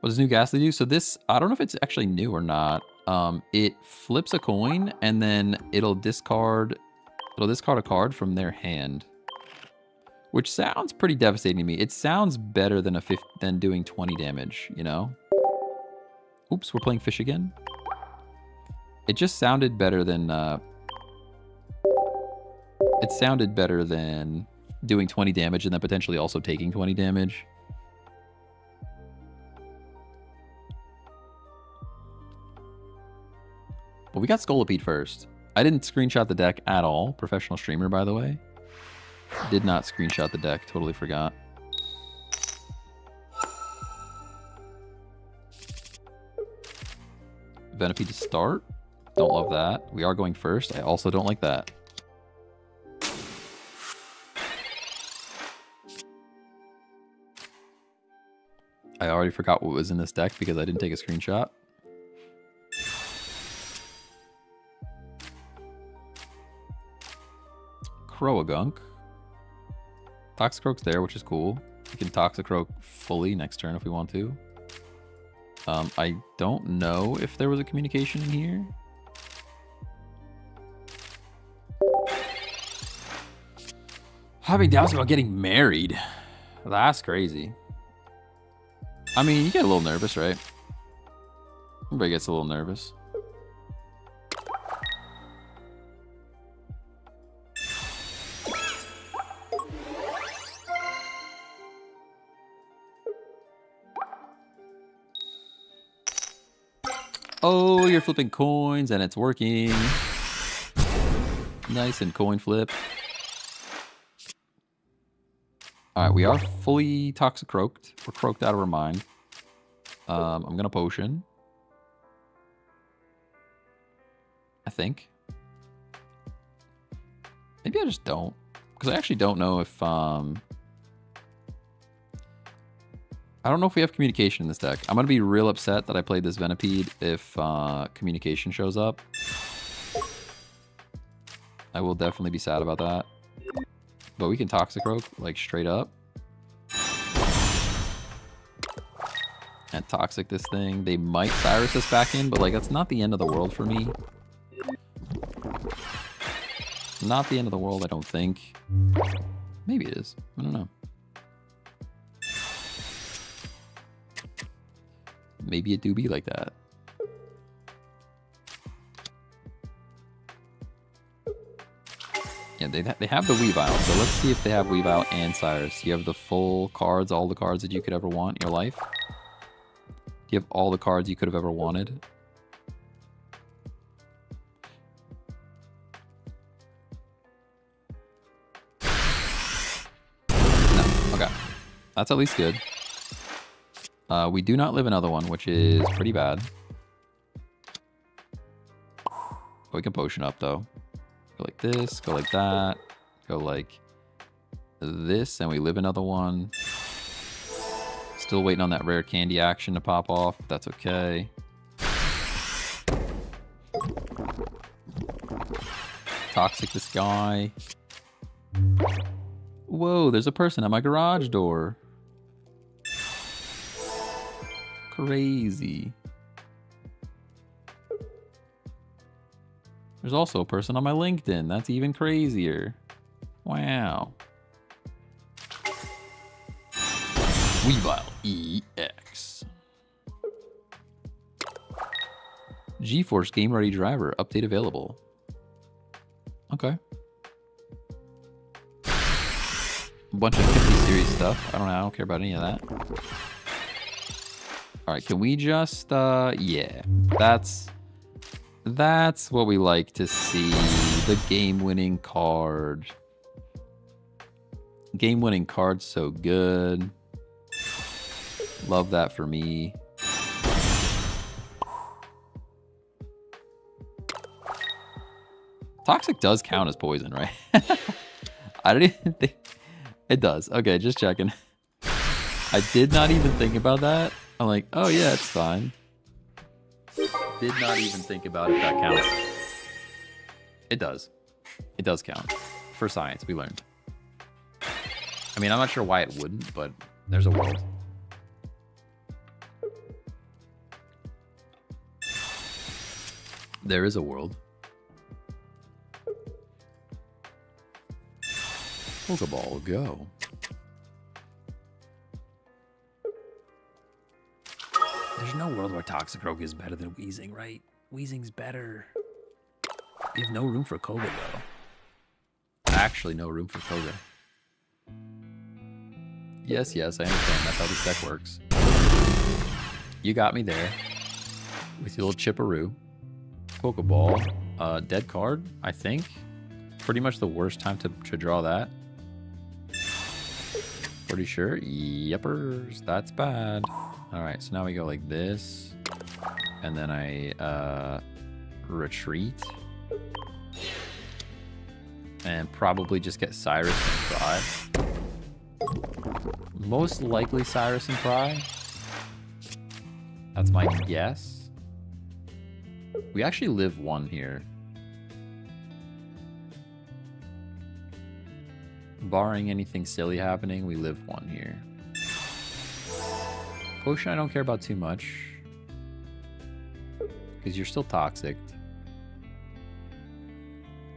What does new Ghastly do? So this, I don't know if it's actually new or not. It flips a coin and then it'll discard a card from their hand, which sounds pretty devastating to me. It sounds better than than doing 20 damage, you know? Oops, we're playing fish again. It just sounded better than doing 20 damage and then potentially also taking 20 damage. But we got Scolipede first. I didn't screenshot the deck at all. Professional streamer, by the way. Did not screenshot the deck. Totally forgot. Venipede to start. Don't love that. We are going first. I also don't like that. I already forgot what was in this deck because I didn't take a screenshot. Croagunk. Toxicroak's there, which is cool. We can Toxicroak fully next turn if we want to. I don't know if there was a communication in here. Having doubts about getting married. That's crazy. I mean, you get a little nervous, right? Everybody gets a little nervous. Oh, you're flipping coins and it's working. Nice and coin flip. Alright, we are fully Toxicroaked. We're croaked out of our mind. I'm gonna potion. I think. Maybe I just don't. Because I actually don't know if... I don't know if we have communication in this deck. I'm going to be real upset that I played this Venipede if communication shows up. I will definitely be sad about that. But we can Toxicroak, like, straight up. And Toxic this thing. They might Cyrus us back in, but, like, that's not the end of the world for me. Not the end of the world, I don't think. Maybe it is. I don't know. Maybe it do be like that. Yeah, they have the Weavile, so let's see if they have Weavile and Cyrus. You have the full cards, all the cards that you could ever want in your life. Do you have all the cards you could have ever wanted? No, okay. That's at least good. We do not live another one, which is pretty bad. We can potion up, though. Go like this, go like that, go like this, and we live another one. Still waiting on that rare candy action to pop off. That's okay. Toxic this guy. Whoa, there's a person at my garage door. Crazy. There's also a person on my LinkedIn. That's even crazier. Wow. Weavile EX. GeForce Game Ready Driver. Update available. Okay. A bunch of 50 series stuff. I don't care about any of that. Alright, can we just, yeah. That's what we like to see. The game-winning card. Game-winning card's so good. Love that for me. Toxic does count as poison, right? I don't even think... It does. Okay, just checking. I did not even think about that. I'm like, oh yeah, it's fine. Did not even think about if that counts. It does. It does count. For science, we learned. I mean, I'm not sure why it wouldn't, but there's a world. There is a world. Pokeball, go. There's no world where Toxicroak is better than Weezing, right? Weezing's better. You have no room for Koga, though. Actually, no room for Koga. Yes, I understand. That's how this deck works. You got me there. With your little Chipperoo. Pokeball. Dead card, I think. Pretty much the worst time to draw that. Pretty sure. Yepers. That's bad. Alright, so now we go like this. And then I retreat. And probably just get Cyrus and Pry. Most likely Cyrus and Pry. That's my guess. We actually live one here. Barring anything silly happening, we live one here. Potion I don't care about too much. Because you're still toxic.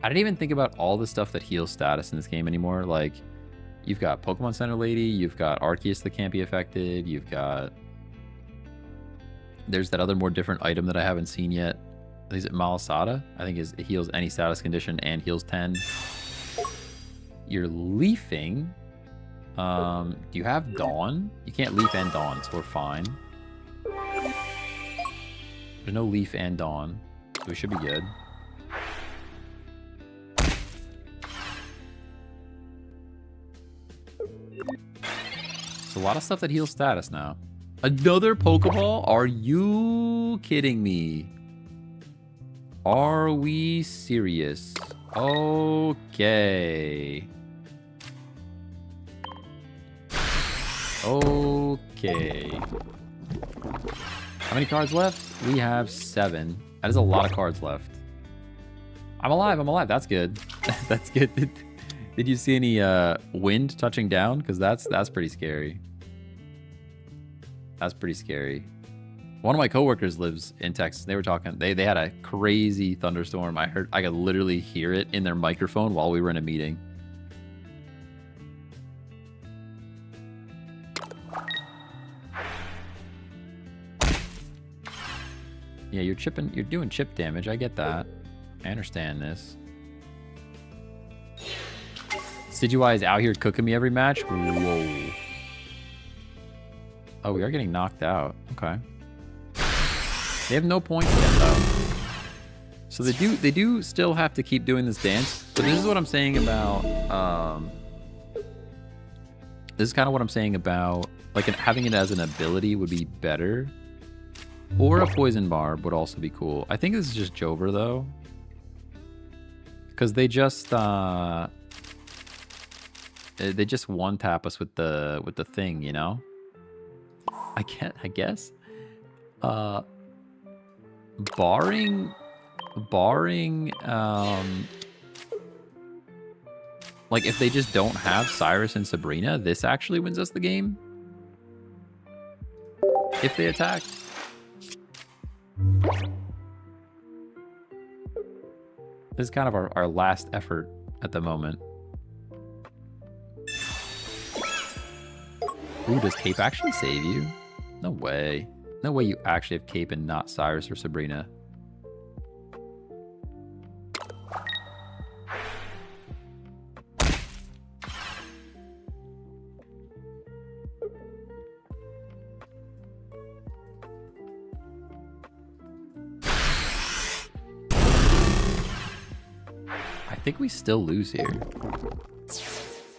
I didn't even think about all the stuff that heals status in this game anymore. Like, you've got Pokemon Center Lady, you've got Arceus that can't be affected, you've got... There's that other more different item that I haven't seen yet. Is it Malasada? I think it heals any status condition and heals 10. You're leafing. Do you have Dawn? You can't leaf and Dawn, so we're fine. There's no leaf and Dawn, so we should be good. So a lot of stuff that heals status now. Another Pokeball? Are you kidding me? Are we serious? Okay. Okay. How many cards left? We have 7. That is a lot of cards left. I'm alive. That's good. That's good. Did you see any wind touching down? Because that's pretty scary. That's pretty scary. One of my coworkers lives in Texas. They were talking. They had a crazy thunderstorm. I could literally hear it in their microphone while we were in a meeting. Yeah, you're doing chip damage. I get that. I understand this. Sidgewai is out here cooking me every match. Whoa. Oh, we are getting knocked out. Okay. They have no points yet, though. So they do still have to keep doing this dance. But this is what I'm saying about this is kind of what I'm saying about like having it as an ability would be better. Or a poison barb would also be cool. I think this is just Jover though. Because they just one tap us with the thing, you know? I guess. Barring like if they just don't have Cyrus and Sabrina, this actually wins us the game. If they attack. This is kind of our last effort at the moment. Ooh, does Cape actually save you? No way. No way you actually have Cape and not Cyrus or Sabrina. I think we still lose here.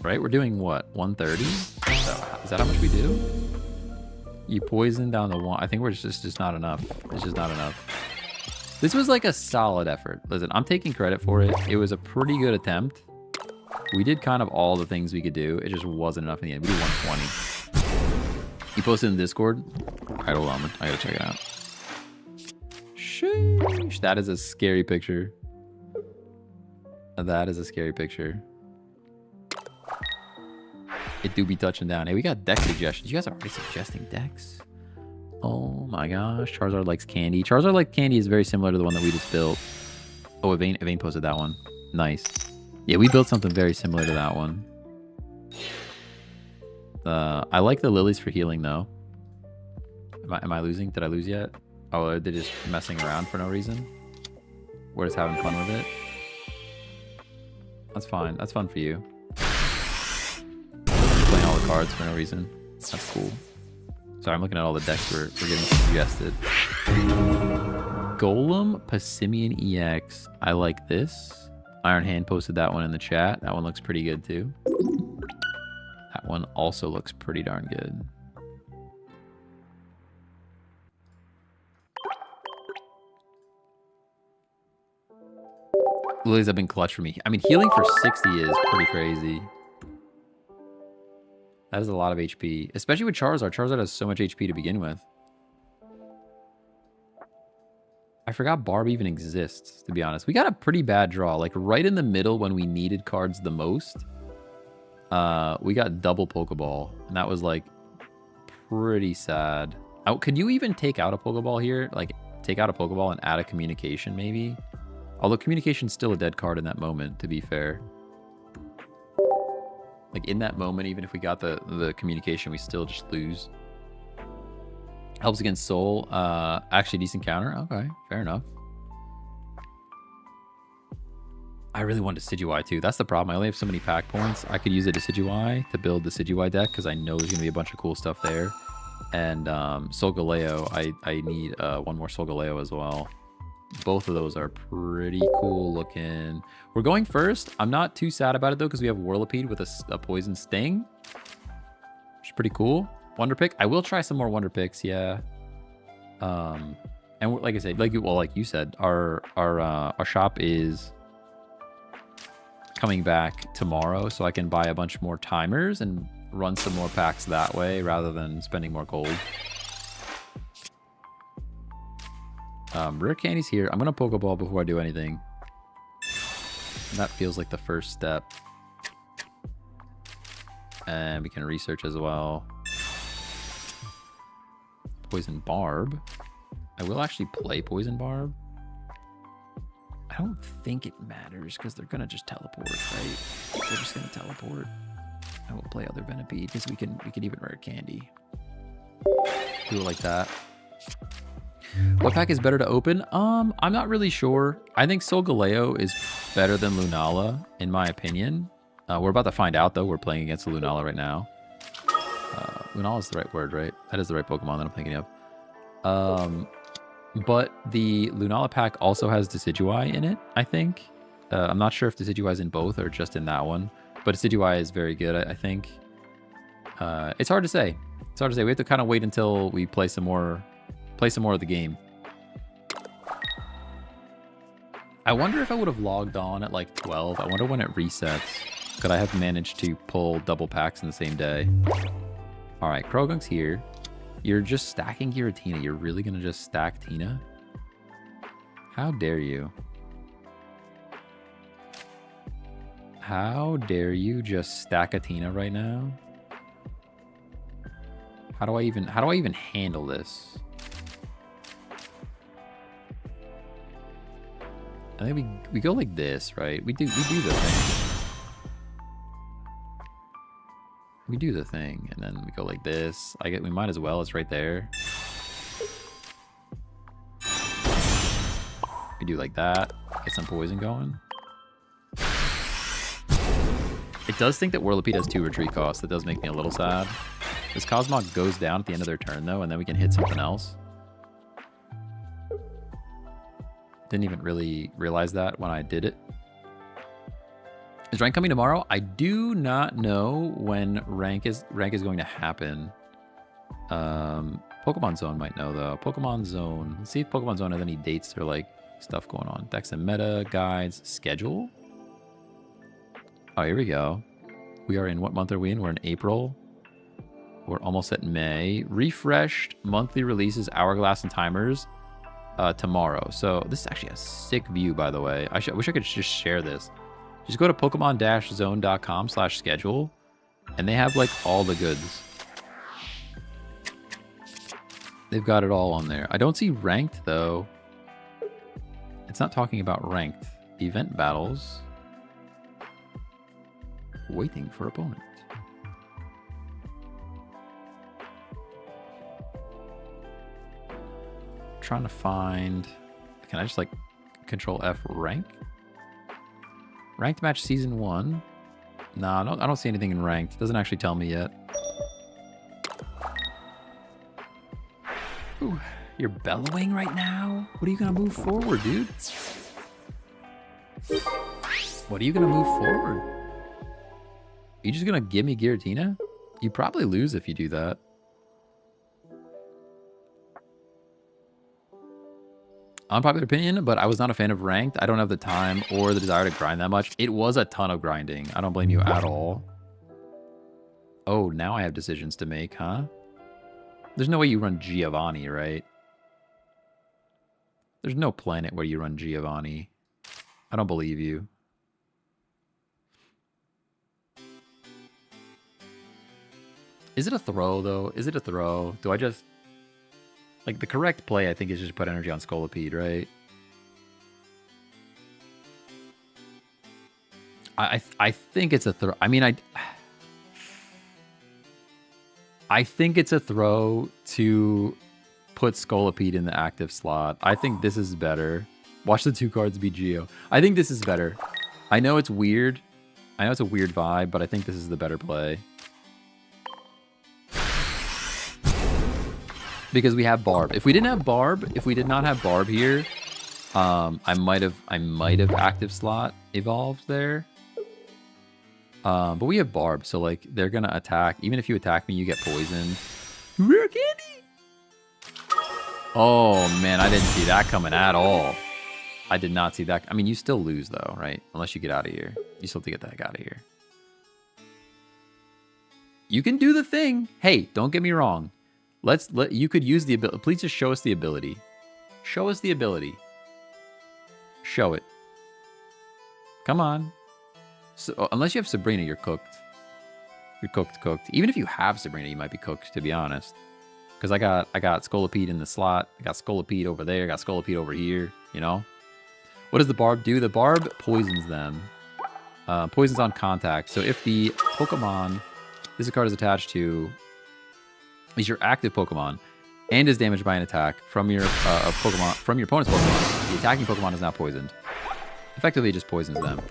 Right? We're doing what? 130? So, is that how much we do? You poison down the one. I think we're just not enough. It's just not enough. This was like a solid effort. Listen, I'm taking credit for it. It was a pretty good attempt. We did kind of all the things we could do. It just wasn't enough in the end. We did 120. You posted in Discord? Alright, hold on. I gotta check it out. Sheesh. That is a scary picture. That is a scary picture. It do be touching down. Hey, we got deck suggestions. You guys are already suggesting decks. Oh my gosh. Charizard likes candy. Charizard like candy is very similar to the one that we just built. Oh, Evane posted that one. Nice. Yeah, we built something very similar to that one. I like the lilies for healing though. Am I losing? Did I lose yet? Oh, they're just messing around for no reason. We're just having fun with it. That's fine. That's fun for you. Playing all the cards for no reason. That's cool. Sorry, I'm looking at all the decks we're getting suggested. Golem Passimian EX. I like this. Iron Hand posted that one in the chat. That one looks pretty good too. That one also looks pretty darn good. Lilies have been clutch for me. I mean, healing for 60 is pretty crazy. That is a lot of HP. Especially with Charizard. Charizard has so much HP to begin with. I forgot Barb even exists, to be honest. We got a pretty bad draw. Like, right in the middle when we needed cards the most. We got double Pokeball. And that was, like, pretty sad. Oh, could you even take out a Pokeball here? Like, take out a Pokeball and add a communication, maybe? Although communication's still a dead card in that moment, to be fair. Like, in that moment, even if we got the communication, we still just lose. Helps against Soul. Actually, decent counter. Okay, fair enough. I really want Decidueye, too. That's the problem. I only have so many pack points. I could use a Decidueye to build the Decidueye deck, because I know there's going to be a bunch of cool stuff there. And Solgaleo, I need one more Solgaleo as well. Both of those are pretty cool looking. We're going first. I'm not too sad about it though, because we have Whirlipede with a poison sting, which is pretty cool. Wonder Pick. I will try some more Wonder Picks. Yeah. And like I said, like you said, our shop is coming back tomorrow, so I can buy a bunch more timers and run some more packs that way rather than spending more gold. Rare candy's here. I'm gonna Pokeball before I do anything. That feels like the first step. And we can research as well. Poison Barb. I will actually play Poison Barb. I don't think it matters because they're going to just teleport, right? They're just going to teleport. I will play other Venipede because we can even rare Candy. Do it like that. What pack is better to open? I'm not really sure. I think Solgaleo is better than Lunala, in my opinion. We're about to find out, though. We're playing against Lunala right now. Lunala is the right word, right? That is the right Pokemon that I'm thinking of. But the Lunala pack also has Decidueye in it, I think. I'm not sure if Decidueye is in both or just in that one. But Decidueye is very good, I think. It's hard to say. It's hard to say. We have to kind of wait until we play some more of the game. I wonder if I would have logged on at like 12. I wonder when it resets. Could I have managed to pull double packs in the same day? All right, Croagunk's here. You're just stacking Giratina. You're really going to just stack Tina? How dare you? How dare you just stack a Tina right now? How do I even handle this? I think we go like this, right? We do the thing. We do the thing, and then we go like this. We might as well. It's right there. We do like that. Get some poison going. It does think that Whirlipede has 2 retreat costs. That does make me a little sad. This Cosmog goes down at the end of their turn, though, and then we can hit something else. Didn't even really realize that when I did it. Is rank coming tomorrow? I do not know when rank is going to happen. Pokemon Zone might know, though. Pokemon Zone. Let's see if Pokemon Zone has any dates or like stuff going on. Dex and meta, guides, schedule. Oh, here we go. We are in, what month are we in? We're in April. We're almost at May. Refreshed monthly releases, Hourglass and Timers tomorrow. So this is actually a sick view, by the way. I wish I could just share this. Just go to Pokemon-zone.com/schedule, and they have like all the goods. They've got it all on there. I don't see ranked though. It's not talking about ranked. Event battles. Waiting for opponent. Trying to find. Can I just like Control F rank? Ranked match season 1. Nah, I don't see anything in ranked. Doesn't actually tell me yet. Ooh, you're bellowing right now? What are you gonna move forward, dude? What are you gonna move forward? You just gonna give me Giratina? You probably lose if you do that. Unpopular opinion, but I was not a fan of ranked. I don't have the time or the desire to grind that much. It was a ton of grinding. I don't blame you at all. Oh, now I have decisions to make, huh? There's no way you run Giovanni, right? There's no planet where you run Giovanni. I don't believe you. Is it a throw, though? Is it a throw? Do I just... Like, the correct play, I think, is just put energy on Scolipede, right? I think it's a throw. I mean, I think it's a throw to put Scolipede in the active slot. I think this is better. Watch the 2 cards be Geo. I think this is better. I know it's weird. I know it's a weird vibe, but I think this is the better play. Because we have Barb. If we didn't have Barb, if we did not have Barb here, I might have active slot evolved there. But we have Barb, so like they're gonna attack. Even if you attack me, you get poisoned. Rare candy. Oh man, I didn't see that coming at all. I did not see that. I mean, you still lose though, right? Unless you get out of here. You still have to get the heck out of here. You can do the thing. Hey, don't get me wrong. You could use the ability. Please just show us the ability. Show us the ability. Show it. Come on. So, unless you have Sabrina, you're cooked. You're cooked. Even if you have Sabrina, you might be cooked, to be honest. Because I got Scolipede in the slot. I got Scolipede over there. I got Scolipede over here, you know? What does the Barb do? The Barb poisons them. Poisons on contact. So if the Pokemon this card is attached to is your active Pokemon and is damaged by an attack from your Pokemon from your opponent's Pokemon, the attacking Pokemon is now poisoned. Effectively, it just poisons them.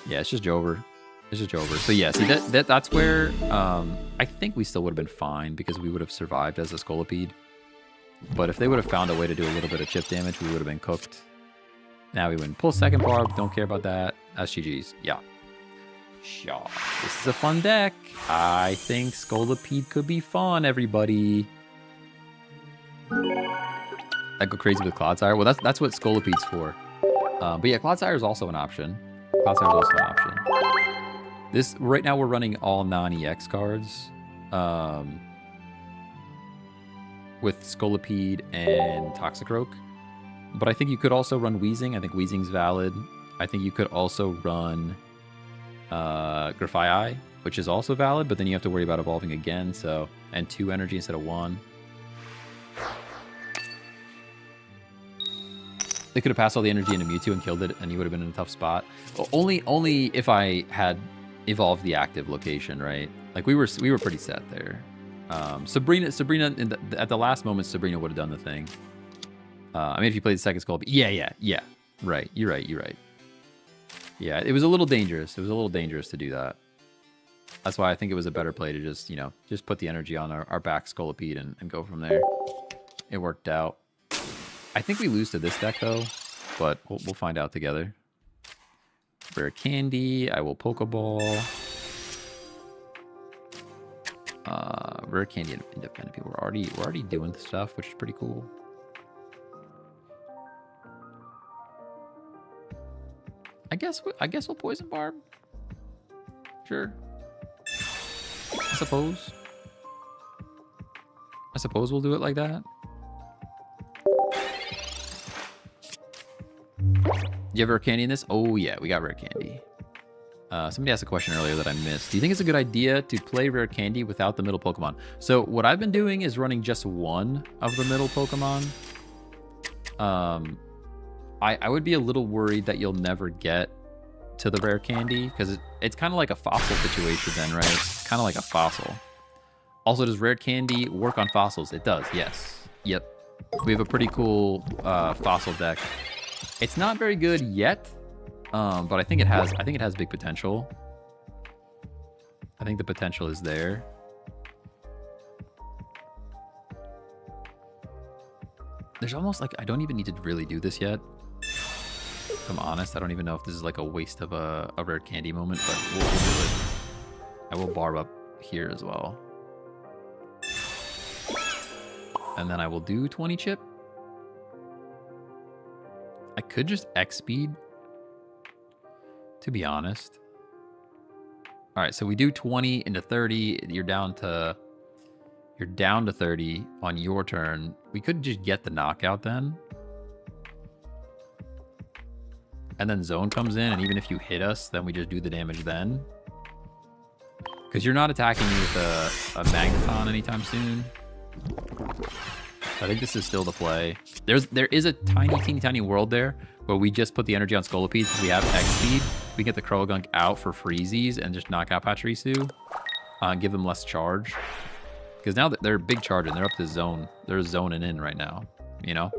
Yeah, it's just Jover. It's just Jover. So yeah, see that's where I think we still would have been fine because we would have survived as a Scolipede. But if they would have found a way to do a little bit of chip damage, we would have been cooked. Now we win. Pull second Barb. Don't care about that. That's GG's. Yeah. Sure. This is a fun deck. I think Scolipede could be fun, everybody. I go crazy with Clodsire. Well, that's what Scolipede's for. But yeah, Clodsire is also an option. Clodsire is also an option. This right now we're running all non-EX cards. With Scolipede and Toxicroak. But I think you could also run Weezing. I think Weezing's valid. I think you could also run Grafaiai, which is also valid, but then you have to worry about evolving again, so... And 2 energy instead of 1. They could have passed all the energy into Mewtwo and killed it, and you would have been in a tough spot. Only if I had evolved the active location, right? Like, we were pretty set there. Sabrina at the last moment, Sabrina would have done the thing. I mean, if you played the second Skull... Yeah. Right, you're right. Yeah, it was a little dangerous. It was a little dangerous to do that. That's why I think it was a better play to just, you know, just put the energy on our back Scolipede and go from there. It worked out. I think we lose to this deck, though, but we'll find out together. Rare Candy. I will Pokeball. Rare Candy and Independent people. We're already doing stuff, which is pretty cool. I guess we'll Poison Barb. Sure. I suppose we'll do it like that. Do you have Rare Candy in this? Oh yeah, we got Rare Candy. Somebody asked a question earlier that I missed. Do you think it's a good idea to play Rare Candy without the middle Pokemon? So what I've been doing is running just one of the middle Pokemon. I would be a little worried that you'll never get to the Rare Candy because it's kind of like a fossil situation then, right? It's kind of like a fossil. Also, does Rare Candy work on fossils? It does, yes. Yep. We have a pretty cool fossil deck. It's not very good yet, but I think it has big potential. I think the potential is there. There's almost like I don't even need to really do this yet. If I'm honest, I don't even know if this is like a waste of a Rare Candy moment, but we'll do it. I will Barb up here as well. And then I will do 20 chip. I could just X speed, to be honest. All right, so we do 20 into 30. You're down to 30 on your turn. We could just get the knockout then. And then Zone comes in, and even if you hit us, then we just do the damage then. Because you're not attacking me with a Magneton anytime soon. I think this is still the play. There is a tiny world there where we just put the energy on Scolipede because we have X speed. We get the Croagunk out for freezies and just knock out Pachirisu. Give them less charge. Because now that they're big charge and they're up to zone. They're zoning in right now, you know?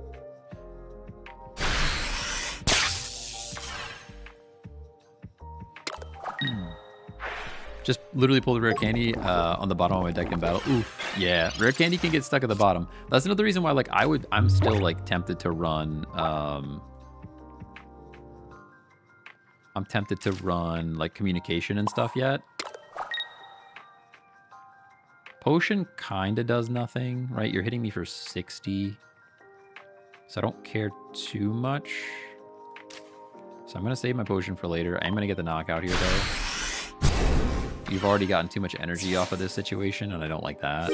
Just literally pull the Rare Candy on the bottom of my deck in battle. Oof, yeah. Rare Candy can get stuck at the bottom. That's another reason why, like, I'm still, like, tempted to run, I'm tempted to run, like, Communication and stuff yet. Potion kind of does nothing, right? You're hitting me for 60. So I don't care too much. So I'm going to save my Potion for later. I'm going to get the knockout here, though. You've already gotten too much energy off of this situation, and I don't like that.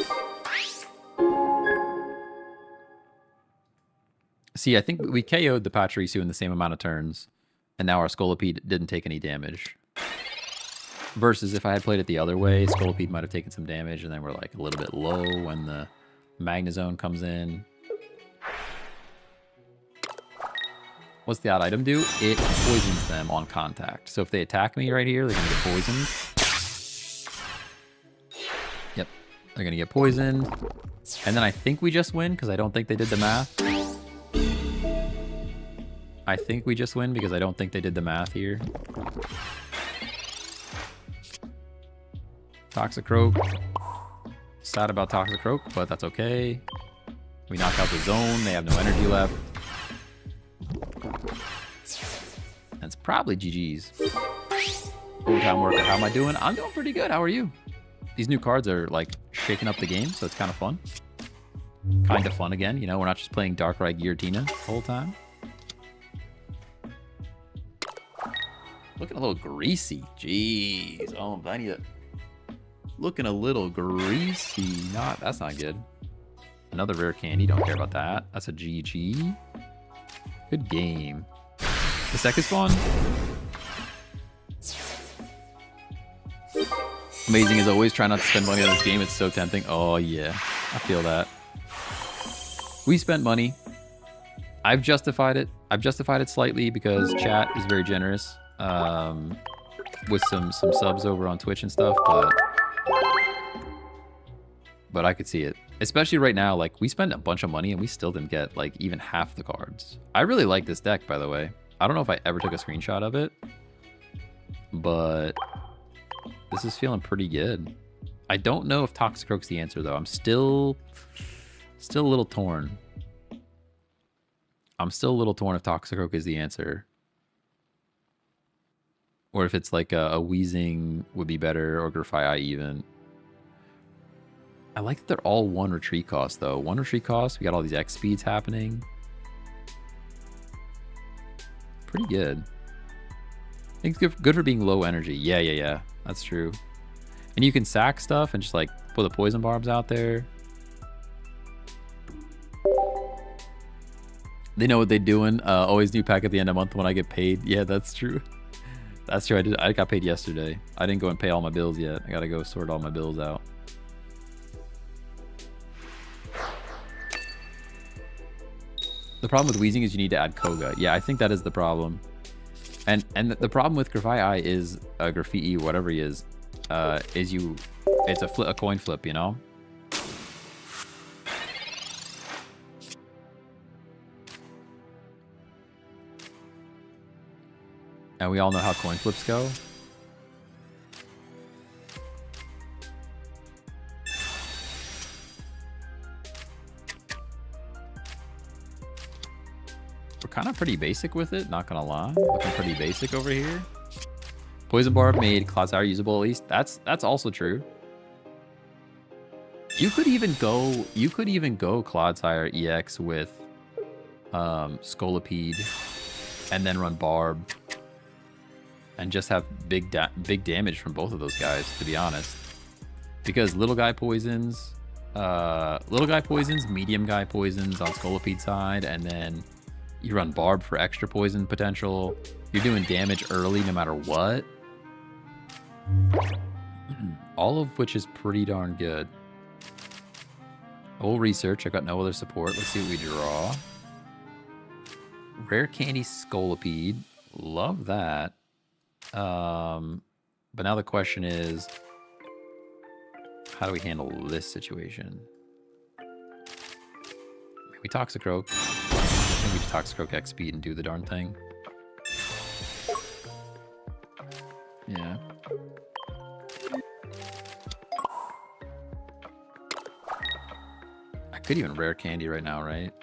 See, I think we KO'd the Pachirisu in the same amount of turns, and now our Scolipede didn't take any damage. Versus if I had played it the other way, Scolipede might have taken some damage, and then we're like a little bit low when the Magnezone comes in. What's the odd item do? It poisons them on contact. So if they attack me right here, they're going to get poisoned. Yep, they're going to get poisoned. And then I think we just win because I don't think they did the math. I think we just win because I don't think they did the math here. Toxicroak. Sad about Toxicroak, but that's okay. We knock out the zone. They have no energy left. That's probably GG's. Overtime worker, how am I doing? I'm doing pretty good. How are you? These new cards are like shaking up the game, so it's kind of fun. Kind of fun again, you know, we're not just playing Darkrai Giratina the whole time. Looking a little greasy. Jeez. Oh, I need to... Looking a little greasy. That's not good. Another rare candy. Don't care about that. That's a GG. Good game. The second spawn. Amazing as always. Try not to spend money on this game. It's so tempting. Oh, yeah. I feel that. We spent money. I've justified it. I've justified it slightly because chat is very generous with some subs over on Twitch and stuff, but I could see it. Especially right now, like, we spent a bunch of money and we still didn't get, like, even half the cards. I really like this deck, by the way. I don't know if I ever took a screenshot of it, but this is feeling pretty good. I don't know if Toxicroak's the answer, though. I'm still a little torn. I'm still a little torn if Toxicroak is the answer. Or if it's like a Weezing would be better, or Grafaiai even. I like that they're all 1 retreat cost, though. 1 retreat cost, we got all these X speeds happening. Pretty good. I think it's good for being low energy. Yeah. That's true. And you can sack stuff and just like put the poison barbs out there. They know what they're doing. Always new pack at the end of the month when I get paid. Yeah, that's true. That's true. I got paid yesterday. I didn't go and pay all my bills yet. I gotta go sort all my bills out. The problem with Weezing is you need to add Koga. Yeah, I think that is the problem. And the problem with Grafaiai is Graffiti, whatever he is it's a coin flip, you know? And we all know how coin flips go. We're kind of pretty basic with it, not gonna lie. Looking pretty basic over here. Poison Barb made Clodsire usable at least. That's also true. You could even go Clodsire EX with Scolipede and then run Barb. And just have big damage from both of those guys, to be honest. Because little guy poisons, medium guy poisons on Scolipede side, and then you run Barb for extra poison potential. You're doing damage early no matter what. All of which is pretty darn good. Old research, I got no other support. Let's see what we draw. Rare Candy Scolipede. Love that. But now the question is, how do we handle this situation? Maybe Toxicroak. I think we just Toxicroak X speed and do the darn thing. Yeah. I could even rare candy right now, right?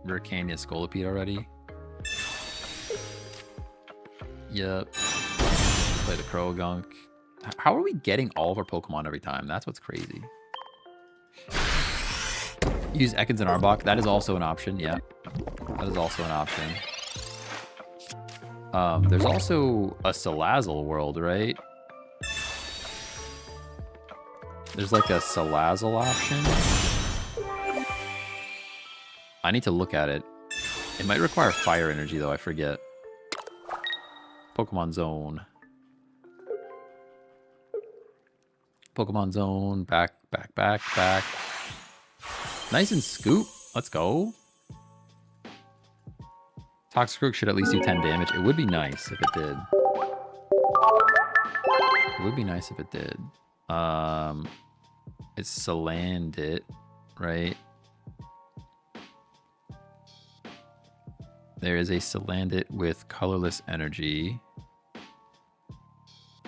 Rare candy and Scolipede already. Yep. Play the Croagunk. How are we getting all of our Pokemon every time? That's what's crazy. Use Ekans and Arbok. That is also an option. Yeah. That is also an option. There's also a Salazzle world, right? There's like a Salazzle option. I need to look at it. It might require fire energy, though. I forget. Pokemon Zone. Pokemon Zone. Back. Nice and scoop. Let's go. Toxicroak should at least do 10 damage. It would be nice if it did. It would be nice if it did. It's Salandit, right? There is a Salandit with colorless energy.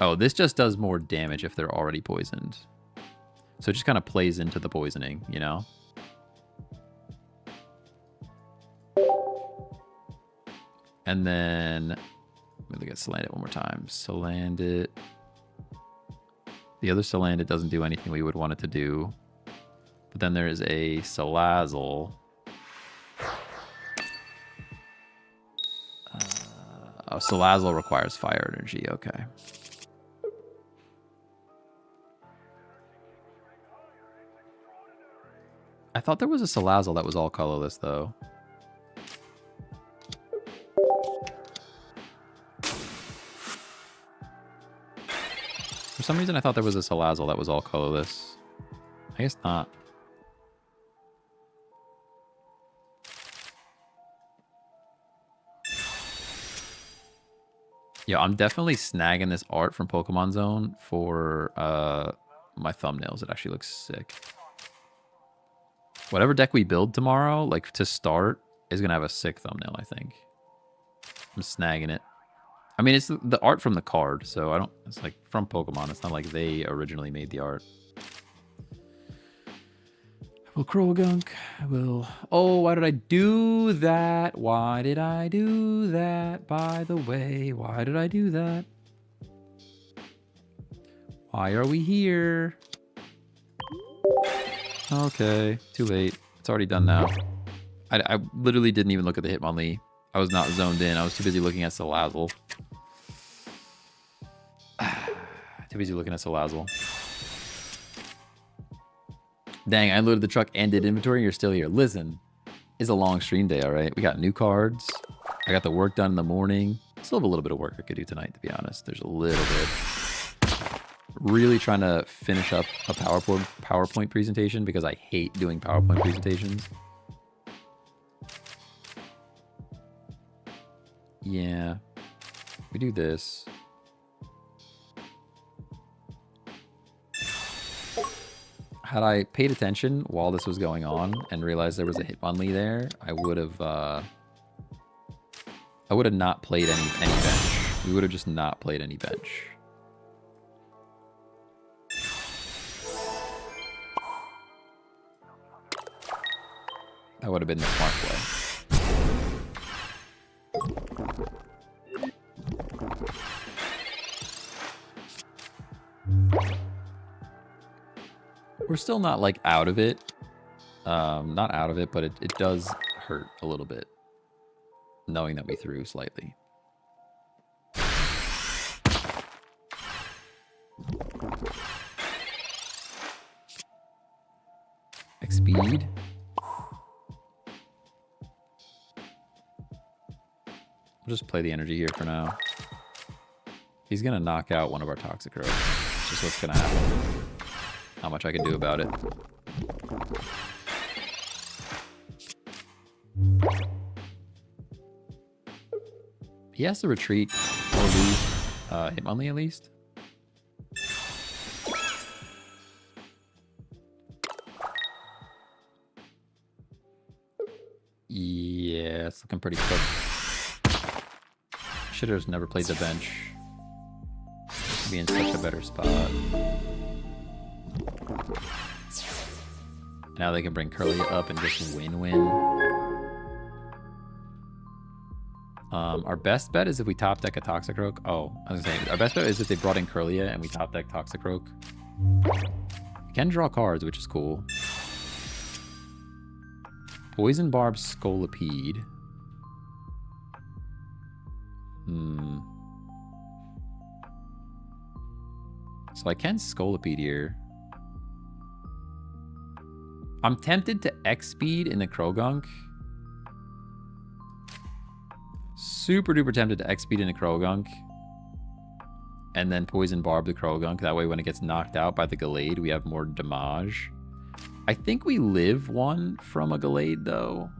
Oh, this just does more damage if they're already poisoned. So it just kind of plays into the poisoning, you know? And then, let me look at Salandit one more time. Salandit. The other Salandit doesn't do anything we would want it to do. But then there is a Salazzle. Oh, Salazzle requires fire energy. Okay. I thought there was a Salazzle that was all colorless, though. For some reason, I thought there was a Salazzle that was all colorless. I guess not. Yeah, I'm definitely snagging this art from Pokemon Zone for my thumbnails. It actually looks sick. Whatever deck we build tomorrow, like to start, is going to have a sick thumbnail, I think. I'm snagging it. I mean, it's the art from the card, so I don't... It's like from Pokemon. It's not like they originally made the art. I will Croagunk. I will... Oh, why did I do that? Why did I do that? By the way, why did I do that? Why are we here? Okay, too late. It's already done now. I literally didn't even look at the Hitmonlee. I was not zoned in. I was too busy looking at Salazzle. Too busy looking at Salazzle. Dang, I loaded the truck and did inventory and you're still here. Listen, it's a long stream day, all right? We got new cards. I got the work done in the morning. Still have a little bit of work I could do tonight, to be honest. There's a little bit. Really trying to finish up a PowerPoint presentation because I hate doing PowerPoint presentations. Yeah. We do this. Had I paid attention while this was going on and realized there was a Hitmonlee there, I would have not played any bench. We would have just not played any bench. That would have been the smart play. We're still not like out of it. Not out of it, but it does hurt a little bit knowing that we threw slightly. X-Speed. We'll just play the energy here for now. He's going to knock out one of our Toxicroaks. It's just what's going to happen. Not much I can do about it. He has to retreat or lose Hitmonlee at least. Yeah, it's looking pretty quick. Should have never played the bench. Be in such a better spot. Now they can bring Curlia up and just win-win. Our best bet is if we top deck a Toxicroak. Oh, I was saying our best bet is if they brought in Curlia and we top deck Toxicroak. We can draw cards, which is cool. Poison Barb, Scolipede. So I can Scolipede here. I'm tempted to X-Speed in the Croagunk. Super duper tempted to X-Speed in the Croagunk. and then poison barb the Krogunk. That way when it gets knocked out by the Gallade, we have more damage. I think we live one from a Gallade, though.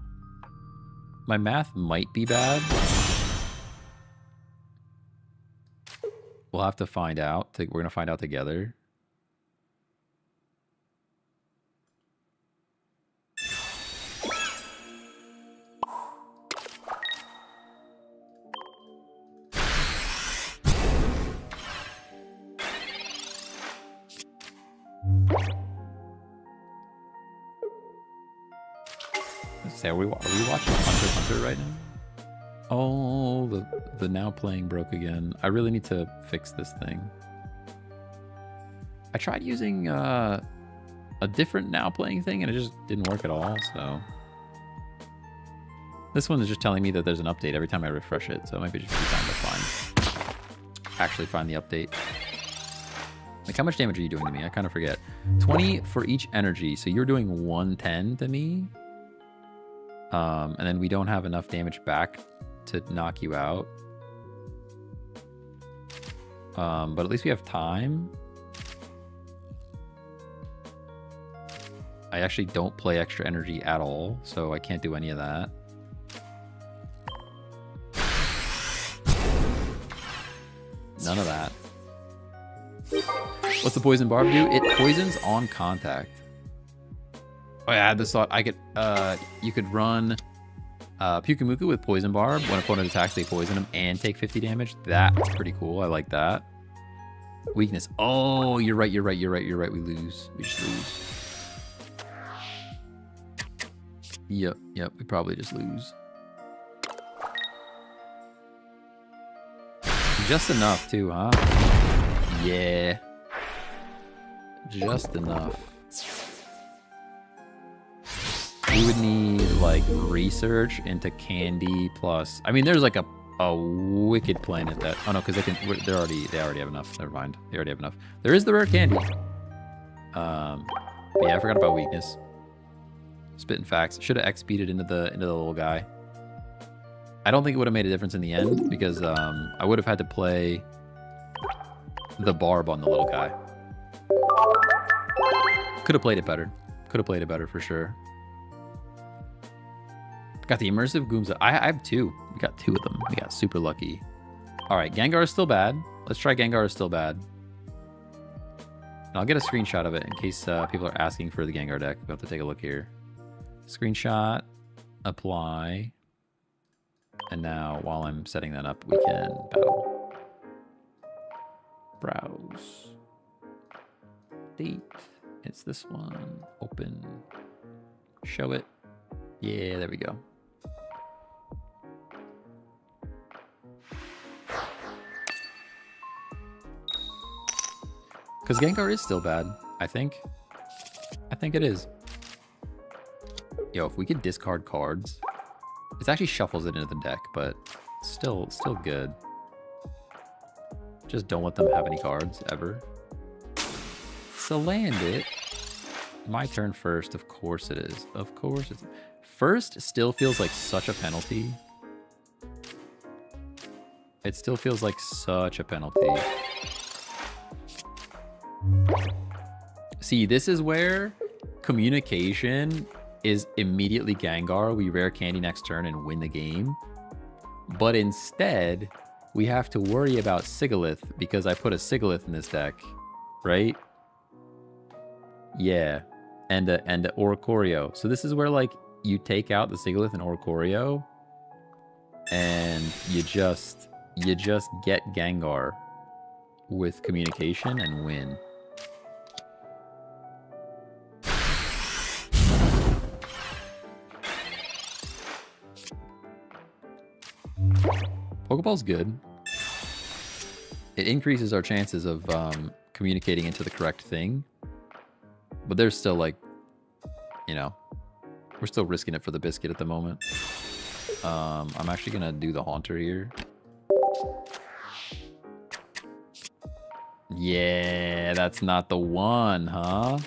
My math might be bad. We'll have to find out. We're going to find out together. Are we watching Hunter x Hunter right now? Oh, the now playing broke again. I really need to fix this thing. I tried using a different now playing thing and it just didn't work at all, so. This one is just telling me that there's an update every time I refresh it, so it might be just be time to actually find the update. Like, how much damage are you doing to me? I kind of forget. 20 for each energy, so you're doing 110 to me. And then we don't have enough damage back to knock you out. But at least we have time. I actually don't play extra energy at all, so I can't do any of that. None of that. What's the poison barb do? It poisons on contact. Oh yeah, I had this thought. I could, you could run Pyukumuku with Poison Barb. When opponent attacks, they poison him and take 50 damage. That's pretty cool. I like that. Weakness. Oh, you're right. You're right. We lose. We just lose. Yep. We probably just lose. Just enough too, huh? Yeah. Just enough. We would need like research into candy plus. I mean, there's like a wicked planet that. Oh no, because they already have enough. Never mind. They already have enough. There is the rare candy. But yeah, I forgot about weakness. Spitting facts. Should have XP'd it into the little guy. I don't think it would have made a difference in the end because I would have had to play the barb on the little guy. Could have played it better. Could have played it better for sure. Got the immersive Goomza. I have two. We got two of them. We got super lucky. All right, Gengar is still bad. Let's try Gengar is still bad. And I'll get a screenshot of it in case people are asking for the Gengar deck. We'll have to take a look here. Screenshot. Apply. And now, while I'm setting that up, we can battle. Browse. Date. It's this one. Open. Show it. Yeah, there we go. Because Gengar is still bad, I think. I think it is. Yo, if we could discard cards, it actually shuffles it into the deck, but still good. Just don't let them have any cards, ever. So land it. My turn first, of course it is. Of course it's... First still feels like such a penalty. It still feels like such a penalty. See, this is where communication is immediately Gengar. We rare candy next turn and win the game. But instead, we have to worry about Sigalith because I put a Sigalith in this deck, right? Yeah. And a Oricorio. So this is where, like, you take out the Sigalith and Oricorio and you just get Gengar with communication and win. Pokeball's good. It increases our chances of communicating into the correct thing. But there's still, like, you know, we're still risking it for the biscuit at the moment. I'm actually going to do the Haunter here. Yeah, that's not the one, huh?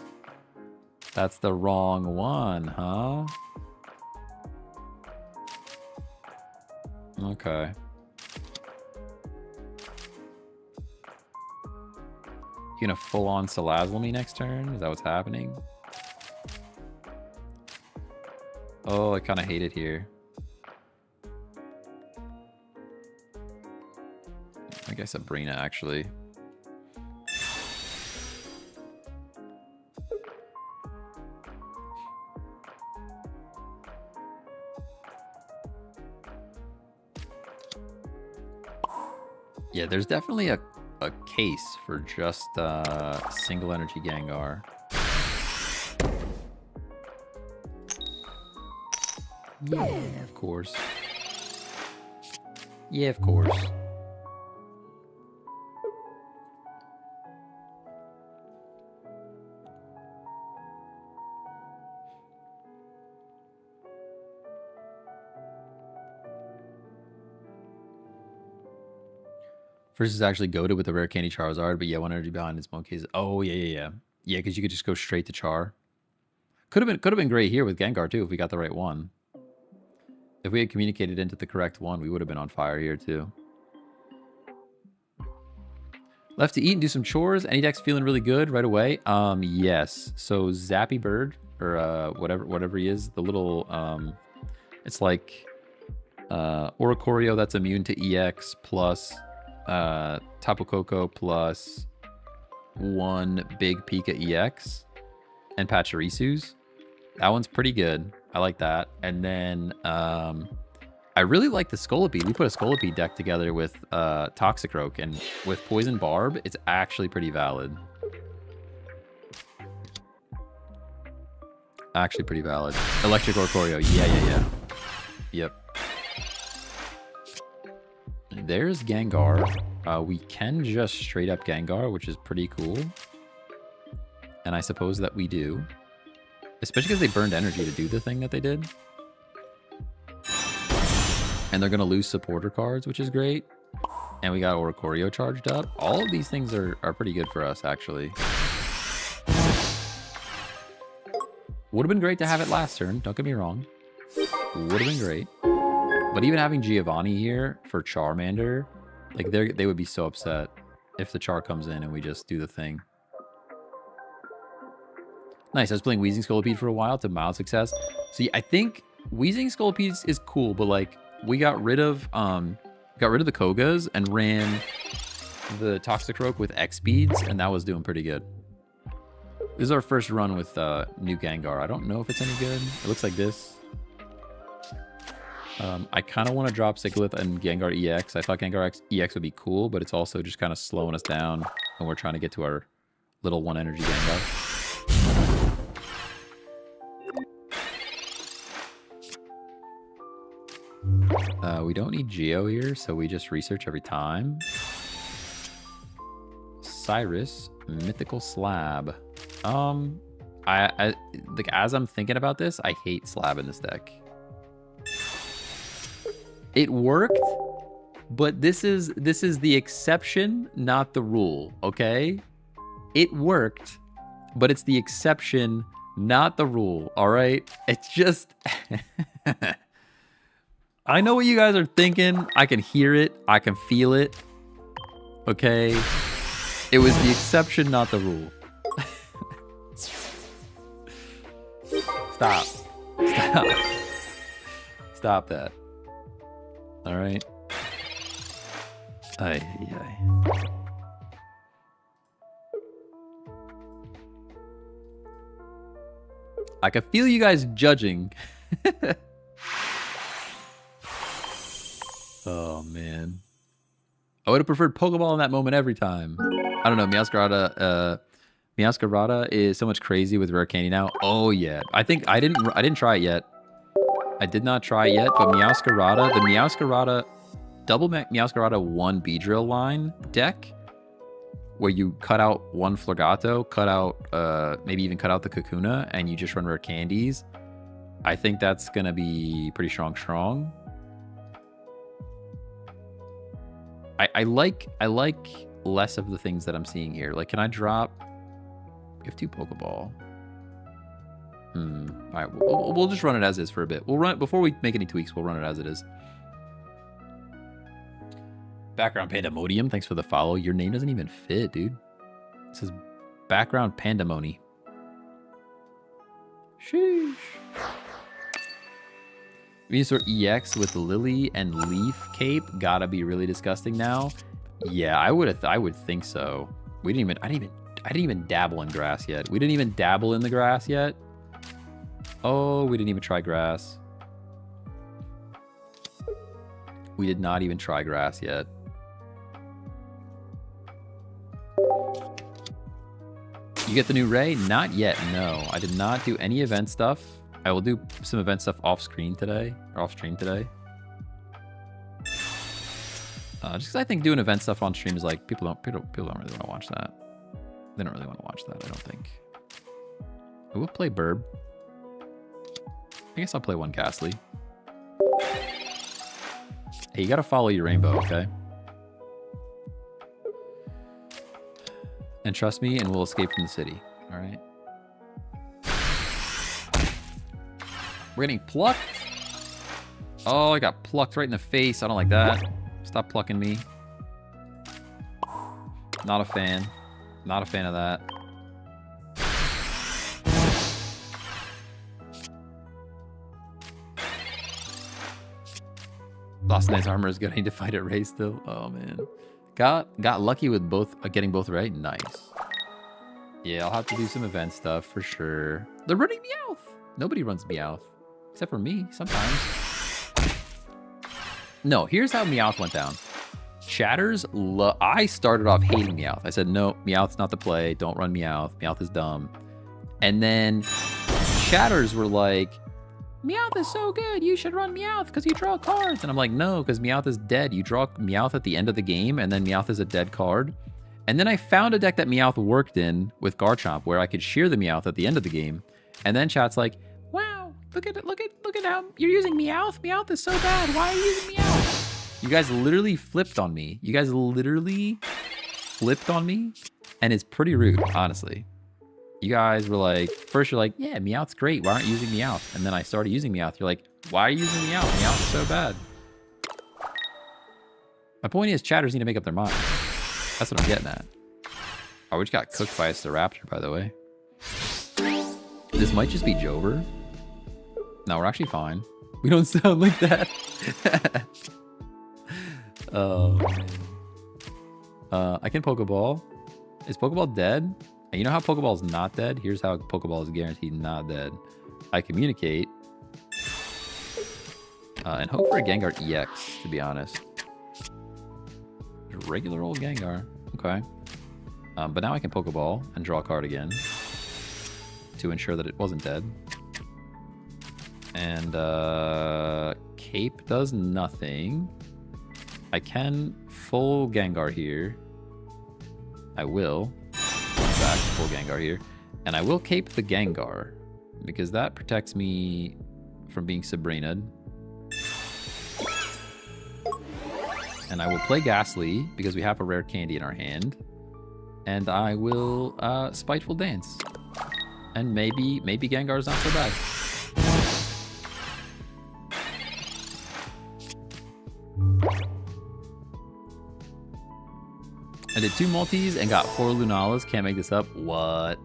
That's the wrong one, huh? Okay. gonna full-on Salazzle me next turn? Is that what's happening? Oh, I kind of hate it here. I guess Sabrina, actually. Yeah, there's definitely a case for just single energy Gengar. Yeah, of course. Yeah, of course. First is actually goated with the rare candy Charizard, but yeah, 1 energy behind its case. Oh yeah. Yeah, because you could just go straight to Char. Could have been great here with Gengar too if we got the right one. If we had communicated into the correct one, we would have been on fire here too. Left to eat and do some chores. Any deck's feeling really good right away. Yes. So Zappy Bird or whatever he is, the little it's like Oricorio that's immune to EX plus Tapu Koko plus 1 big Pika EX and Pachirisus. That one's pretty good. I like that. And then I really like the Scolipede. We put a Scolipede deck together with Toxicroak, and with Poison Barb, it's actually pretty valid. Actually pretty valid. Electric Oricorio. Yeah. Yep. There's Gengar. We can just straight up Gengar, which is pretty cool. And I suppose that we do. Especially because they burned energy to do the thing that they did. And they're going to lose supporter cards, which is great. And we got Oricorio charged up. All of these things are pretty good for us, actually. Would have been great to have it last turn. Don't get me wrong. Would have been great. But even having Giovanni here for Charmander, like they would be so upset if the Char comes in and we just do the thing. Nice. I was playing Weezing Scolipede for a while to mild success. See, I think Weezing Scolipede is cool, but like we got rid of the Kogas and ran the Toxicroak with X speeds, and that was doing pretty good. This is our first run with new Gengar. I don't know if it's any good. It looks like this. I kind of want to drop Sigilyph and Gengar EX. I thought Gengar EX would be cool, but it's also just kind of slowing us down when we're trying to get to our little 1 energy Gengar. We don't need Geo here, so we just research every time. Cyrus, Mythical Slab. I like as I'm thinking about this, I hate Slab in this deck. It worked, but this is the exception, not the rule, okay? It worked, but it's the exception, not the rule, all right? It's just... I know what you guys are thinking. I can hear it. I can feel it. Okay? It was the exception, not the rule. Stop. Stop that. All right. Aye. I can feel you guys judging. Oh, man. I would have preferred Pokeball in that moment every time. I don't know. Meowscarada is so much crazy with rare candy now. Oh, yeah. I didn't try it yet. I did not try it yet, but Meowscarada, the Meowscarada, double Meowscarada 1 Beedrill line deck, where you cut out 1 Florgato, cut out, maybe even cut out the Kakuna, and you just run rare candies. I think that's going to be pretty strong. I like less of the things that I'm seeing here. Like, can I drop? We have 2 Pokeball. All right, we'll just run it as is for a bit. We'll run it before we make any tweaks. We'll run it as it is. Background Pandemodium, thanks for the follow. Your name doesn't even fit, dude. This is background pandemony. Sheesh. Venusaur EX with Lily and Leaf Cape gotta be really disgusting now. Yeah, I would think so. I didn't even dabble in grass yet. We didn't even dabble in the grass yet. Oh, we didn't even try grass. We did not even try grass yet. You get the new Ray? Not yet, no. I did not do any event stuff. I will do some event stuff off screen today, or off stream today. Just because I think doing event stuff on stream is like, people don't really want to watch that. They don't really want to watch that, I don't think. I will play Burb. I guess I'll play one Ghastly. Hey, you gotta follow your rainbow, okay? And trust me, and we'll escape from the city, alright? We're getting plucked. Oh, I got plucked right in the face. I don't like that. Stop plucking me. Not a fan. Not a fan of that. Lost Knight's armor is good. I need to fight at Ray still. Oh man. Got lucky with both getting both right. Nice. Yeah, I'll have to do some event stuff for sure. They're running Meowth. Nobody runs Meowth. Except for me, sometimes. No, here's how Meowth went down. Chatters, I started off hating Meowth. I said, no, Meowth's not the play. Don't run Meowth. Meowth is dumb. And then Chatters were like, Meowth is so good. You should run Meowth because you draw cards. And I'm like, no, because Meowth is dead. You draw Meowth at the end of the game, and then Meowth is a dead card. And then I found a deck that Meowth worked in with Garchomp where I could shear the Meowth at the end of the game. And then chat's like, wow, look at how you're using Meowth. Meowth is so bad. Why are you using Meowth? You guys literally flipped on me. You guys literally flipped on me. And it's pretty rude, honestly. You guys were like, first you're like, yeah, Meowth's great. Why aren't you using Meowth? And then I started using Meowth. You're like, why are you using Meowth? Meowth is so bad. My point is, chatters need to make up their mind. That's what I'm getting at. Oh, we just got cooked by a Staraptor, by the way. This might just be Jover. No, we're actually fine. We don't sound like that. Oh, man. I can Pokeball. Is Pokeball dead? And you know how Pokeball is not dead? Here's how Pokeball is guaranteed not dead. I communicate. And hope for a Gengar EX, to be honest. Regular old Gengar. Okay. But now I can Pokeball and draw a card again. To ensure that it wasn't dead. And Cape does nothing. I can full Gengar here. I will. In fact, full Gengar here. And I will Cape the Gengar. Because that protects me from being Sabrina'd. And I will play Ghastly because we have a rare candy in our hand. And I will Spiteful Dance. And maybe Gengar's not so bad. I did 2 multis and got 4 Lunalas. Can't make this up. What?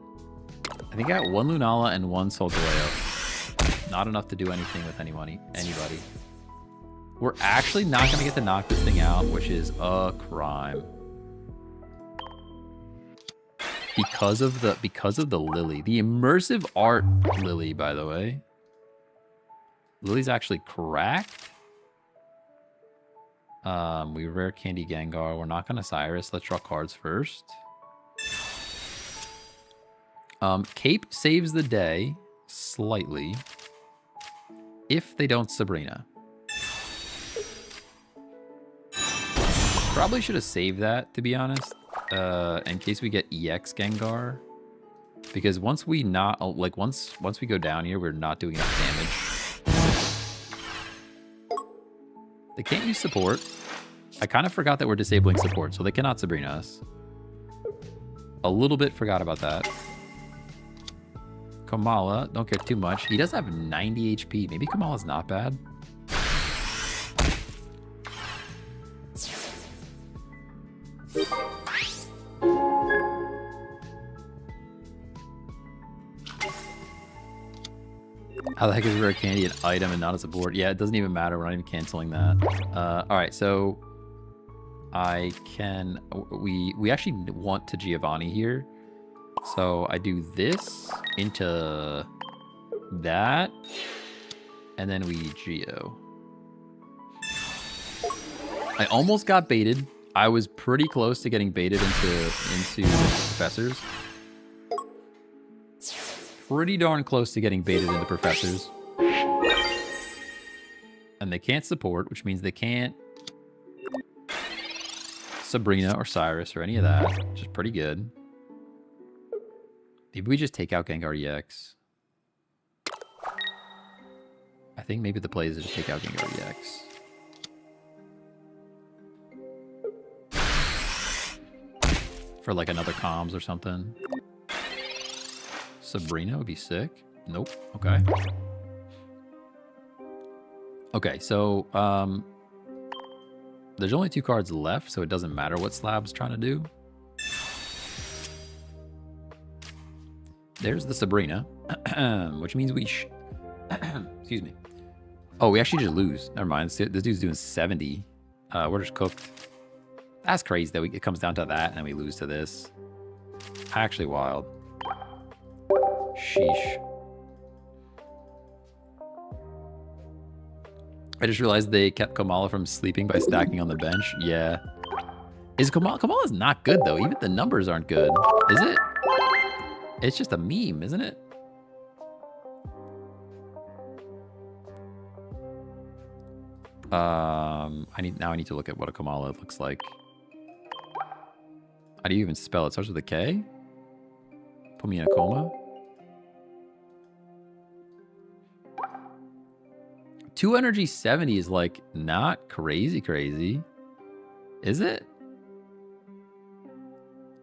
I think I got 1 Lunala and 1 Solgaleo. Not enough to do anything with anybody. We're actually not going to get to knock this thing out, which is a crime. Because of the Lily. The immersive art Lily, by the way. Lily's actually cracked. We rare Candy Gengar. We're not gonna Cyrus. Let's draw cards first. Cape saves the day slightly if they don't Sabrina. Probably should have saved that, to be honest, in case we get EX Gengar, because once we go down here, we're not doing enough damage. They can't use support. I kind of forgot that we're disabling support, so they cannot Sabrina us. A little bit forgot about that. Kamala, don't care too much. He does have 90 HP. Maybe Kamala's not bad. How the heck is rare candy an item and not a support? Yeah, it doesn't even matter. We're not even canceling that. All right, so I can. We actually want to Giovanni here, so I do this into that, and then we Geo. I almost got baited. I was pretty close to getting baited into professors. Pretty darn close to getting baited into professors. And they can't support, which means they can't Sabrina or Cyrus or any of that, which is pretty good. Maybe we just take out Gengar EX. I think maybe the play is to just take out Gengar EX. For like another comms or something. Sabrina would be sick. Nope. Okay. Okay, so there's only 2 cards left, so it doesn't matter what Slab's trying to do. There's the Sabrina, which means we excuse me. Oh, we actually just lose. Never mind. This dude's doing 70. We're just cooked. That's crazy that it comes down to that and then we lose to this. Actually wild. Sheesh. I just realized they kept Kamala from sleeping by stacking on the bench. Yeah. Is Kamala's not good though. Even the numbers aren't good. Is it? It's just a meme, isn't it? I need to look at what a Kamala looks like. How do you even spell it? It starts with a K? Put me in a coma? 2 energy 70 is like not crazy. Is it?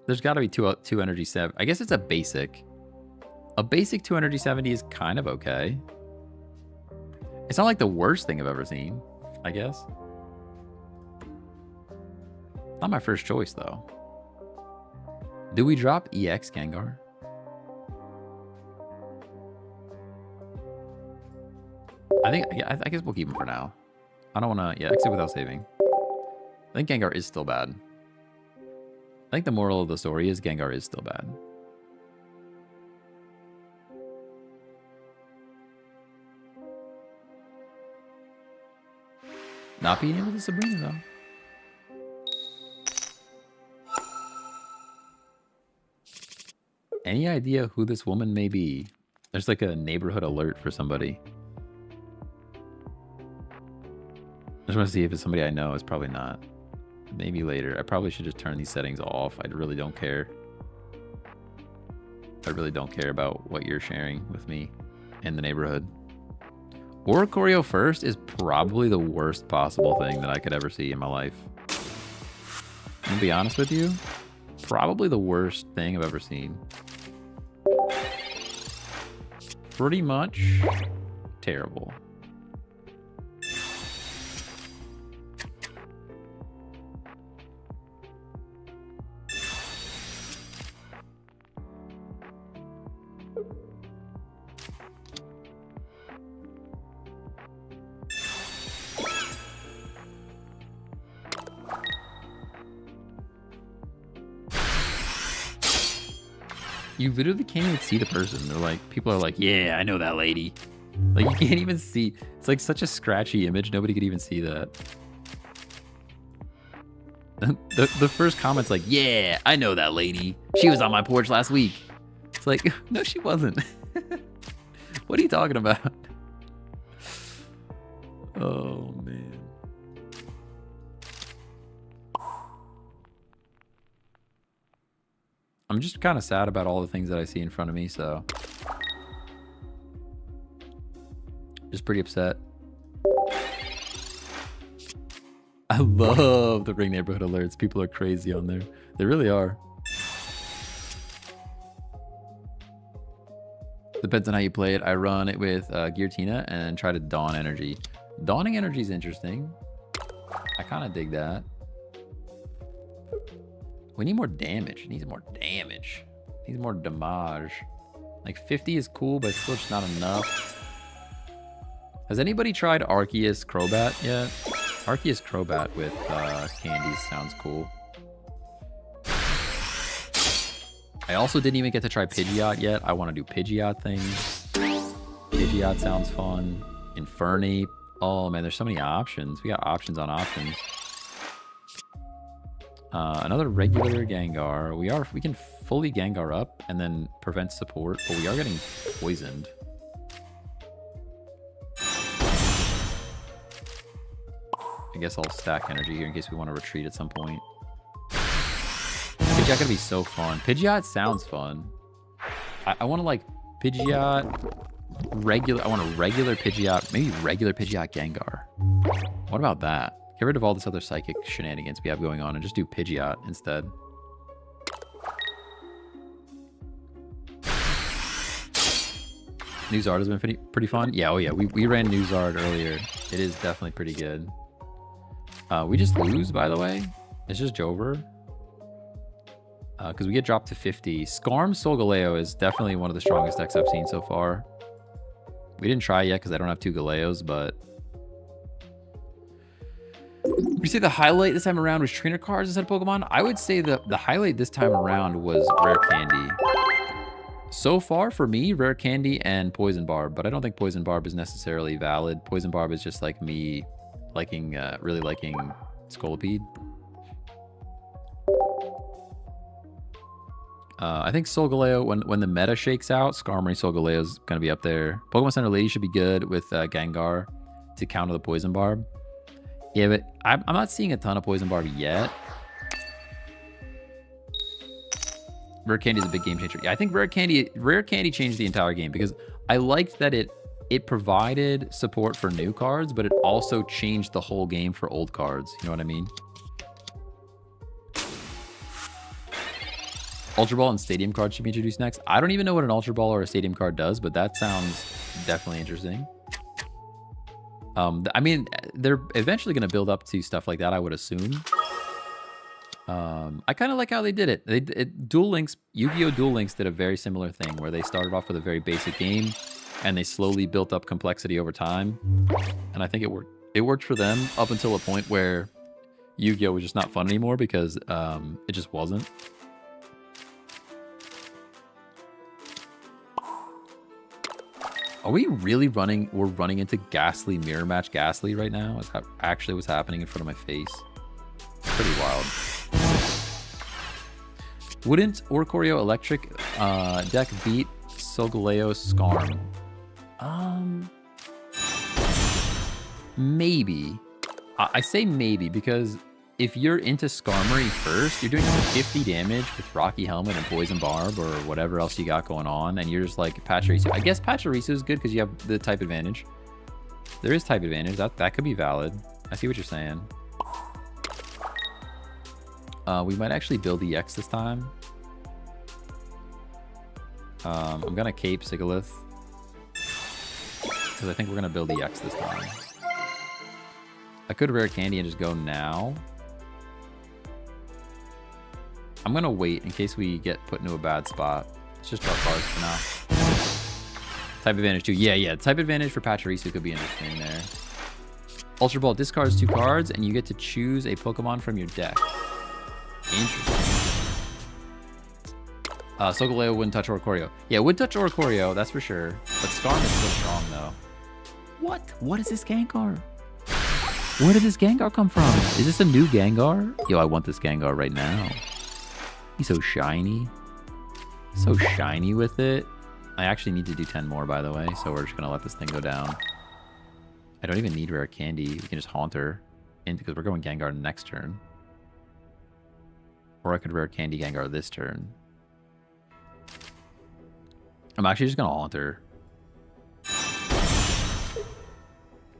There's got to be two energy 7. I guess it's a basic. A basic 2 energy 70 is kind of okay. It's not like the worst thing I've ever seen, I guess. Not my first choice though. Do we drop EX Gengar? I guess we'll keep him for now. I don't want to, yeah, exit without saving. I think Gengar is still bad. I think the moral of the story is Gengar is still bad. Not being able to Sabrina though. Any idea who this woman may be? There's like a neighborhood alert for somebody. I just want to see if it's somebody I know. It's probably not. Maybe later. I probably should just turn these settings off. I really don't care. I really don't care about what you're sharing with me in the neighborhood. Oricorio first is probably the worst possible thing that I could ever see in my life. I'm gonna be honest with you. Probably the worst thing I've ever seen. Pretty much terrible. You literally can't even see the person. They're like, people are like, yeah, I know that lady. Like, you can't even see. It's like such a scratchy image. Nobody could even see that. The first comment's like, yeah, I know that lady. She was on my porch last week. It's like, no, she wasn't. What are you talking about? Oh, man. I'm just kind of sad about all the things that I see in front of me, so. Just pretty upset. I love the Ring Neighborhood alerts. People are crazy on there. They really are. Depends on how you play it. I run it with Giratina and try to Dawn Energy. Dawning Energy is interesting. I kind of dig that. We need more damage. It needs more damage. It needs more damage. Like 50 is cool, but it's still just not enough. Has anybody tried Arceus Crobat yet? Arceus Crobat with candies sounds cool. I also didn't even get to try Pidgeot yet. I want to do Pidgeot things. Pidgeot sounds fun. Infernape. Oh man, there's so many options. We got options on options. Another regular Gengar. We can fully Gengar up and then prevent support, but we are getting poisoned. I guess I'll stack energy here in case we want to retreat at some point. Pidgeot gonna be so fun. Pidgeot sounds fun. I want to like Pidgeot regular. I want a regular Pidgeot, maybe regular Pidgeot Gengar. What about that? Get rid of all this other psychic shenanigans we have going on and just do Pidgeot instead. Newzard has been pretty fun. Yeah, oh yeah, we ran Newzard earlier. It is definitely pretty good. We just lose, by the way. It's just Jover. Because we get dropped to 50. Skarm Solgaleo is definitely one of the strongest decks I've seen so far. We didn't try yet because I don't have 2 Galeos, but... Would you say the highlight this time around was trainer cards instead of Pokemon? I would say the highlight this time around was Rare Candy. So far, for me, Rare Candy and Poison Barb, but I don't think Poison Barb is necessarily valid. Poison Barb is just like me liking, really liking Scolipede. I think Solgaleo, when the meta shakes out, Skarmory Solgaleo is going to be up there. Pokemon Center Lady should be good with Gengar to counter the Poison Barb. Yeah, but I'm not seeing a ton of Poison Barb yet. Rare Candy is a big game changer. Yeah, I think Rare Candy changed the entire game because I liked that it provided support for new cards, but it also changed the whole game for old cards. You know what I mean? Ultra Ball and Stadium cards should be introduced next. I don't even know what an Ultra Ball or a Stadium card does, but that sounds definitely interesting. I mean, they're eventually going to build up to stuff like that, I would assume. I kind of like how they did it. Duel Links, Yu-Gi-Oh! Duel Links did a very similar thing where they started off with a very basic game and they slowly built up complexity over time. And I think it worked. It worked for them up until a point where Yu-Gi-Oh! Was just not fun anymore because it just wasn't. Are we really running? We're running into Ghastly Mirror Match Ghastly right now? Is that actually what's happening in front of my face? Pretty wild. Wouldn't Oricorio Electric deck beat Solgaleo Skarm? Maybe. I say maybe because if you're into Skarmory first, you're doing 50 damage with Rocky Helmet and Poison Barb or whatever else you got going on, and you're just like Pachirisu. I guess Pachirisu is good because you have the type advantage. There is type advantage. That could be valid. I see what you're saying. We might actually build EX this time. I'm going to Cape Sigalith because I think we're going to build EX this time. I could Rare Candy and just go now. I'm going to wait in case we get put into a bad spot. Let's just draw cards for now. Type advantage too. Yeah. Type advantage for Pachirisu could be interesting there. Ultra Ball discards 2 cards and you get to choose a Pokemon from your deck. Interesting. Solgaleo wouldn't touch Oricorio. Yeah, would touch Oricorio, that's for sure. But Skarm is still strong though. What? What is this Gengar? Where did this Gengar come from? Is this a new Gengar? Yo, I want this Gengar right now. He's so shiny. So shiny with it. I actually need to do 10 more, by the way, so we're just going to let this thing go down. I don't even need Rare Candy. We can just Haunter because we're going Gengar next turn. Or I could Rare Candy Gengar this turn. I'm actually just going to Haunter.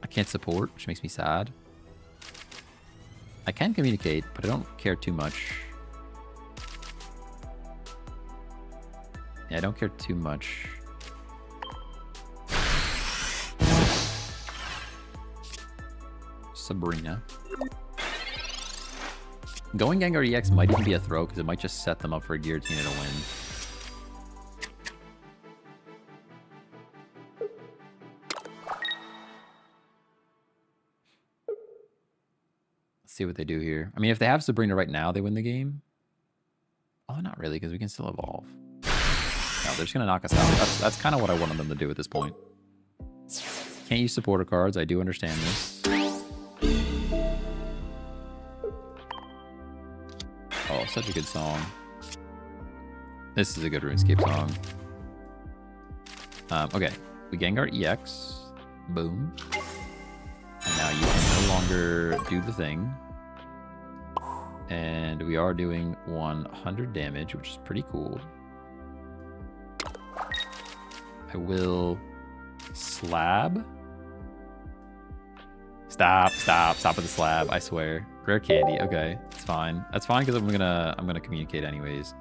I can't support, which makes me sad. I can communicate, but I don't care too much. Yeah, I don't care too much. Sabrina. Going Gengar EX might even be a throw because it might just set them up for a Giratina to win. see what they do here. I mean, if they have Sabrina right now, they win the game. Oh, not really, because we can still evolve. No, they're just going to knock us out. That's kind of what I wanted them to do at this point. Can't use supporter cards. I do understand this. Oh, such a good song. This is a good RuneScape song. Okay, we Gengar EX. Boom. And now you can no longer do the thing. And we are doing 100 damage, which is pretty cool. I will slab. Stop with the slab, I swear. Rare candy, okay, it's fine. That's fine because I'm gonna communicate anyways.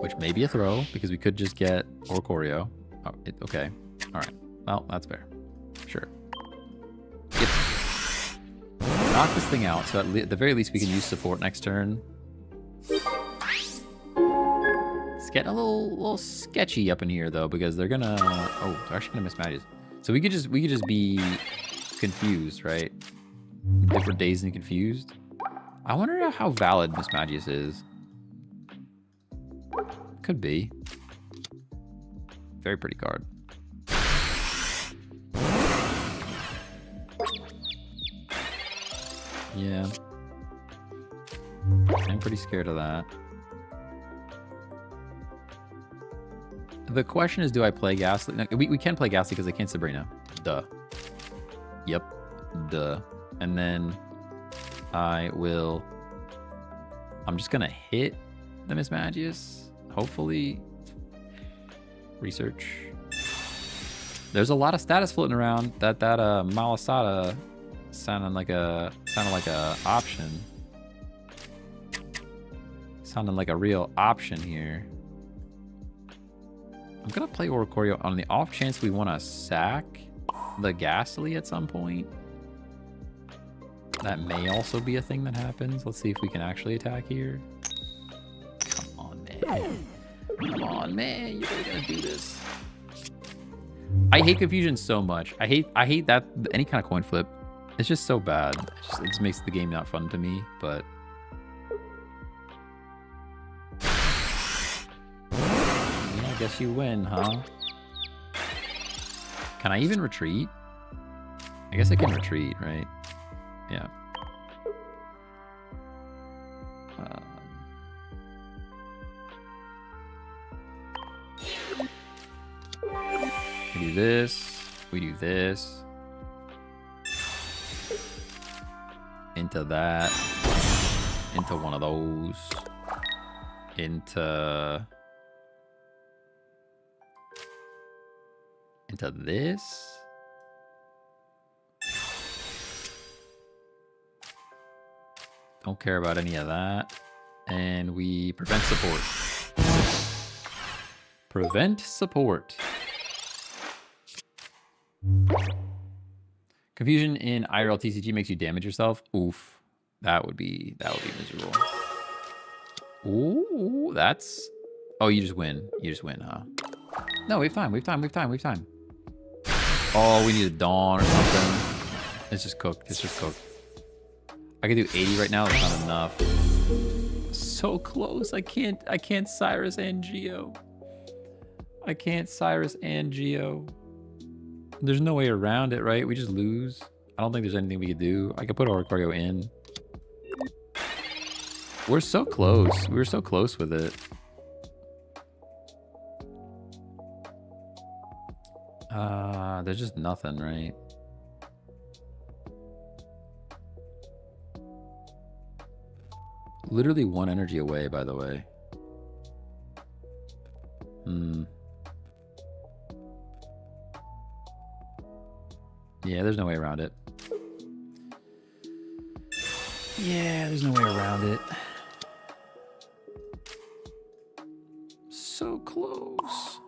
Which may be a throw, because we could just get Oricorio. Oh, okay. Alright. Well, that's fair. Sure. Knock this thing out, so at the very least we can use support next turn. It's getting a little sketchy up in here though, because they're gonna they're actually gonna miss matches. So we could just be confused, right? Different dazed and confused. I wonder how valid Miss Magius is. Could be. Very pretty card. Yeah. I'm pretty scared of that. The question is, do I play Ghastly? No, we can play Ghastly because I can't Sabrina. Duh. Yep. Duh. And then I'm just going to hit the Miss Magius. Hopefully. Research. There's a lot of status floating around. That Malasada sounded like a option. Sounded like a real option here. I'm gonna play Oricorio on the off chance we want to sack the Ghastly at some point. That may also be a thing that happens. Let's see if we can actually attack here. Come on, man. Come on, man. You're really gonna do this. I hate confusion so much. I hate that any kind of coin flip. It's just so bad. It just makes the game not fun to me, but I guess you win, huh? Can I even retreat? I guess I can retreat, right? Yeah. We do this. We do this. Into that. Into one of those. Into this. Don't care about any of that. And we prevent support. Prevent support. Confusion in IRL TCG makes you damage yourself. Oof. That would be miserable. Ooh, that's... Oh, you just win. You just win, huh? No, we have time. We have time. We have time. We have time. Oh, we need a Dawn or something. It's just cooked. It's just cooked. I could do 80 right now. That's not enough. So close. I can't Cyrus and Geo. I can't Cyrus and Geo. There's no way around it, right? We just lose. I don't think there's anything we could do. I could put Oricorio in. We're so close. We were so close with it. There's just nothing, right? Literally one energy away, by the way. Yeah, there's no way around it. Yeah, there's no way around it. So close.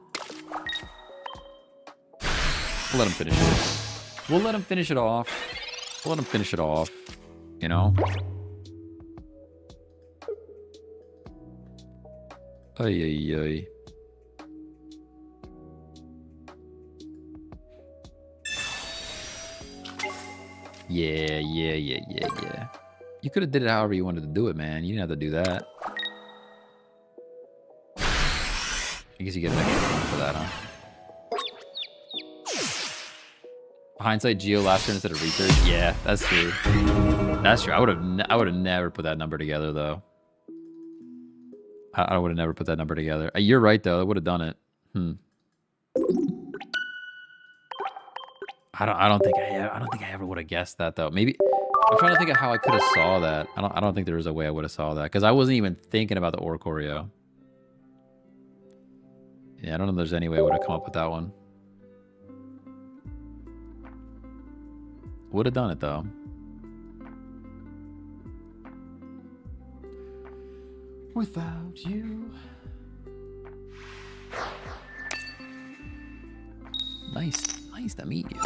We'll let him finish it. We'll let him finish it off. We'll let him finish it off. You know? Ay, ay, ay. Yeah. You could have did it however you wanted to do it, man. You didn't have to do that. I guess you get an extra point for that, huh? Hindsight Geo last turn instead of research. Yeah, that's true. That's true. I would have never put that number together though. I would have never put that number together. You're right though. I would have done it. I don't think I ever would have guessed that though. Maybe I'm trying to think of how I could have saw that. I don't think there was a way I would have saw that because I wasn't even thinking about the Oricorio. Yeah, I don't know if there's any way I would have come up with that one. Would have done it though. Without you. Nice to meet you.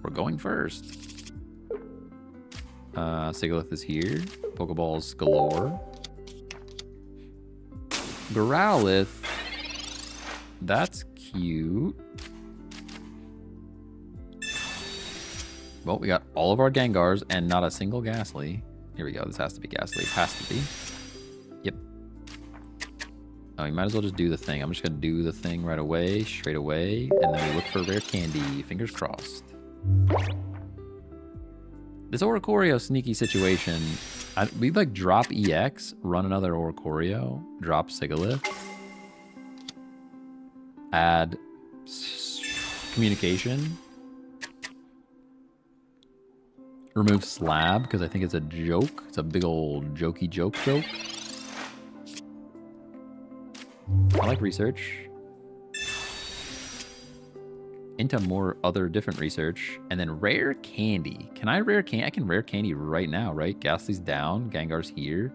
We're going first. Sigalith is here. Pokeballs galore. Growlithe. That's cute. Well, we got all of our Gengars and not a single Ghastly. Here we go. This has to be Ghastly. Has to be. Yep. Oh, you might as well just do the thing. I'm just going to do the thing right away, straight away, and then we look for rare candy. Fingers crossed. This Oricorio sneaky situation. We'd like drop EX, run another Oricorio, drop Sigalith, add communication, remove Slab because I think it's a joke. It's a big old jokey joke. I like research. Into more other different research. And then rare candy. Can I rare candy? I can rare candy right now, right? Ghastly's down. Gengar's here.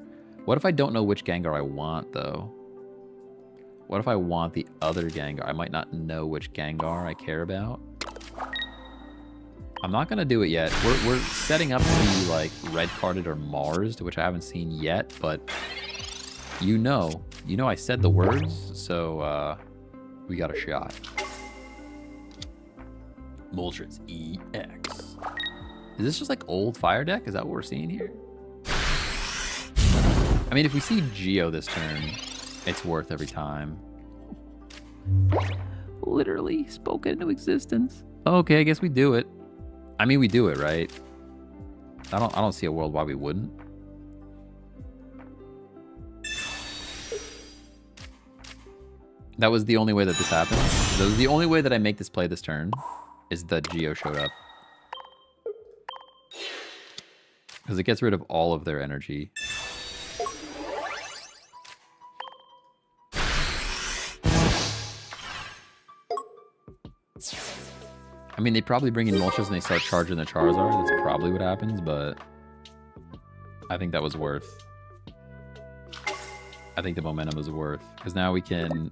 What if I don't know which Gengar I want, though? What if I want the other Gengar? I might not know which Gengar I care about. I'm not going to do it yet. We're setting up to be like red carded or Marsed, which I haven't seen yet, but you know I said the words, so we got a shot. Moltres EX. Is this just like old fire deck? Is that what we're seeing here? I mean, if we see Geo this turn, it's worth every time. Literally spoken into existence. Okay, I guess we do it. I mean, we do it, right? I don't see a world why we wouldn't. That was the only way that this happened. That was the only way that I make this play this turn, is that Geo showed up. Because it gets rid of all of their energy. I mean, they probably bring in Moltres and they start charging the Charizard. That's probably what happens, but I think that was worth. I think the momentum is worth. Because now we can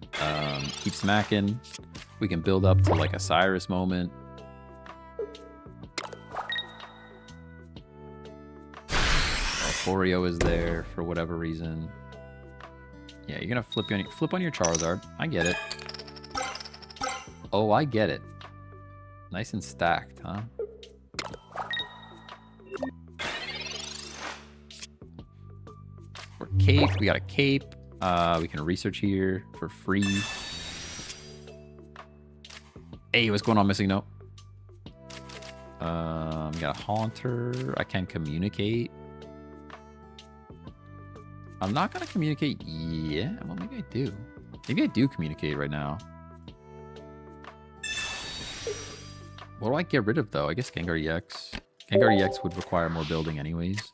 keep smacking. We can build up to like a Cyrus moment. Oricorio is there for whatever reason. Yeah, you're gonna flip on your Charizard. I get it. Oh, I get it. Nice and stacked, huh? We're cape. We got a cape. We can research here for free. Hey, what's going on, Missing Note? We got a Haunter. I can communicate. I'm not gonna communicate. Yeah, well, maybe I do. Maybe I do communicate right now. What do I get rid of, though? I guess Gengar EX. Gengar EX would require more building anyways.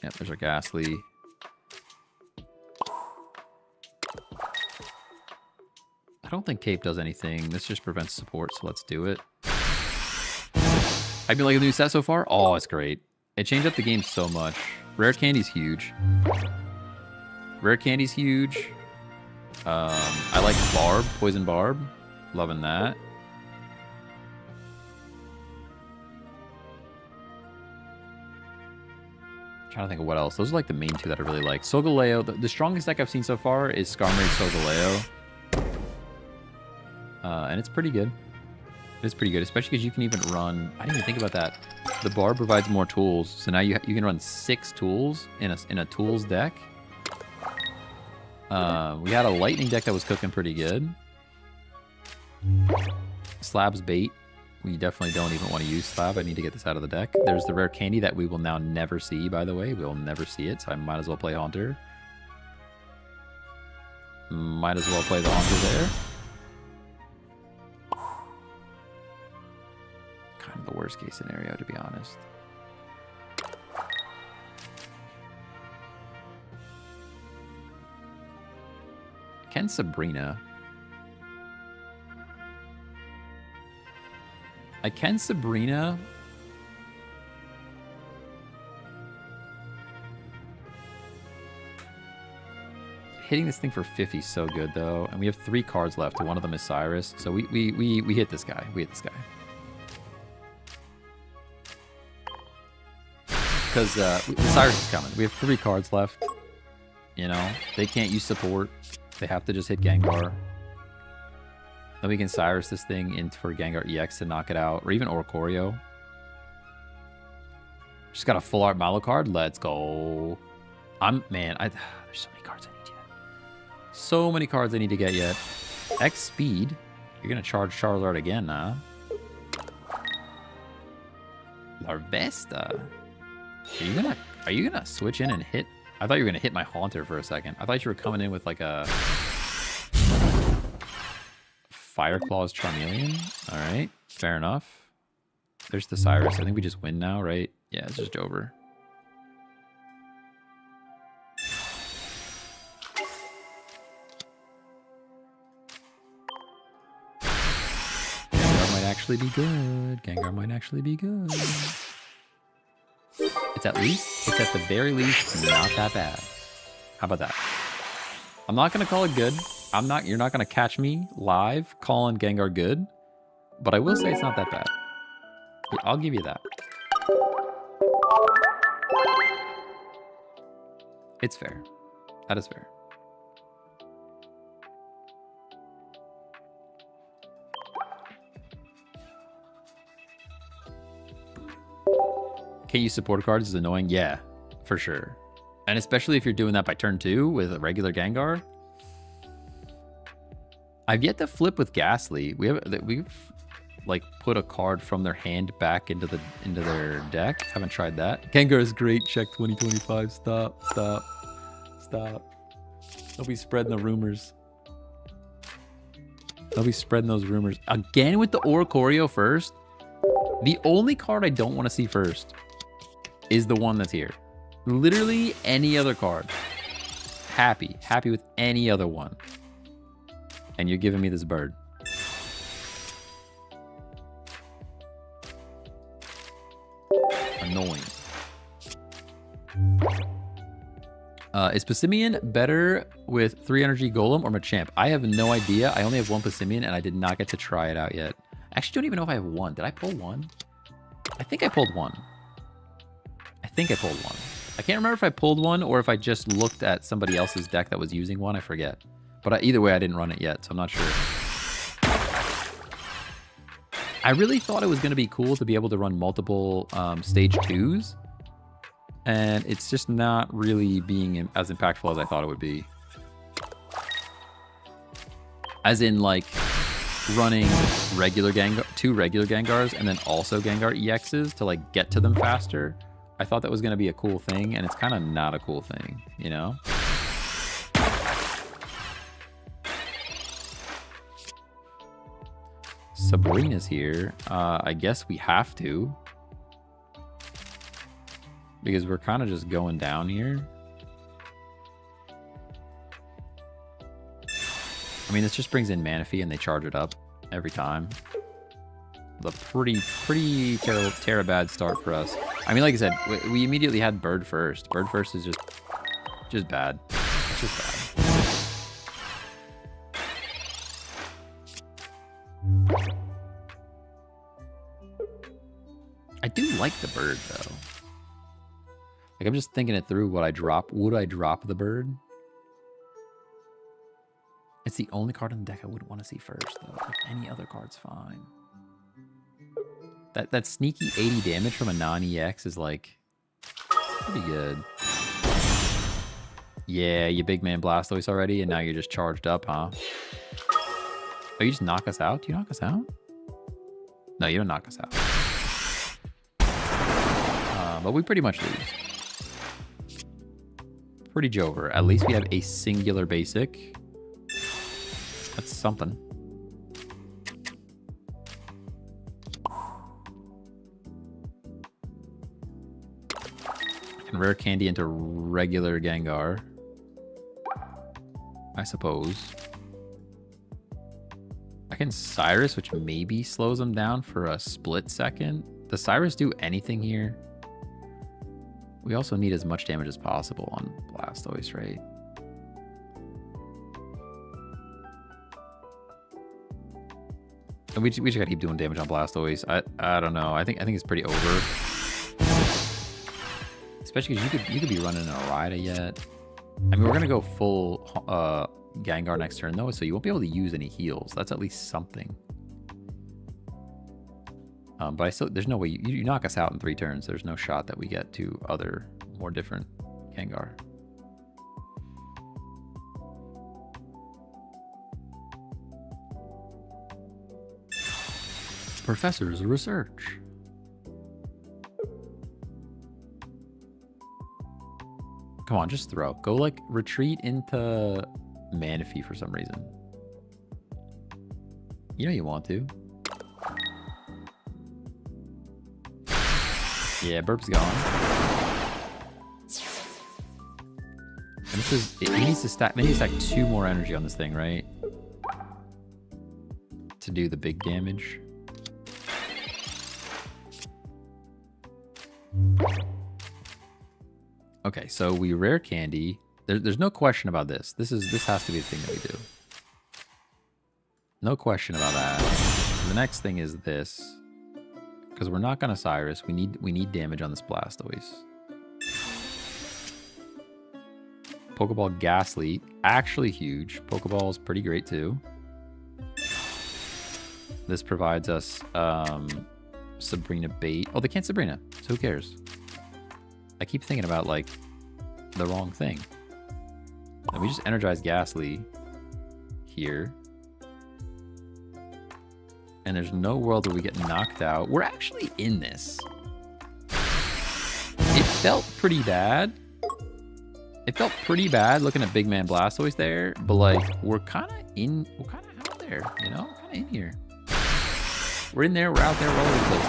Yep, there's our Ghastly. I don't think Cape does anything. This just prevents support, so let's do it. I've been liking the new set so far. Oh, it's great. It changed up the game so much. Rare Candy's huge. Rare Candy's huge. I like Barb, Poison Barb. Loving that. Trying to think of what else. Those are like the main two that I really like. Solgaleo. The strongest deck I've seen so far is Skarmory Solgaleo. And it's pretty good. It's pretty good, especially because you can even run... I didn't even think about that. The bar provides more tools, so now you can run 6 tools in a tools deck. We had a lightning deck that was cooking pretty good. Slab's bait. We definitely don't even want to use slab. I need to get this out of the deck. There's the rare candy that we will now never see, by the way. We'll never see it, so I might as well play Haunter. Might as well play the Haunter there. Kind of the worst case scenario, to be honest. Can Sabrina... I can Sabrina. Hitting this thing for 50 is so good, though. And we have 3 cards left. One of them is Cyrus. So we hit this guy. We hit this guy. Because Cyrus is coming. We have 3 cards left. You know, they can't use support. They have to just hit Gengar. Then we can Cyrus this thing in for Gengar EX to knock it out. Or even Oricorio. Just got a full art Malo card. Let's go. Man, there's so many cards I need to get. So many cards I need to get yet. X speed. You're going to charge Charizard again, huh? Larvesta. Are you gonna switch in and hit? I thought you were gonna hit my Haunter for a second. I thought you were coming in with like a Fire Claws Charmeleon. All right, fair enough. There's the Cyrus. I think we just win now, right? Yeah, it's just over. Gengar might actually be good. Gengar might actually be good. It's at the very least, not that bad. How about that? I'm not going to call it good. You're not going to catch me live calling Gengar good. But I will say it's not that bad. I'll give you that. It's fair. That is fair. Can't use support cards is annoying. Yeah, for sure. And especially if you're doing that by turn 2 with a regular Gengar. I've yet to flip with Ghastly. We've like put a card from their hand back into their deck. Haven't tried that. Gengar is great. Check 2025. Stop. Don't be spreading the rumors. Don't be spreading those rumors. Again with the Oricorio first. The only card I don't want to see first is the one that's here. Literally any other card. Happy with any other one. And you're giving me this bird. Annoying. Is Passimian better with 3 energy Golem or Machamp? I have no idea. I only have 1 Passimian and I did not get to try it out yet. I actually don't even know if I have 1. Did I pull 1? I think I pulled 1. I can't remember if I pulled 1 or if I just looked at somebody else's deck that was using 1. I forget. But either way, I didn't run it yet, so I'm not sure. I really thought it was going to be cool to be able to run multiple stage 2s. And it's just not really being as impactful as I thought it would be. As in, like, running regular Gengar, 2 regular Gengars, and then also Gengar EXs to, like, get to them faster. I thought that was going to be a cool thing, and it's kind of not a cool thing, you know? Sabrina's here. I guess we have to. Because we're kind of just going down here. I mean, this just brings in Manaphy and they charge it up every time. The pretty terrible bad start for us. I mean, like I said, we immediately had Bird first. Bird first is just bad. It's just bad. I do like the bird though. Like, I'm just thinking it through. Would I drop the bird? It's the only card in the deck I wouldn't want to see first though. Like, any other card's fine. That sneaky 80 damage from a non-EX is like pretty good. Yeah, you big man Blastoise already, and now you're just charged up, huh? Oh, you just knock us out? Do you knock us out? No, you don't knock us out. But we pretty much lose. Pretty Jover. At least we have a singular basic. That's something. And rare candy into regular Gengar, I suppose. I can Cyrus, which maybe slows him down for a split second. Does Cyrus do anything here? We also need as much damage as possible on Blastoise, right? And we just gotta keep doing damage on Blastoise. I don't know. I think it's pretty over. Especially because you could be running a Rida yet. I mean, we're gonna go full Gengar next turn though, so you won't be able to use any heals. That's at least something. But I still, there's no way you knock us out in 3 turns. There's no shot that we get to other more different Gengar. Professor's research. Come on, just throw. Go like retreat into Manaphy for some reason. You know you want to. Yeah, Burp's gone. And this is, it needs to stack, maybe stack 2 more energy on this thing, right? To do the big damage. Okay, so we rare candy. There's no question about this. This has to be the thing that we do. No question about that. The next thing is this. Because we're not gonna Cyrus. We need damage on this Blastoise. Pokeball Ghastly. Actually huge. Pokeball is pretty great too. This provides us Sabrina bait. Oh, they can't Sabrina, so who cares? I keep thinking about like the wrong thing. And we just energize Ghastly here. And there's no world where we get knocked out. We're actually in this. It felt pretty bad. It felt pretty bad looking at Big Man Blastoise there, but like we're kind of out there, you know? Kind of in here. We're in there, we're out there, we're all over the place.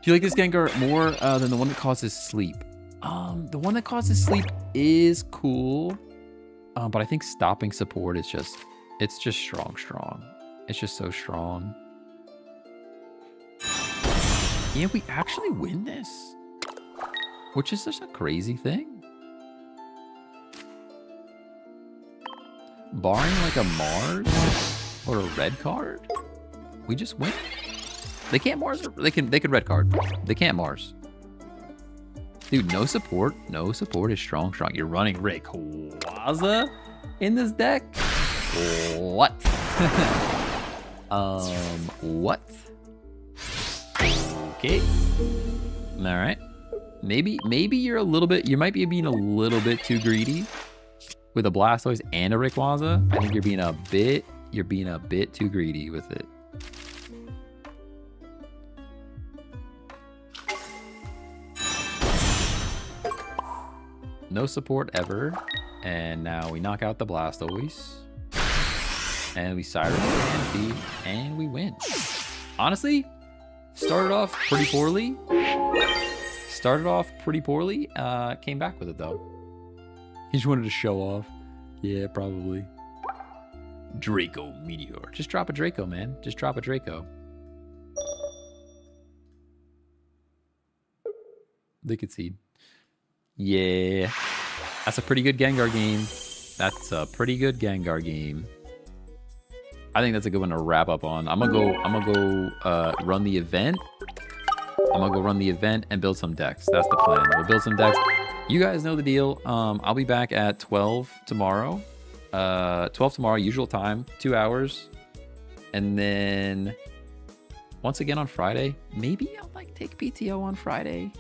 Do you like this Gengar more than the one that causes sleep? The one that causes sleep is cool, but I think stopping support is just, it's just strong. It's just so strong. Yeah, we actually win this, which is just a crazy thing. Barring like a Mars or a red card, we just win. They can't Mars. They could red card. They can't Mars. Dude, no support. No support is strong. You're running Rayquaza in this deck? What? What? Okay. All right. Maybe you're a little bit, you might be being a little bit too greedy with a Blastoise and a Rayquaza. I think you're being a bit too greedy with it. No support ever. And now we knock out the Blastoise. And we Cyrus the Manaphy, and we win. Honestly, started off pretty poorly. Came back with it though. He just wanted to show off. Yeah, probably. Draco Meteor. Just drop a Draco, man. Just drop a Draco. Liquid Seed. Yeah. That's a pretty good Gengar game. I think that's a good one to wrap up on. I'm gonna go run the event. I'm gonna go run the event and build some decks. That's the plan. We'll build some decks. You guys know the deal. I'll be back at 12 tomorrow. 12 tomorrow, usual time, 2 hours. And then once again on Friday. Maybe I'll like take PTO on Friday.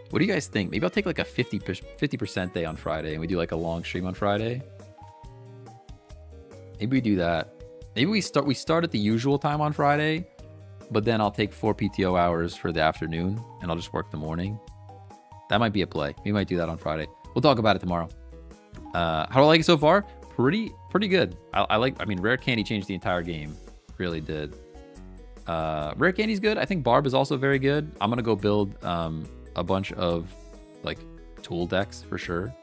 What do you guys think? Maybe I'll take like a 50% day on Friday and we do like a long stream on Friday. Maybe we do that. Maybe we start at the usual time on Friday, but then I'll take 4 PTO hours for the afternoon and I'll just work the morning. That might be a play. We might do that on Friday. We'll talk about it tomorrow. How do I like it so far? Pretty good. I mean, Rare Candy changed the entire game. Really did. Rare Candy's good. I think Barb is also very good. I'm gonna go build a bunch of like tool decks for sure.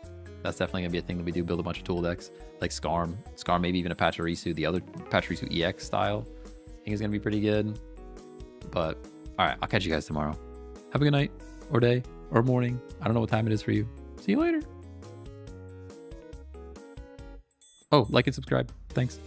That's definitely gonna be a thing that we do, build a bunch of tool decks like Skarm, maybe even a Pachirisu, the other Pachirisu EX style. I think is gonna be pretty good. But all right, I'll catch you guys tomorrow. Have a good night or day or morning. I don't know what time it is for you. See you later. Oh, like and subscribe. Thanks.